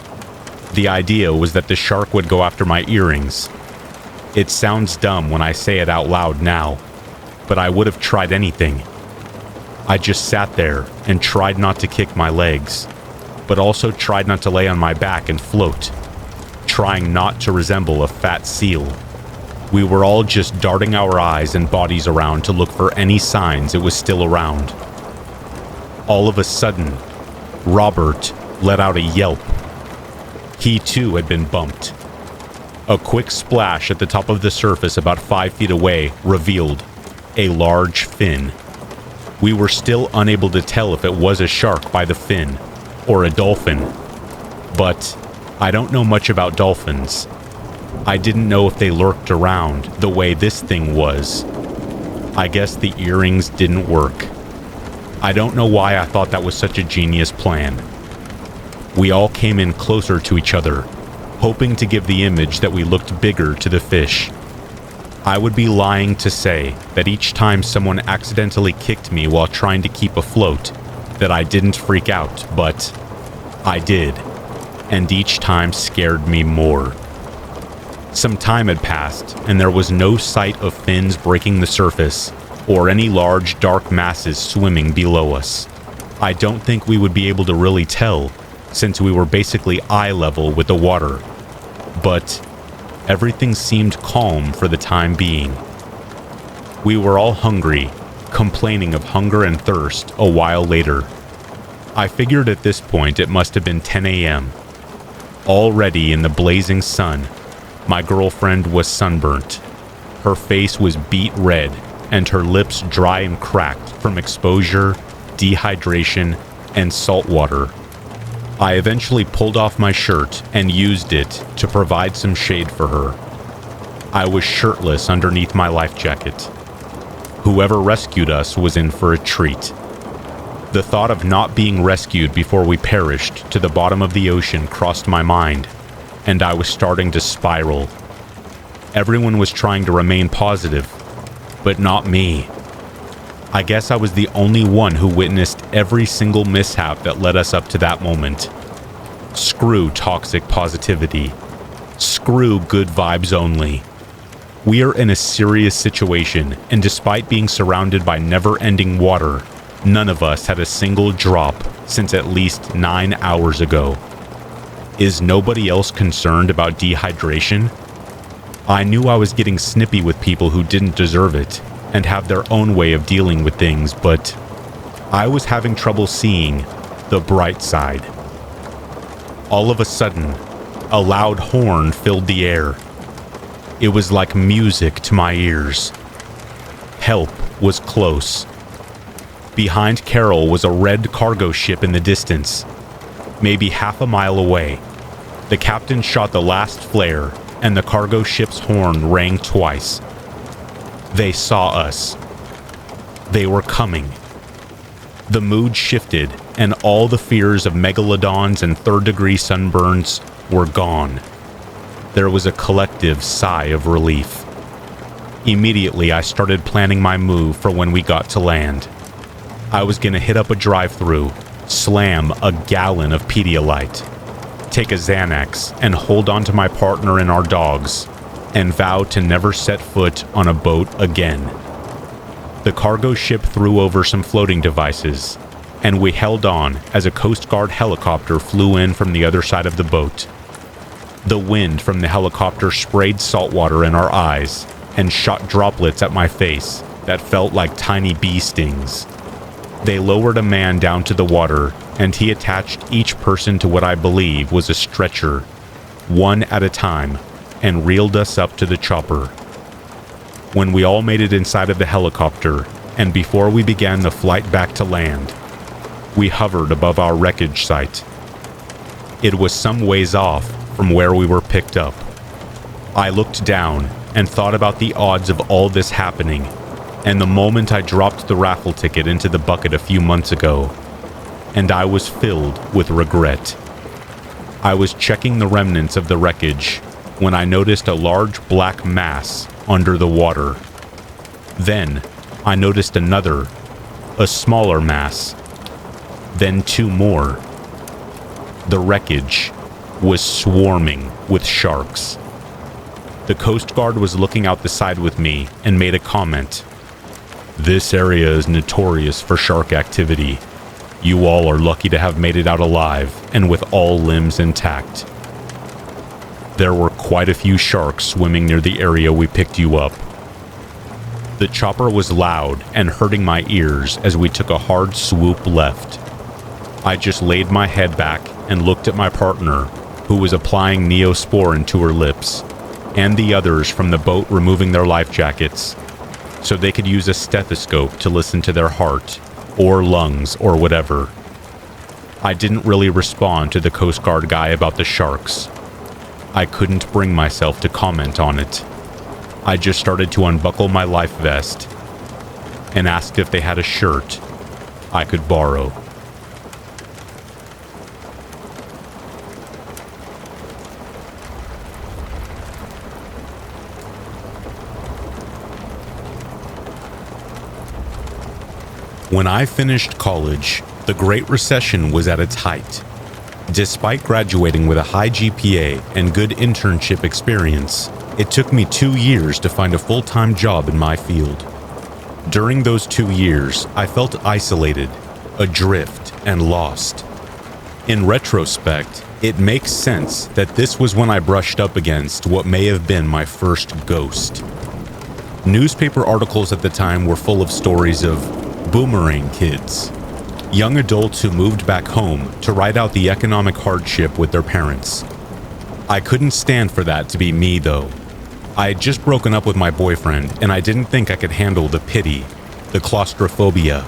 [SPEAKER 1] The idea was that the shark would go after my earrings. It sounds dumb when I say it out loud now, but I would have tried anything. I just sat there and tried not to kick my legs, but also tried not to lay on my back and float, trying not to resemble a fat seal. We were all just darting our eyes and bodies around to look for any signs it was still around. All of a sudden, Robert let out a yelp. He too had been bumped. A quick splash at the top of the surface about 5 feet away revealed a large fin. We were still unable to tell if it was a shark by the fin or a dolphin, but I don't know much about dolphins. I didn't know if they lurked around the way this thing was. I guess the earrings didn't work. I don't know why I thought that was such a genius plan. We all came in closer to each other, hoping to give the image that we looked bigger to the fish. I would be lying to say that each time someone accidentally kicked me while trying to keep afloat, that I didn't freak out, but I did, and each time scared me more. Some time had passed, and there was no sight of fins breaking the surface, or any large dark masses swimming below us. I don't think we would be able to really tell, since we were basically eye level with the water, but everything seemed calm for the time being. We were all hungry, complaining of hunger and thirst a while later. I figured at this point it must have been 10 a.m. Already in the blazing sun, my girlfriend was sunburnt. Her face was beet red, and her lips dry and cracked from exposure, dehydration, and salt water. I eventually pulled off my shirt and used it to provide some shade for her. I was shirtless underneath my life jacket. Whoever rescued us was in for a treat. The thought of not being rescued before we perished to the bottom of the ocean crossed my mind, and I was starting to spiral. Everyone was trying to remain positive, but not me. I guess I was the only one who witnessed every single mishap that led us up to that moment. Screw toxic positivity. Screw good vibes only. We are in a serious situation, and despite being surrounded by never-ending water, none of us had a single drop since at least 9 hours ago. Is nobody else concerned about dehydration? I knew I was getting snippy with people who didn't deserve it and have their own way of dealing with things, but I was having trouble seeing the bright side. All of a sudden, a loud horn filled the air. It was like music to my ears. Help was close. Behind Carol was a red cargo ship in the distance, maybe half a mile away. The captain shot the last flare, and the cargo ship's horn rang twice. They saw us. They were coming. The mood shifted, and all the fears of megalodons and third-degree sunburns were gone. There was a collective sigh of relief. Immediately, I started planning my move for when we got to land. I was going to hit up a drive-thru, slam a gallon of Pedialyte, take a Xanax, and hold on to my partner and our dogs, and vow to never set foot on a boat again. The cargo ship threw over some floating devices, and we held on as a Coast Guard helicopter flew in from the other side of the boat. The wind from the helicopter sprayed salt water in our eyes and shot droplets at my face that felt like tiny bee stings. They lowered a man down to the water, and he attached each person to what I believe was a stretcher, one at a time, and reeled us up to the chopper. When we all made it inside of the helicopter, and before we began the flight back to land, we hovered above our wreckage site. It was some ways off from where we were picked up. I looked down and thought about the odds of all this happening, and the moment I dropped the raffle ticket into the bucket a few months ago, and I was filled with regret. I was checking the remnants of the wreckage when I noticed a large black mass under the water. Then I noticed another, a smaller mass. Then two more. The wreckage was swarming with sharks. The Coast Guard was looking out the side with me and made a comment. "This area is notorious for shark activity. You all are lucky to have made it out alive and with all limbs intact." There were quite a few sharks swimming near the area we picked you up. The chopper was loud and hurting my ears as we took a hard swoop left. I just laid my head back and looked at my partner, who was applying Neosporin to her lips, and the others from the boat removing their life jackets, so they could use a stethoscope to listen to their heart, or lungs, or whatever. I didn't really respond to the Coast Guard guy about the sharks. I couldn't bring myself to comment on it. I just started to unbuckle my life vest and asked if they had a shirt I could borrow. When I finished college, the Great Recession was at its height. Despite graduating with a high GPA and good internship experience, it took me 2 years to find a full-time job in my field. During those 2 years, I felt isolated, adrift, and lost. In retrospect, it makes sense that this was when I brushed up against what may have been my first ghost. Newspaper articles at the time were full of stories of boomerang kids, young adults who moved back home to ride out the economic hardship with their parents. I couldn't stand for that to be me, though. I had just broken up with my boyfriend, and I didn't think I could handle the pity, the claustrophobia,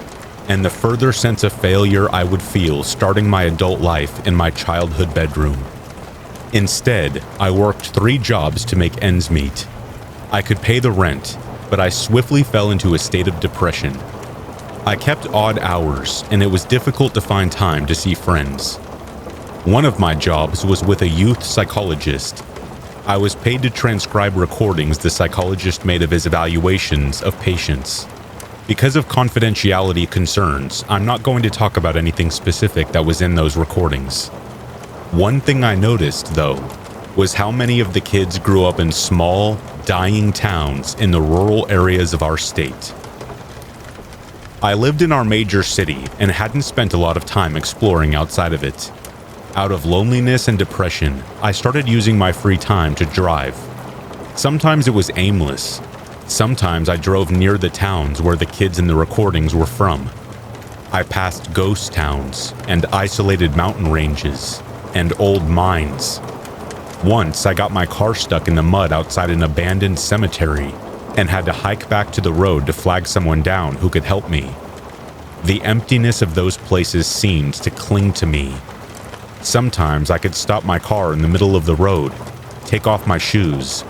[SPEAKER 1] and the further sense of failure I would feel starting my adult life in my childhood bedroom. Instead, I worked 3 jobs to make ends meet. I could pay the rent, but I swiftly fell into a state of depression. I kept odd hours, and it was difficult to find time to see friends. One of my jobs was with a youth psychologist. I was paid to transcribe recordings the psychologist made of his evaluations of patients. Because of confidentiality concerns, I'm not going to talk about anything specific that was in those recordings. One thing I noticed, though, was how many of the kids grew up in small, dying towns in the rural areas of our state. I lived in our major city and hadn't spent a lot of time exploring outside of it. Out of loneliness and depression, I started using my free time to drive. Sometimes it was aimless. Sometimes I drove near the towns where the kids in the recordings were from. I passed ghost towns and isolated mountain ranges and old mines. Once I got my car stuck in the mud outside an abandoned cemetery and had to hike back to the road to flag someone down who could help me. The emptiness of those places seemed to cling to me. Sometimes I could stop my car in the middle of the road, take off my shoes,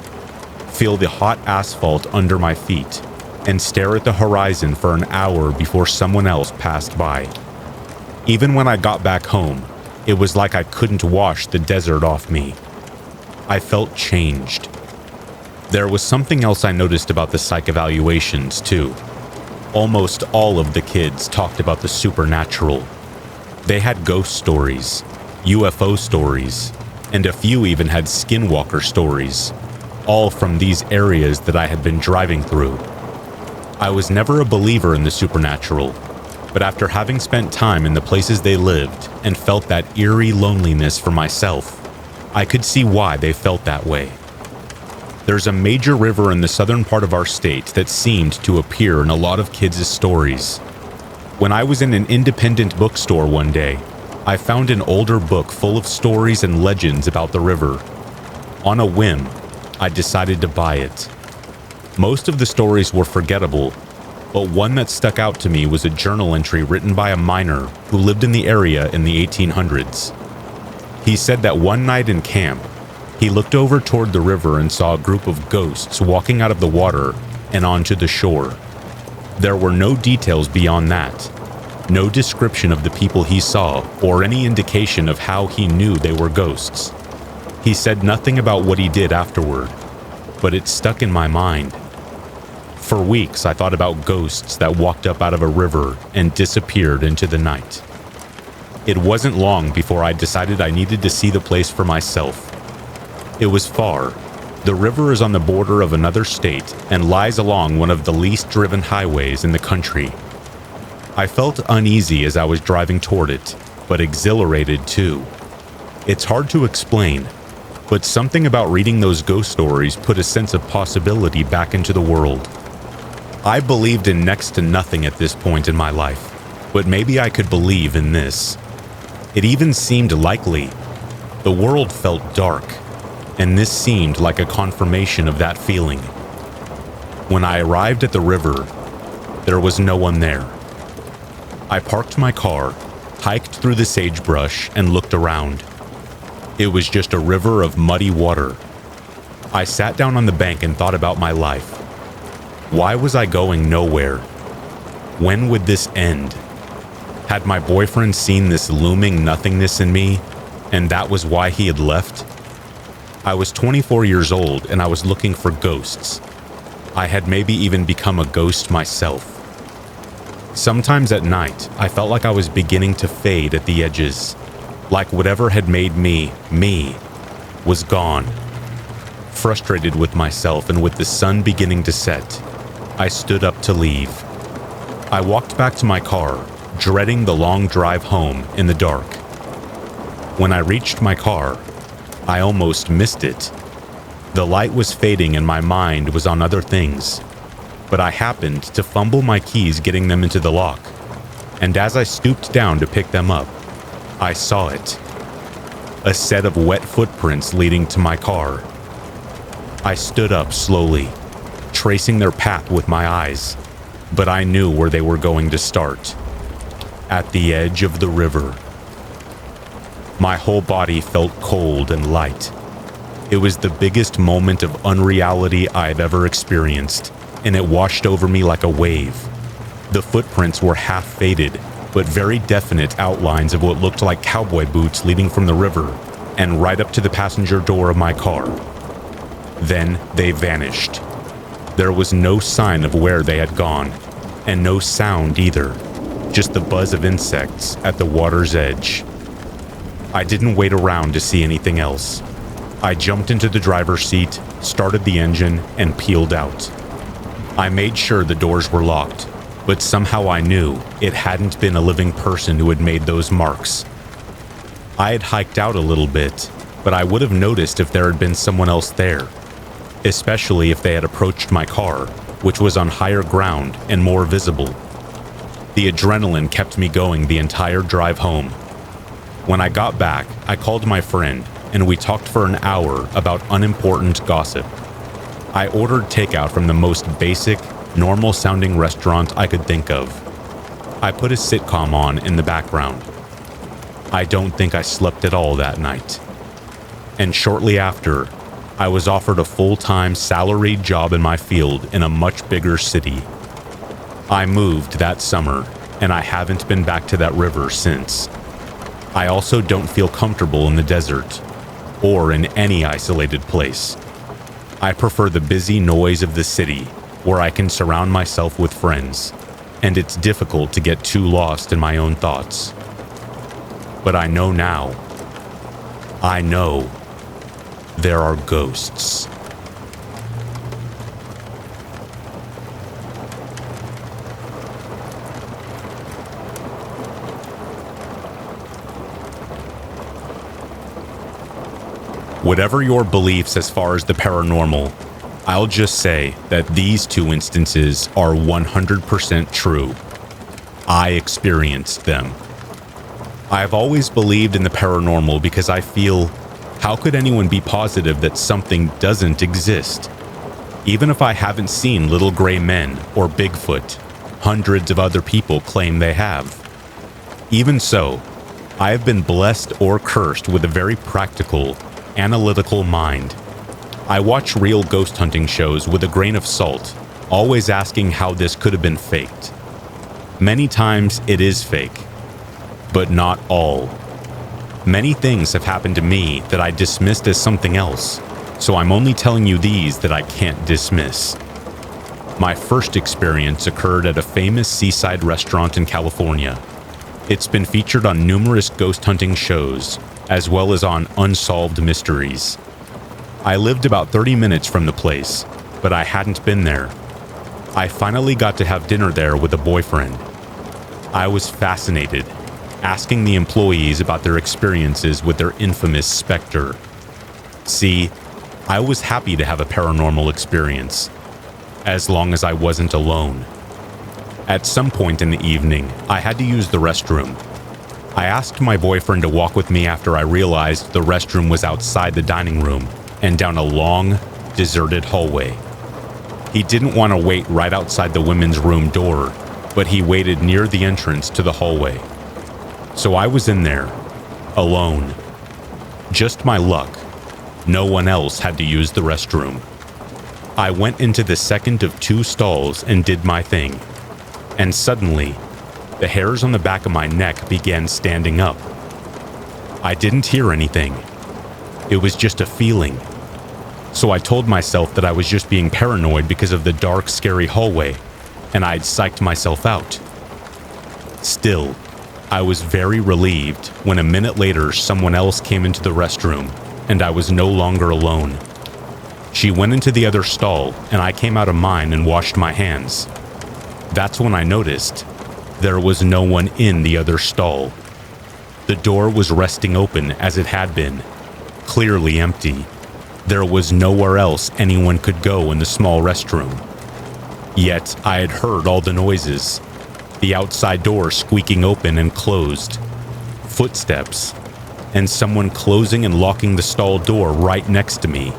[SPEAKER 1] feel the hot asphalt under my feet, and stare at the horizon for an hour before someone else passed by. Even when I got back home, it was like I couldn't wash the desert off me. I felt changed. There was something else I noticed about the psych evaluations, too. Almost all of the kids talked about the supernatural. They had ghost stories, UFO stories, and a few even had skinwalker stories, all from these areas that I had been driving through. I was never a believer in the supernatural, but after having spent time in the places they lived and felt that eerie loneliness for myself, I could see why they felt that way. There's a major river in the southern part of our state that seemed to appear in a lot of kids' stories. When I was in an independent bookstore one day, I found an older book full of stories and legends about the river. On a whim, I decided to buy it. Most of the stories were forgettable, but one that stuck out to me was a journal entry written by a miner who lived in the area in the 1800s. He said that one night in camp, he looked over toward the river and saw a group of ghosts walking out of the water and onto the shore. There were no details beyond that, no description of the people he saw or any indication of how he knew they were ghosts. He said nothing about what he did afterward, but it stuck in my mind. For weeks, I thought about ghosts that walked up out of a river and disappeared into the night. It wasn't long before I decided I needed to see the place for myself. It was far. The river is on the border of another state and lies along one of the least driven highways in the country. I felt uneasy as I was driving toward it, but exhilarated too. It's hard to explain, but something about reading those ghost stories put a sense of possibility back into the world. I believed in next to nothing at this point in my life, but maybe I could believe in this. It even seemed likely. The world felt dark, and this seemed like a confirmation of that feeling. When I arrived at the river, there was no one there. I parked my car, hiked through the sagebrush, and looked around. It was just a river of muddy water. I sat down on the bank and thought about my life. Why was I going nowhere? When would this end? Had my boyfriend seen this looming nothingness in me, and that was why he had left? I was 24 years old and I was looking for ghosts. I had maybe even become a ghost myself. Sometimes at night, I felt like I was beginning to fade at the edges, like whatever had made me, was gone. Frustrated with myself and with the sun beginning to set, I stood up to leave. I walked back to my car, dreading the long drive home in the dark. When I reached my car, I almost missed it. The light was fading and my mind was on other things, but I happened to fumble my keys getting them into the lock, and as I stooped down to pick them up, I saw it. A set of wet footprints leading to my car. I stood up slowly, tracing their path with my eyes, but I knew where they were going to start. At the edge of the river. My whole body felt cold and light. It was the biggest moment of unreality I've ever experienced, and it washed over me like a wave. The footprints were half faded, but very definite outlines of what looked like cowboy boots leading from the river and right up to the passenger door of my car. Then they vanished. There was no sign of where they had gone, And no sound either, just the buzz of insects at the water's edge. I didn't wait around to see anything else. I jumped into the driver's seat, started the engine, and peeled out. I made sure the doors were locked, but somehow I knew it hadn't been a living person who had made those marks. I had hiked out a little bit, but I would have noticed if there had been someone else there, especially if they had approached my car, which was on higher ground and more visible. The adrenaline kept me going the entire drive home. When I got back, I called my friend, and we talked for an hour about unimportant gossip. I ordered takeout from the most basic, normal-sounding restaurant I could think of. I put a sitcom on in the background. I don't think I slept at all that night. And shortly after, I was offered a full-time salaried job in my field in a much bigger city. I moved that summer, and I haven't been back to that river since. I also don't feel comfortable in the desert, or in any isolated place. I prefer the busy noise of the city, where I can surround myself with friends, and it's difficult to get too lost in my own thoughts. But I know now. I know there are ghosts. Whatever your beliefs as far as the paranormal, I'll just say that these two instances are 100% true. I experienced them. I've always believed in the paranormal because I feel, how could anyone be positive that something doesn't exist? Even if I haven't seen little gray men or Bigfoot, hundreds of other people claim they have. Even so, I have been blessed or cursed with a very practical, analytical mind. I watch real ghost hunting shows with a grain of salt, always asking how this could have been faked. Many times it is fake, but not all. Many things have happened to me that I dismissed as something else, so I'm only telling you these that I can't dismiss. My first experience occurred at a famous seaside restaurant in California. It's been featured on numerous ghost hunting shows, as well as on Unsolved Mysteries. I lived about 30 minutes from the place, but I hadn't been there. I finally got to have dinner there with a boyfriend. I was fascinated, asking the employees about their experiences with their infamous specter. See, I was happy to have a paranormal experience, as long as I wasn't alone. At some point in the evening, I had to use the restroom. I asked my boyfriend to walk with me after I realized the restroom was outside the dining room and down a long, deserted hallway. He didn't want to wait right outside the women's room door, but he waited near the entrance to the hallway. So I was in there, alone. Just my luck, no one else had to use the restroom. I went into the second of two stalls and did my thing, and suddenly, the hairs on the back of my neck began standing up. I didn't hear anything. It was just a feeling. So I told myself that I was just being paranoid because of the dark, scary hallway, and I'd psyched myself out. Still, I was very relieved when a minute later someone else came into the restroom, and I was no longer alone. She went into the other stall, and I came out of mine and washed my hands. That's when I noticed there was no one in the other stall. The door was resting open as it had been, clearly empty. There was nowhere else anyone could go in the small restroom. Yet I had heard all the noises, the outside door squeaking open and closed, footsteps, and someone closing and locking the stall door right next to me.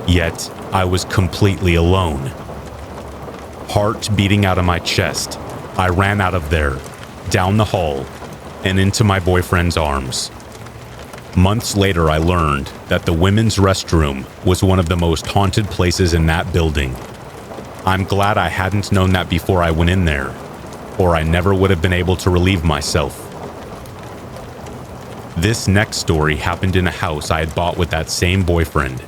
[SPEAKER 1] Yet I was completely alone. Heart beating out of my chest, I ran out of there, down the hall, and into my boyfriend's arms. Months later, I learned that the women's restroom was one of the most haunted places in that building. I'm glad I hadn't known that before I went in there, or I never would have been able to relieve myself. This next story happened in a house I had bought with that same boyfriend.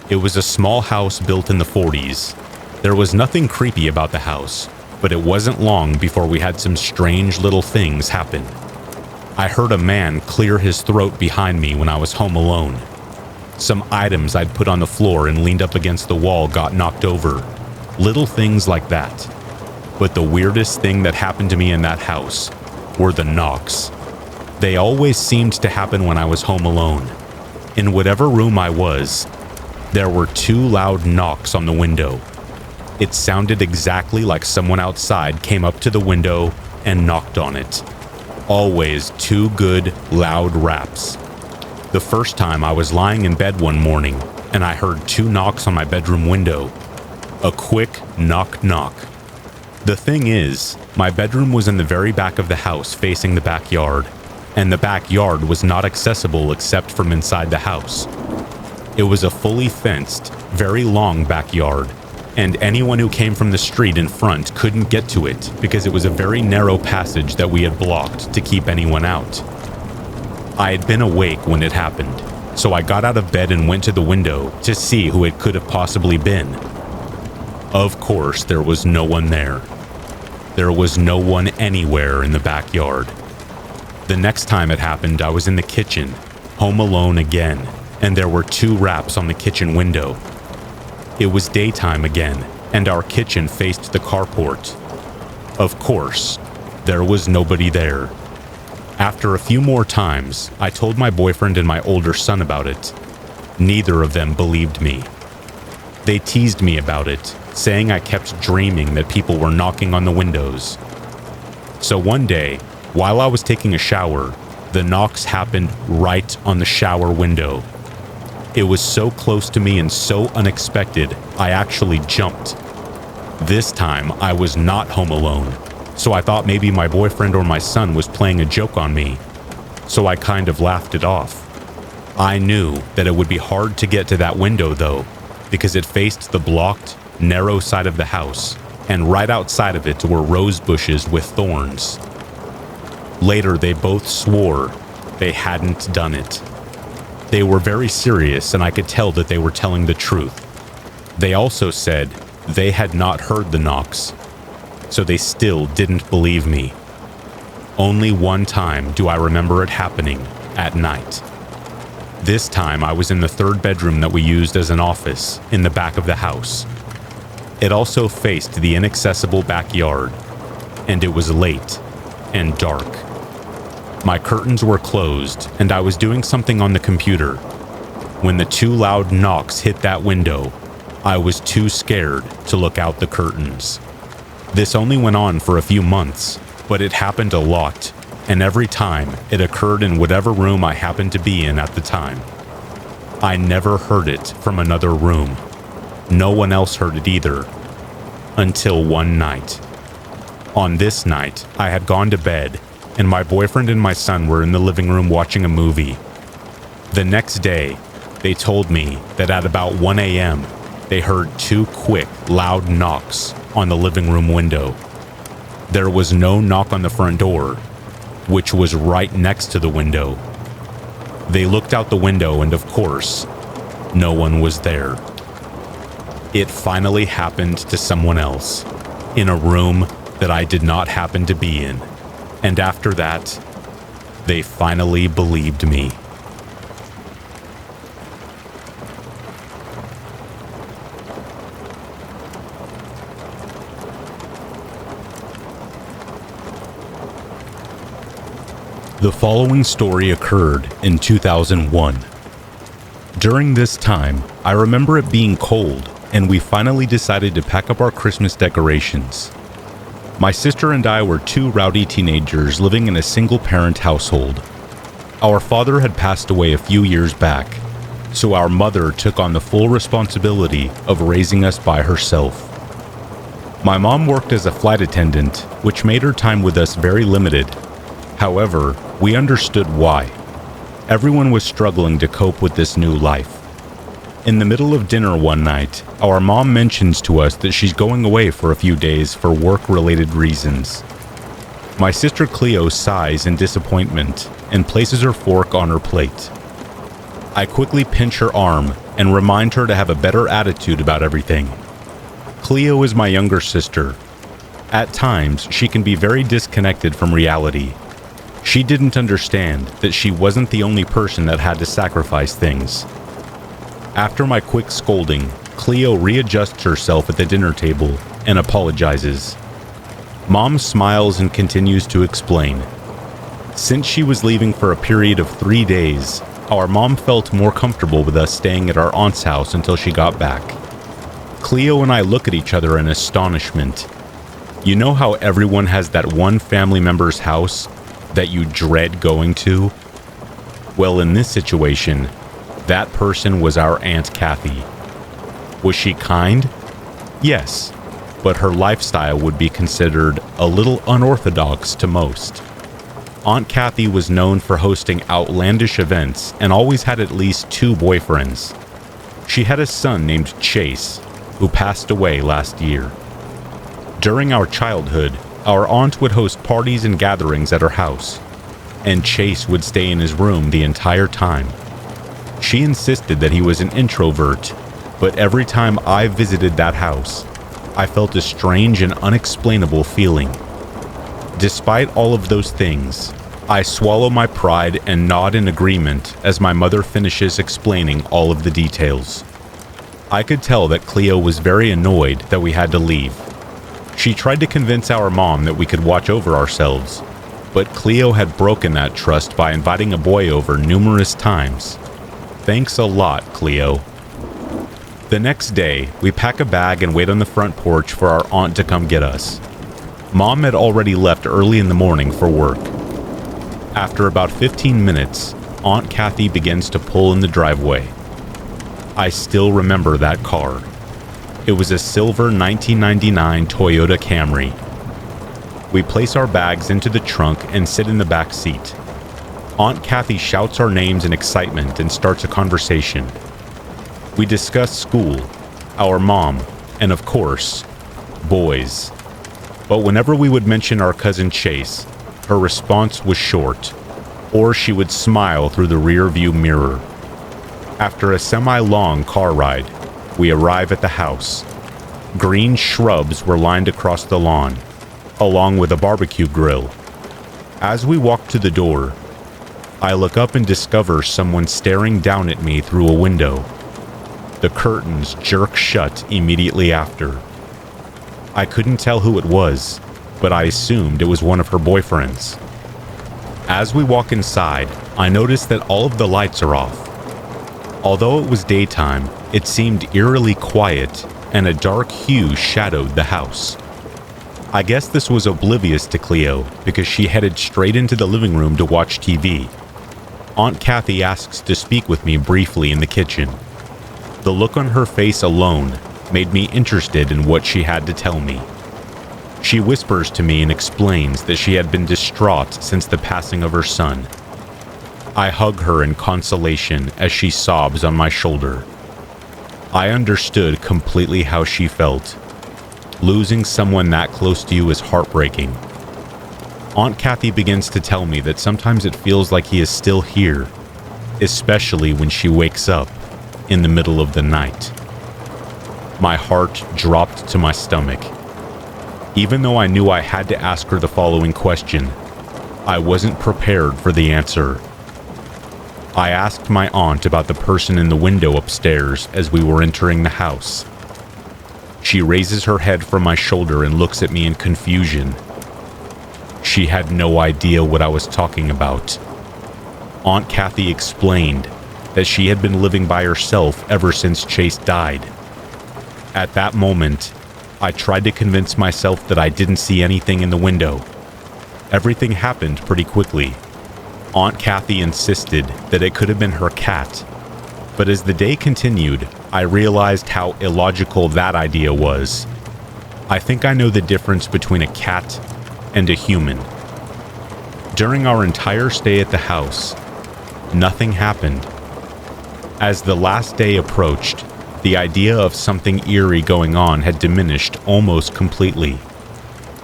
[SPEAKER 1] It was a small house built in the 40s. There was nothing creepy about the house, but it wasn't long before we had some strange little things happen. I heard a man clear his throat behind me when I was home alone. Some items I'd put on the floor and leaned up against the wall got knocked over. Little things like that. But the weirdest thing that happened to me in that house were the knocks. They always seemed to happen when I was home alone. In whatever room I was, there were 2 loud knocks on the window. It sounded exactly like someone outside came up to the window and knocked on it. Always 2 good, loud raps. The first time I was lying in bed one morning and I heard 2 knocks on my bedroom window. A quick knock knock. The thing is, my bedroom was in the very back of the house facing the backyard, and the backyard was not accessible except from inside the house. It was a fully fenced, very long backyard, and anyone who came from the street in front couldn't get to it because it was a very narrow passage that we had blocked to keep anyone out. I had been awake when it happened, so I got out of bed and went to the window to see who it could have possibly been. Of course, there was no one there. There was no one anywhere in the backyard. The next time it happened, I was in the kitchen, home alone again, and there were 2 raps on the kitchen window. It was daytime again, and our kitchen faced the carport. Of course, there was nobody there. After a few more times, I told my boyfriend and my older son about it. Neither of them believed me. They teased me about it, saying I kept dreaming that people were knocking on the windows. So one day, while I was taking a shower, the knocks happened right on the shower window. It was so close to me and so unexpected, I actually jumped. This time, I was not home alone, so I thought maybe my boyfriend or my son was playing a joke on me, so I kind of laughed it off. I knew that it would be hard to get to that window though, because it faced the blocked, narrow side of the house, and right outside of it were rose bushes with thorns. Later, they both swore they hadn't done it. They were very serious, and I could tell that they were telling the truth. They also said they had not heard the knocks, so they still didn't believe me. Only one time do I remember it happening, at night. This time, I was in the 3rd bedroom that we used as an office, in the back of the house. It also faced the inaccessible backyard, and it was late and dark. My curtains were closed, and I was doing something on the computer. When the 2 loud knocks hit that window, I was too scared to look out the curtains. This only went on for a few months, but it happened a lot, and every time it occurred in whatever room I happened to be in at the time. I never heard it from another room. No one else heard it either, until one night. On this night, I had gone to bed, and my boyfriend and my son were in the living room watching a movie. The next day, they told me that at about 1 a.m., they heard 2 quick, loud knocks on the living room window. There was no knock on the front door, which was right next to the window. They looked out the window, and of course, no one was there. It finally happened to someone else, in a room that I did not happen to be in. And after that, they finally believed me. The following story occurred in 2001. During this time, I remember it being cold, and we finally decided to pack up our Christmas decorations. My sister and I were 2 rowdy teenagers living in a single-parent household. Our father had passed away a few years back, so our mother took on the full responsibility of raising us by herself. My mom worked as a flight attendant, which made her time with us very limited. However, we understood why. Everyone was struggling to cope with this new life. In the middle of dinner one night, our mom mentions to us that she's going away for a few days for work-related reasons. My sister Cleo sighs in disappointment and places her fork on her plate. I quickly pinch her arm and remind her to have a better attitude about everything. Cleo is my younger sister. At times, she can be very disconnected from reality. She didn't understand that she wasn't the only person that had to sacrifice things. After my quick scolding, Cleo readjusts herself at the dinner table and apologizes. Mom smiles and continues to explain. Since she was leaving for a period of 3 days, our mom felt more comfortable with us staying at our aunt's house until she got back. Cleo and I look at each other in astonishment. You know how everyone has that one family member's house that you dread going to? Well, in this situation, that person was our Aunt Kathy. Was she kind? Yes, but her lifestyle would be considered a little unorthodox to most. Aunt Kathy was known for hosting outlandish events and always had at least 2 boyfriends. She had a son named Chase, who passed away last year. During our childhood, our aunt would host parties and gatherings at her house, and Chase would stay in his room the entire time. She insisted that he was an introvert, but every time I visited that house, I felt a strange and unexplainable feeling. Despite all of those things, I swallow my pride and nod in agreement as my mother finishes explaining all of the details. I could tell that Cleo was very annoyed that we had to leave. She tried to convince our mom that we could watch over ourselves, but Cleo had broken that trust by inviting a boy over numerous times. Thanks a lot, Cleo. The next day, we pack a bag and wait on the front porch for our aunt to come get us. Mom had already left early in the morning for work. After about 15 minutes, Aunt Kathy begins to pull in the driveway. I still remember that car. It was a silver 1999 Toyota Camry. We place our bags into the trunk and sit in the back seat. Aunt Kathy shouts our names in excitement and starts a conversation. We discuss school, our mom, and of course, boys. But whenever we would mention our cousin Chase, her response was short, or she would smile through the rear-view mirror. After a semi-long car ride, we arrive at the house. Green shrubs were lined across the lawn, along with a barbecue grill. As we walk to the door, I look up and discover someone staring down at me through a window. The curtains jerk shut immediately after. I couldn't tell who it was, but I assumed it was one of her boyfriends. As we walk inside, I notice that all of the lights are off. Although it was daytime, it seemed eerily quiet, and a dark hue shadowed the house. I guess this was oblivious to Cleo because she headed straight into the living room to watch TV. Aunt Kathy asks to speak with me briefly in the kitchen. The look on her face alone made me interested in what she had to tell me. She whispers to me and explains that she had been distraught since the passing of her son. I hug her in consolation as she sobs on my shoulder. I understood completely how she felt. Losing someone that close to you is heartbreaking. Aunt Kathy begins to tell me that sometimes it feels like he is still here, especially when she wakes up in the middle of the night. My heart dropped to my stomach. Even though I knew I had to ask her the following question, I wasn't prepared for the answer. I asked my aunt about the person in the window upstairs as we were entering the house. She raises her head from my shoulder and looks at me in confusion. She had no idea what I was talking about. Aunt Kathy explained that she had been living by herself ever since Chase died. At that moment, I tried to convince myself that I didn't see anything in the window. Everything happened pretty quickly. Aunt Kathy insisted that it could have been her cat, but as the day continued, I realized how illogical that idea was. I think I know the difference between a cat and a human. During our entire stay at the house, nothing happened. As the last day approached, the idea of something eerie going on had diminished almost completely.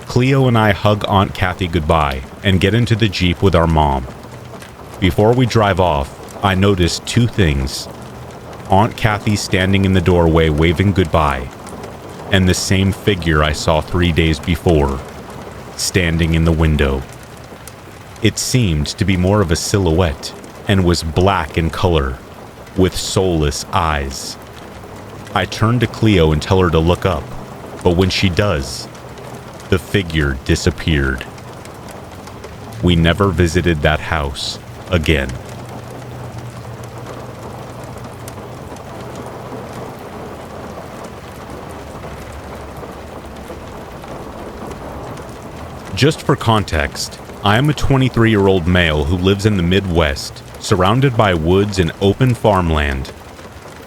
[SPEAKER 1] Cleo and I hug Aunt Kathy goodbye and get into the Jeep with our mom. Before we drive off, I noticed 2 things. Aunt Kathy standing in the doorway waving goodbye, and the same figure I saw 3 days before, standing in the window. It seemed to be more of a silhouette and was black in color, with soulless eyes. I turn to Cleo and tell her to look up, but when she does, the figure disappeared. We never visited that house again. Just for context, I am a 23-year-old male who lives in the Midwest, surrounded by woods and open farmland.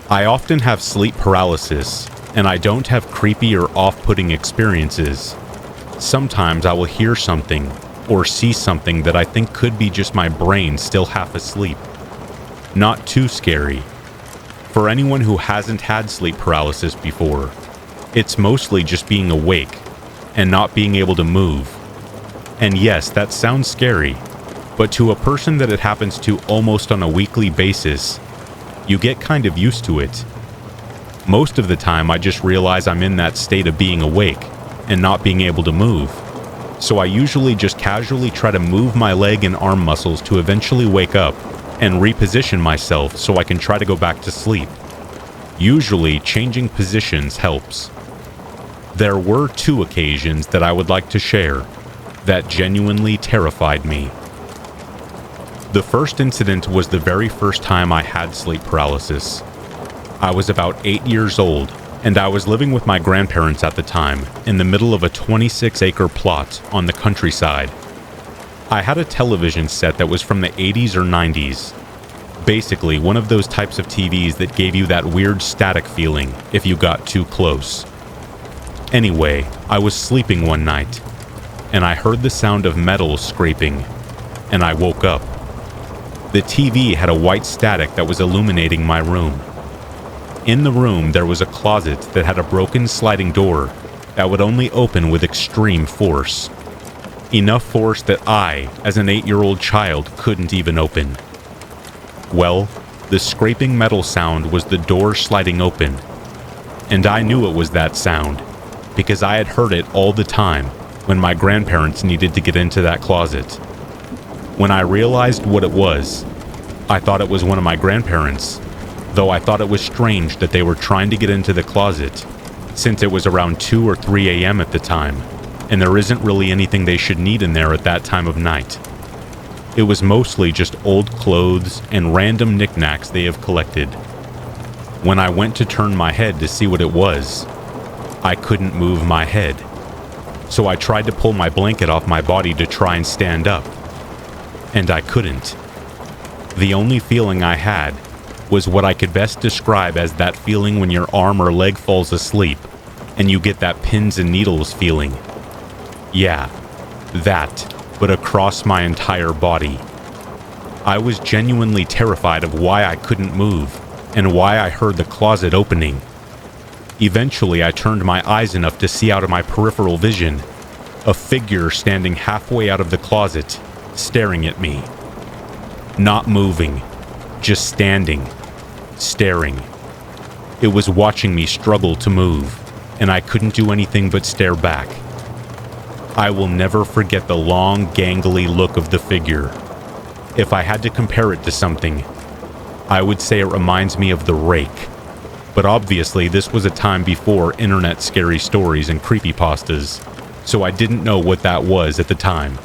[SPEAKER 1] I often have sleep paralysis, and I don't have creepy or off-putting experiences. Sometimes I will hear something or see something that I think could be just my brain still half asleep. Not too scary. For anyone who hasn't had sleep paralysis before, it's mostly just being awake and not being able to move. And yes, that sounds scary, but to a person that it happens to almost on a weekly basis, you get kind of used to it. Most of the time, I just realize I'm in that state of being awake and not being able to move. So I usually just casually try to move my leg and arm muscles to eventually wake up and reposition myself so I can try to go back to sleep. Usually, changing positions helps. There were 2 occasions that I would like to share that genuinely terrified me. The first incident was the very first time I had sleep paralysis. I was about 8 years old, and I was living with my grandparents at the time in the middle of a 26-acre plot on the countryside. I had a television set that was from the 80s or 90s. Basically, one of those types of TVs that gave you that weird static feeling if you got too close. Anyway, I was sleeping one night, and I heard the sound of metal scraping, and I woke up. The TV had a white static that was illuminating my room. In the room, there was a closet that had a broken sliding door that would only open with extreme force. Enough force that I, as an 8-year-old child, couldn't even open. Well, the scraping metal sound was the door sliding open, and I knew it was that sound because I had heard it all the time when my grandparents needed to get into that closet. When I realized what it was, I thought it was one of my grandparents, though I thought it was strange that they were trying to get into the closet, since it was around 2 or 3 a.m. at the time, and there isn't really anything they should need in there at that time of night. It was mostly just old clothes and random knickknacks they have collected. When I went to turn my head to see what it was, I couldn't move my head. So I tried to pull my blanket off my body to try and stand up, and I couldn't. The only feeling I had was what I could best describe as that feeling when your arm or leg falls asleep, and you get that pins and needles feeling. Yeah, that, but across my entire body. I was genuinely terrified of why I couldn't move, and why I heard the closet opening. Eventually, I turned my eyes enough to see out of my peripheral vision a figure standing halfway out of the closet, staring at me. Not moving, just standing, staring. It was watching me struggle to move, and I couldn't do anything but stare back. I will never forget the long, gangly look of the figure. If I had to compare it to something, I would say it reminds me of the Rake. But obviously this was a time before internet scary stories and creepypastas, so I didn't know what that was at the time.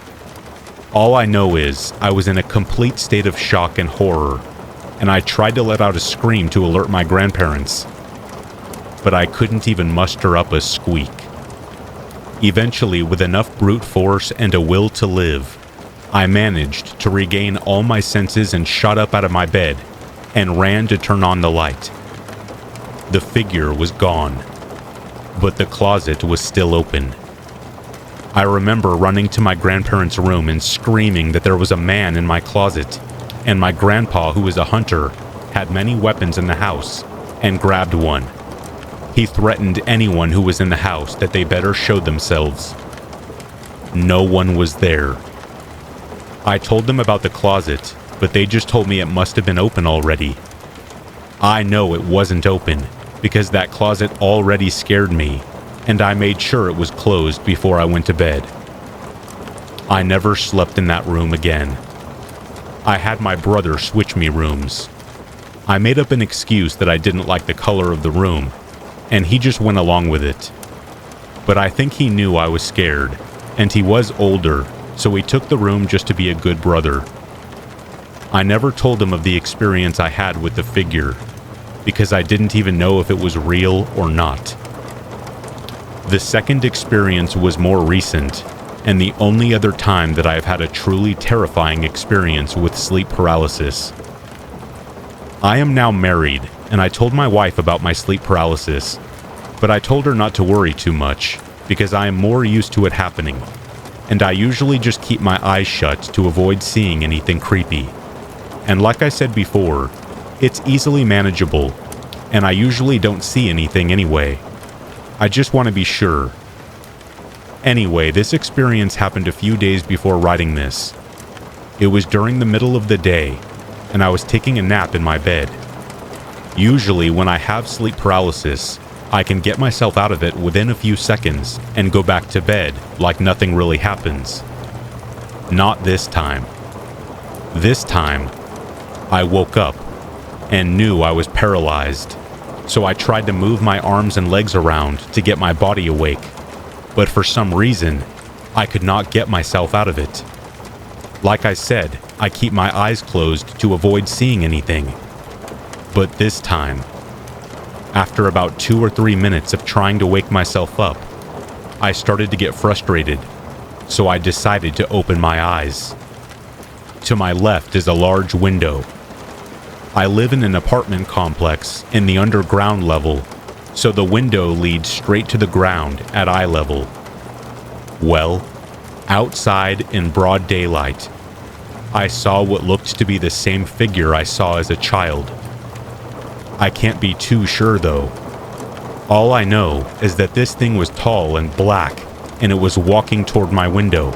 [SPEAKER 1] All I know is I was in a complete state of shock and horror, and I tried to let out a scream to alert my grandparents, but I couldn't even muster up a squeak. Eventually, with enough brute force and a will to live, I managed to regain all my senses and shot up out of my bed and ran to turn on the light. The figure was gone, but the closet was still open. I remember running to my grandparents' room and screaming that there was a man in my closet, and my grandpa, who was a hunter, had many weapons in the house, and grabbed one. He threatened anyone who was in the house that they better show themselves. No one was there. I told them about the closet, but they just told me it must have been open already. I know it wasn't open, because that closet already scared me, and I made sure it was closed before I went to bed. I never slept in that room again. I had my brother switch me rooms. I made up an excuse that I didn't like the color of the room, and he just went along with it. But I think he knew I was scared, and he was older, so he took the room just to be a good brother. I never told him of the experience I had with the figure, because I didn't even know if it was real or not. The second experience was more recent, and the only other time that I have had a truly terrifying experience with sleep paralysis. I am now married, and I told my wife about my sleep paralysis, but I told her not to worry too much, because I am more used to it happening, and I usually just keep my eyes shut to avoid seeing anything creepy. And like I said before, it's easily manageable, and I usually don't see anything anyway. I just want to be sure. Anyway, this experience happened a few days before writing this. It was during the middle of the day, and I was taking a nap in my bed. Usually, when I have sleep paralysis, I can get myself out of it within a few seconds and go back to bed like nothing really happens. Not this time. This time, I woke up and knew I was paralyzed, so I tried to move my arms and legs around to get my body awake, but for some reason, I could not get myself out of it. Like I said, I keep my eyes closed to avoid seeing anything. But this time, after about 2 or 3 minutes of trying to wake myself up, I started to get frustrated, so I decided to open my eyes. To my left is a large window. I live in an apartment complex in the underground level, so the window leads straight to the ground at eye level. Well, outside in broad daylight, I saw what looked to be the same figure I saw as a child. I can't be too sure though. All I know is that this thing was tall and black, and it was walking toward my window.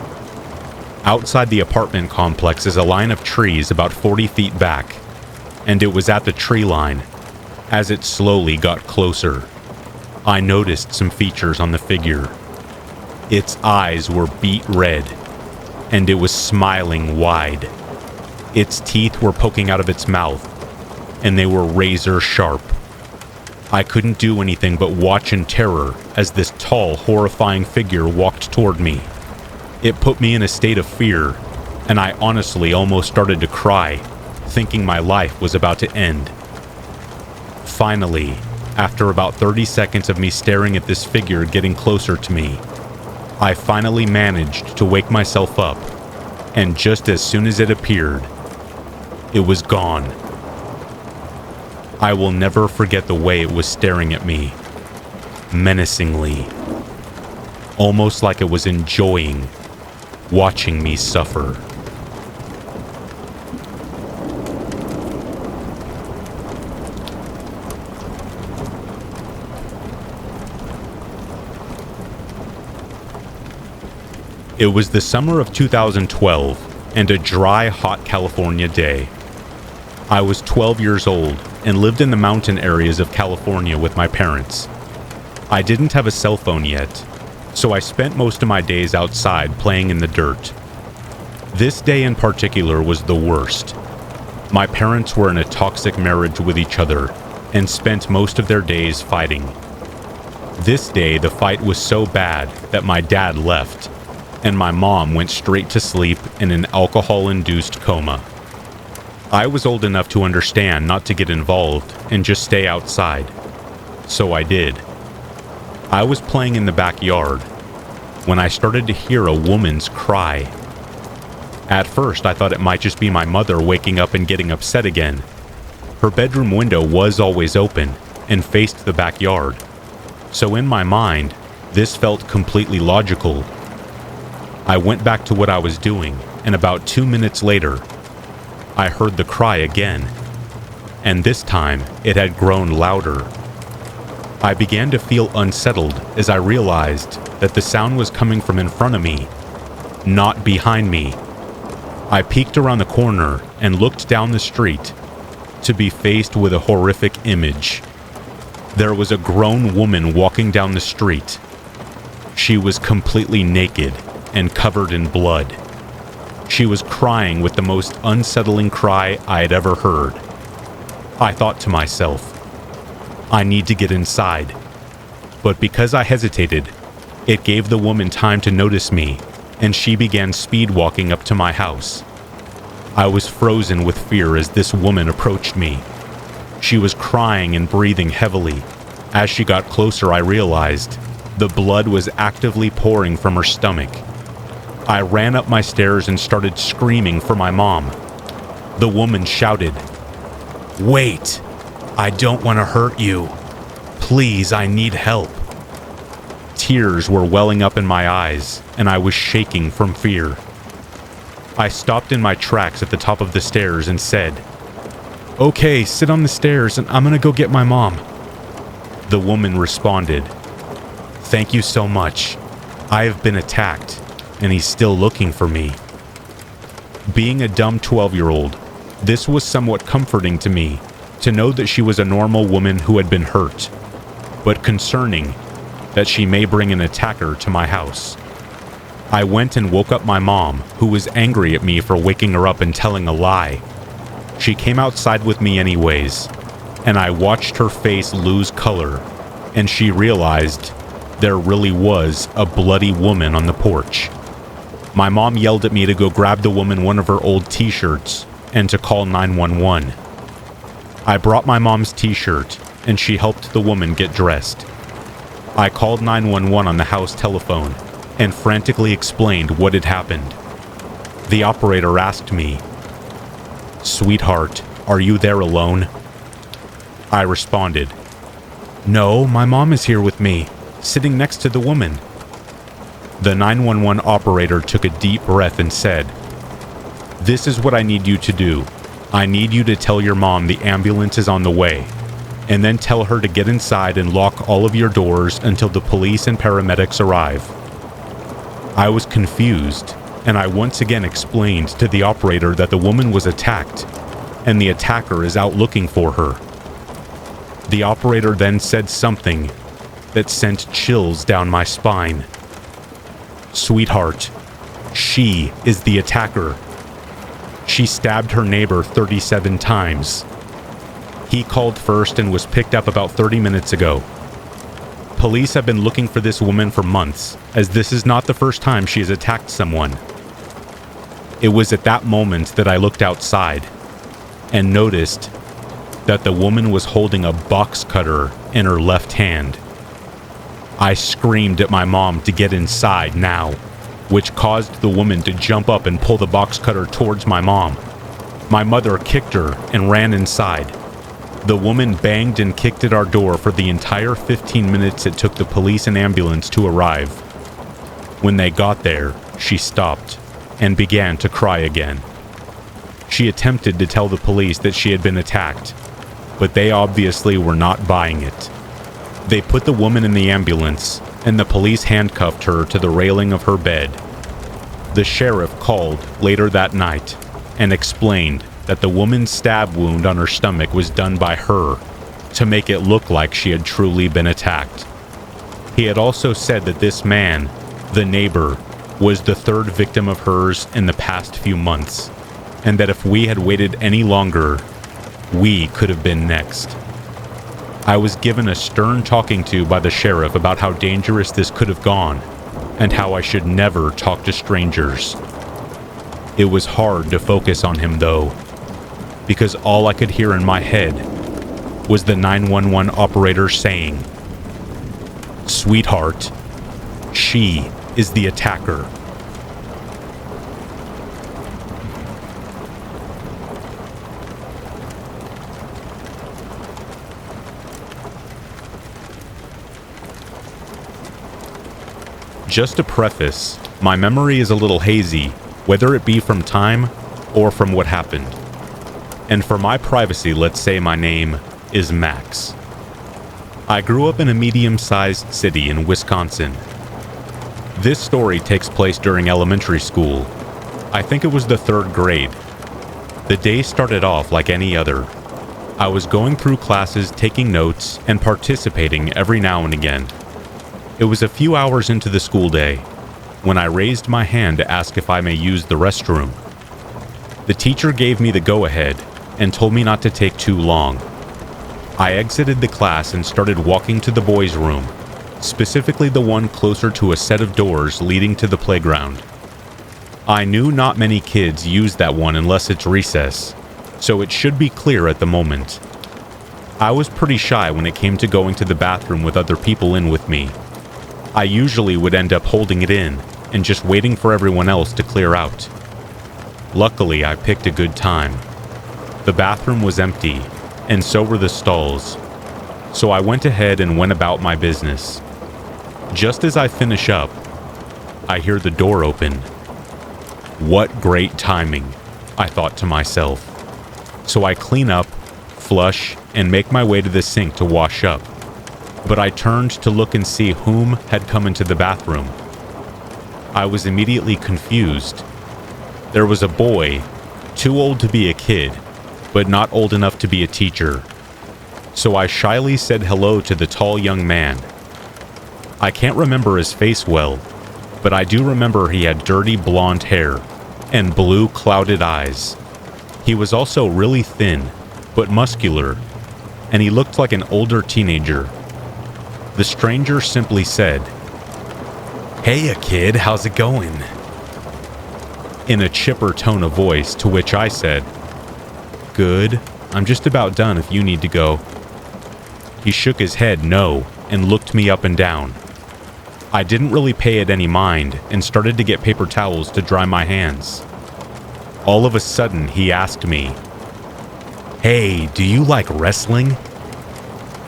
[SPEAKER 1] Outside the apartment complex is a line of trees about 40 feet back, and it was at the tree line. As it slowly got closer, I noticed some features on the figure. Its eyes were beet red, and it was smiling wide. Its teeth were poking out of its mouth, and they were razor sharp. I couldn't do anything but watch in terror as this tall, horrifying figure walked toward me. It put me in a state of fear, and I honestly almost started to cry, thinking my life was about to end. Finally, after about 30 seconds of me staring at this figure getting closer to me, I finally managed to wake myself up, and just as soon as it appeared, it was gone. I will never forget the way it was staring at me, menacingly, almost like it was enjoying watching me suffer. It was the summer of 2012 and a dry, hot California day. I was 12 years old and lived in the mountain areas of California with my parents. I didn't have a cell phone yet, so I spent most of my days outside playing in the dirt. This day in particular was the worst. My parents were in a toxic marriage with each other and spent most of their days fighting. This day, the fight was so bad that my dad left, and my mom went straight to sleep in an alcohol-induced coma. I was old enough to understand not to get involved and just stay outside, so I did. I was playing in the backyard when I started to hear a woman's cry. At first, I thought it might just be my mother waking up and getting upset again. Her bedroom window was always open and faced the backyard, so in my mind, this felt completely logical. I went back to what I was doing, and about 2 minutes later, I heard the cry again, and this time it had grown louder. I began to feel unsettled as I realized that the sound was coming from in front of me, not behind me. I peeked around the corner and looked down the street to be faced with a horrific image. There was a grown woman walking down the street, She was completely naked and covered in blood. She was crying with the most unsettling cry I had ever heard. I thought to myself, I need to get inside. But because I hesitated, it gave the woman time to notice me, and she began speed walking up to my house. I was frozen with fear as this woman approached me. She was crying and breathing heavily. As she got closer, I realized the blood was actively pouring from her stomach. I ran up my stairs and started screaming for my mom. The woman shouted, "Wait! I don't want to hurt you. Please, I need help." Tears were welling up in my eyes, and I was shaking from fear. I stopped in my tracks at the top of the stairs and said, "Okay, sit on the stairs and I'm gonna go get my mom." The woman responded, "Thank you so much. I have been attacked, and he's still looking for me." Being a dumb 12-year-old, this was somewhat comforting to me, to know that she was a normal woman who had been hurt, but concerning that she may bring an attacker to my house. I went and woke up my mom, who was angry at me for waking her up and telling a lie. She came outside with me anyways, and I watched her face lose color, and she realized there really was a bloody woman on the porch. My mom yelled at me to go grab the woman one of her old t-shirts and to call 911. I brought my mom's t-shirt, and she helped the woman get dressed. I called 911 on the house telephone and frantically explained what had happened. The operator asked me, "Sweetheart, are you there alone?" I responded, "No, my mom is here with me, sitting next to the woman." The 911 operator took a deep breath and said, "This is what I need you to do. I need you to tell your mom the ambulance is on the way, and then tell her to get inside and lock all of your doors until the police and paramedics arrive." I was confused, and I once again explained to the operator that the woman was attacked, and the attacker is out looking for her. The operator then said something that sent chills down my spine. "Sweetheart, she is the attacker. She stabbed her neighbor 37 times. He called first and was picked up about 30 minutes ago. Police have been looking for this woman for months, as this is not the first time she has attacked someone." It was at that moment that I looked outside and noticed that the woman was holding a box cutter in her left hand. I screamed at my mom to get inside now, which caused the woman to jump up and pull the box cutter towards my mom. My mother kicked her and ran inside. The woman banged and kicked at our door for the entire 15 minutes it took the police and ambulance to arrive. When they got there, she stopped and began to cry again. She attempted to tell the police that she had been attacked, but they obviously were not buying it. They put the woman in the ambulance, and the police handcuffed her to the railing of her bed. The sheriff called later that night and explained that the woman's stab wound on her stomach was done by her to make it look like she had truly been attacked. He had also said that this man, the neighbor, was the third victim of hers in the past few months, and that if we had waited any longer, we could have been next. I was given a stern talking to by the sheriff about how dangerous this could have gone, and how I should never talk to strangers. It was hard to focus on him though, because all I could hear in my head was the 911 operator saying, "Sweetheart, she is the attacker." Just to preface, my memory is a little hazy, whether it be from time or from what happened. And for my privacy, let's say my name is Max. I grew up in a medium-sized city in Wisconsin. This story takes place during elementary school. I think it was the 3rd grade. The day started off like any other. I was going through classes, taking notes, and participating every now and again. It was a few hours into the school day when I raised my hand to ask if I may use the restroom. The teacher gave me the go-ahead and told me not to take too long. I exited the class and started walking to the boys' room, specifically the one closer to a set of doors leading to the playground. I knew not many kids use that one unless it's recess, so it should be clear at the moment. I was pretty shy when it came to going to the bathroom with other people in with me. I usually would end up holding it in and just waiting for everyone else to clear out. Luckily, I picked a good time. The bathroom was empty, and so were the stalls, so I went ahead and went about my business. Just as I finish up, I hear the door open. What great timing, I thought to myself. So I clean up, flush, and make my way to the sink to wash up. But I turned to look and see whom had come into the bathroom. I was immediately confused. There was a boy, too old to be a kid, but not old enough to be a teacher. So I shyly said hello to the tall young man. I can't remember his face well, but I do remember he had dirty blonde hair and blue clouded eyes. He was also really thin, but muscular, and he looked like an older teenager. The stranger simply said, "Hey, kid, how's it going?" in a chipper tone of voice, to which I said, "Good, I'm just about done if you need to go." He shook his head no and looked me up and down. I didn't really pay it any mind and started to get paper towels to dry my hands. All of a sudden, he asked me, "Hey, do you like wrestling?"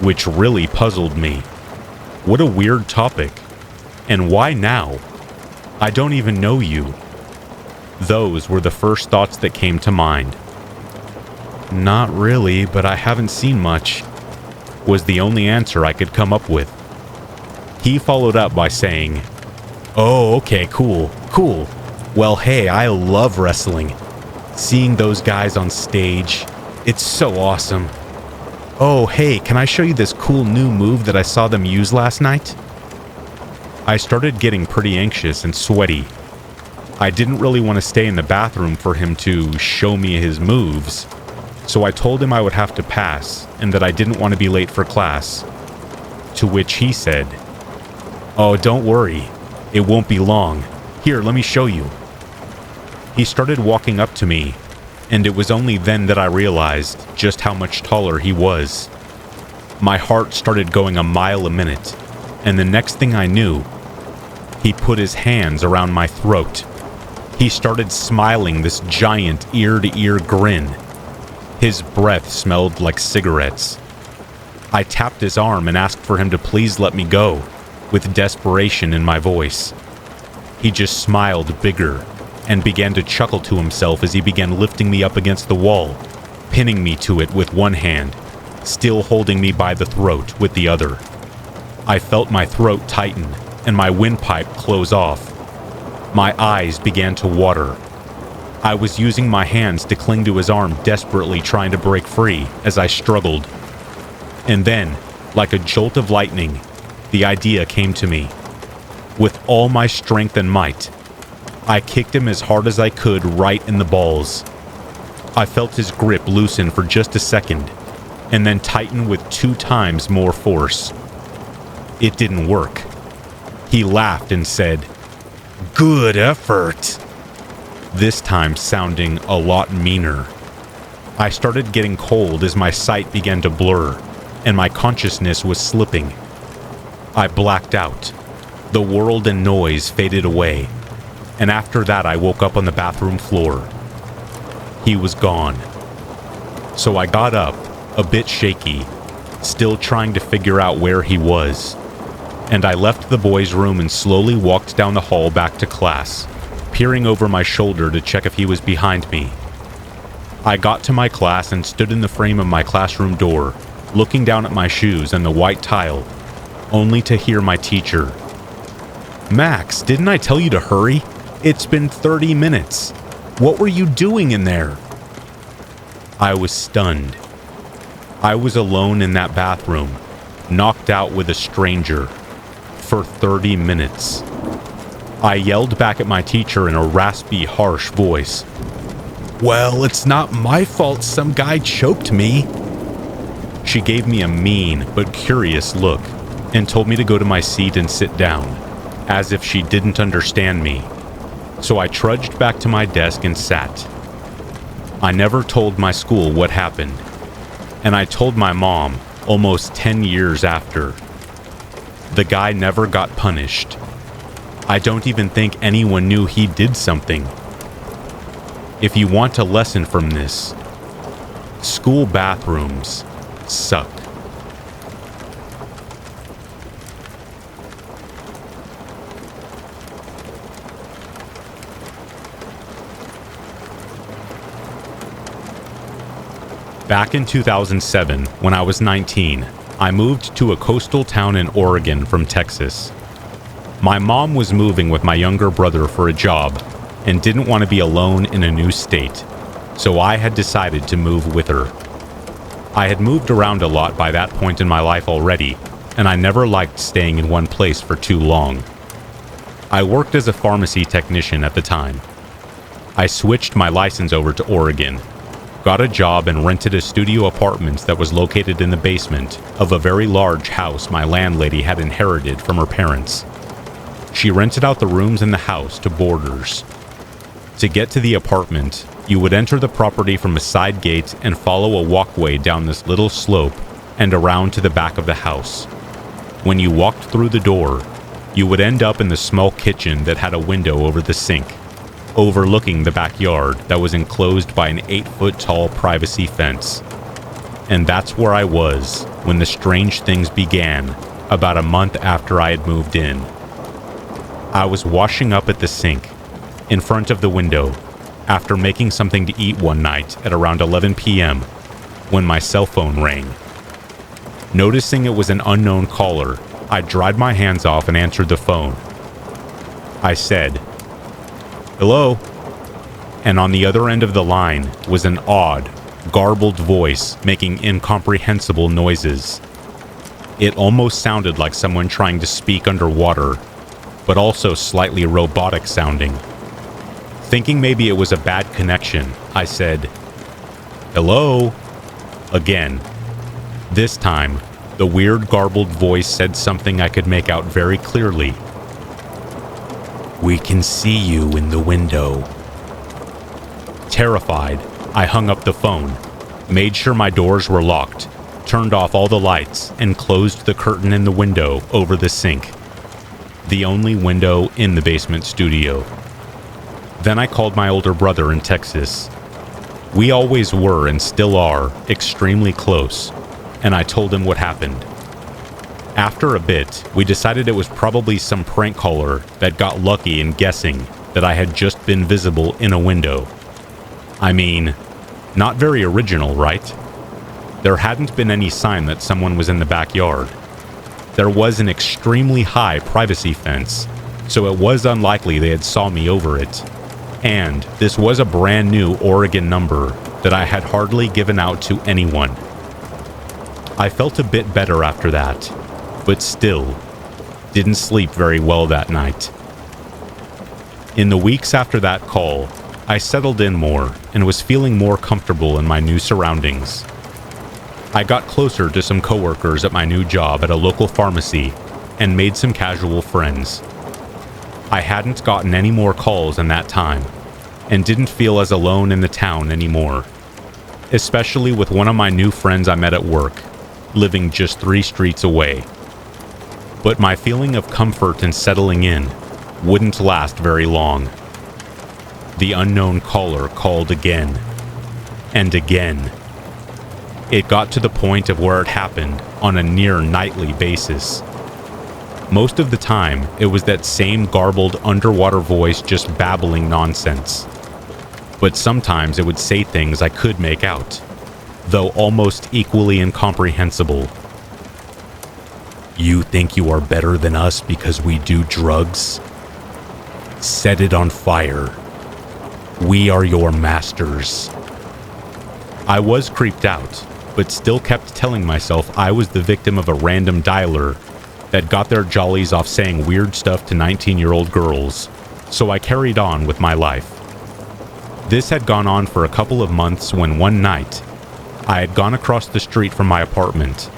[SPEAKER 1] Which really puzzled me. What a weird topic. And why now? I don't even know you. Those were the first thoughts that came to mind. "Not really, but I haven't seen much," was the only answer I could come up with. He followed up by saying, "Oh, okay, cool. Well, hey, I love wrestling. Seeing those guys on stage, it's so awesome. Oh, hey, can I show you this cool new move that I saw them use last night?" I started getting pretty anxious and sweaty. I didn't really want to stay in the bathroom for him to show me his moves, so I told him I would have to pass and that I didn't want to be late for class. To which he said, "Oh, don't worry. It won't be long. Here, let me show you." He started walking up to me, and it was only then that I realized just how much taller he was. My heart started going a mile a minute, and the next thing I knew, he put his hands around my throat. He started smiling this giant ear-to-ear grin. His breath smelled like cigarettes. I tapped his arm and asked for him to please let me go, with desperation in my voice. He just smiled bigger and began to chuckle to himself as he began lifting me up against the wall, pinning me to it with one hand, still holding me by the throat with the other. I felt my throat tighten and my windpipe close off. My eyes began to water. I was using my hands to cling to his arm, desperately trying to break free as I struggled. And then, like a jolt of lightning, the idea came to me. With all my strength and might, I kicked him as hard as I could right in the balls. I felt his grip loosen for just a second, and then tighten with 2 times more force. It didn't work. He laughed and said, "Good effort," this time sounding a lot meaner. I started getting cold as my sight began to blur, and my consciousness was slipping. I blacked out. The world and noise faded away, and after that I woke up on the bathroom floor. He was gone. So I got up, a bit shaky, still trying to figure out where he was, and I left the boys' room and slowly walked down the hall back to class, peering over my shoulder to check if he was behind me. I got to my class and stood in the frame of my classroom door, looking down at my shoes and the white tile, only to hear my teacher. "Max, didn't I tell you to hurry? It's been 30 minutes. What were you doing in there?" I was stunned. I was alone in that bathroom, knocked out with a stranger, for 30 minutes. I yelled back at my teacher in a raspy, harsh voice. "Well, it's not my fault some guy choked me." She gave me a mean but curious look and told me to go to my seat and sit down, as if she didn't understand me. So I trudged back to my desk and sat. I never told my school what happened, and I told my mom almost 10 years after. The guy never got punished. I don't even think anyone knew he did something. If you want a lesson from this, school bathrooms suck. Back in 2007, when I was 19, I moved to a coastal town in Oregon from Texas. My mom was moving with my younger brother for a job and didn't want to be alone in a new state, so I had decided to move with her. I had moved around a lot by that point in my life already, and I never liked staying in one place for too long. I worked as a pharmacy technician at the time. I switched my license over to Oregon, got a job and rented a studio apartment that was located in the basement of a very large house my landlady had inherited from her parents. She rented out the rooms in the house to boarders. To get to the apartment, you would enter the property from a side gate and follow a walkway down this little slope and around to the back of the house. When you walked through the door, you would end up in the small kitchen that had a window over the sink, overlooking the backyard that was enclosed by an 8-foot-tall privacy fence. And that's where I was when the strange things began, about a month after I had moved in. I was washing up at the sink, in front of the window, after making something to eat one night at around 11 p.m., when my cell phone rang. Noticing it was an unknown caller, I dried my hands off and answered the phone. I said, "Hello?" And on the other end of the line was an odd, garbled voice making incomprehensible noises. It almost sounded like someone trying to speak underwater, but also slightly robotic sounding. Thinking maybe it was a bad connection, I said, "Hello?" again. This time, the weird garbled voice said something I could make out very clearly. "We can see you in the window." Terrified, I hung up the phone, made sure my doors were locked, turned off all the lights, and closed the curtain in the window over the sink, the only window in the basement studio. Then I called my older brother in Texas. We always were and still are extremely close, and I told him what happened. After a bit, we decided it was probably some prank caller that got lucky in guessing that I had just been visible in a window. I mean, not very original, right? There hadn't been any sign that someone was in the backyard. There was an extremely high privacy fence, so it was unlikely they had saw me over it. And this was a brand new Oregon number that I had hardly given out to anyone. I felt a bit better after that, but still didn't sleep very well that night. In the weeks after that call, I settled in more and was feeling more comfortable in my new surroundings. I got closer to some coworkers at my new job at a local pharmacy and made some casual friends. I hadn't gotten any more calls in that time and didn't feel as alone in the town anymore, especially with one of my new friends I met at work, living just 3 streets away. But my feeling of comfort and settling in wouldn't last very long. The unknown caller called again and again. It got to the point of where it happened on a near nightly basis. Most of the time, it was that same garbled underwater voice just babbling nonsense. But sometimes it would say things I could make out, though almost equally incomprehensible. "You think you are better than us because we do drugs? Set it on fire. We are your masters." I was creeped out, but still kept telling myself I was the victim of a random dialer that got their jollies off saying weird stuff to 19-year-old girls, so I carried on with my life. This had gone on for a couple of months when one night, I had gone across the street from my apartment,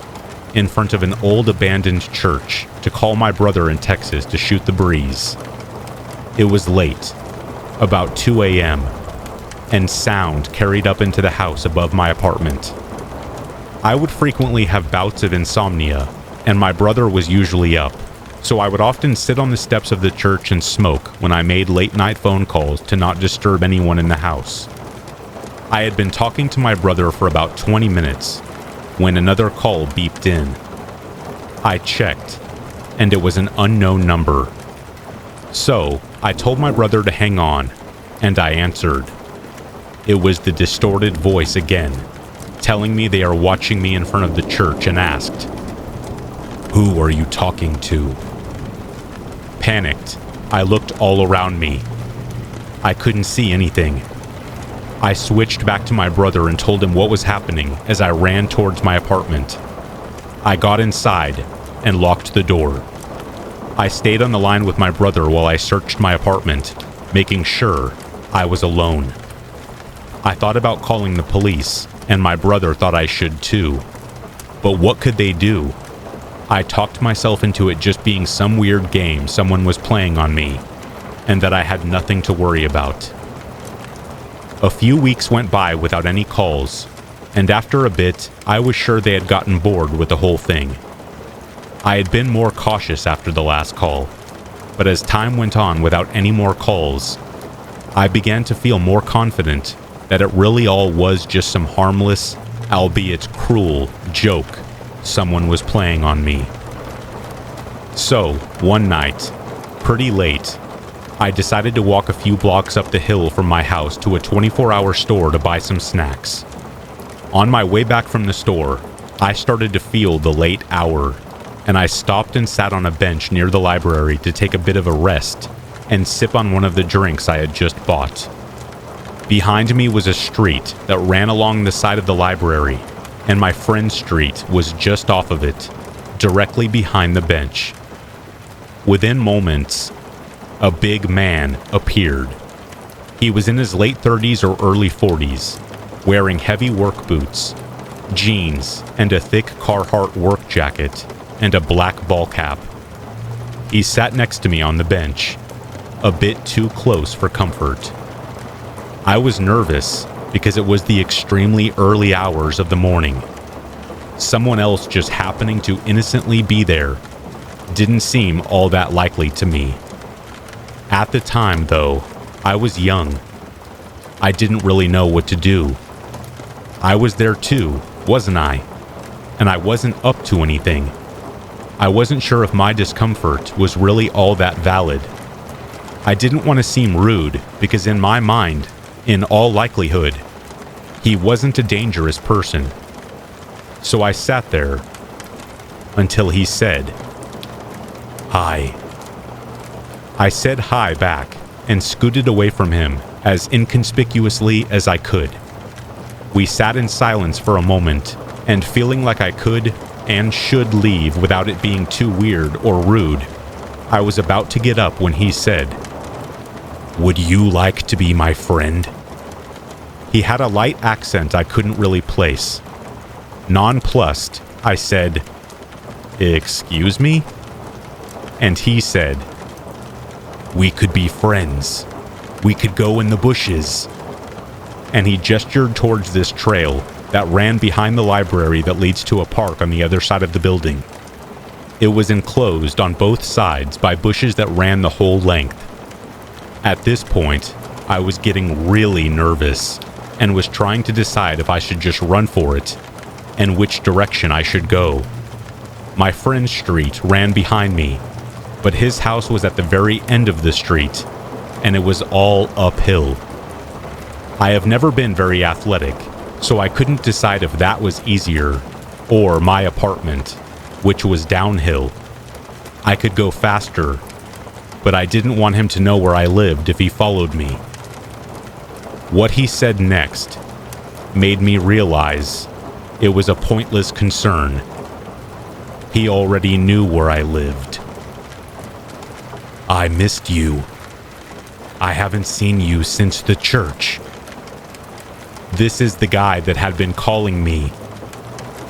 [SPEAKER 1] in front of an old abandoned church, to call my brother in Texas to shoot the breeze. It was late, about 2 a.m., and sound carried up into the house above my apartment. I would frequently have bouts of insomnia, and my brother was usually up, so I would often sit on the steps of the church and smoke when I made late-night phone calls to not disturb anyone in the house. I had been talking to my brother for about 20 minutes when another call beeped in. I checked, and it was an unknown number. So, I told my brother to hang on, and I answered. It was the distorted voice again, telling me they are watching me in front of the church, and asked, "Who are you talking to?" Panicked, I looked all around me. I couldn't see anything. I switched back to my brother and told him what was happening as I ran towards my apartment. I got inside and locked the door. I stayed on the line with my brother while I searched my apartment, making sure I was alone. I thought about calling the police, and my brother thought I should too. But what could they do? I talked myself into it just being some weird game someone was playing on me, and that I had nothing to worry about. A few weeks went by without any calls, and after a bit, I was sure they had gotten bored with the whole thing. I had been more cautious after the last call, but as time went on without any more calls, I began to feel more confident that it really all was just some harmless, albeit cruel, joke someone was playing on me. So, one night, pretty late, I decided to walk a few blocks up the hill from my house to a 24-hour store to buy some snacks. On my way back from the store, I started to feel the late hour, and I stopped and sat on a bench near the library to take a bit of a rest and sip on one of the drinks I had just bought. Behind me was a street that ran along the side of the library, and my friend's street was just off of it, directly behind the bench. Within moments, a big man appeared. He was in his late 30s or early 40s, wearing heavy work boots, jeans, and a thick Carhartt work jacket, and a black ball cap. He sat next to me on the bench, a bit too close for comfort. I was nervous because it was the extremely early hours of the morning. Someone else just happening to innocently be there didn't seem all that likely to me. At the time, though, I was young. I didn't really know what to do. I was there too, wasn't I? And I wasn't up to anything. I wasn't sure if my discomfort was really all that valid. I didn't want to seem rude because in my mind, in all likelihood, he wasn't a dangerous person. So I sat there until he said, "Hi." I said hi back and scooted away from him as inconspicuously as I could. We sat in silence for a moment, and feeling like I could and should leave without it being too weird or rude, I was about to get up when he said, "Would you like to be my friend?" He had a light accent I couldn't really place. Nonplussed, I said, "Excuse me?" And he said, "We could be friends. We could go in the bushes." And he gestured towards this trail that ran behind the library that leads to a park on the other side of the building. It was enclosed on both sides by bushes that ran the whole length. At this point, I was getting really nervous and was trying to decide if I should just run for it and which direction I should go. My friend's street ran behind me, but his house was at the very end of the street, and it was all uphill. I have never been very athletic, so I couldn't decide if that was easier, or my apartment, which was downhill. I could go faster, but I didn't want him to know where I lived if he followed me. What he said next made me realize it was a pointless concern. He already knew where I lived. I missed you. I haven't seen you since the church. This is the guy that had been calling me.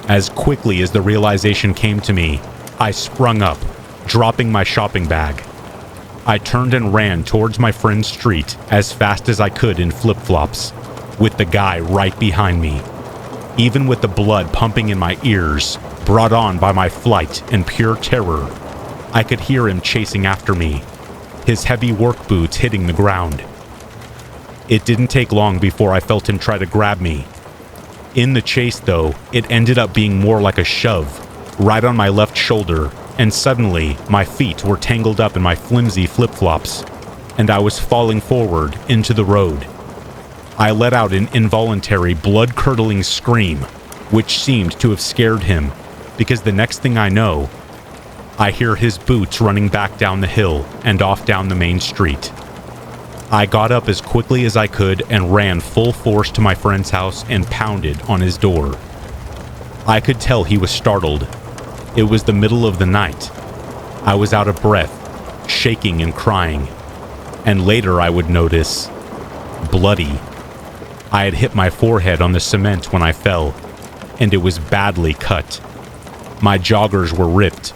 [SPEAKER 1] As quickly as the realization came to me, I sprung up, dropping my shopping bag. I turned and ran towards my friend's street as fast as I could in flip-flops, with the guy right behind me. Even with the blood pumping in my ears, brought on by my flight and pure terror, I could hear him chasing after me, his heavy work boots hitting the ground. It didn't take long before I felt him try to grab me. In the chase, though, it ended up being more like a shove, right on my left shoulder, and suddenly my feet were tangled up in my flimsy flip-flops, and I was falling forward into the road. I let out an involuntary, blood-curdling scream, which seemed to have scared him, because the next thing I know, I hear his boots running back down the hill and off down the main street. I got up as quickly as I could and ran full force to my friend's house and pounded on his door. I could tell he was startled. It was the middle of the night. I was out of breath, shaking and crying, and later I would notice, bloody. I had hit my forehead on the cement when I fell, and it was badly cut. My joggers were ripped.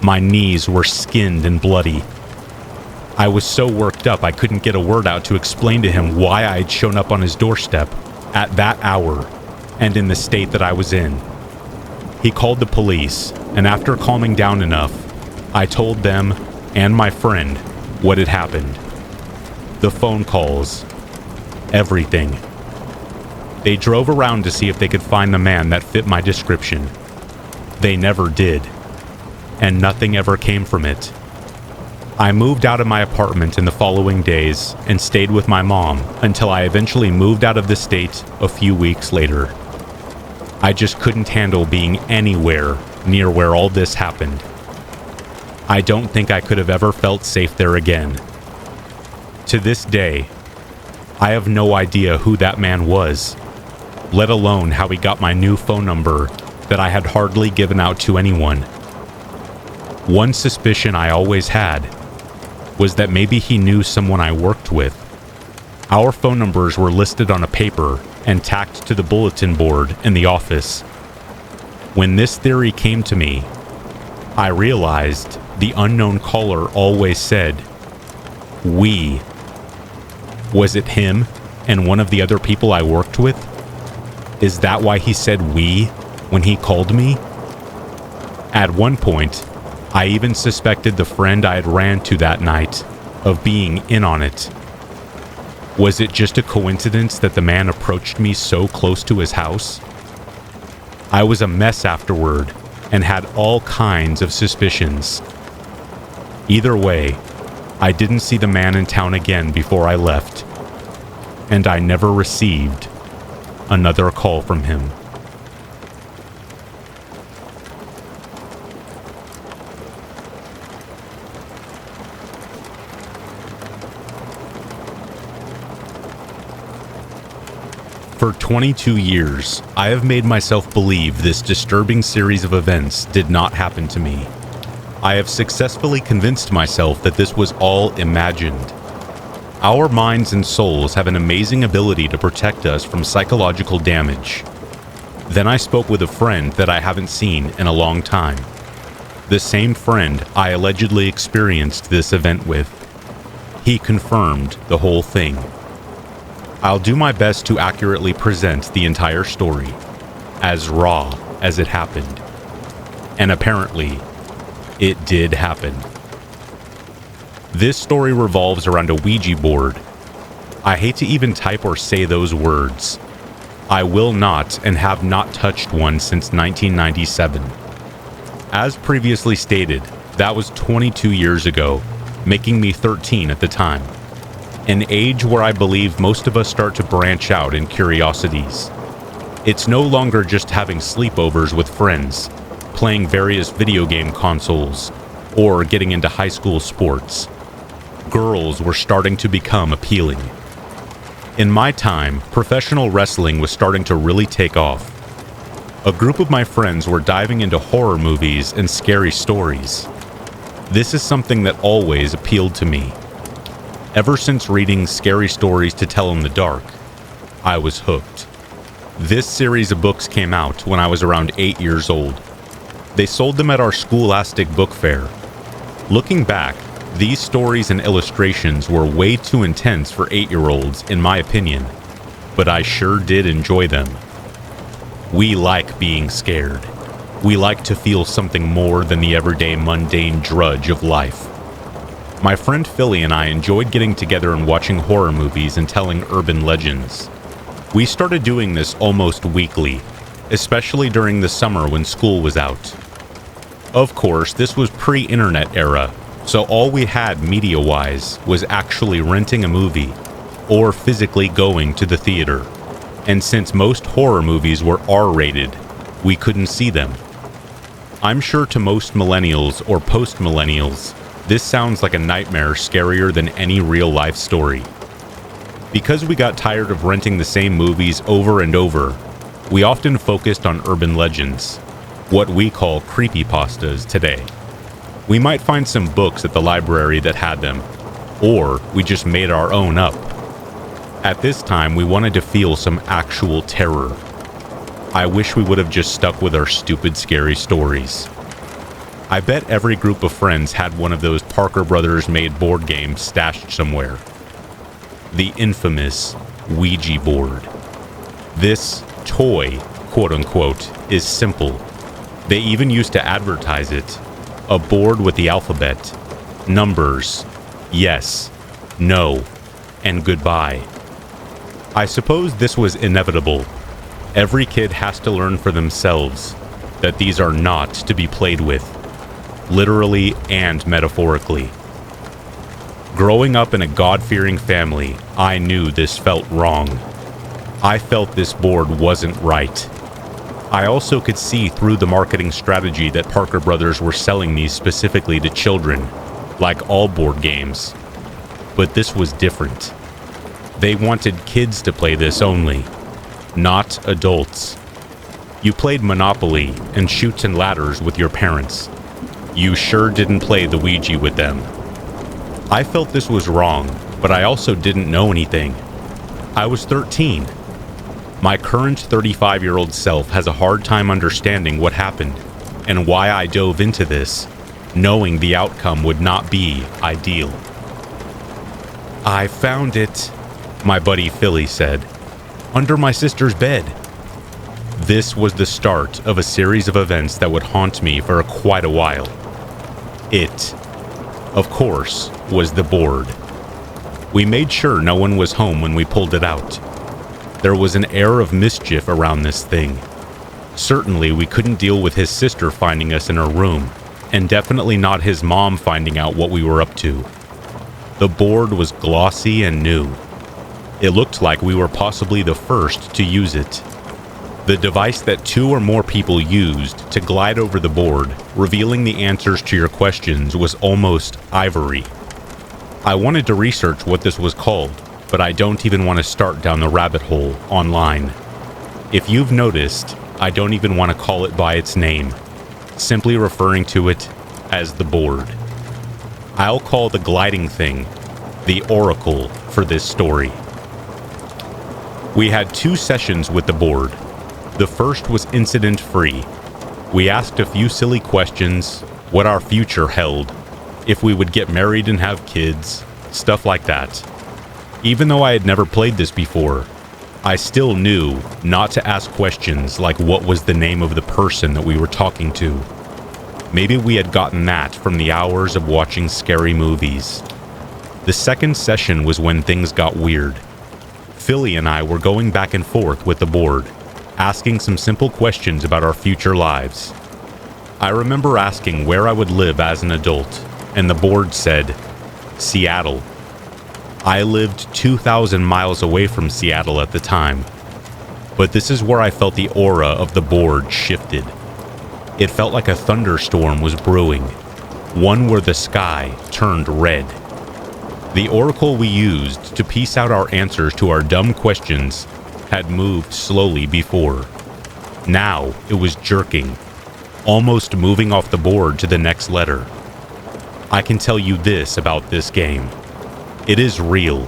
[SPEAKER 1] My knees were skinned and bloody. I was so worked up I couldn't get a word out to explain to him why I had shown up on his doorstep at that hour and in the state that I was in. He called the police, and after calming down enough, I told them and my friend what had happened. The phone calls, everything. They drove around to see if they could find the man that fit my description. They never did, and nothing ever came from it. I moved out of my apartment in the following days and stayed with my mom until I eventually moved out of the state a few weeks later. I just couldn't handle being anywhere near where all this happened. I don't think I could have ever felt safe there again. To this day, I have no idea who that man was, let alone how he got my new phone number that I had hardly given out to anyone. One suspicion I always had was that maybe he knew someone I worked with. Our phone numbers were listed on a paper and tacked to the bulletin board in the office. When this theory came to me, I realized the unknown caller always said, "we." Was it him and one of the other people I worked with? Is that why he said "we" when he called me? At one point, I even suspected the friend I had ran to that night of being in on it. Was it just a coincidence that the man approached me so close to his house? I was a mess afterward and had all kinds of suspicions. Either way, I didn't see the man in town again before I left, and I never received another call from him. For 22 years, I have made myself believe this disturbing series of events did not happen to me. I have successfully convinced myself that this was all imagined. Our minds and souls have an amazing ability to protect us from psychological damage. Then I spoke with a friend that I haven't seen in a long time. The same friend I allegedly experienced this event with. He confirmed the whole thing. I'll do my best to accurately present the entire story, as raw as it happened. And apparently, it did happen. This story revolves around a Ouija board. I hate to even type or say those words. I will not and have not touched one since 1997. As previously stated, that was 22 years ago, making me 13 at the time. An age where I believe most of us start to branch out in curiosities. It's no longer just having sleepovers with friends, playing various video game consoles, or getting into high school sports. Girls were starting to become appealing. In my time, professional wrestling was starting to really take off. A group of my friends were diving into horror movies and scary stories. This is something that always appealed to me. Ever since reading Scary Stories to Tell in the Dark, I was hooked. This series of books came out when I was around 8 years old. They sold them at our scholastic book fair. Looking back, these stories and illustrations were way too intense for 8-year-olds, in my opinion, but I sure did enjoy them. We like being scared. We like to feel something more than the everyday mundane drudge of life. My friend Philly and I enjoyed getting together and watching horror movies and telling urban legends. We started doing this almost weekly, especially during the summer when school was out. Of course, this was pre-internet era, so all we had media-wise was actually renting a movie or physically going to the theater. And since most horror movies were R-rated, we couldn't see them. I'm sure to most millennials or post-millennials, this sounds like a nightmare scarier than any real-life story. Because we got tired of renting the same movies over and over, we often focused on urban legends, what we call creepypastas today. We might find some books at the library that had them, or we just made our own up. At this time, we wanted to feel some actual terror. I wish we would have just stuck with our stupid, scary stories. I bet every group of friends had one of those Parker Brothers made board games stashed somewhere. The infamous Ouija board. This toy, quote-unquote, is simple. They even used to advertise it. A board with the alphabet, numbers, yes, no, and goodbye. I suppose this was inevitable. Every kid has to learn for themselves that these are not to be played with, literally and metaphorically. Growing up in a God-fearing family, I knew this felt wrong. I felt this board wasn't right. I also could see through the marketing strategy that Parker Brothers were selling these specifically to children, like all board games. But this was different. They wanted kids to play this only, not adults. You played Monopoly and Chutes and Ladders with your parents. You sure didn't play the Ouija with them. I felt this was wrong, but I also didn't know anything. I was 13. My current 35-year-old self has a hard time understanding what happened and why I dove into this, knowing the outcome would not be ideal. "I found it," my buddy Philly said, "under my sister's bed." This was the start of a series of events that would haunt me for quite a while. It, of course, was the board. We made sure no one was home when we pulled it out. There was an air of mischief around this thing. Certainly, we couldn't deal with his sister finding us in her room, and definitely not his mom finding out what we were up to. The board was glossy and new. It looked like we were possibly the first to use it. The device that 2 or more people used to glide over the board, revealing the answers to your questions, was almost ivory. I wanted to research what this was called, but I don't even want to start down the rabbit hole online. If you've noticed, I don't even want to call it by its name, simply referring to it as the board. I'll call the gliding thing the Oracle for this story. We had 2 sessions with the board. The first was incident-free. We asked a few silly questions, what our future held, if we would get married and have kids, stuff like that. Even though I had never played this before, I still knew not to ask questions like what was the name of the person that we were talking to. Maybe we had gotten that from the hours of watching scary movies. The second session was when things got weird. Philly and I were going back and forth with the board, asking some simple questions about our future lives. I remember asking where I would live as an adult, and the board said, Seattle. I lived 2,000 miles away from Seattle at the time, but this is where I felt the aura of the board shifted. It felt like a thunderstorm was brewing, one where the sky turned red. The oracle we used to piece out our answers to our dumb questions had moved slowly before. Now it was jerking, almost moving off the board to the next letter. I can tell you this about this game. It is real,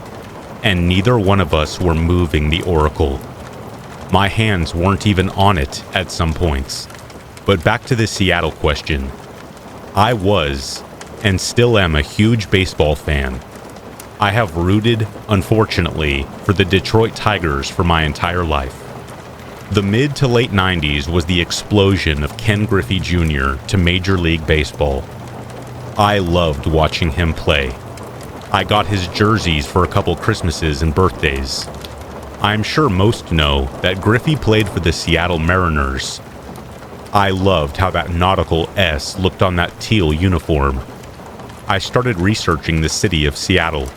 [SPEAKER 1] and neither one of us were moving the oracle. My hands weren't even on it at some points. But back to the Seattle question. I was, and still am, a huge baseball fan. I have rooted, unfortunately, for the Detroit Tigers for my entire life. The mid to late 90s was the explosion of Ken Griffey Jr. to Major League Baseball. I loved watching him play. I got his jerseys for a couple Christmases and birthdays. I'm sure most know that Griffey played for the Seattle Mariners. I loved how that nautical S looked on that teal uniform. I started researching the city of Seattle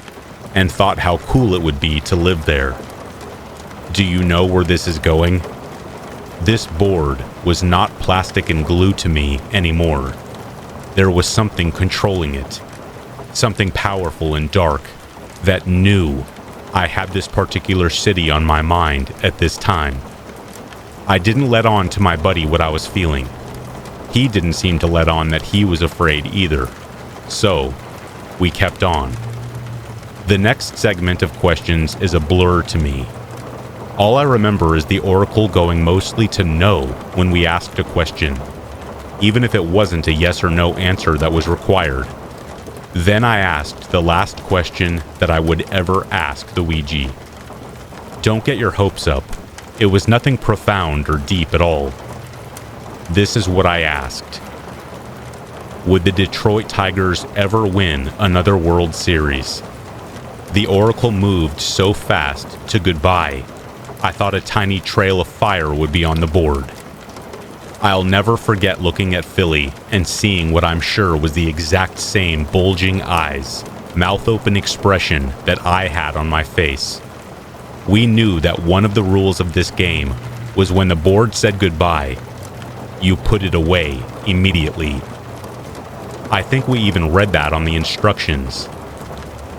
[SPEAKER 1] and thought how cool it would be to live there. Do you know where this is going? This board was not plastic and glue to me anymore. There was something controlling it. Something powerful and dark that knew I had this particular city on my mind at this time. I didn't let on to my buddy what I was feeling. He didn't seem to let on that he was afraid either. So, we kept on. The next segment of questions is a blur to me. All I remember is the oracle going mostly to no when we asked a question, even if it wasn't a yes or no answer that was required. Then I asked the last question that I would ever ask the Ouija. Don't get your hopes up. It was nothing profound or deep at all. This is what I asked. Would the Detroit Tigers ever win another World Series? The oracle moved so fast to goodbye, I thought a tiny trail of fire would be on the board. I'll never forget looking at Philly and seeing what I'm sure was the exact same bulging eyes, mouth-open expression that I had on my face. We knew that one of the rules of this game was when the board said goodbye, you put it away immediately. I think we even read that on the instructions.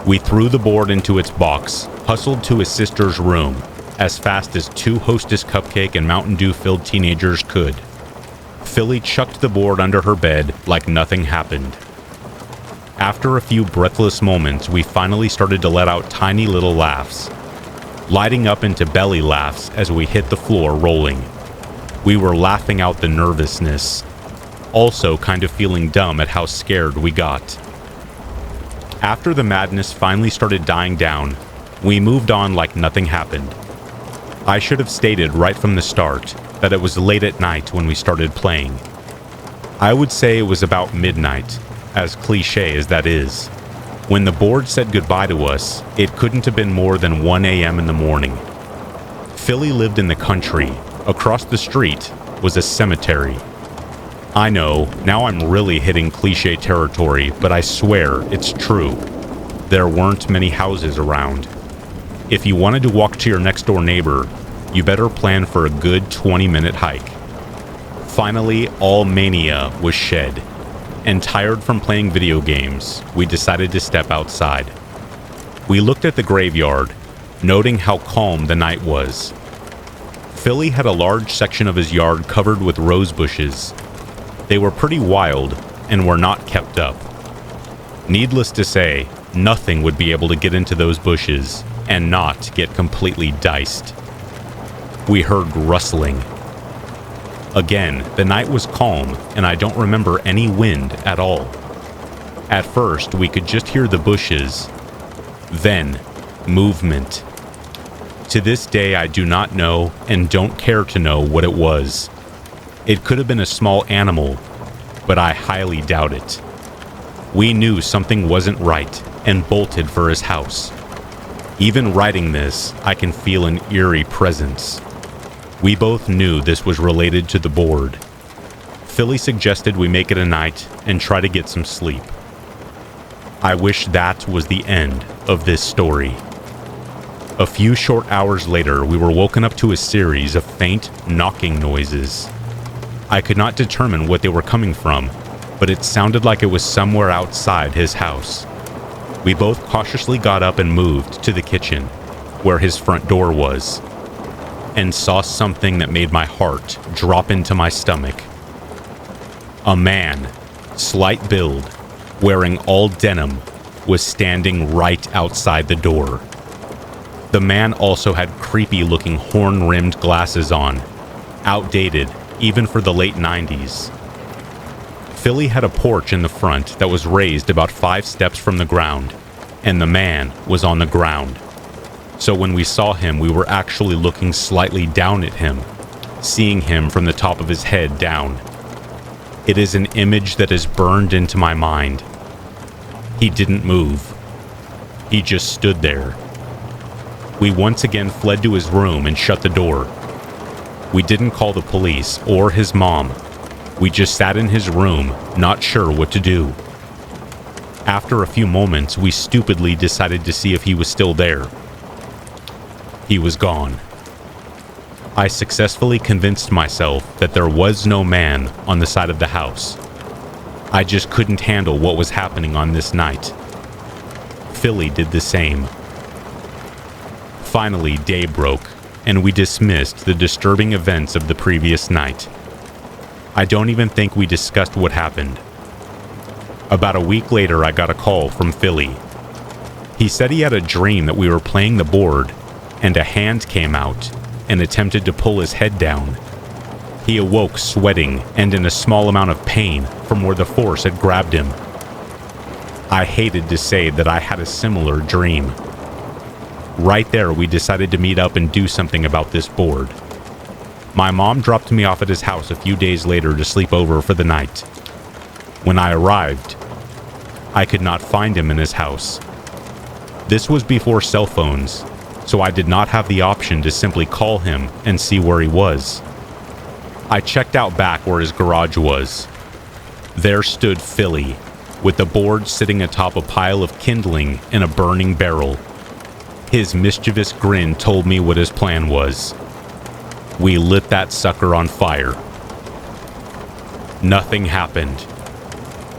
[SPEAKER 1] We threw the board into its box, hustled to his sister's room, as fast as two Hostess cupcake and Mountain Dew-filled teenagers could. Philly chucked the board under her bed like nothing happened. After a few breathless moments, we finally started to let out tiny little laughs, lighting up into belly laughs as we hit the floor rolling. We were laughing out the nervousness, also kind of feeling dumb at how scared we got. After the madness finally started dying down, we moved on like nothing happened. I should have stated right from the start that it was late at night when we started playing. I would say it was about midnight, as cliche as that is. When the board said goodbye to us, it couldn't have been more than 1 a.m. in the morning. Philly lived in the country. Across the street was a cemetery. I know, now I'm really hitting cliche territory, but I swear it's true. There weren't many houses around. If you wanted to walk to your next door neighbor, you better plan for a good 20-minute hike. Finally, all mania was shed, and tired from playing video games, we decided to step outside. We looked at the graveyard, noting how calm the night was. Philly had a large section of his yard covered with rose bushes. They were pretty wild and were not kept up. Needless to say, nothing would be able to get into those bushes and not get completely diced. We heard rustling. Again, the night was calm, and I don't remember any wind at all. At first, we could just hear the bushes. Then, movement. To this day, I do not know and don't care to know what it was. It could have been a small animal, but I highly doubt it. We knew something wasn't right and bolted for his house. Even writing this, I can feel an eerie presence. We both knew this was related to the board. Philly suggested we make it a night and try to get some sleep. I wish that was the end of this story. A few short hours later, we were woken up to a series of faint knocking noises. I could not determine what they were coming from, but it sounded like it was somewhere outside his house. We both cautiously got up and moved to the kitchen, where his front door was. and saw something that made my heart drop into my stomach. A man, slight build, wearing all denim, was standing right outside the door. The man also had creepy-looking horn-rimmed glasses on, outdated even for the late 90s. Philly had a porch in the front that was raised about 5 steps from the ground, and the man was on the ground. So when we saw him, we were actually looking slightly down at him, seeing him from the top of his head down. It is an image that is burned into my mind. He didn't move. He just stood there. We once again fled to his room and shut the door. We didn't call the police or his mom. We just sat in his room, not sure what to do. After a few moments, we stupidly decided to see if he was still there. He was gone. I successfully convinced myself that there was no man on the side of the house. I just couldn't handle what was happening on this night. Philly did the same. Finally, day broke, and we dismissed the disturbing events of the previous night. I don't even think we discussed what happened. About a week later, I got a call from Philly. He said he had a dream that we were playing the board, and a hand came out and attempted to pull his head down. He awoke sweating and in a small amount of pain from where the force had grabbed him. I hated to say that I had a similar dream. Right there, we decided to meet up and do something about this board. My mom dropped me off at his house a few days later to sleep over for the night. When I arrived, I could not find him in his house. This was before cell phones, so I did not have the option to simply call him and see where he was. I checked out back where his garage was. There stood Philly, with the board sitting atop a pile of kindling in a burning barrel. His mischievous grin told me what his plan was. We lit that sucker on fire. Nothing happened.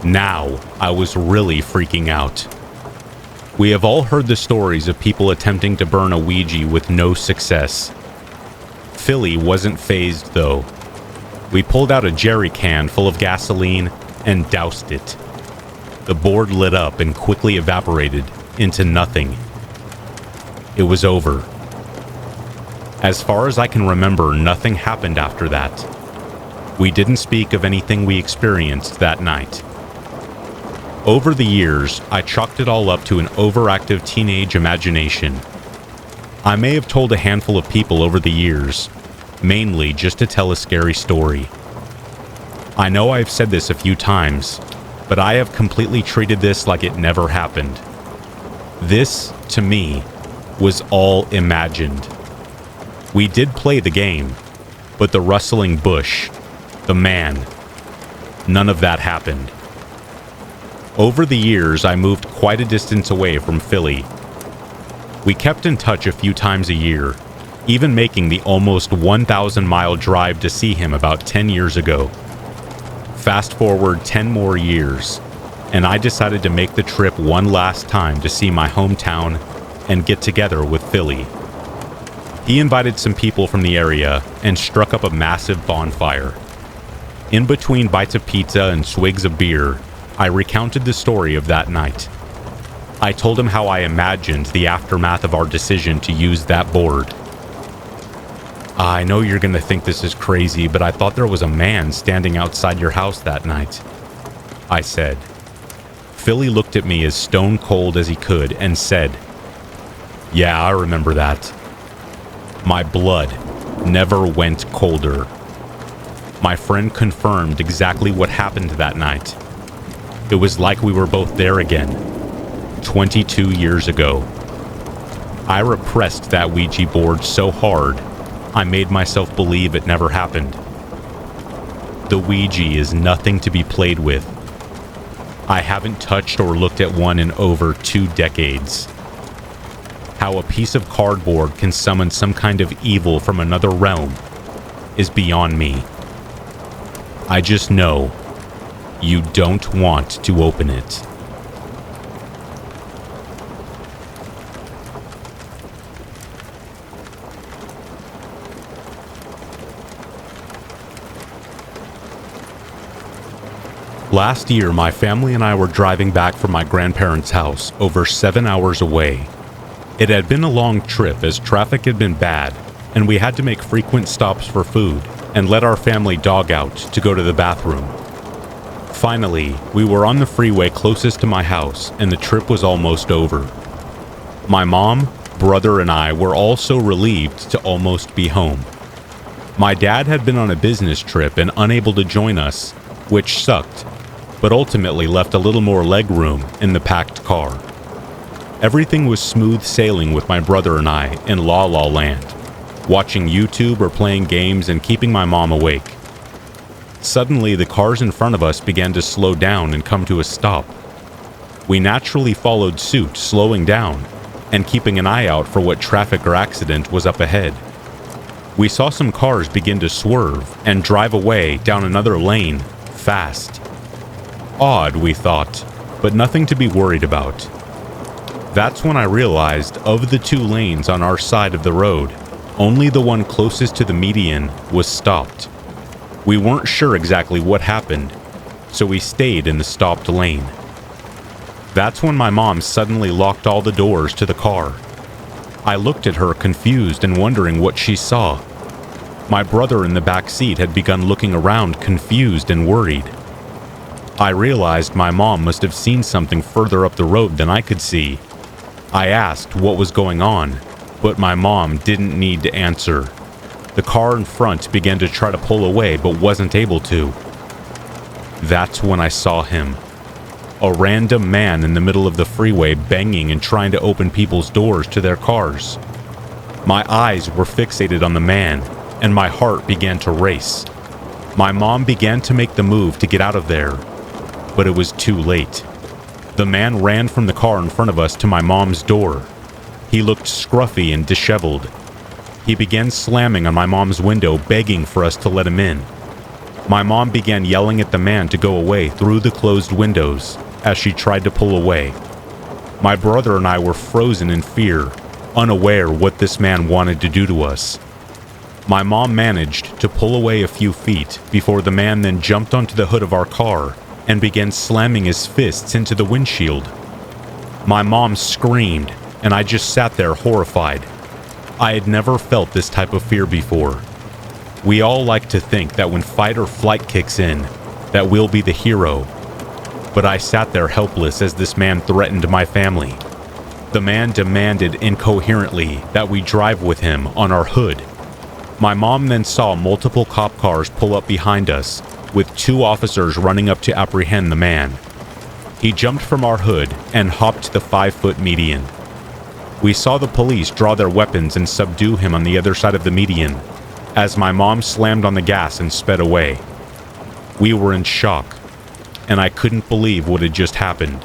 [SPEAKER 1] Now, I was really freaking out. We have all heard the stories of people attempting to burn a Ouija with no success. Philly wasn't fazed, though. We pulled out a jerry can full of gasoline and doused it. The board lit up and quickly evaporated into nothing. It was over. As far as I can remember, nothing happened after that. We didn't speak of anything we experienced that night. Over the years, I chalked it all up to an overactive teenage imagination. I may have told a handful of people over the years, mainly just to tell a scary story. I know I've said this a few times, but I have completely treated this like it never happened. This, to me, was all imagined. We did play the game, but the rustling bush, the man, none of that happened. Over the years, I moved quite a distance away from Philly. We kept in touch a few times a year, even making the almost 1,000-mile drive to see him about 10 years ago. Fast forward 10 more years, and I decided to make the trip one last time to see my hometown and get together with Philly. He invited some people from the area and struck up a massive bonfire. In between bites of pizza and swigs of beer, I recounted the story of that night. I told him how I imagined the aftermath of our decision to use that board. I know you're going to think this is crazy, but I thought there was a man standing outside your house that night, I said. Philly looked at me as stone cold as he could and said, "Yeah, I remember that." My blood never went colder. My friend confirmed exactly what happened that night. It was like we were both there again, 22 years ago. I repressed that Ouija board so hard, I made myself believe it never happened. The Ouija is nothing to be played with. I haven't touched or looked at one in over 2 decades. How a piece of cardboard can summon some kind of evil from another realm is beyond me. I just know you don't want to open it. Last year, my family and I were driving back from my grandparents' house over 7 hours away. It had been a long trip as traffic had been bad, and we had to make frequent stops for food and let our family dog out to go to the bathroom. Finally, we were on the freeway closest to my house, and the trip was almost over. My mom, brother, and I were all so relieved to almost be home. My dad had been on a business trip and unable to join us, which sucked, but ultimately left a little more leg room in the packed car. Everything was smooth sailing with my brother and I in La La Land, watching YouTube or playing games and keeping my mom awake. Suddenly, the cars in front of us began to slow down and come to a stop. We naturally followed suit, slowing down and keeping an eye out for what traffic or accident was up ahead. We saw some cars begin to swerve and drive away down another lane, fast. Odd, we thought, but nothing to be worried about. That's when I realized of the two lanes on our side of the road, only the one closest to the median was stopped. We weren't sure exactly what happened, so we stayed in the stopped lane. That's when my mom suddenly locked all the doors to the car. I looked at her confused and wondering what she saw. My brother in the back seat had begun looking around confused and worried. I realized my mom must have seen something further up the road than I could see. I asked what was going on, but my mom didn't need to answer. The car in front began to try to pull away but wasn't able to. That's when I saw him. A random man in the middle of the freeway banging and trying to open people's doors to their cars. My eyes were fixated on the man, and my heart began to race. My mom began to make the move to get out of there, but it was too late. The man ran from the car in front of us to my mom's door. He looked scruffy and disheveled. He began slamming on my mom's window, begging for us to let him in. My mom began yelling at the man to go away through the closed windows as she tried to pull away. My brother and I were frozen in fear, unaware what this man wanted to do to us. My mom managed to pull away a few feet before the man then jumped onto the hood of our car and began slamming his fists into the windshield. My mom screamed, and I just sat there horrified. I had never felt this type of fear before. We all like to think that when fight or flight kicks in, that we'll be the hero. But I sat there helpless as this man threatened my family. The man demanded incoherently that we drive with him on our hood. My mom then saw multiple cop cars pull up behind us, with 2 officers running up to apprehend the man. He jumped from our hood and hopped the 5-foot median. We saw the police draw their weapons and subdue him on the other side of the median, as my mom slammed on the gas and sped away. We were in shock, and I couldn't believe what had just happened.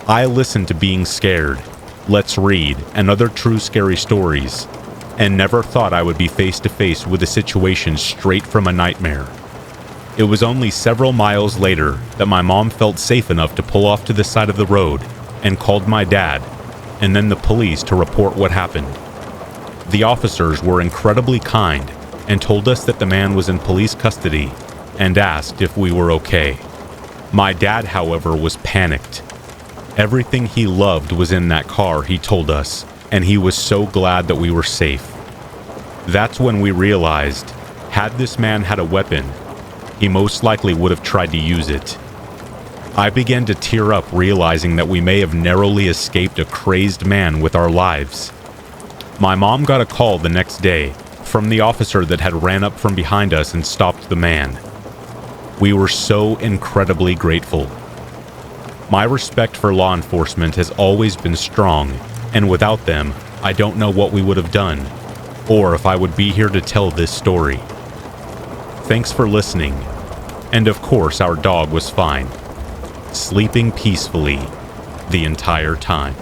[SPEAKER 1] I listened to Being Scared, Let's Read, and other true scary stories, and never thought I would be face to face with a situation straight from a nightmare. It was only several miles later that my mom felt safe enough to pull off to the side of the road and called my dad, and then the police to report what happened. The officers were incredibly kind and told us that the man was in police custody and asked if we were okay. My dad, however, was panicked. Everything he loved was in that car, he told us, and he was so glad that we were safe. That's when we realized, had this man had a weapon, he most likely would have tried to use it. I began to tear up, realizing that we may have narrowly escaped a crazed man with our lives. My mom got a call the next day from the officer that had ran up from behind us and stopped the man. We were so incredibly grateful. My respect for law enforcement has always been strong, and without them, I don't know what we would have done, or if I would be here to tell this story. Thanks for listening, and of course our dog was fine, sleeping peacefully the entire time.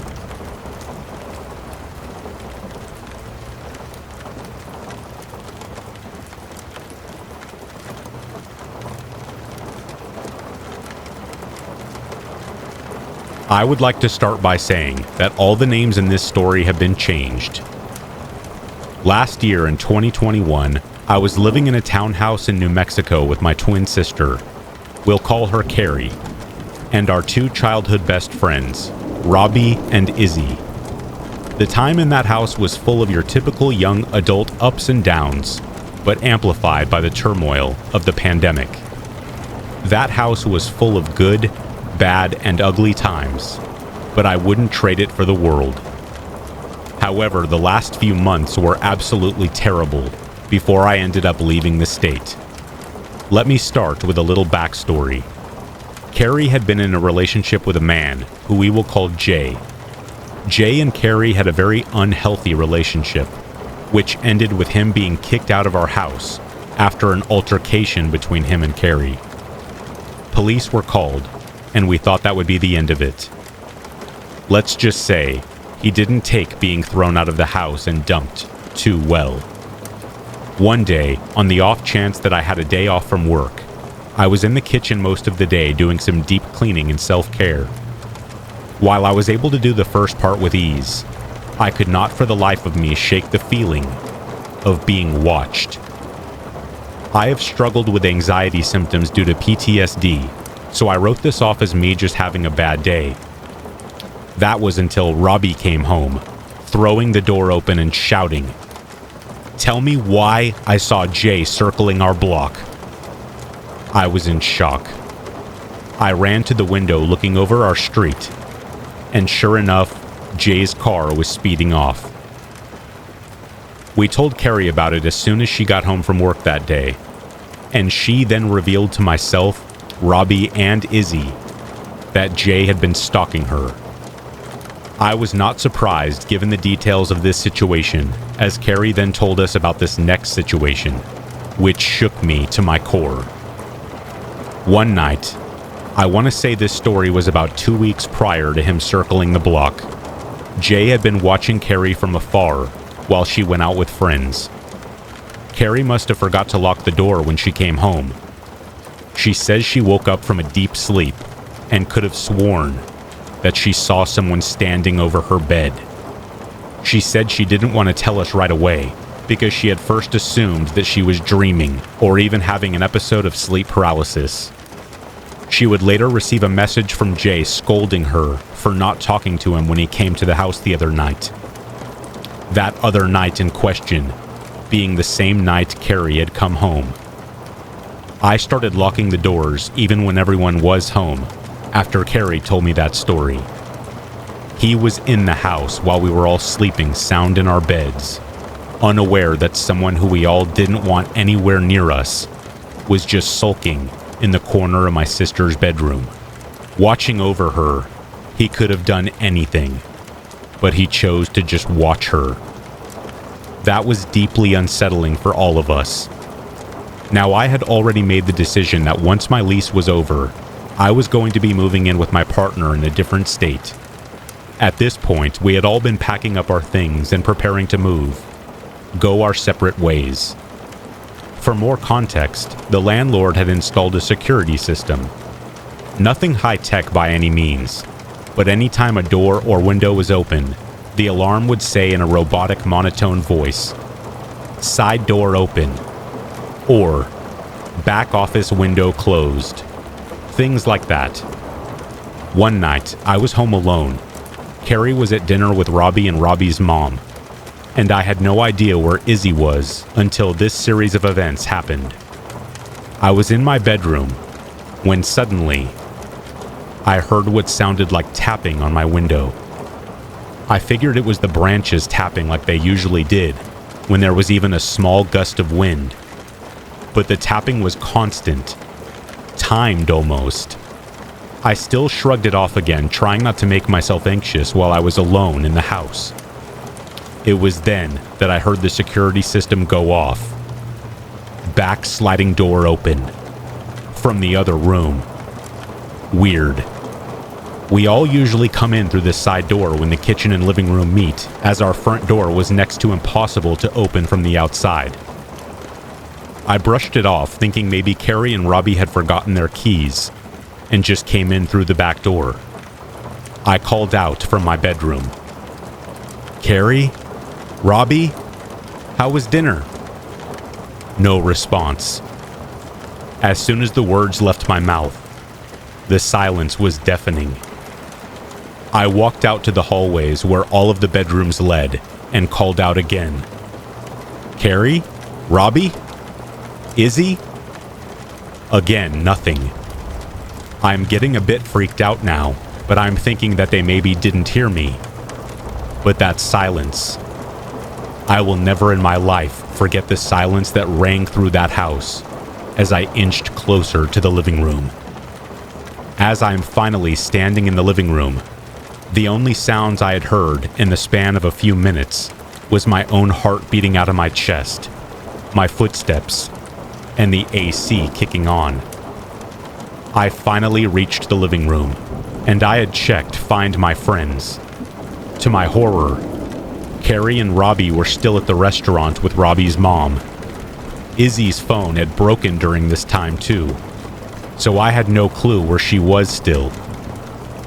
[SPEAKER 1] I would like to start by saying that all the names in this story have been changed. Last year in 2021, I was living in a townhouse in New Mexico with my twin sister. We'll call her Carrie. And our 2 childhood best friends, Robbie and Izzy. The time in that house was full of your typical young adult ups and downs, but amplified by the turmoil of the pandemic. That house was full of good, bad, and ugly times, but I wouldn't trade it for the world. However, the last few months were absolutely terrible before I ended up leaving the state. Let me start with a little backstory. Carrie had been in a relationship with a man who we will call Jay. Jay and Carrie had a very unhealthy relationship, which ended with him being kicked out of our house after an altercation between him and Carrie. Police were called, and we thought that would be the end of it. Let's just say he didn't take being thrown out of the house and dumped too well. One day, on the off chance that I had a day off from work, I was in the kitchen most of the day doing some deep cleaning and self-care. While I was able to do the first part with ease, I could not for the life of me shake the feeling of being watched. I have struggled with anxiety symptoms due to PTSD, so I wrote this off as me just having a bad day. That was until Robbie came home, throwing the door open and shouting, "Tell me why I saw Jay circling our block." I was in shock. I ran to the window looking over our street, and sure enough, Jay's car was speeding off. We told Carrie about it as soon as she got home from work that day, and she then revealed to myself, Robbie, and Izzy that Jay had been stalking her. I was not surprised given the details of this situation, as Carrie then told us about this next situation, which shook me to my core. One night, I want to say this story was about 2 weeks prior to him circling the block, Jay had been watching Carrie from afar while she went out with friends. Carrie must have forgot to lock the door when she came home. She says she woke up from a deep sleep and could have sworn that she saw someone standing over her bed. She said she didn't want to tell us right away because she had first assumed that she was dreaming or even having an episode of sleep paralysis. She would later receive a message from Jay scolding her for not talking to him when he came to the house the other night. That other night in question being the same night Carrie had come home. I started locking the doors even when everyone was home after Carrie told me that story. He was in the house while we were all sleeping sound in our beds, unaware that someone who we all didn't want anywhere near us was just sulking in the corner of my sister's bedroom. Watching over her, he could have done anything, but he chose to just watch her. That was deeply unsettling for all of us. Now, I had already made the decision that once my lease was over, I was going to be moving in with my partner in a different state. At this point, we had all been packing up our things and preparing to move, go our separate ways. For more context, the landlord had installed a security system. Nothing high-tech by any means, but anytime a door or window was open, the alarm would say in a robotic monotone voice, "Side door open," or "Back office window closed." Things like that. One night, I was home alone. Carrie was at dinner with Robbie and Robbie's mom, and I had no idea where Izzy was until this series of events happened. I was in my bedroom when suddenly I heard what sounded like tapping on my window. I figured it was the branches tapping like they usually did when there was even a small gust of wind, but the tapping was constant, timed almost. I still shrugged it off again, trying not to make myself anxious while I was alone in the house. It was then that I heard the security system go off. Back sliding door open. From the other room. Weird. We all usually come in through this side door when the kitchen and living room meet, as our front door was next to impossible to open from the outside. I brushed it off, thinking maybe Carrie and Robbie had forgotten their keys and just came in through the back door. I called out from my bedroom. "Carrie? Robbie? How was dinner?" No response. As soon as the words left my mouth, The silence was deafening. I walked out to the hallways where all of the bedrooms led and called out again. Carrie? Robbie? Izzy? Again, nothing. I'm getting a bit freaked out now, but I'm thinking that they maybe didn't hear me. But that silence. I will never in my life forget the silence that rang through that house as I inched closer to the living room. As I'm finally standing in the living room, the only sounds I had heard in the span of a few minutes was my own heart beating out of my chest, my footsteps, and the AC kicking on. I finally reached the living room, and I had checked Find My Friends. To my horror, Carrie and Robbie were still at the restaurant with Robbie's mom. Izzy's phone had broken during this time too, so I had no clue where she was still.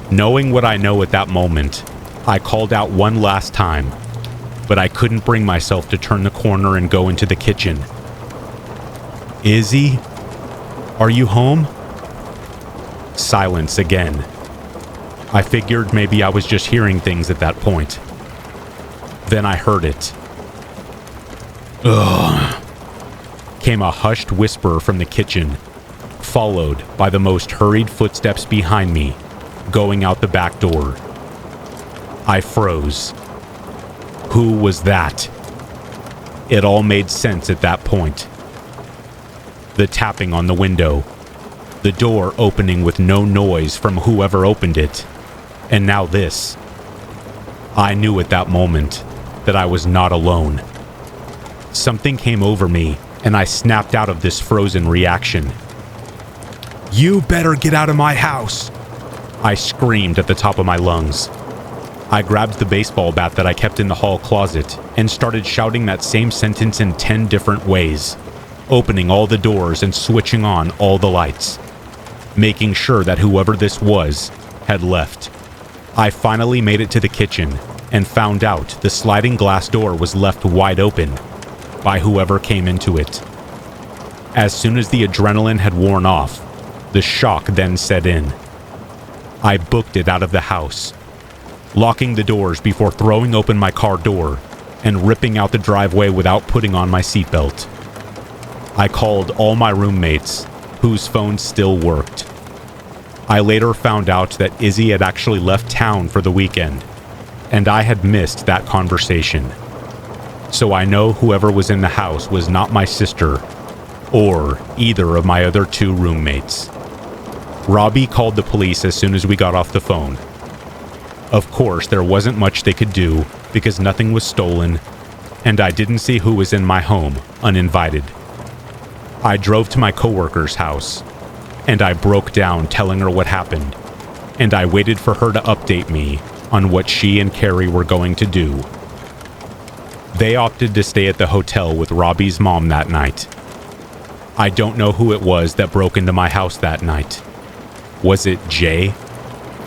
[SPEAKER 1] Knowing what I know at that moment, I called out one last time, but I couldn't bring myself to turn the corner and go into the kitchen. Izzy? Are you home? Silence again. I figured maybe I was just hearing things at that point. Then I heard it. Ugh. Came a hushed whisper from the kitchen, followed by the most hurried footsteps behind me, going out the back door. I froze. Who was that? It all made sense at that point. The tapping on the window, the door opening with no noise from whoever opened it, and now this. I knew at that moment that I was not alone. Something came over me, and I snapped out of this frozen reaction. You better get out of my house! I screamed at the top of my lungs. I grabbed the baseball bat that I kept in the hall closet and started shouting that same sentence in 10 different ways, opening all the doors and switching on all the lights, making sure that whoever this was had left. I finally made it to the kitchen and found out the sliding glass door was left wide open by whoever came into it. As soon as the adrenaline had worn off, the shock then set in. I booked it out of the house, locking the doors before throwing open my car door and ripping out the driveway without putting on my seatbelt. I called all my roommates, whose phones still worked. I later found out that Izzy had actually left town for the weekend, and I had missed that conversation. So I know whoever was in the house was not my sister or either of my other 2 roommates. Robbie called the police as soon as we got off the phone. Of course, there wasn't much they could do because nothing was stolen, and I didn't see who was in my home uninvited. I drove to my coworker's house, and I broke down telling her what happened, and I waited for her to update me on what she and Carrie were going to do. They opted to stay at the hotel with Robbie's mom that night. I don't know who it was that broke into my house that night. Was it Jay?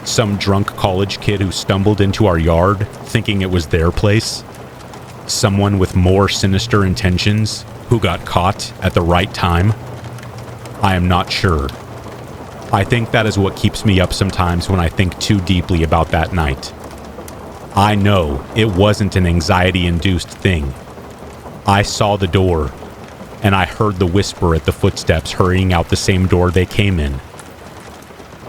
[SPEAKER 1] Some drunk college kid who stumbled into our yard thinking it was their place? Someone with more sinister intentions who got caught at the right time? I am not sure. I think that is what keeps me up sometimes when I think too deeply about that night. I know it wasn't an anxiety-induced thing. I saw the door, and I heard the whisper at the footsteps hurrying out the same door they came in.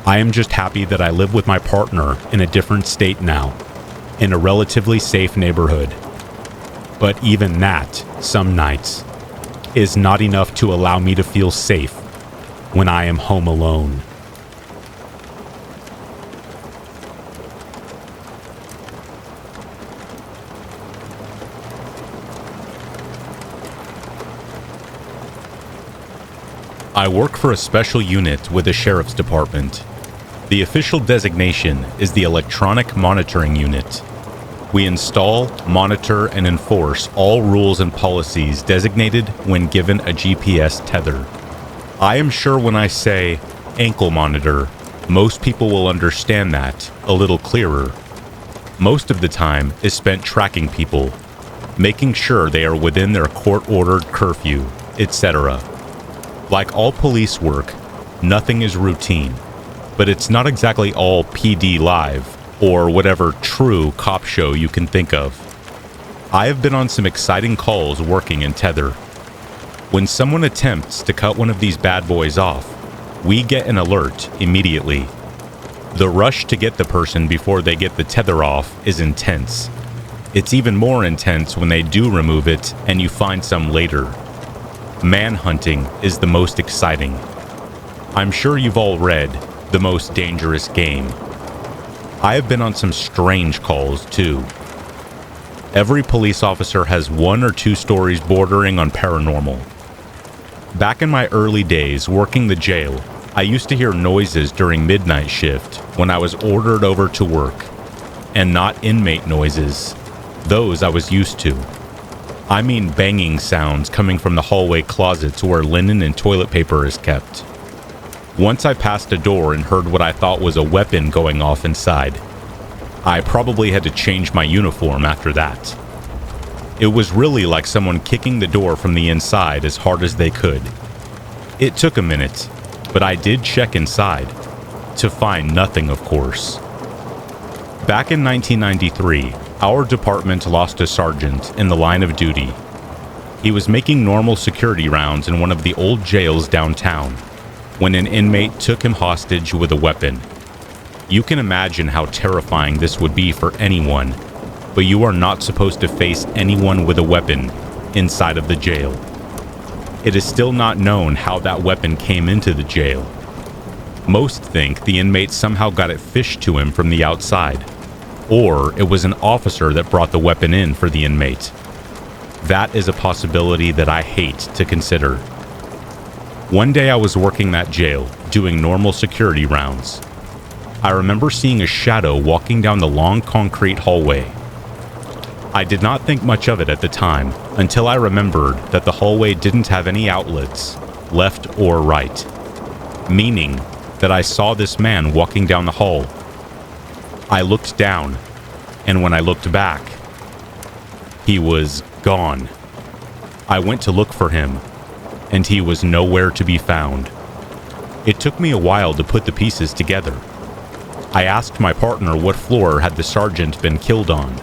[SPEAKER 1] I am just happy that I live with my partner in a different state now, in a relatively safe neighborhood. But even that, some nights, is not enough to allow me to feel safe when I am home alone. I work for a special unit with the Sheriff's Department. The official designation is the Electronic Monitoring Unit. We install, monitor, and enforce all rules and policies designated when given a GPS tether. I am sure when I say ankle monitor, most people will understand that a little clearer. Most of the time is spent tracking people, making sure they are within their court-ordered curfew, etc. Like all police work, nothing is routine. but it's not exactly all PD Live or whatever true cop show you can think of. I have been on some exciting calls working in Tether. When someone attempts to cut one of these bad boys off, we get an alert immediately. The rush to get the person before they get the tether off is intense. It's even more intense when they do remove it and you find some later. Manhunting is the most exciting. I'm sure you've all read The Most Dangerous Game. I have been on some strange calls too. Every police officer has one or two stories bordering on paranormal. Back in my early days working the jail, I used to hear noises during midnight shift when I was ordered over to work, and not inmate noises. Those I was used to. I mean banging sounds coming from the hallway closets where linen and toilet paper is kept. Once I passed a door and heard what I thought was a weapon going off inside. I probably had to change my uniform after that. It was really like someone kicking the door from the inside as hard as they could. It took a minute, but I did check inside, to find nothing, of course. Back in 1993, our department lost a sergeant in the line of duty. He was making normal security rounds in one of the old jails downtown, when an inmate took him hostage with a weapon. You can imagine how terrifying this would be for anyone, but you are not supposed to face anyone with a weapon inside of the jail. It is still not known how that weapon came into the jail. Most think the inmate somehow got it fished to him from the outside, or it was an officer that brought the weapon in for the inmate. That is a possibility that I hate to consider. One day I was working that jail, doing normal security rounds. I remember seeing a shadow walking down the long concrete hallway. I did not think much of it at the time, until I remembered that the hallway didn't have any outlets, left or right, meaning that I saw this man walking down the hall. I looked down, and when I looked back, he was gone. I went to look for him, and he was nowhere to be found. It took me a while to put the pieces together. I asked my partner what floor had the sergeant been killed on.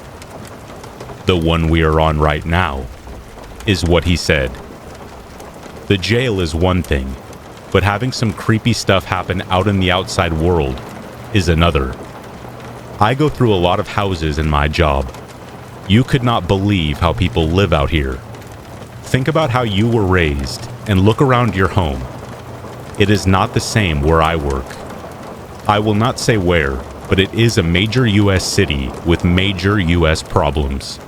[SPEAKER 1] The one we are on right now, is what he said. The jail is one thing, but having some creepy stuff happen out in the outside world is another. I go through a lot of houses in my job. You could not believe how people live out here. Think about how you were raised and look around your home. It is not the same where I work. I will not say where, but it is a major U.S. city with major U.S. problems.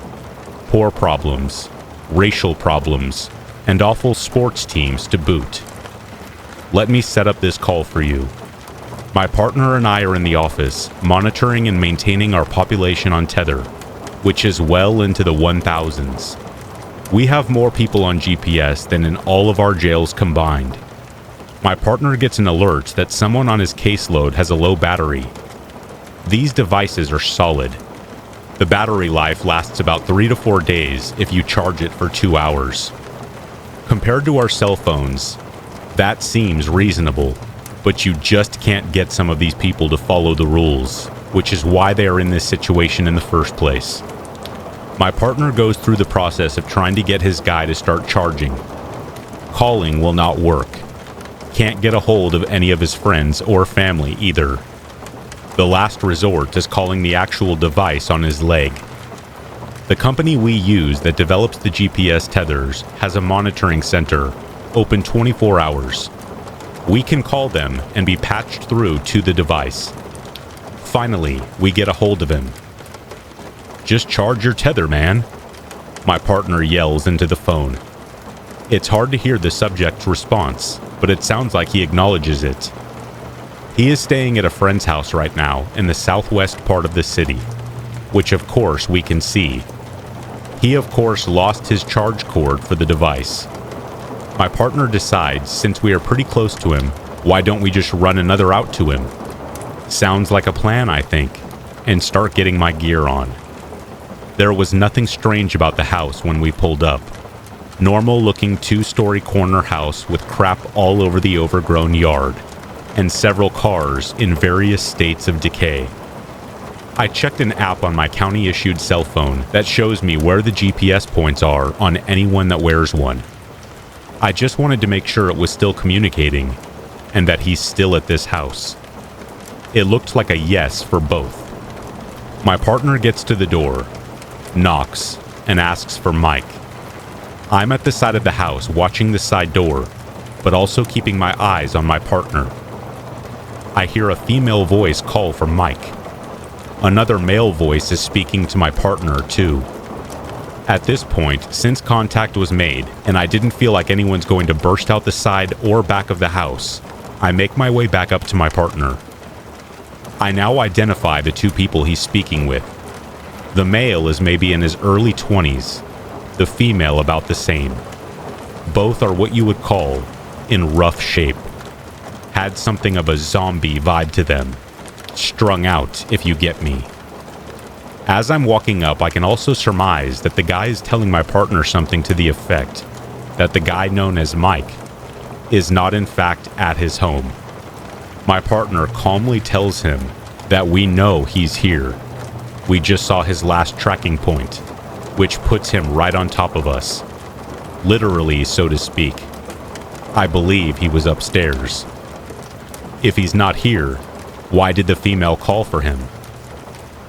[SPEAKER 1] Poor problems, racial problems, and awful sports teams to boot. Let me set up this call for you. My partner and I are in the office, monitoring and maintaining our population on Tether, which is well into the 1000s. We have more people on GPS than in all of our jails combined. My partner gets an alert that someone on his caseload has a low battery. These devices are solid. The battery life lasts about 3 to 4 days if you charge it for 2 hours. Compared to our cell phones, that seems reasonable, but you just can't get some of these people to follow the rules, which is why they are in this situation in the first place. My partner goes through the process of trying to get his guy to start charging. Calling will not work. Can't get a hold of any of his friends or family either. The last resort is calling the actual device on his leg. The company we use that develops the GPS tethers has a monitoring center, open 24 hours. We can call them and be patched through to the device. Finally, we get a hold of him. "Just charge your tether, man," my partner yells into the phone. It's hard to hear the subject's response, but it sounds like he acknowledges it. He is staying at a friend's house right now in the southwest part of the city, which of course we can see. He of course lost his charge cord for the device. My partner decides, since we are pretty close to him, why don't we just run another out to him? Sounds like a plan, I think, and start getting my gear on. There was nothing strange about the house when we pulled up. Normal looking 2-story corner house with crap all over the overgrown yard. and several cars in various states of decay. I checked an app on my county-issued cell phone that shows me where the GPS points are on anyone that wears one. I just wanted to make sure it was still communicating and that he's still at this house. It looked like a yes for both. My partner gets to the door, knocks, and asks for Mike. I'm at the side of the house watching the side door, but also keeping my eyes on my partner. I hear a female voice call for Mike. Another male voice is speaking to my partner too. At this point, since contact was made and I didn't feel like anyone's going to burst out the side or back of the house, I make my way back up to my partner. I now identify the two people he's speaking with. The male is maybe in his early 20s, the female about the same. Both are what you would call in rough shape. Had something of a zombie vibe to them. Strung out, if you get me. As I'm walking up, I can also surmise that the guy is telling my partner something to the effect that the guy known as Mike is not in fact at his home. My partner calmly tells him that we know he's here. We just saw his last tracking point, which puts him right on top of us. Literally, so to speak. I believe he was upstairs. If he's not here, why did the female call for him?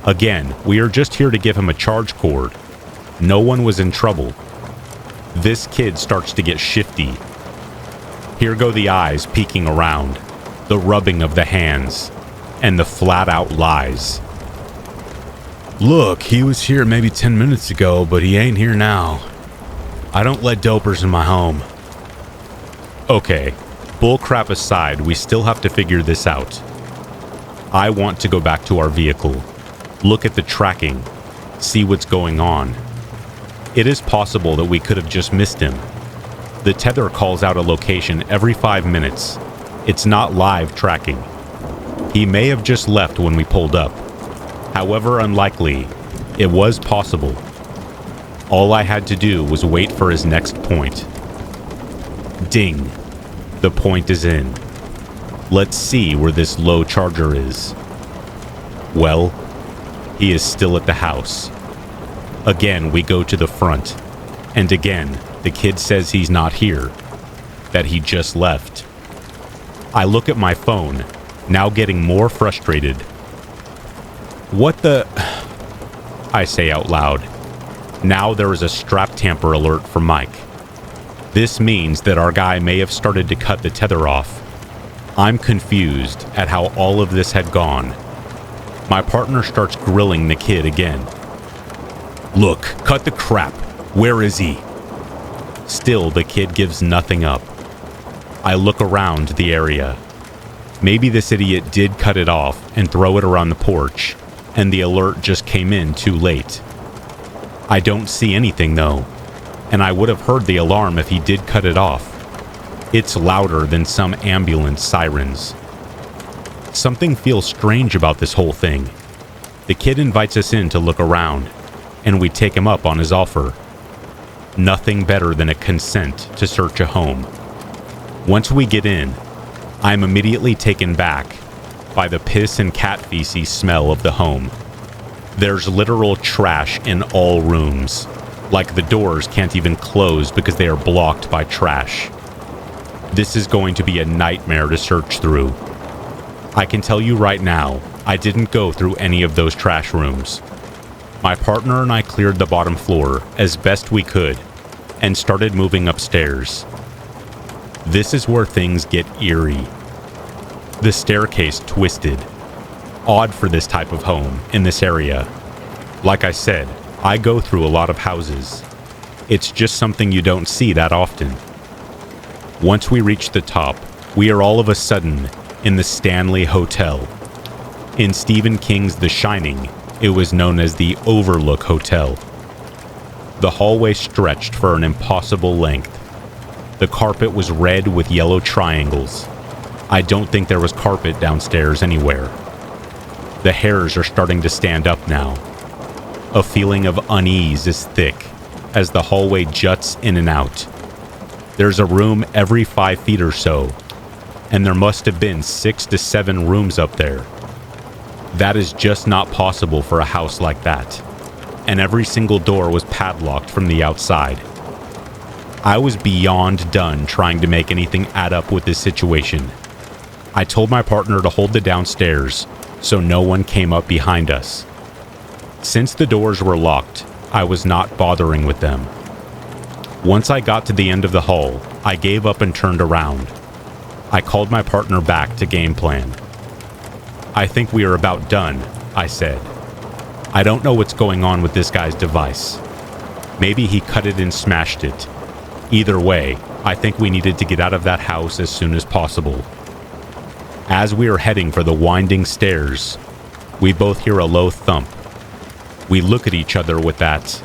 [SPEAKER 1] Again, we are just here to give him a charge cord. No one was in trouble. This kid starts to get shifty. Here go the eyes peeking around, the rubbing of the hands, and the flat-out lies. Look, he was here maybe 10 minutes ago, but he ain't here now. I don't let dopers in my home. Okay, bullcrap aside, we still have to figure this out. I want to go back to our vehicle, look at the tracking, see what's going on. It is possible that we could have just missed him. The tether calls out a location every 5 minutes. It's not live tracking. He may have just left when we pulled up. However unlikely, it was possible. All I had to do was wait for his next point. Ding. The point is in. Let's see where this low charger is. Well, he is still at the house. Again, we go to the front. And again, the kid says he's not here. That he just left. I look at my phone, now getting more frustrated. What the... I say out loud. Now there is a strap tamper alert for Mike. This means that our guy may have started to cut the tether off. I'm confused at how all of this had gone. My partner starts grilling the kid again. Look, cut the crap. Where is he? Still, the kid gives nothing up. I look around the area. Maybe this idiot did cut it off and throw it around the porch, and the alert just came in too late. I don't see anything though, and I would have heard the alarm if he did cut it off. It's louder than some ambulance sirens. Something feels strange about this whole thing. The kid invites us in to look around, and we take him up on his offer. Nothing better than a consent to search a home. Once we get in, I'm immediately taken back by the piss and cat feces smell of the home. There's literal trash in all rooms, like the doors can't even close because they are blocked by trash. This is going to be a nightmare to search through. I can tell you right now, I didn't go through any of those trash rooms. My partner and I cleared the bottom floor as best we could and started moving upstairs. This is where things get eerie. The staircase twisted. Odd for this type of home in this area. Like I said, I go through a lot of houses. It's just something you don't see that often. Once we reach the top, we are all of a sudden in the Stanley Hotel. In Stephen King's The Shining, it was known as the Overlook Hotel. The hallway stretched for an impossible length. The carpet was red with yellow triangles. I don't think there was carpet downstairs anywhere. The hairs are starting to stand up now. A feeling of unease is thick as the hallway juts in and out. There's a room every 5 feet or so. and there must have been 6 to 7 rooms up there. That is just not possible for a house like that, and every single door was padlocked from the outside. I was beyond done trying to make anything add up with this situation. I told my partner to hold the downstairs so no one came up behind us. Since the doors were locked, I was not bothering with them. Once I got to the end of the hall, I gave up and turned around. I called my partner back to game plan. "I think we are about done," I said. "I don't know what's going on with this guy's device. Maybe he cut it and smashed it. Either way, I think we needed to get out of that house as soon as possible." As we are heading for the winding stairs, we both hear a low thump. We look at each other with that,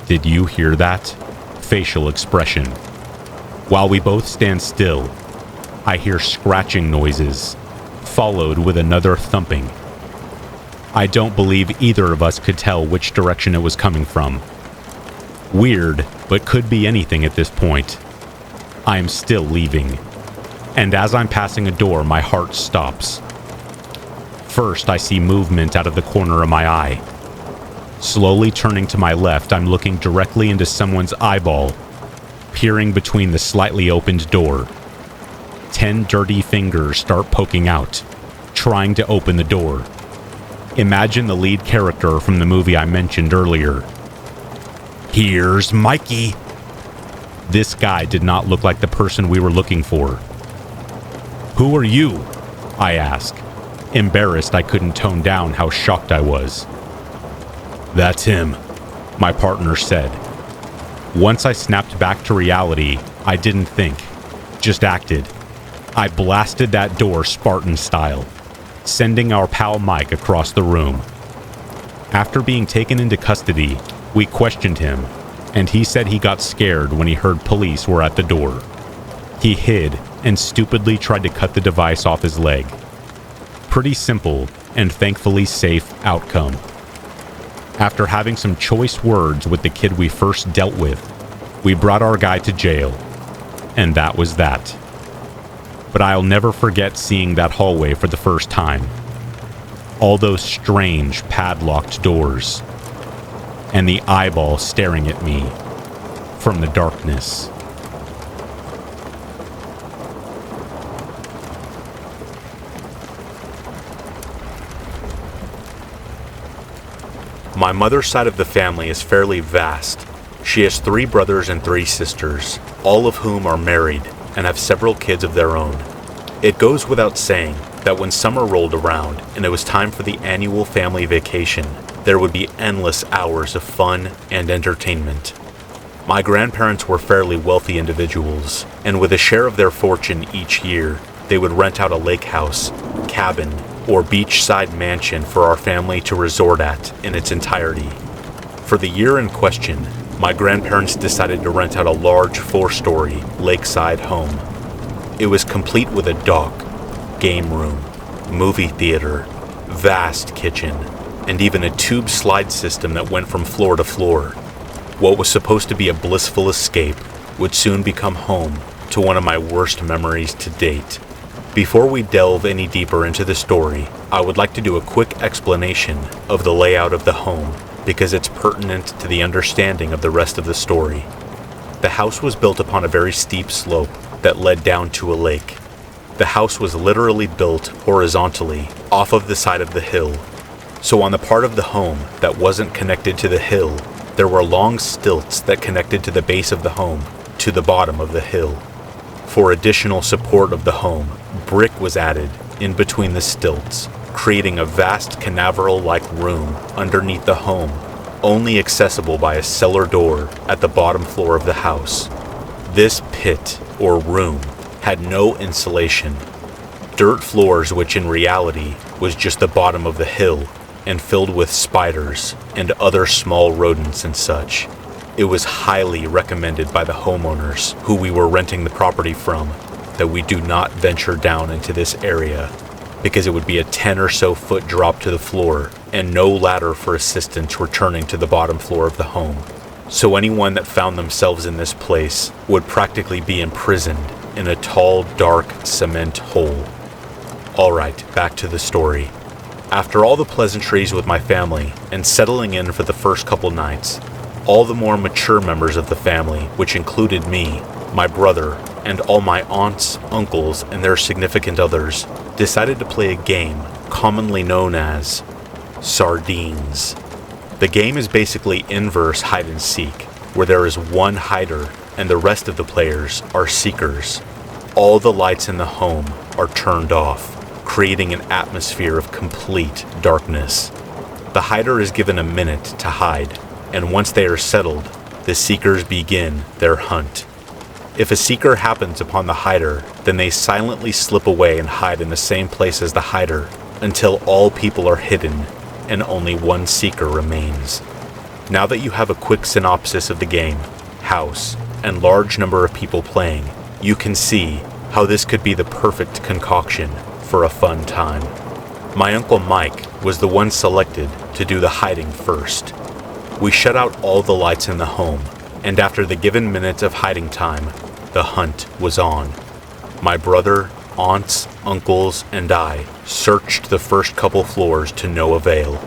[SPEAKER 1] "Did you hear that?" facial expression. While we both stand still, I hear scratching noises, followed with another thumping. I don't believe either of us could tell which direction it was coming from. Weird, but could be anything at this point. I am still leaving, and as I'm passing a door, my heart stops. First, I see movement out of the corner of my eye. Slowly turning to my left, I'm looking directly into someone's eyeball, peering between the slightly opened door. 10 dirty fingers start poking out, trying to open the door. Imagine the lead character from the movie I mentioned earlier. "Here's Mikey." This guy did not look like the person we were looking for. "Who are you?" I asked, embarrassed I couldn't tone down how shocked I was. "That's him," my partner said. Once I snapped back to reality, I didn't think, just acted. I blasted that door Spartan style, sending our pal Mike across the room. After being taken into custody, we questioned him, and he said he got scared when he heard police were at the door. He hid and stupidly tried to cut the device off his leg. Pretty simple and thankfully safe outcome. After having some choice words with the kid we first dealt with, we brought our guy to jail, and that was that. But I'll never forget seeing that hallway for the first time. All those strange padlocked doors, and the eyeball staring at me from the darkness. My mother's side of the family is fairly vast. She has 3 brothers and 3 sisters, all of whom are married and have several kids of their own. It goes without saying that when summer rolled around and it was time for the annual family vacation, there would be endless hours of fun and entertainment. My grandparents were fairly wealthy individuals, and with a share of their fortune each year, they would rent out a lake house, cabin, or beachside mansion for our family to resort at in its entirety. For the year in question, my grandparents decided to rent out a large 4-story lakeside home. It was complete with a dock, game room, movie theater, vast kitchen, and even a tube slide system that went from floor to floor. What was supposed to be a blissful escape would soon become home to one of my worst memories to date. Before we delve any deeper into the story, I would like to do a quick explanation of the layout of the home because it's pertinent to the understanding of the rest of the story. The house was built upon a very steep slope that led down to a lake. The house was literally built horizontally off of the side of the hill. So on the part of the home that wasn't connected to the hill, there were long stilts that connected to the base of the home to the bottom of the hill. For additional support of the home, brick was added in between the stilts, creating a vast canaveral-like room underneath the home, only accessible by a cellar door at the bottom floor of the house. This pit, or room, had no insulation. Dirt floors, which in reality was just the bottom of the hill, and filled with spiders and other small rodents and such. It was highly recommended by the homeowners who we were renting the property from that we do not venture down into this area because it would be a 10 or so foot drop to the floor and no ladder for assistance returning to the bottom floor of the home. So anyone that found themselves in this place would practically be imprisoned in a tall, dark cement hole. Alright, back to the story. After all the pleasantries with my family and settling in for the first couple nights, all the more mature members of the family, which included me, my brother, and all my aunts, uncles, and their significant others, decided to play a game commonly known as Sardines. The game is basically inverse hide and seek, where there is one hider and the rest of the players are seekers. All the lights in the home are turned off, creating an atmosphere of complete darkness. The hider is given a minute to hide, and once they are settled, the seekers begin their hunt. If a seeker happens upon the hider, then they silently slip away and hide in the same place as the hider until all people are hidden and only one seeker remains. Now that you have a quick synopsis of the game, house, and large number of people playing, you can see how this could be the perfect concoction for a fun time. My Uncle Mike was the one selected to do the hiding first. We shut out all the lights in the home, and after the given minute of hiding time, the hunt was on. My brother, aunts, uncles, and I searched the first couple floors to no avail,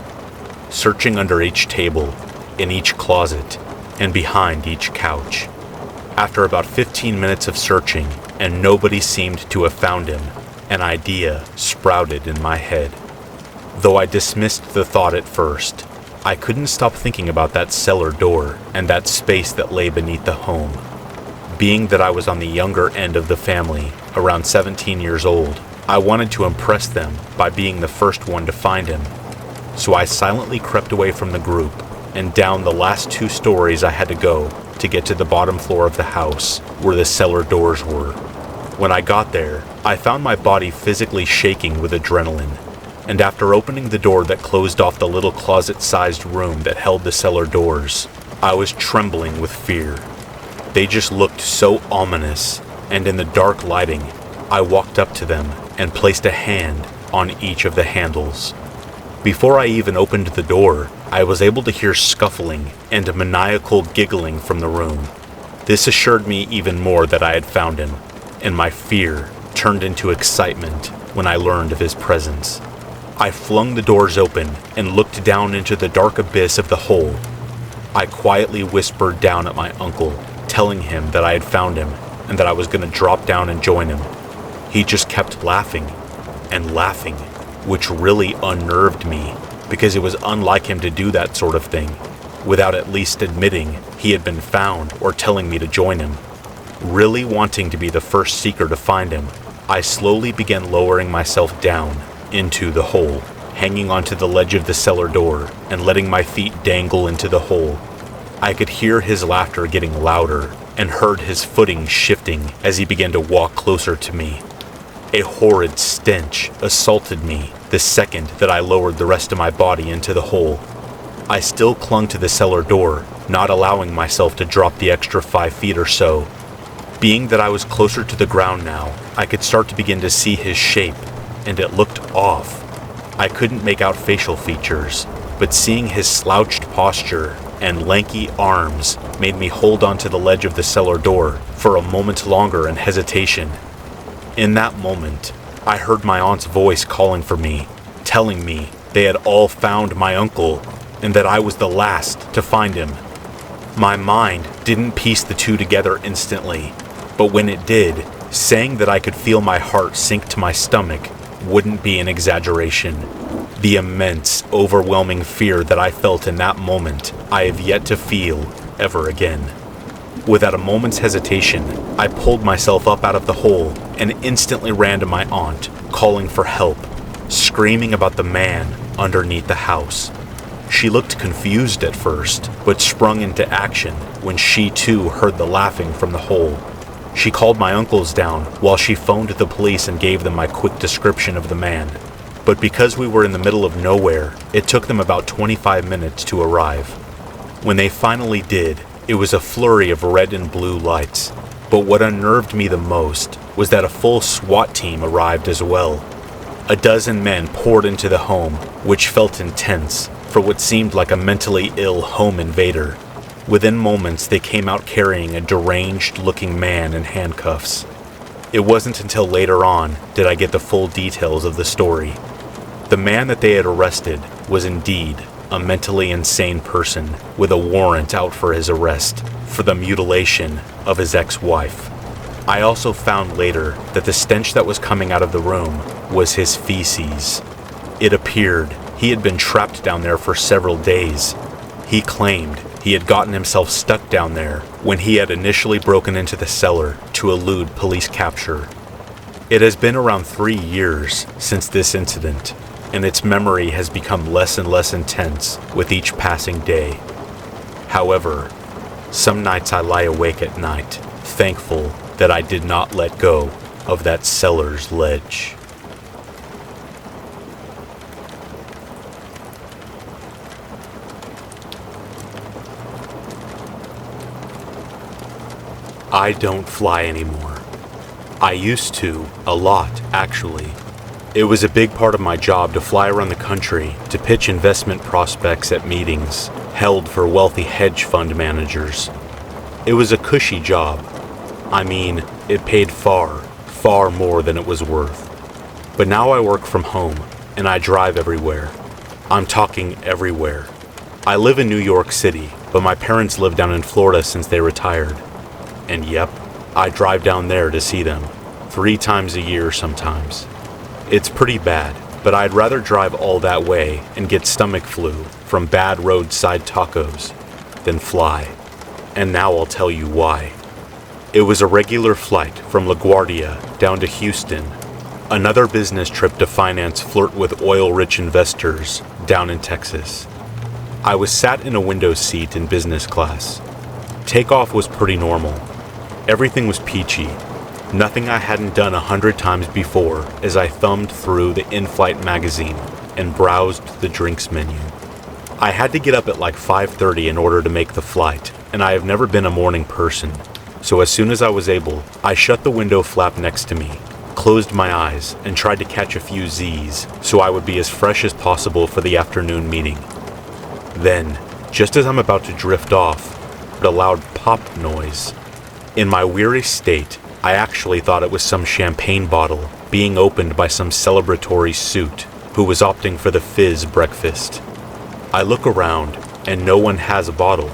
[SPEAKER 1] searching under each table, in each closet, and behind each couch. After about 15 minutes of searching, and nobody seemed to have found him, an idea sprouted in my head. Though I dismissed the thought at first, I couldn't stop thinking about that cellar door and that space that lay beneath the home. Being that I was on the younger end of the family, around 17 years old, I wanted to impress them by being the first one to find him. So I silently crept away from the group and down the last 2 stories I had to go to get to the bottom floor of the house where the cellar doors were. When I got there, I found my body physically shaking with adrenaline, and after opening the door that closed off the little closet-sized room that held the cellar doors, I was trembling with fear. They just looked so ominous, and in the dark lighting, I walked up to them and placed a hand on each of the handles. Before I even opened the door, I was able to hear scuffling and maniacal giggling from the room. This assured me even more that I had found him, and my fear turned into excitement when I learned of his presence. I flung the doors open and looked down into the dark abyss of the hole. I quietly whispered down at my uncle, telling him that I had found him and that I was going to drop down and join him. He just kept laughing and laughing, which really unnerved me because it was unlike him to do that sort of thing without at least admitting he had been found or telling me to join him. Really wanting to be the first seeker to find him, I slowly began lowering myself down into the hole, hanging onto the ledge of the cellar door and letting my feet dangle into the hole. I could hear his laughter getting louder and heard his footing shifting as he began to walk closer to me. A horrid stench assaulted me the second that I lowered the rest of my body into the hole. I still clung to the cellar door, not allowing myself to drop the extra 5 feet or so. Being that I was closer to the ground now, I could start to begin to see his shape, and it looked off. I couldn't make out facial features, but seeing his slouched posture and lanky arms made me hold onto the ledge of the cellar door for a moment longer in hesitation. In that moment, I heard my aunt's voice calling for me, telling me they had all found my uncle and that I was the last to find him. My mind didn't piece the two together instantly, but when it did, saying that I could feel my heart sink to my stomach wouldn't be an exaggeration. The immense, overwhelming fear that I felt in that moment, I have yet to feel ever again. Without a moment's hesitation, I pulled myself up out of the hole and instantly ran to my aunt, calling for help, screaming about the man underneath the house. She looked confused at first, but sprung into action when she too heard the laughing from the hole. She called my uncles down while she phoned the police and gave them my quick description of the man. But because we were in the middle of nowhere, it took them about 25 minutes to arrive. When they finally did, it was a flurry of red and blue lights. But what unnerved me the most was that a full SWAT team arrived as well. A dozen men poured into the home, which felt intense for what seemed like a mentally ill home invader. Within moments, they came out carrying a deranged-looking man in handcuffs. It wasn't until later on did I get the full details of the story. The man that they had arrested was indeed a mentally insane person with a warrant out for his arrest for the mutilation of his ex-wife. I also found later that the stench that was coming out of the room was his feces. It appeared he had been trapped down there for several days. He claimed he had gotten himself stuck down there when he had initially broken into the cellar to elude police capture. It has been around 3 years since this incident, and its memory has become less and less intense with each passing day. However, some nights I lie awake at night, thankful that I did not let go of that cellar's ledge. I don't fly anymore. I used to, a lot, actually. It was a big part of my job to fly around the country to pitch investment prospects at meetings held for wealthy hedge fund managers. It was a cushy job. I mean, it paid far, far more than it was worth. But now I work from home, and I drive everywhere. I'm talking everywhere. I live in New York City, but my parents live down in Florida since they retired. And yep, I drive down there to see them, 3 times a year sometimes. It's pretty bad, but I'd rather drive all that way and get stomach flu from bad roadside tacos than fly. And now I'll tell you why. It was a regular flight from LaGuardia down to Houston, another business trip to finance flirt with oil-rich investors down in Texas. I was sat in a window seat in business class. Takeoff was pretty normal. Everything was peachy. Nothing I hadn't done 100 times before as I thumbed through the in-flight magazine and browsed the drinks menu. I had to get up at like 5:30 in order to make the flight, and I have never been a morning person. So as soon as I was able, I shut the window flap next to me, closed my eyes, and tried to catch a few Z's so I would be as fresh as possible for the afternoon meeting. Then, just as I'm about to drift off, I heard a loud pop noise. In my weary state, I actually thought it was some champagne bottle being opened by some celebratory suit who was opting for the fizz breakfast. I look around, and no one has a bottle.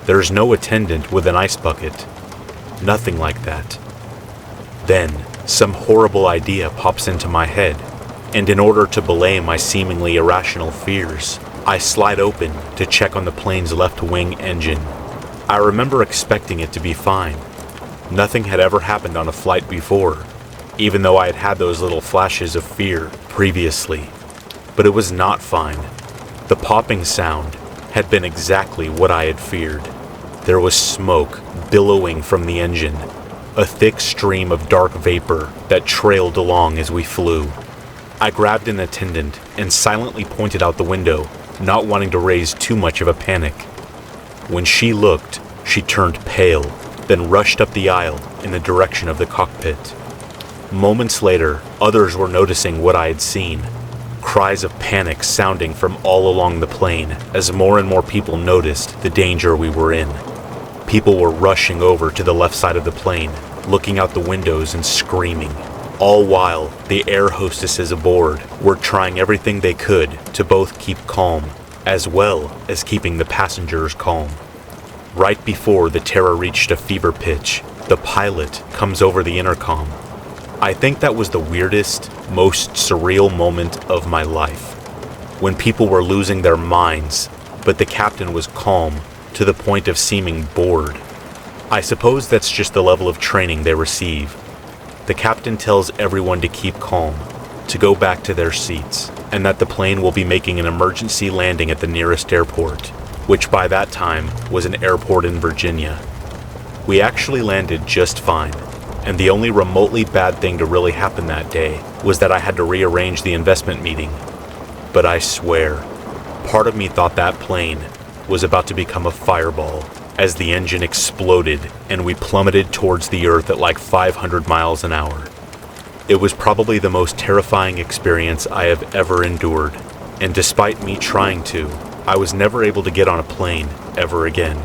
[SPEAKER 1] There's no attendant with an ice bucket. Nothing like that. Then, some horrible idea pops into my head, and in order to belay my seemingly irrational fears, I slide open to check on the plane's left wing engine. I remember expecting it to be fine. Nothing had ever happened on a flight before, even though I had had those little flashes of fear previously. But it was not fine. The popping sound had been exactly what I had feared. There was smoke billowing from the engine, a thick stream of dark vapor that trailed along as we flew. I grabbed an attendant and silently pointed out the window, not wanting to raise too much of a panic. When she looked, she turned pale, then rushed up the aisle in the direction of the cockpit. Moments later, others were noticing what I had seen. Cries of panic sounding from all along the plane as more and more people noticed the danger we were in. People were rushing over to the left side of the plane, looking out the windows and screaming. All while, the air hostesses aboard were trying everything they could to both keep calm, as well as keeping the passengers calm. Right before the terror reached a fever pitch, the pilot comes over the intercom. I think that was the weirdest, most surreal moment of my life, when people were losing their minds, but the captain was calm to the point of seeming bored. I suppose that's just the level of training they receive. The captain tells everyone to keep calm, to go back to their seats, and that the plane will be making an emergency landing at the nearest airport, which by that time was an airport in Virginia. We actually landed just fine, and the only remotely bad thing to really happen that day was that I had to rearrange the investment meeting. But I swear, part of me thought that plane was about to become a fireball as the engine exploded and we plummeted towards the earth at like 500 miles an hour. It was probably the most terrifying experience I have ever endured, and despite me trying to, I was never able to get on a plane ever again.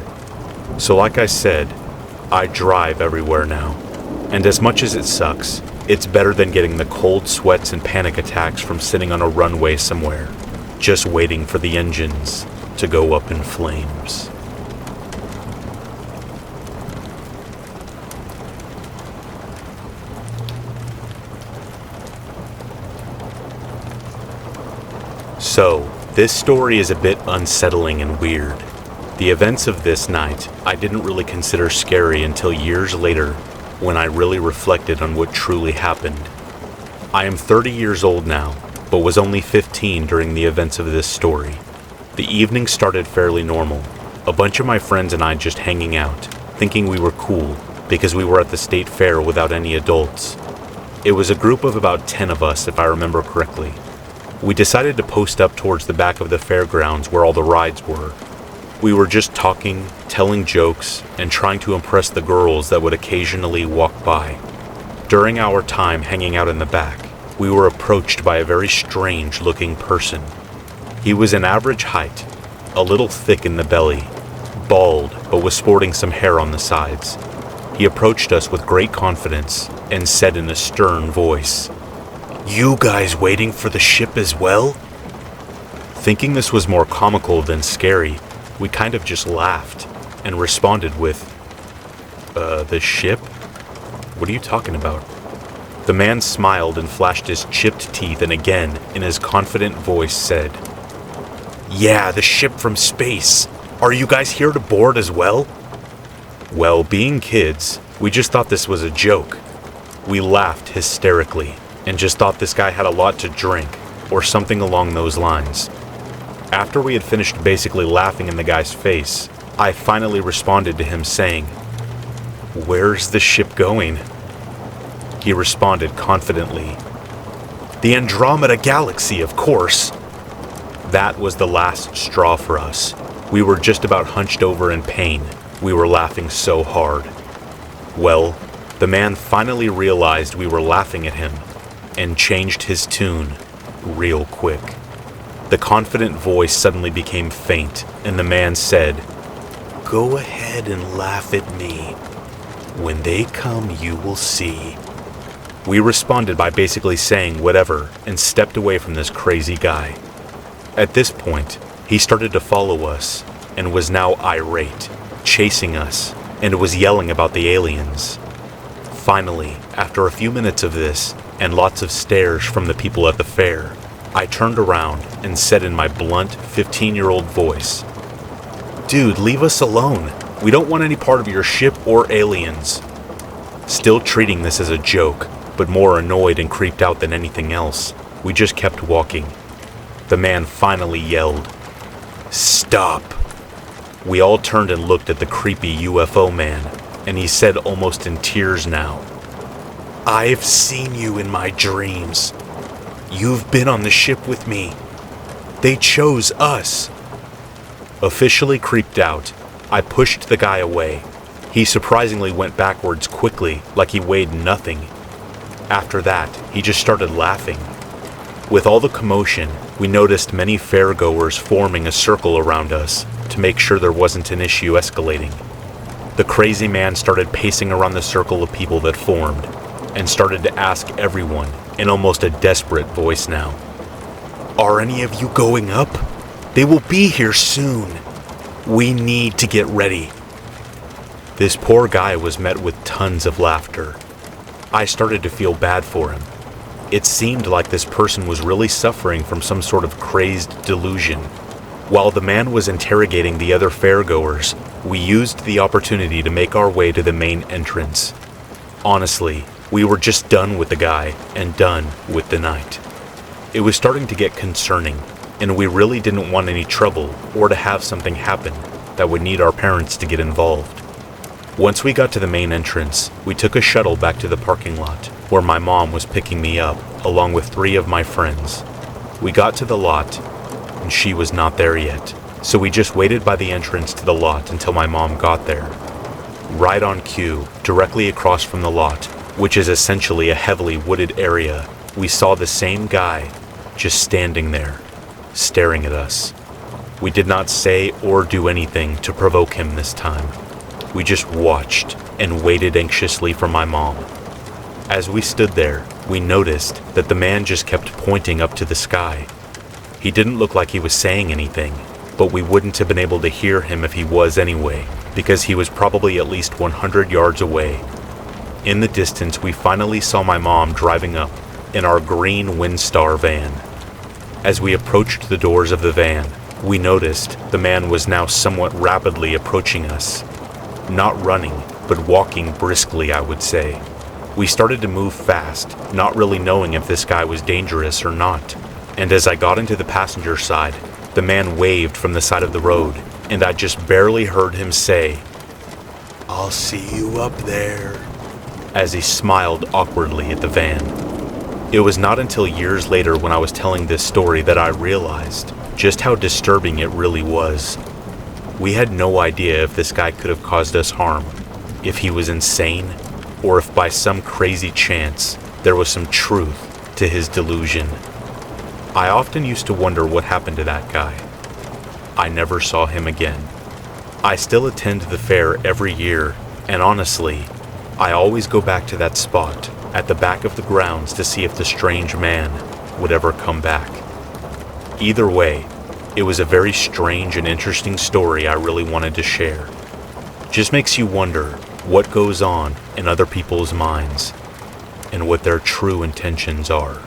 [SPEAKER 1] So like I said, I drive everywhere now. And as much as it sucks, it's better than getting the cold sweats and panic attacks from sitting on a runway somewhere, just waiting for the engines to go up in flames. So, this story is a bit unsettling and weird. The events of this night I didn't really consider scary until years later when I really reflected on what truly happened. I am 30 years old now, but was only 15 during the events of this story. The evening started fairly normal. A bunch of my friends and I just hanging out, thinking we were cool because we were at the state fair without any adults. It was a group of about 10 of us, if I remember correctly. We decided to post up towards the back of the fairgrounds where all the rides were. We were just talking, telling jokes, and trying to impress the girls that would occasionally walk by. During our time hanging out in the back, we were approached by a very strange-looking person. He was an average height, a little thick in the belly, bald, but was sporting some hair on the sides. He approached us with great confidence and said in a stern voice, "You guys waiting for the ship as well?" Thinking this was more comical than scary, we kind of just laughed and responded with, the ship? What are you talking about? The man smiled and flashed his chipped teeth and again, in his confident voice, said, "Yeah, the ship from space. Are you guys here to board as well?" Well, being kids, we just thought this was a joke. We laughed hysterically and just thought this guy had a lot to drink or something along those lines. After we had finished basically laughing in the guy's face, I finally responded to him saying, "Where's the ship going?" He responded confidently, "The Andromeda Galaxy, of course." That was the last straw for us. We were just about hunched over in pain. We were laughing so hard. Well, the man finally realized we were laughing at him and changed his tune real quick. The confident voice suddenly became faint, and the man said, "Go ahead and laugh at me. When they come, you will see." We responded by basically saying whatever and stepped away from this crazy guy. At this point, he started to follow us and was now irate, chasing us, and was yelling about the aliens. Finally, after a few minutes of this and lots of stares from the people at the fair, I turned around and said in my blunt 15-year-old voice, "Dude, leave us alone. We don't want any part of your ship or aliens." Still treating this as a joke, but more annoyed and creeped out than anything else, we just kept walking. The man finally yelled, "Stop." We all turned and looked at the creepy UFO man, and he said almost in tears now, "I've seen you in my dreams. You've been on the ship with me. They chose us." Officially creeped out, I pushed the guy away. He surprisingly went backwards quickly, like he weighed nothing. After that, he just started laughing. With all the commotion, we noticed many fairgoers forming a circle around us to make sure there wasn't an issue escalating. The crazy man started pacing around the circle of people that formed and started to ask everyone in almost a desperate voice now, "Are any of you going up? They will be here soon. We need to get ready." This poor guy was met with tons of laughter. I started to feel bad for him. It seemed like this person was really suffering from some sort of crazed delusion. While the man was interrogating the other fairgoers, we used the opportunity to make our way to the main entrance. Honestly, we were just done with the guy and done with the night. It was starting to get concerning, and we really didn't want any trouble or to have something happen that would need our parents to get involved. Once we got to the main entrance, we took a shuttle back to the parking lot, where my mom was picking me up, along with 3 of my friends. We got to the lot, and she was not there yet, so we just waited by the entrance to the lot until my mom got there. Right on cue, directly across from the lot, which is essentially a heavily wooded area, we saw the same guy just standing there, staring at us. We did not say or do anything to provoke him this time. We just watched and waited anxiously for my mom. As we stood there, we noticed that the man just kept pointing up to the sky. He didn't look like he was saying anything, but we wouldn't have been able to hear him if he was anyway, because he was probably at least 100 yards away. In the distance, we finally saw my mom driving up in our green Windstar van. As we approached the doors of the van, we noticed the man was now somewhat rapidly approaching us. Not running, but walking briskly, I would say. We started to move fast, not really knowing if this guy was dangerous or not. And as I got into the passenger side, the man waved from the side of the road, and I just barely heard him say, "I'll see you up there," as he smiled awkwardly at the van. It was not until years later when I was telling this story that I realized just how disturbing it really was. We had no idea if this guy could have caused us harm, if he was insane, or if by some crazy chance there was some truth to his delusion. I often used to wonder what happened to that guy. I never saw him again. I still attend the fair every year, and honestly, I always go back to that spot at the back of the grounds to see if the strange man would ever come back. Either way, it was a very strange and interesting story I really wanted to share. Just makes you wonder what goes on in other people's minds and what their true intentions are.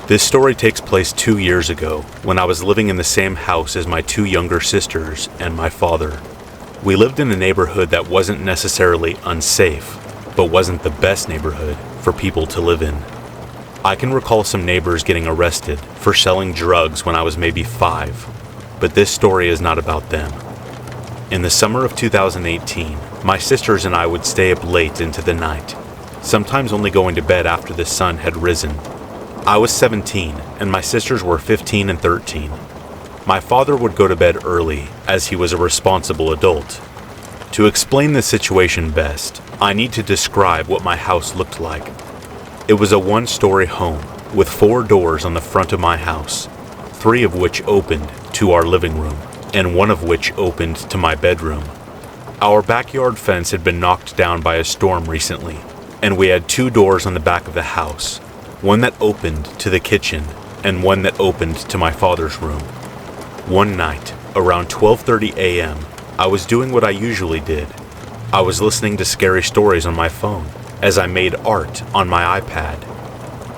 [SPEAKER 1] This story takes place 2 years ago when I was living in the same house as my 2 younger sisters and my father. We lived in a neighborhood that wasn't necessarily unsafe, but wasn't the best neighborhood for people to live in. I can recall some neighbors getting arrested for selling drugs when I was maybe 5, but this story is not about them. In the summer of 2018, my sisters and I would stay up late into the night, sometimes only going to bed after the sun had risen. I was 17, and my sisters were 15 and 13. My father would go to bed early, as he was a responsible adult. To explain the situation best, I need to describe what my house looked like. It was a 1-story home, with 4 doors on the front of my house, 3 of which opened to our living room, and 1 of which opened to my bedroom. Our backyard fence had been knocked down by a storm recently, and we had 2 doors on the back of the house, one that opened to the kitchen and one that opened to my father's room. One night, around 12:30 a.m., I was doing what I usually did. I was listening to scary stories on my phone as I made art on my iPad.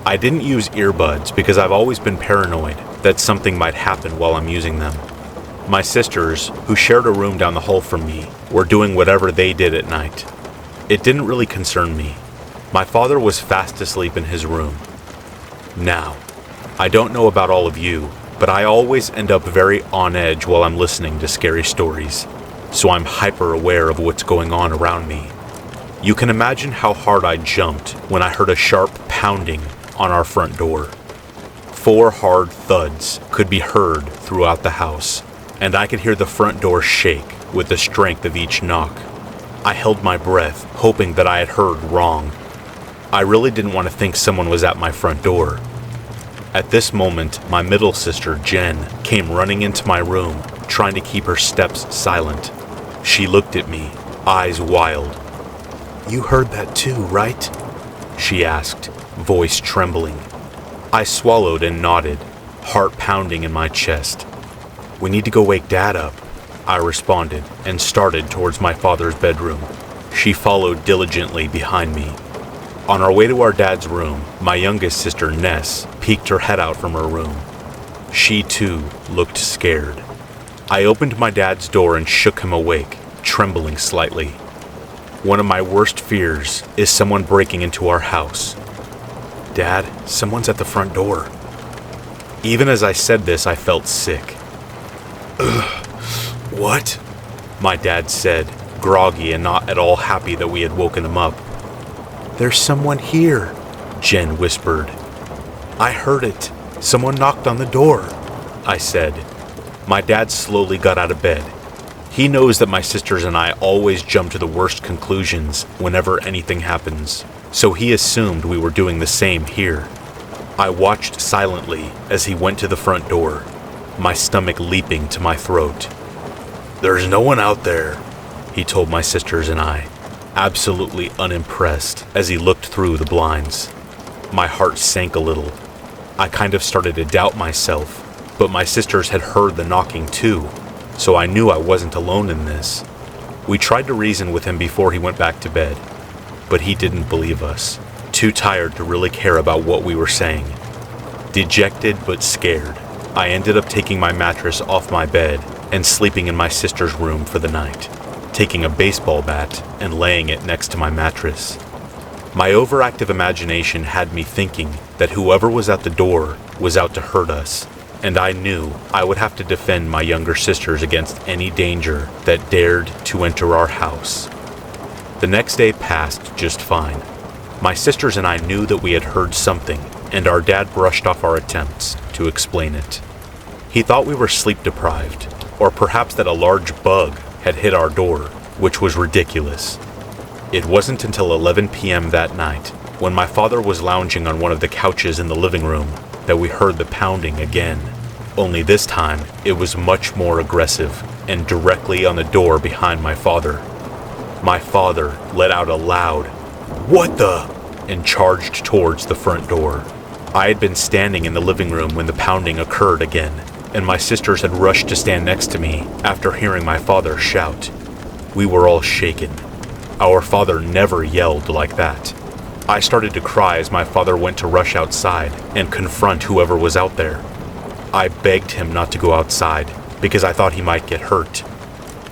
[SPEAKER 1] I didn't use earbuds because I've always been paranoid that something might happen while I'm using them. My sisters, who shared a room down the hall from me, were doing whatever they did at night. It didn't really concern me. My father was fast asleep in his room. Now, I don't know about all of you, but I always end up very on edge while I'm listening to scary stories, so I'm hyper aware of what's going on around me. You can imagine how hard I jumped when I heard a sharp pounding on our front door. 4 hard thuds could be heard throughout the house, and I could hear the front door shake with the strength of each knock. I held my breath, hoping that I had heard wrong. I really didn't want to think someone was at my front door. At this moment, my middle sister, Jen, came running into my room, trying to keep her steps silent. She looked at me, eyes wild. "You heard that too, right?" she asked, voice trembling. I swallowed and nodded, heart pounding in my chest. "We need to go wake Dad up," I responded, and started towards my father's bedroom. She followed diligently behind me. On our way to our dad's room, my youngest sister, Ness, peeked her head out from her room. She, too, looked scared. I opened my dad's door and shook him awake, trembling slightly. One of my worst fears is someone breaking into our house. "Dad, someone's at the front door." Even as I said this, I felt sick. "Ugh, what?" my dad said, groggy and not at all happy that we had woken him up. "There's someone here," Jen whispered. "I heard it. Someone knocked on the door," I said. My dad slowly got out of bed. He knows that my sisters and I always jump to the worst conclusions whenever anything happens. so he assumed we were doing the same here. I watched silently as he went to the front door, my stomach leaping to my throat. "There's no one out there," he told my sisters and I, absolutely unimpressed as he looked through the blinds. My heart sank a little. I kind of started to doubt myself, but my sisters had heard the knocking too, so I knew I wasn't alone in this. We tried to reason with him before he went back to bed, but he didn't believe us, too tired to really care about what we were saying. Dejected but scared, I ended up taking my mattress off my bed and sleeping in my sister's room for the night, taking a baseball bat and laying it next to my mattress. My overactive imagination had me thinking that whoever was at the door was out to hurt us, and I knew I would have to defend my younger sisters against any danger that dared to enter our house. The next day passed just fine. My sisters and I knew that we had heard something, and our dad brushed off our attempts to explain it. He thought we were sleep deprived, or perhaps that a large bug had hit our door, which was ridiculous. It wasn't until 11 p.m. that night, when my father was lounging on one of the couches in the living room, that we heard the pounding again. Only this time, it was much more aggressive and directly on the door behind my father. My father let out a loud, "What the?" and charged towards the front door. I had been standing in the living room when the pounding occurred again, and my sisters had rushed to stand next to me after hearing my father shout. We were all shaken. Our father never yelled like that. I started to cry as my father went to rush outside and confront whoever was out there. I begged him not to go outside because I thought he might get hurt.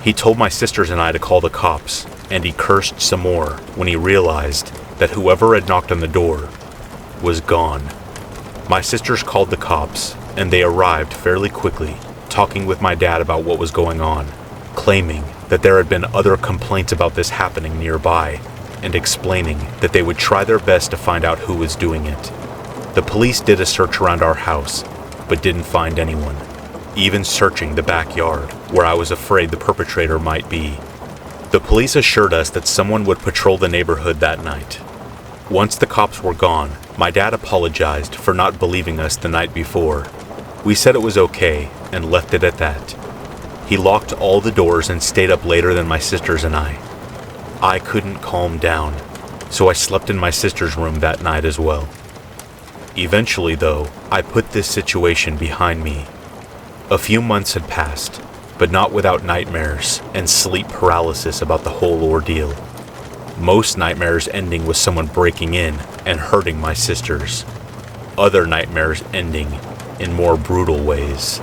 [SPEAKER 1] He told my sisters and I to call the cops, and he cursed some more when he realized that whoever had knocked on the door was gone. My sisters called the cops, and they arrived fairly quickly, talking with my dad about what was going on, claiming that there had been other complaints about this happening nearby, and explaining that they would try their best to find out who was doing it. The police did a search around our house, but didn't find anyone, even searching the backyard, where I was afraid the perpetrator might be. The police assured us that someone would patrol the neighborhood that night. Once the cops were gone, my dad apologized for not believing us the night before. We said it was okay and left it at that. He locked all the doors and stayed up later than my sisters and I. I couldn't calm down, so I slept in my sister's room that night as well. Eventually, though, I put this situation behind me. A few months had passed, but not without nightmares and sleep paralysis about the whole ordeal. Most nightmares ending with someone breaking in and hurting my sisters. Other nightmares ending in more brutal ways.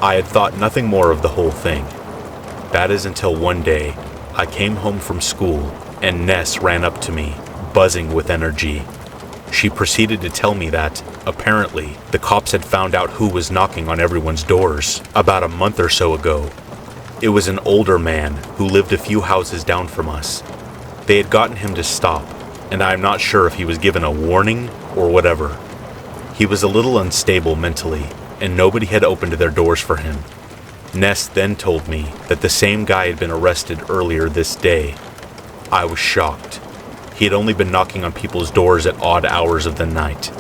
[SPEAKER 1] I had thought nothing more of the whole thing. That is until one day, I came home from school and Ness ran up to me, buzzing with energy. She proceeded to tell me that, apparently, the cops had found out who was knocking on everyone's doors about a month or so ago. It was an older man who lived a few houses down from us. They had gotten him to stop, and I am not sure if he was given a warning or whatever. He was a little unstable mentally, and nobody had opened their doors for him. Ness then told me that the same guy had been arrested earlier this day. I was shocked. He had only been knocking on people's doors at odd hours of the night.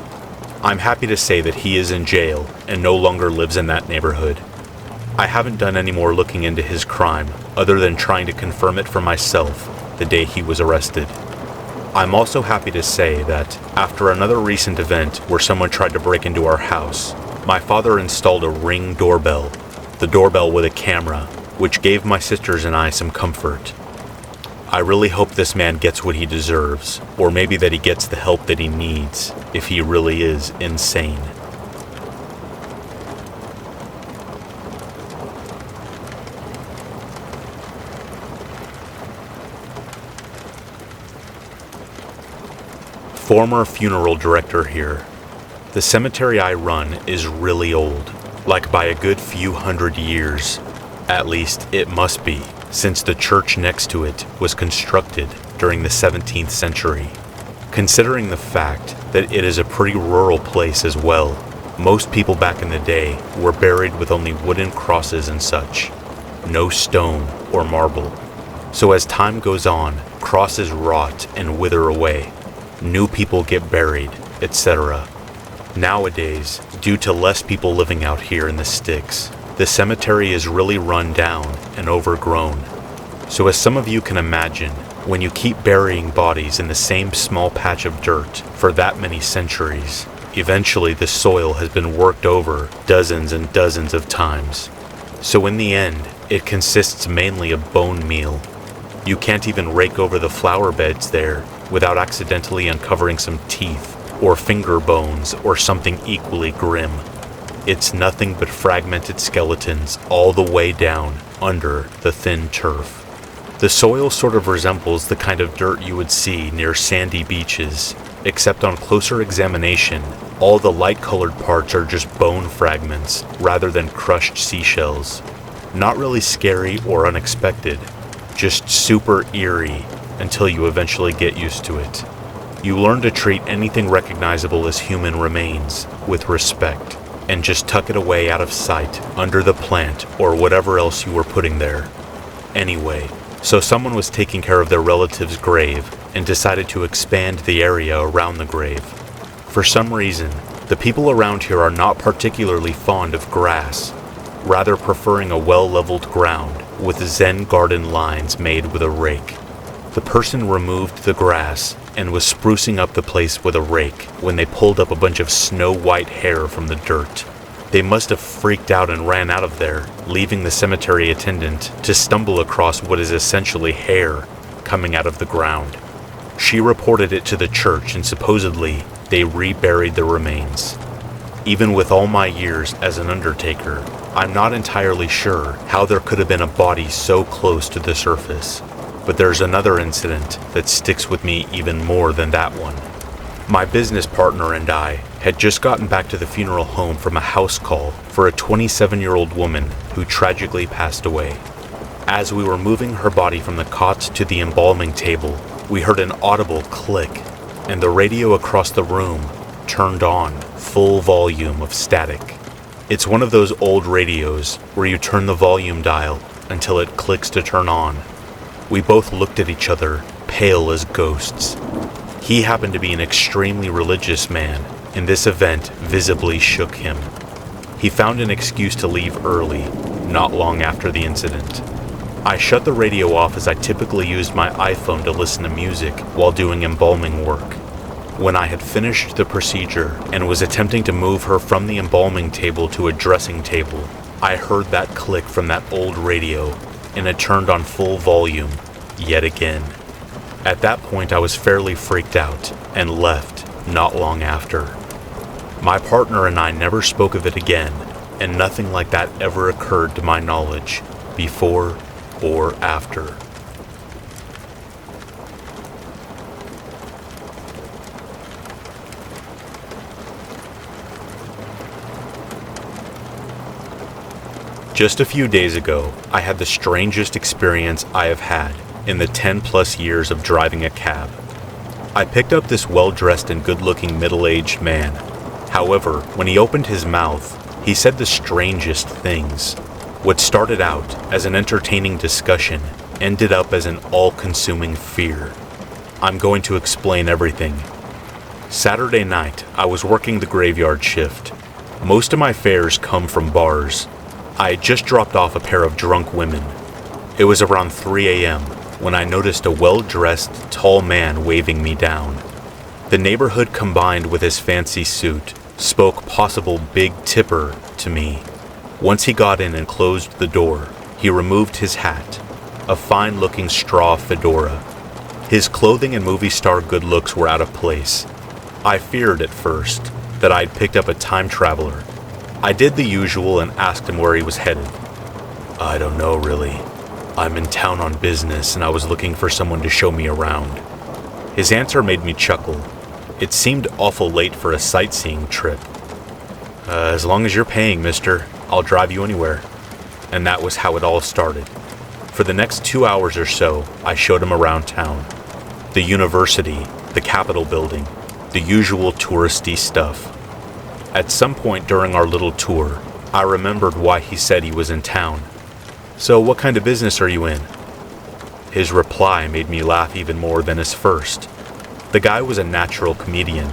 [SPEAKER 1] I'm happy to say that he is in jail and no longer lives in that neighborhood. I haven't done any more looking into his crime other than trying to confirm it for myself the day he was arrested. I'm also happy to say that after another recent event where someone tried to break into our house, my father installed a Ring doorbell, the doorbell with a camera, which gave my sisters and I some comfort. I really hope this man gets what he deserves, or maybe that he gets the help that he needs, if he really is insane. Former funeral director here. The cemetery I run is really old, like by a good few hundred years. At least it must be, since the church next to it was constructed during the 17th century. Considering the fact that it is a pretty rural place as well, most people back in the day were buried with only wooden crosses and such, no stone or marble. So as time goes on, crosses rot and wither away. new people get buried, etc. Nowadays, due to less people living out here in the sticks, the cemetery is really run down and overgrown. So as some of you can imagine, when you keep burying bodies in the same small patch of dirt for that many centuries, eventually the soil has been worked over dozens and dozens of times. So in the end, it consists mainly of bone meal. You can't even rake over the flower beds there without accidentally uncovering some teeth or finger bones or something equally grim. It's nothing but fragmented skeletons all the way down under the thin turf. The soil sort of resembles the kind of dirt you would see near sandy beaches, except on closer examination, all the light-colored parts are just bone fragments rather than crushed seashells. Not really scary or unexpected, just super eerie until you eventually get used to it. You learn to treat anything recognizable as human remains with respect, and just tuck it away out of sight under the plant or whatever else you were putting there. Anyway, so someone was taking care of their relative's grave and decided to expand the area around the grave. For some reason, the people around here are not particularly fond of grass, rather preferring a well-leveled ground with Zen garden lines made with a rake. The person removed the grass and was sprucing up the place with a rake when they pulled up a bunch of snow-white hair from the dirt. They must have freaked out and ran out of there, leaving the cemetery attendant to stumble across what is essentially hair coming out of the ground. She reported it to the church and supposedly they reburied the remains. Even with all my years as an undertaker, I'm not entirely sure how there could have been a body so close to the surface. But there's another incident that sticks with me even more than that one. My business partner and I had just gotten back to the funeral home from a house call for a 27-year-old woman who tragically passed away. As we were moving her body from the cot to the embalming table, we heard an audible click, and the radio across the room turned on full volume of static. It's one of those old radios where you turn the volume dial until it clicks to turn on. We both looked at each other, pale as ghosts. He happened to be an extremely religious man, and this event visibly shook him. He found an excuse to leave early, not long after the incident. I shut the radio off as I typically used my iPhone to listen to music while doing embalming work. When I had finished the procedure and was attempting to move her from the embalming table to a dressing table, I heard that click from that old radio, and it turned on full volume, yet again. At that point I was fairly freaked out, and left not long after. My partner and I never spoke of it again, and nothing like that ever occurred to my knowledge, before or after. Just a few days ago, I had the strangest experience I have had in the 10+ years of driving a cab. I picked up this well-dressed and good-looking middle-aged man. However, when he opened his mouth, he said the strangest things. What started out as an entertaining discussion ended up as an all-consuming fear. I'm going to explain everything. Saturday night, I was working the graveyard shift. Most of my fares come from bars. I had just dropped off a pair of drunk women. It was around 3 a.m. when I noticed a well-dressed, tall man waving me down. The neighborhood combined with his fancy suit spoke possible big tipper to me. Once he got in and closed the door, he removed his hat, a fine-looking straw fedora. His clothing and movie star good looks were out of place. I feared at first that I'd picked up a time traveler. I did the usual and asked him where he was headed. "I don't know, really. I'm in town on business and I was looking for someone to show me around." His answer made me chuckle. It seemed awful late for a sightseeing trip. As long as you're paying, mister, I'll drive you anywhere." And that was how it all started. For the next 2 hours or so, I showed him around town. The university, the Capitol building, the usual touristy stuff. At some point during our little tour, I remembered why he said he was in town. "So what kind of business are you in?" His reply made me laugh even more than his first. The guy was a natural comedian.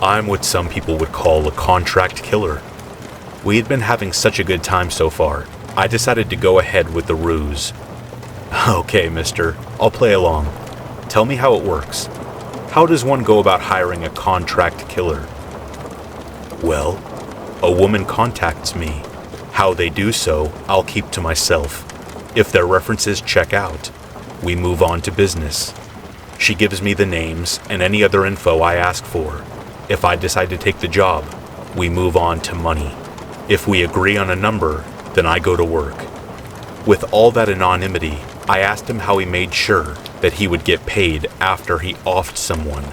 [SPEAKER 1] I'm what some people would call a contract killer. We had been having such a good time so far, I decided to go ahead with the ruse. Okay, mister, I'll play along. Tell me how it works. How does one go about hiring a contract killer? Well, a woman contacts me. How they do so, I'll keep to myself. If their references check out, we move on to business. She gives me the names and any other info I ask for. If I decide to take the job, we move on to money. If we agree on a number, then I go to work. With all that anonymity, I asked him how he made sure that he would get paid after he offed someone.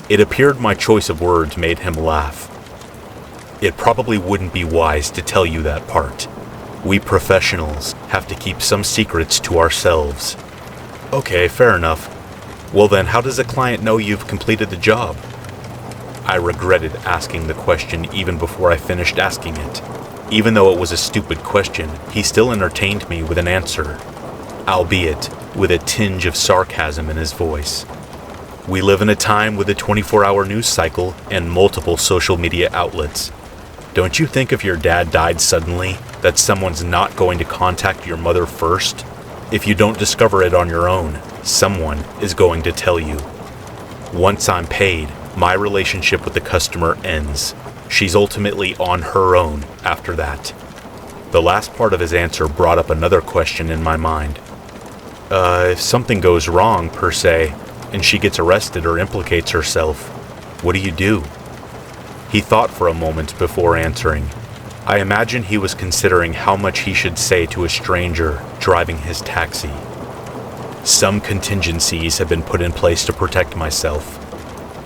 [SPEAKER 1] It appeared my choice of words made him laugh. It probably wouldn't be wise to tell you that part. We professionals have to keep some secrets to ourselves. Okay, fair enough. Well then, how does a client know you've completed the job? I regretted asking the question even before I finished asking it. Even though it was a stupid question, he still entertained me with an answer, albeit with a tinge of sarcasm in his voice. We live in a time with a 24-hour news cycle and multiple social media outlets. Don't you think if your dad died suddenly, that someone's not going to contact your mother first? If you don't discover it on your own, someone is going to tell you. Once I'm paid, my relationship with the customer ends. She's ultimately on her own after that. The last part of his answer brought up another question in my mind. If something goes wrong, per se, and she gets arrested or implicates herself, what do? He thought for a moment before answering. I imagine he was considering how much he should say to a stranger driving his taxi. Some contingencies have been put in place to protect myself.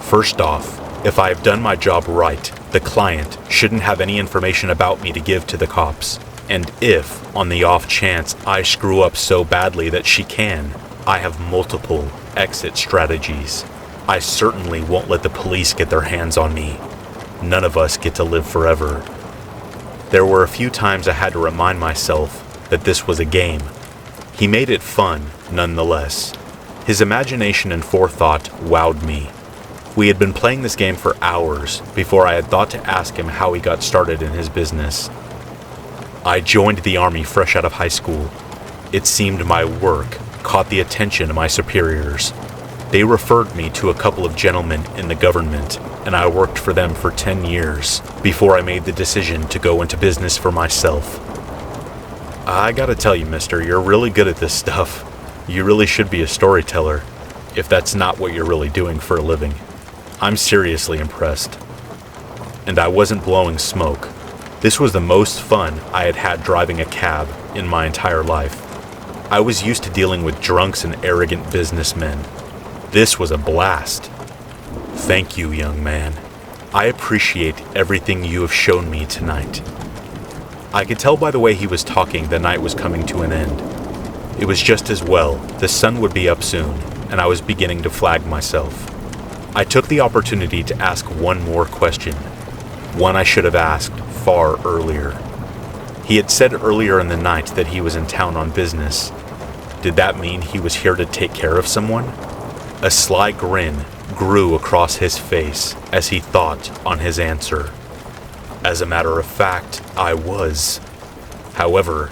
[SPEAKER 1] First off, if I have done my job right, the client shouldn't have any information about me to give to the cops. And if, on the off chance, I screw up so badly that she can, I have multiple exit strategies. I certainly won't let the police get their hands on me. None of us get to live forever. There were a few times I had to remind myself that this was a game. He made it fun, nonetheless. His imagination and forethought wowed me. We had been playing this game for hours before I had thought to ask him how he got started in his business. I joined the army fresh out of high school. It seemed my work caught the attention of my superiors. They referred me to a couple of gentlemen in the government, and I worked for them for 10 years before I made the decision to go into business for myself. I gotta tell you, mister, you're really good at this stuff. You really should be a storyteller, if that's not what you're really doing for a living. I'm seriously impressed. And I wasn't blowing smoke. This was the most fun I had had driving a cab in my entire life. I was used to dealing with drunks and arrogant businessmen. This was a blast. Thank you, young man. I appreciate everything you have shown me tonight. I could tell by the way he was talking the night was coming to an end. It was just as well. The sun would be up soon, and I was beginning to flag myself. I took the opportunity to ask one more question, one I should have asked far earlier. He had said earlier in the night that he was in town on business. Did that mean he was here to take care of someone? A sly grin grew across his face as he thought on his answer. As a matter of fact, I was. However,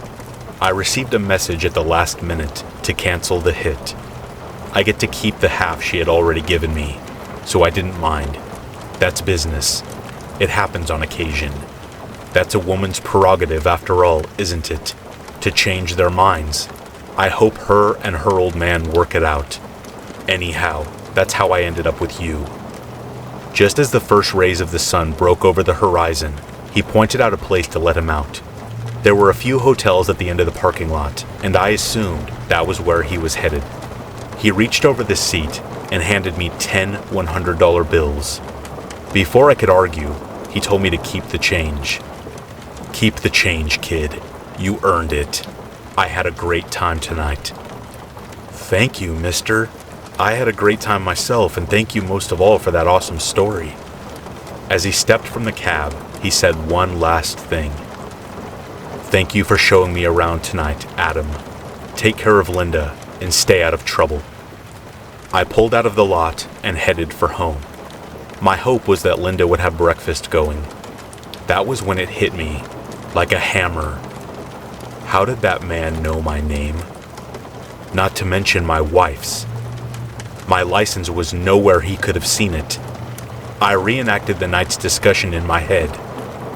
[SPEAKER 1] I received a message at the last minute to cancel the hit. I get to keep the half she had already given me, so I didn't mind. That's business. It happens on occasion. That's a woman's prerogative after all, isn't it? To change their minds. I hope her and her old man work it out. Anyhow, that's how I ended up with you. Just as the first rays of the sun broke over the horizon, he pointed out a place to let him out. There were a few hotels at the end of the parking lot, and I assumed that was where he was headed. He reached over the seat and handed me 10 $100 bills. Before I could argue, he told me to keep the change. Keep the change, kid. You earned it. I had a great time tonight. Thank you, mister. I had a great time myself, and thank you most of all for that awesome story. As he stepped from the cab, he said one last thing. Thank you for showing me around tonight, Adam. Take care of Linda and stay out of trouble. I pulled out of the lot and headed for home. My hope was that Linda would have breakfast going. That was when it hit me, like a hammer. How did that man know my name? Not to mention my wife's. My license was nowhere he could have seen it. I reenacted the night's discussion in my head.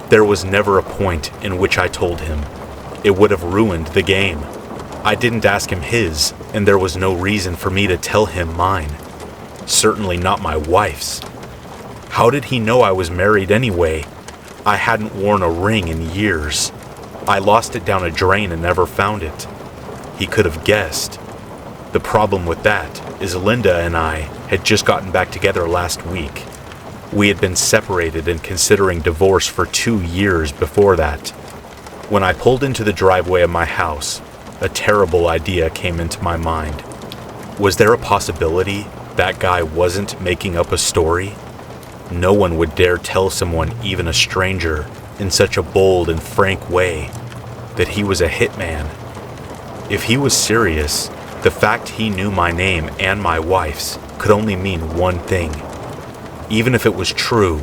[SPEAKER 1] There was never a point in which I told him. It would have ruined the game. I didn't ask him his, and there was no reason for me to tell him mine. Certainly not my wife's. How did he know I was married anyway? I hadn't worn a ring in years. I lost it down a drain and never found it. He could have guessed. The problem with that is Linda and I had just gotten back together last week. We had been separated and considering divorce for 2 years before that. When I pulled into the driveway of my house, a terrible idea came into my mind. Was there a possibility that guy wasn't making up a story? No one would dare tell someone, even a stranger, in such a bold and frank way, that he was a hitman. If he was serious, the fact he knew my name and my wife's could only mean one thing. Even if it was true,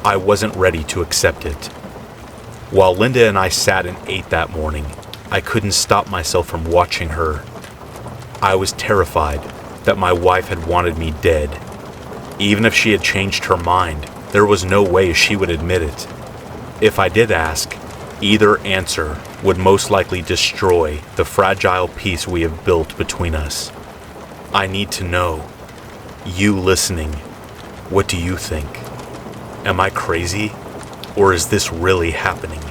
[SPEAKER 1] I wasn't ready to accept it. While Linda and I sat and ate that morning, I couldn't stop myself from watching her. I was terrified that my wife had wanted me dead. Even if she had changed her mind, there was no way she would admit it. If I did ask, either answer would most likely destroy the fragile peace we have built between us. I need to know. You listening, what do you think? Am I crazy? Or is this really happening?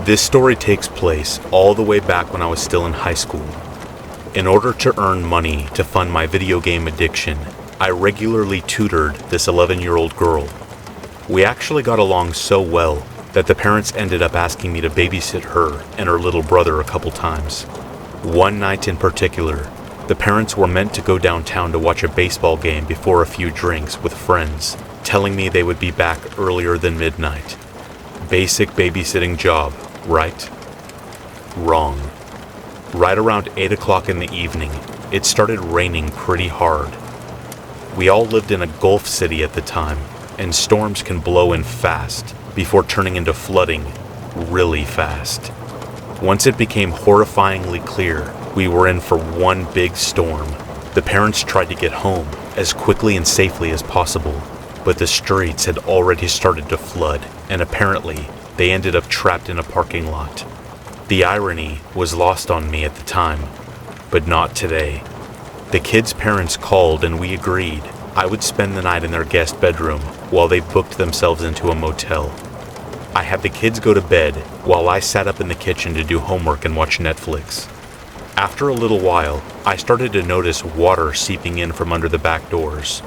[SPEAKER 1] This story takes place all the way back when I was still in high school. In order to earn money to fund my video game addiction, I regularly tutored this 11-year-old girl. We actually got along so well that the parents ended up asking me to babysit her and her little brother a couple times. One night in particular, the parents were meant to go downtown to watch a baseball game before a few drinks with friends, telling me they would be back earlier than midnight. Basic babysitting job, right? Wrong. Right around 8 o'clock in the evening, it started raining pretty hard. We all lived in a Gulf city at the time, and storms can blow in fast before turning into flooding really fast. Once it became horrifyingly clear we were in for one big storm, the parents tried to get home as quickly and safely as possible, but the streets had already started to flood, and apparently they ended up trapped in a parking lot. The irony was lost on me at the time, but not today. The kids' parents called and we agreed I would spend the night in their guest bedroom while they booked themselves into a motel. I had the kids go to bed while I sat up in the kitchen to do homework and watch Netflix. After a little while, I started to notice water seeping in from under the back doors.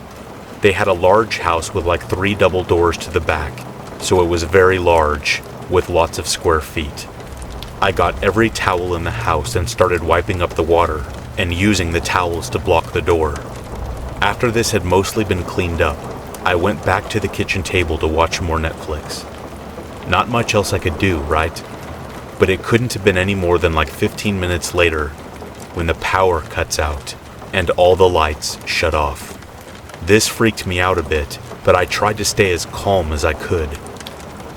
[SPEAKER 1] They had a large house with like 3 double doors to the back, so it was very large, with lots of square feet. I got every towel in the house and started wiping up the water and using the towels to block the door. After this had mostly been cleaned up, I went back to the kitchen table to watch more Netflix. Not much else I could do, right? But it couldn't have been any more than like 15 minutes later when the power cuts out and all the lights shut off. This freaked me out a bit, but I tried to stay as calm as I could.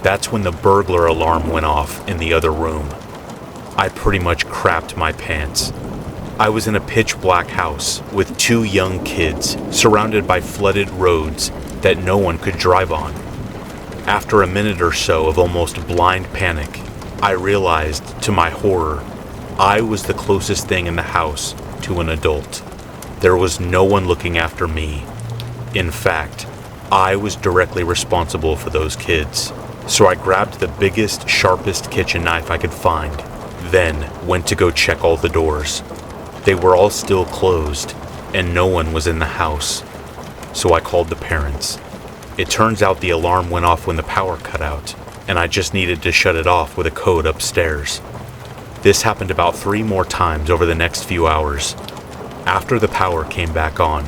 [SPEAKER 1] That's when the burglar alarm went off in the other room. I pretty much crapped my pants. I was in a pitch black house with 2 young kids surrounded by flooded roads that no one could drive on. After a minute or so of almost blind panic, I realized, to my horror, I was the closest thing in the house to an adult. There was no one looking after me. In fact, I was directly responsible for those kids. So I grabbed the biggest, sharpest kitchen knife I could find, then went to go check all the doors. They were all still closed, and no one was in the house. So I called the parents. It turns out the alarm went off when the power cut out, and I just needed to shut it off with a code upstairs. This happened about 3 more times over the next few hours. After the power came back on,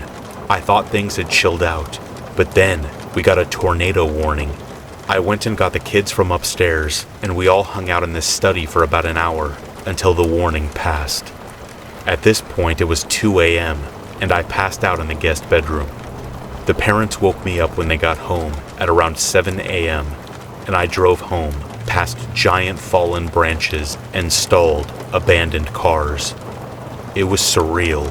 [SPEAKER 1] I thought things had chilled out, but then We got a tornado warning. I went and got the kids from upstairs, and we all hung out in this study for about an hour until the warning passed. At this point, it was 2 a.m., and I passed out in the guest bedroom. The parents woke me up when they got home at around 7 a.m., and I drove home past giant fallen branches and stalled, abandoned cars. It was surreal,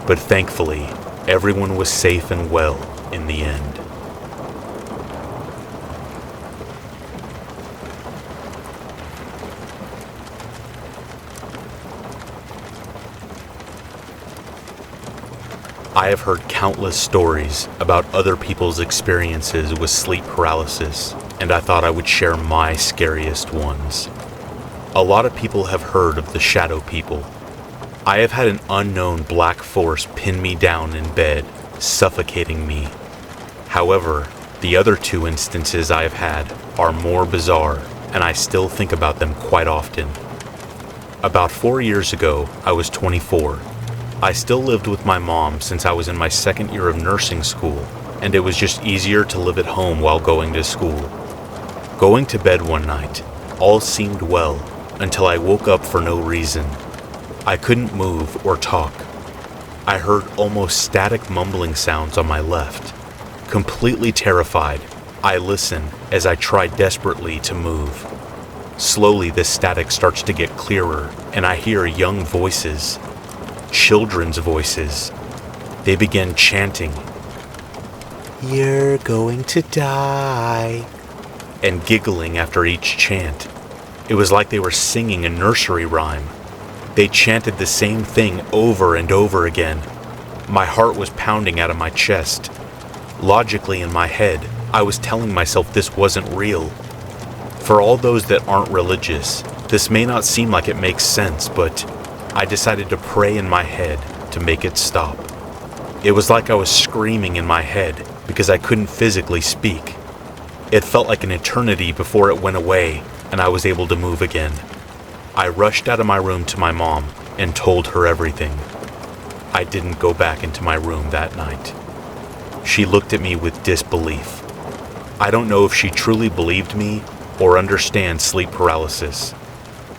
[SPEAKER 1] but thankfully, everyone was safe and well in the end. I have heard countless stories about other people's experiences with sleep paralysis, and I thought I would share my scariest ones. A lot of people have heard of the shadow people. I have had an unknown black force pin me down in bed, suffocating me. However, the other two instances I have had are more bizarre, and I still think about them quite often. About 4 years ago, I was 24. I still lived with my mom since I was in my second year of nursing school, and it was just easier to live at home while going to school. Going to bed one night, all seemed well until I woke up for no reason. I couldn't move or talk. I heard almost static mumbling sounds on my left. Completely terrified, I listen as I try desperately to move. Slowly, the static starts to get clearer, and I hear young voices. Children's voices. They began chanting, "You're going to die," and giggling after each chant. It was like they were singing a nursery rhyme. They chanted the same thing over and over again. My heart was pounding out of my chest. Logically in my head, I was telling myself this wasn't real. For all those that aren't religious, this may not seem like it makes sense, but I decided to pray in my head to make it stop. It was like I was screaming in my head because I couldn't physically speak. It felt like an eternity before it went away and I was able to move again. I rushed out of my room to my mom and told her everything. I didn't go back into my room that night. She looked at me with disbelief. I don't know if she truly believed me or understands sleep paralysis.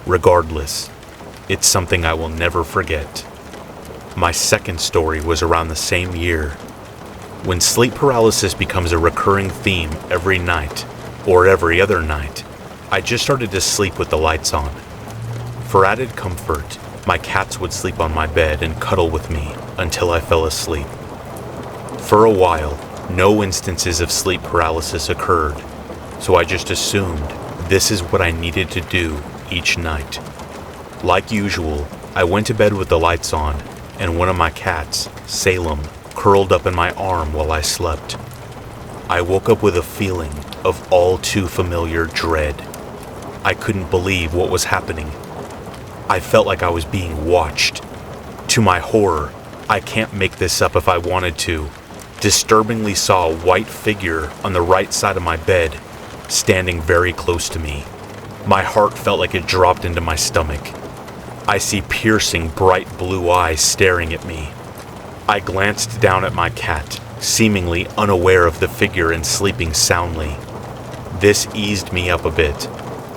[SPEAKER 1] Regardless, it's something I will never forget. My second story was around the same year. When sleep paralysis becomes a recurring theme every night, or every other night, I just started to sleep with the lights on. For added comfort, my cats would sleep on my bed and cuddle with me until I fell asleep. For a while, no instances of sleep paralysis occurred, so I just assumed this is what I needed to do each night. Like usual, I went to bed with the lights on, and one of my cats, Salem, curled up in my arm while I slept. I woke up with a feeling of all too familiar dread. I couldn't believe what was happening. I felt like I was being watched. To my horror, I can't make this up if I wanted to, disturbingly saw a white figure on the right side of my bed, standing very close to me. My heart felt like it dropped into my stomach. I see piercing, bright blue eyes staring at me. I glanced down at my cat, seemingly unaware of the figure and sleeping soundly. This eased me up a bit.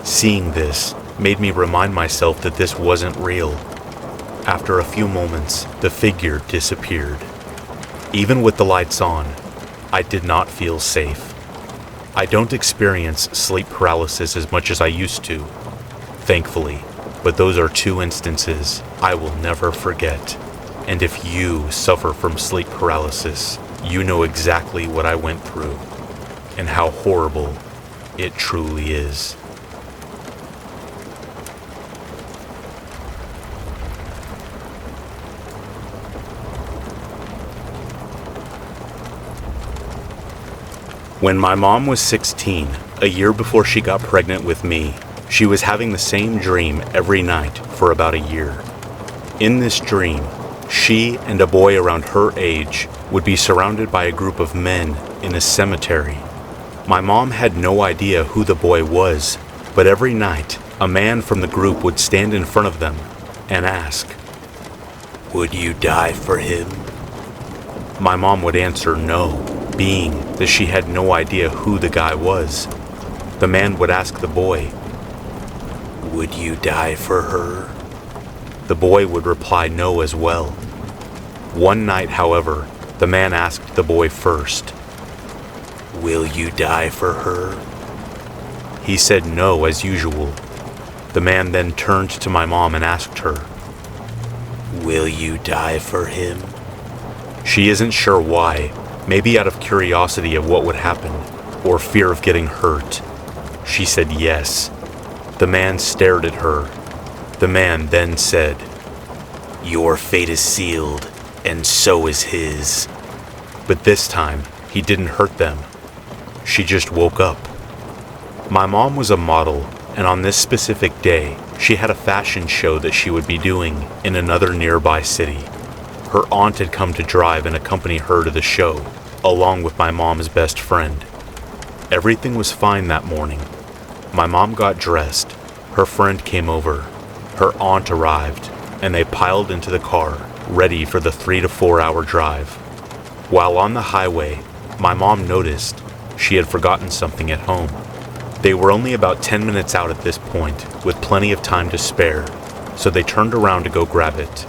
[SPEAKER 1] Seeing this made me remind myself that this wasn't real. After a few moments, the figure disappeared. Even with the lights on, I did not feel safe. I don't experience sleep paralysis as much as I used to, thankfully, but those are two instances I will never forget. And if you suffer from sleep paralysis, you know exactly what I went through and how horrible it truly is. When my mom was 16, a year before she got pregnant with me, she was having the same dream every night for about a year. In this dream, she and a boy around her age would be surrounded by a group of men in a cemetery. My mom had no idea who the boy was, but every night, a man from the group would stand in front of them and ask, "Would you die for him?" My mom would answer no, being that she had no idea who the guy was. The man would ask the boy, "Would you die for her?" The boy would reply no as well. One night, however, the man asked the boy first, "Will you die for her?" He said no as usual. The man then turned to my mom and asked her, "Will you die for him?" She isn't sure why, maybe out of curiosity of what would happen, or fear of getting hurt. She said yes. The man stared at her. The man then said, "Your fate is sealed, and so is his." But this time, he didn't hurt them. She just woke up. My mom was a model, and on this specific day, she had a fashion show that she would be doing in another nearby city. Her aunt had come to drive and accompany her to the show, along with my mom's best friend. Everything was fine that morning. My mom got dressed, her friend came over, her aunt arrived, and they piled into the car, ready for the 3 to 4 hour drive. While on the highway, my mom noticed she had forgotten something at home. They were only about 10 minutes out at this point, with plenty of time to spare, so they turned around to go grab it.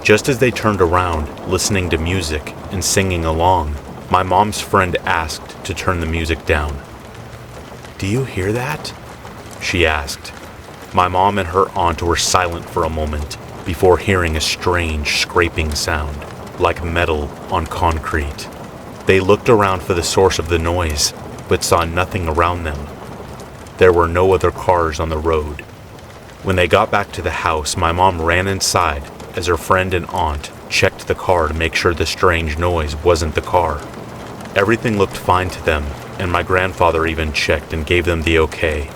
[SPEAKER 1] Just as they turned around, listening to music and singing along, my mom's friend asked to turn the music down. "Do you hear that?" she asked. My mom and her aunt were silent for a moment before hearing a strange scraping sound, like metal on concrete. They looked around for the source of the noise, but saw nothing around them. There were no other cars on the road. When they got back to the house, my mom ran inside as her friend and aunt checked the car to make sure the strange noise wasn't the car. Everything looked fine to them, and my grandfather even checked and gave them the okay.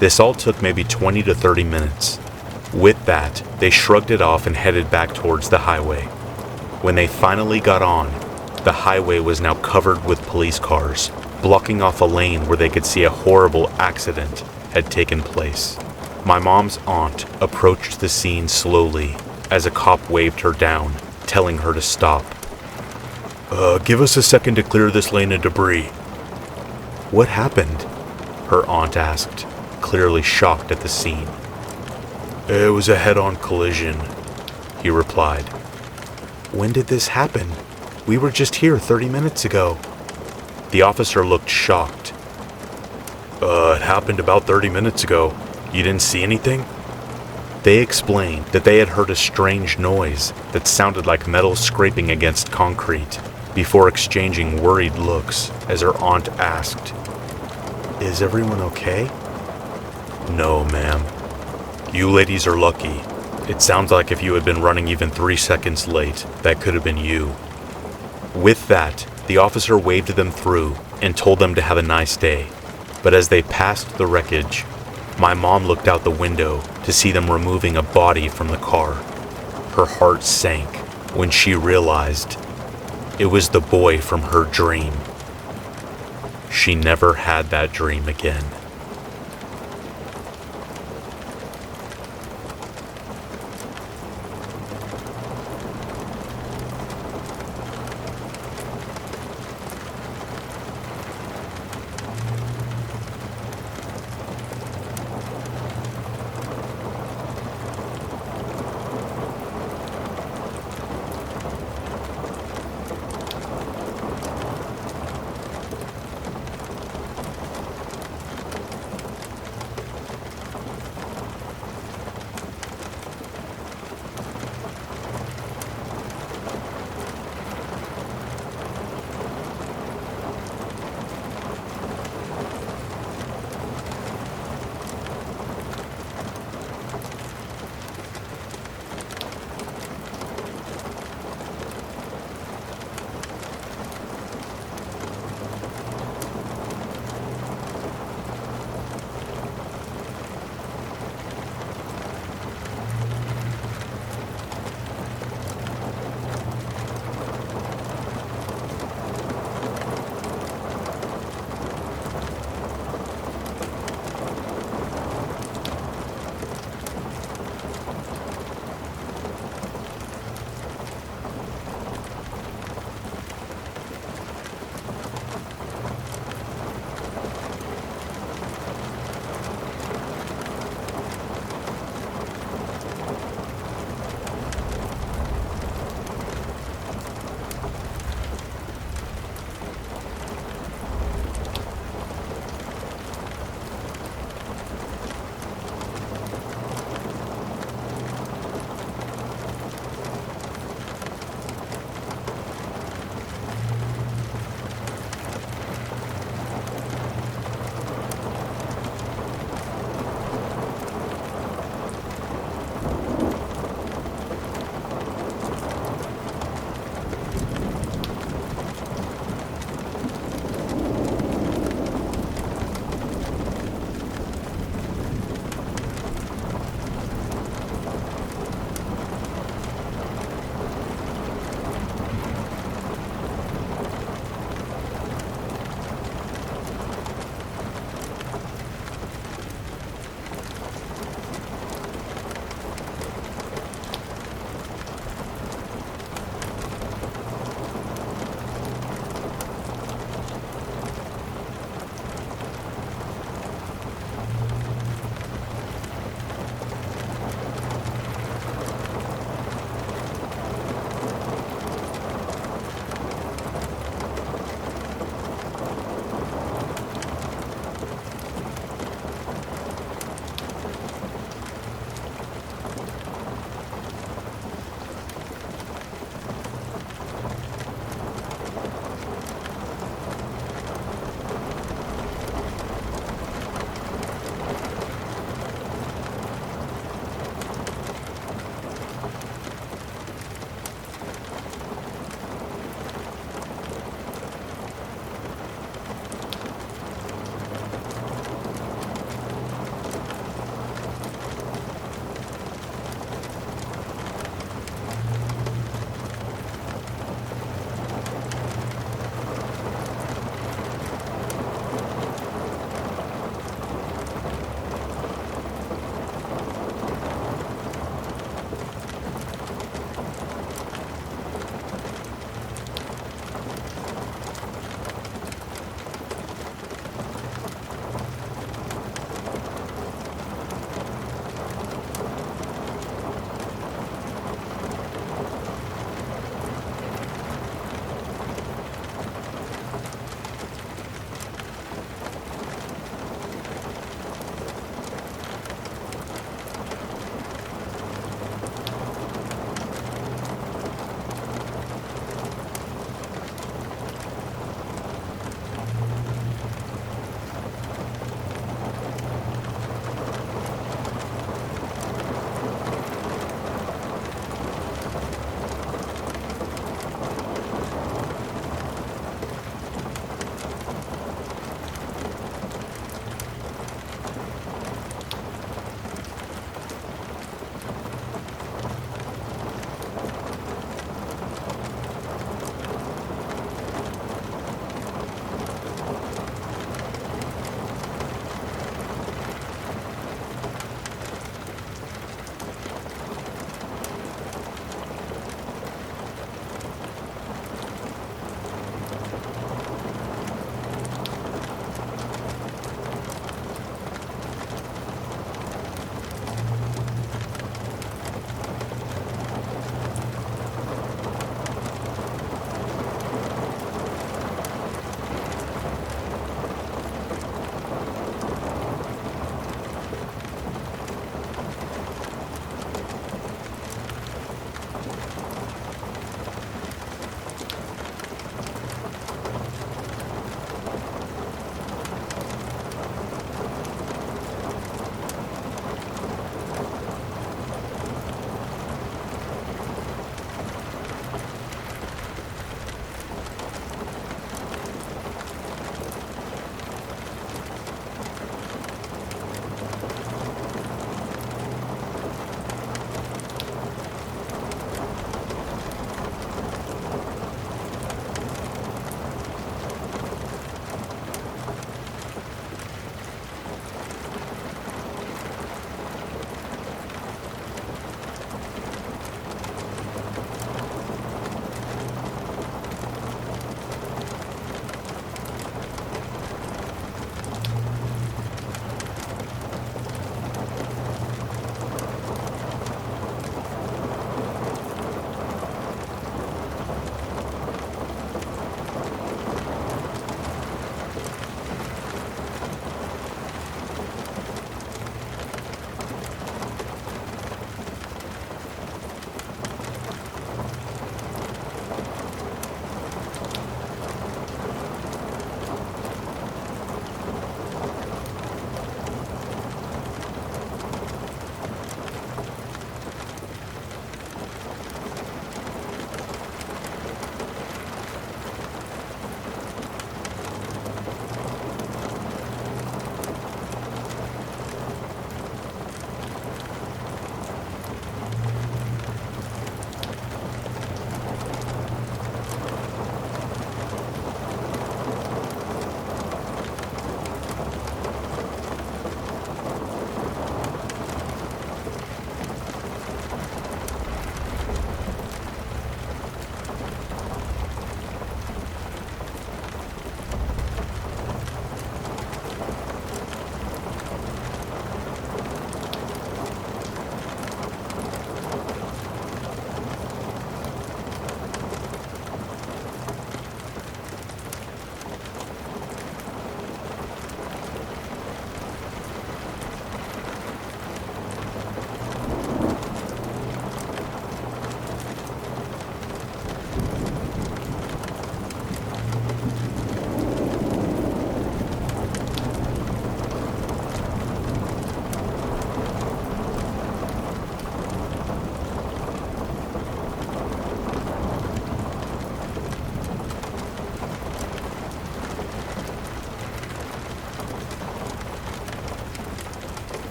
[SPEAKER 1] This all took maybe 20 to 30 minutes. With that, they shrugged it off and headed back towards the highway. When they finally got on, the highway was now covered with police cars, blocking off a lane where they could see a horrible accident had taken place. My mom's aunt approached the scene slowly as a cop waved her down, telling her to stop. Give us a second to clear this lane of debris." "What happened?" her aunt asked, clearly shocked at the scene. "It was a head-on collision," he replied. "When did this happen? We were just here 30 minutes ago." The officer looked shocked. It happened about 30 minutes ago. You didn't see anything?" They explained that they had heard a strange noise that sounded like metal scraping against concrete, before exchanging worried looks as her aunt asked, "Is everyone okay?" "No, ma'am. You ladies are lucky. It sounds like if you had been running even 3 seconds late, that could have been you." With that, the officer waved them through and told them to have a nice day. But as they passed the wreckage, my mom looked out the window to see them removing a body from the car. Her heart sank when she realized it was the boy from her dream. She never had that dream again.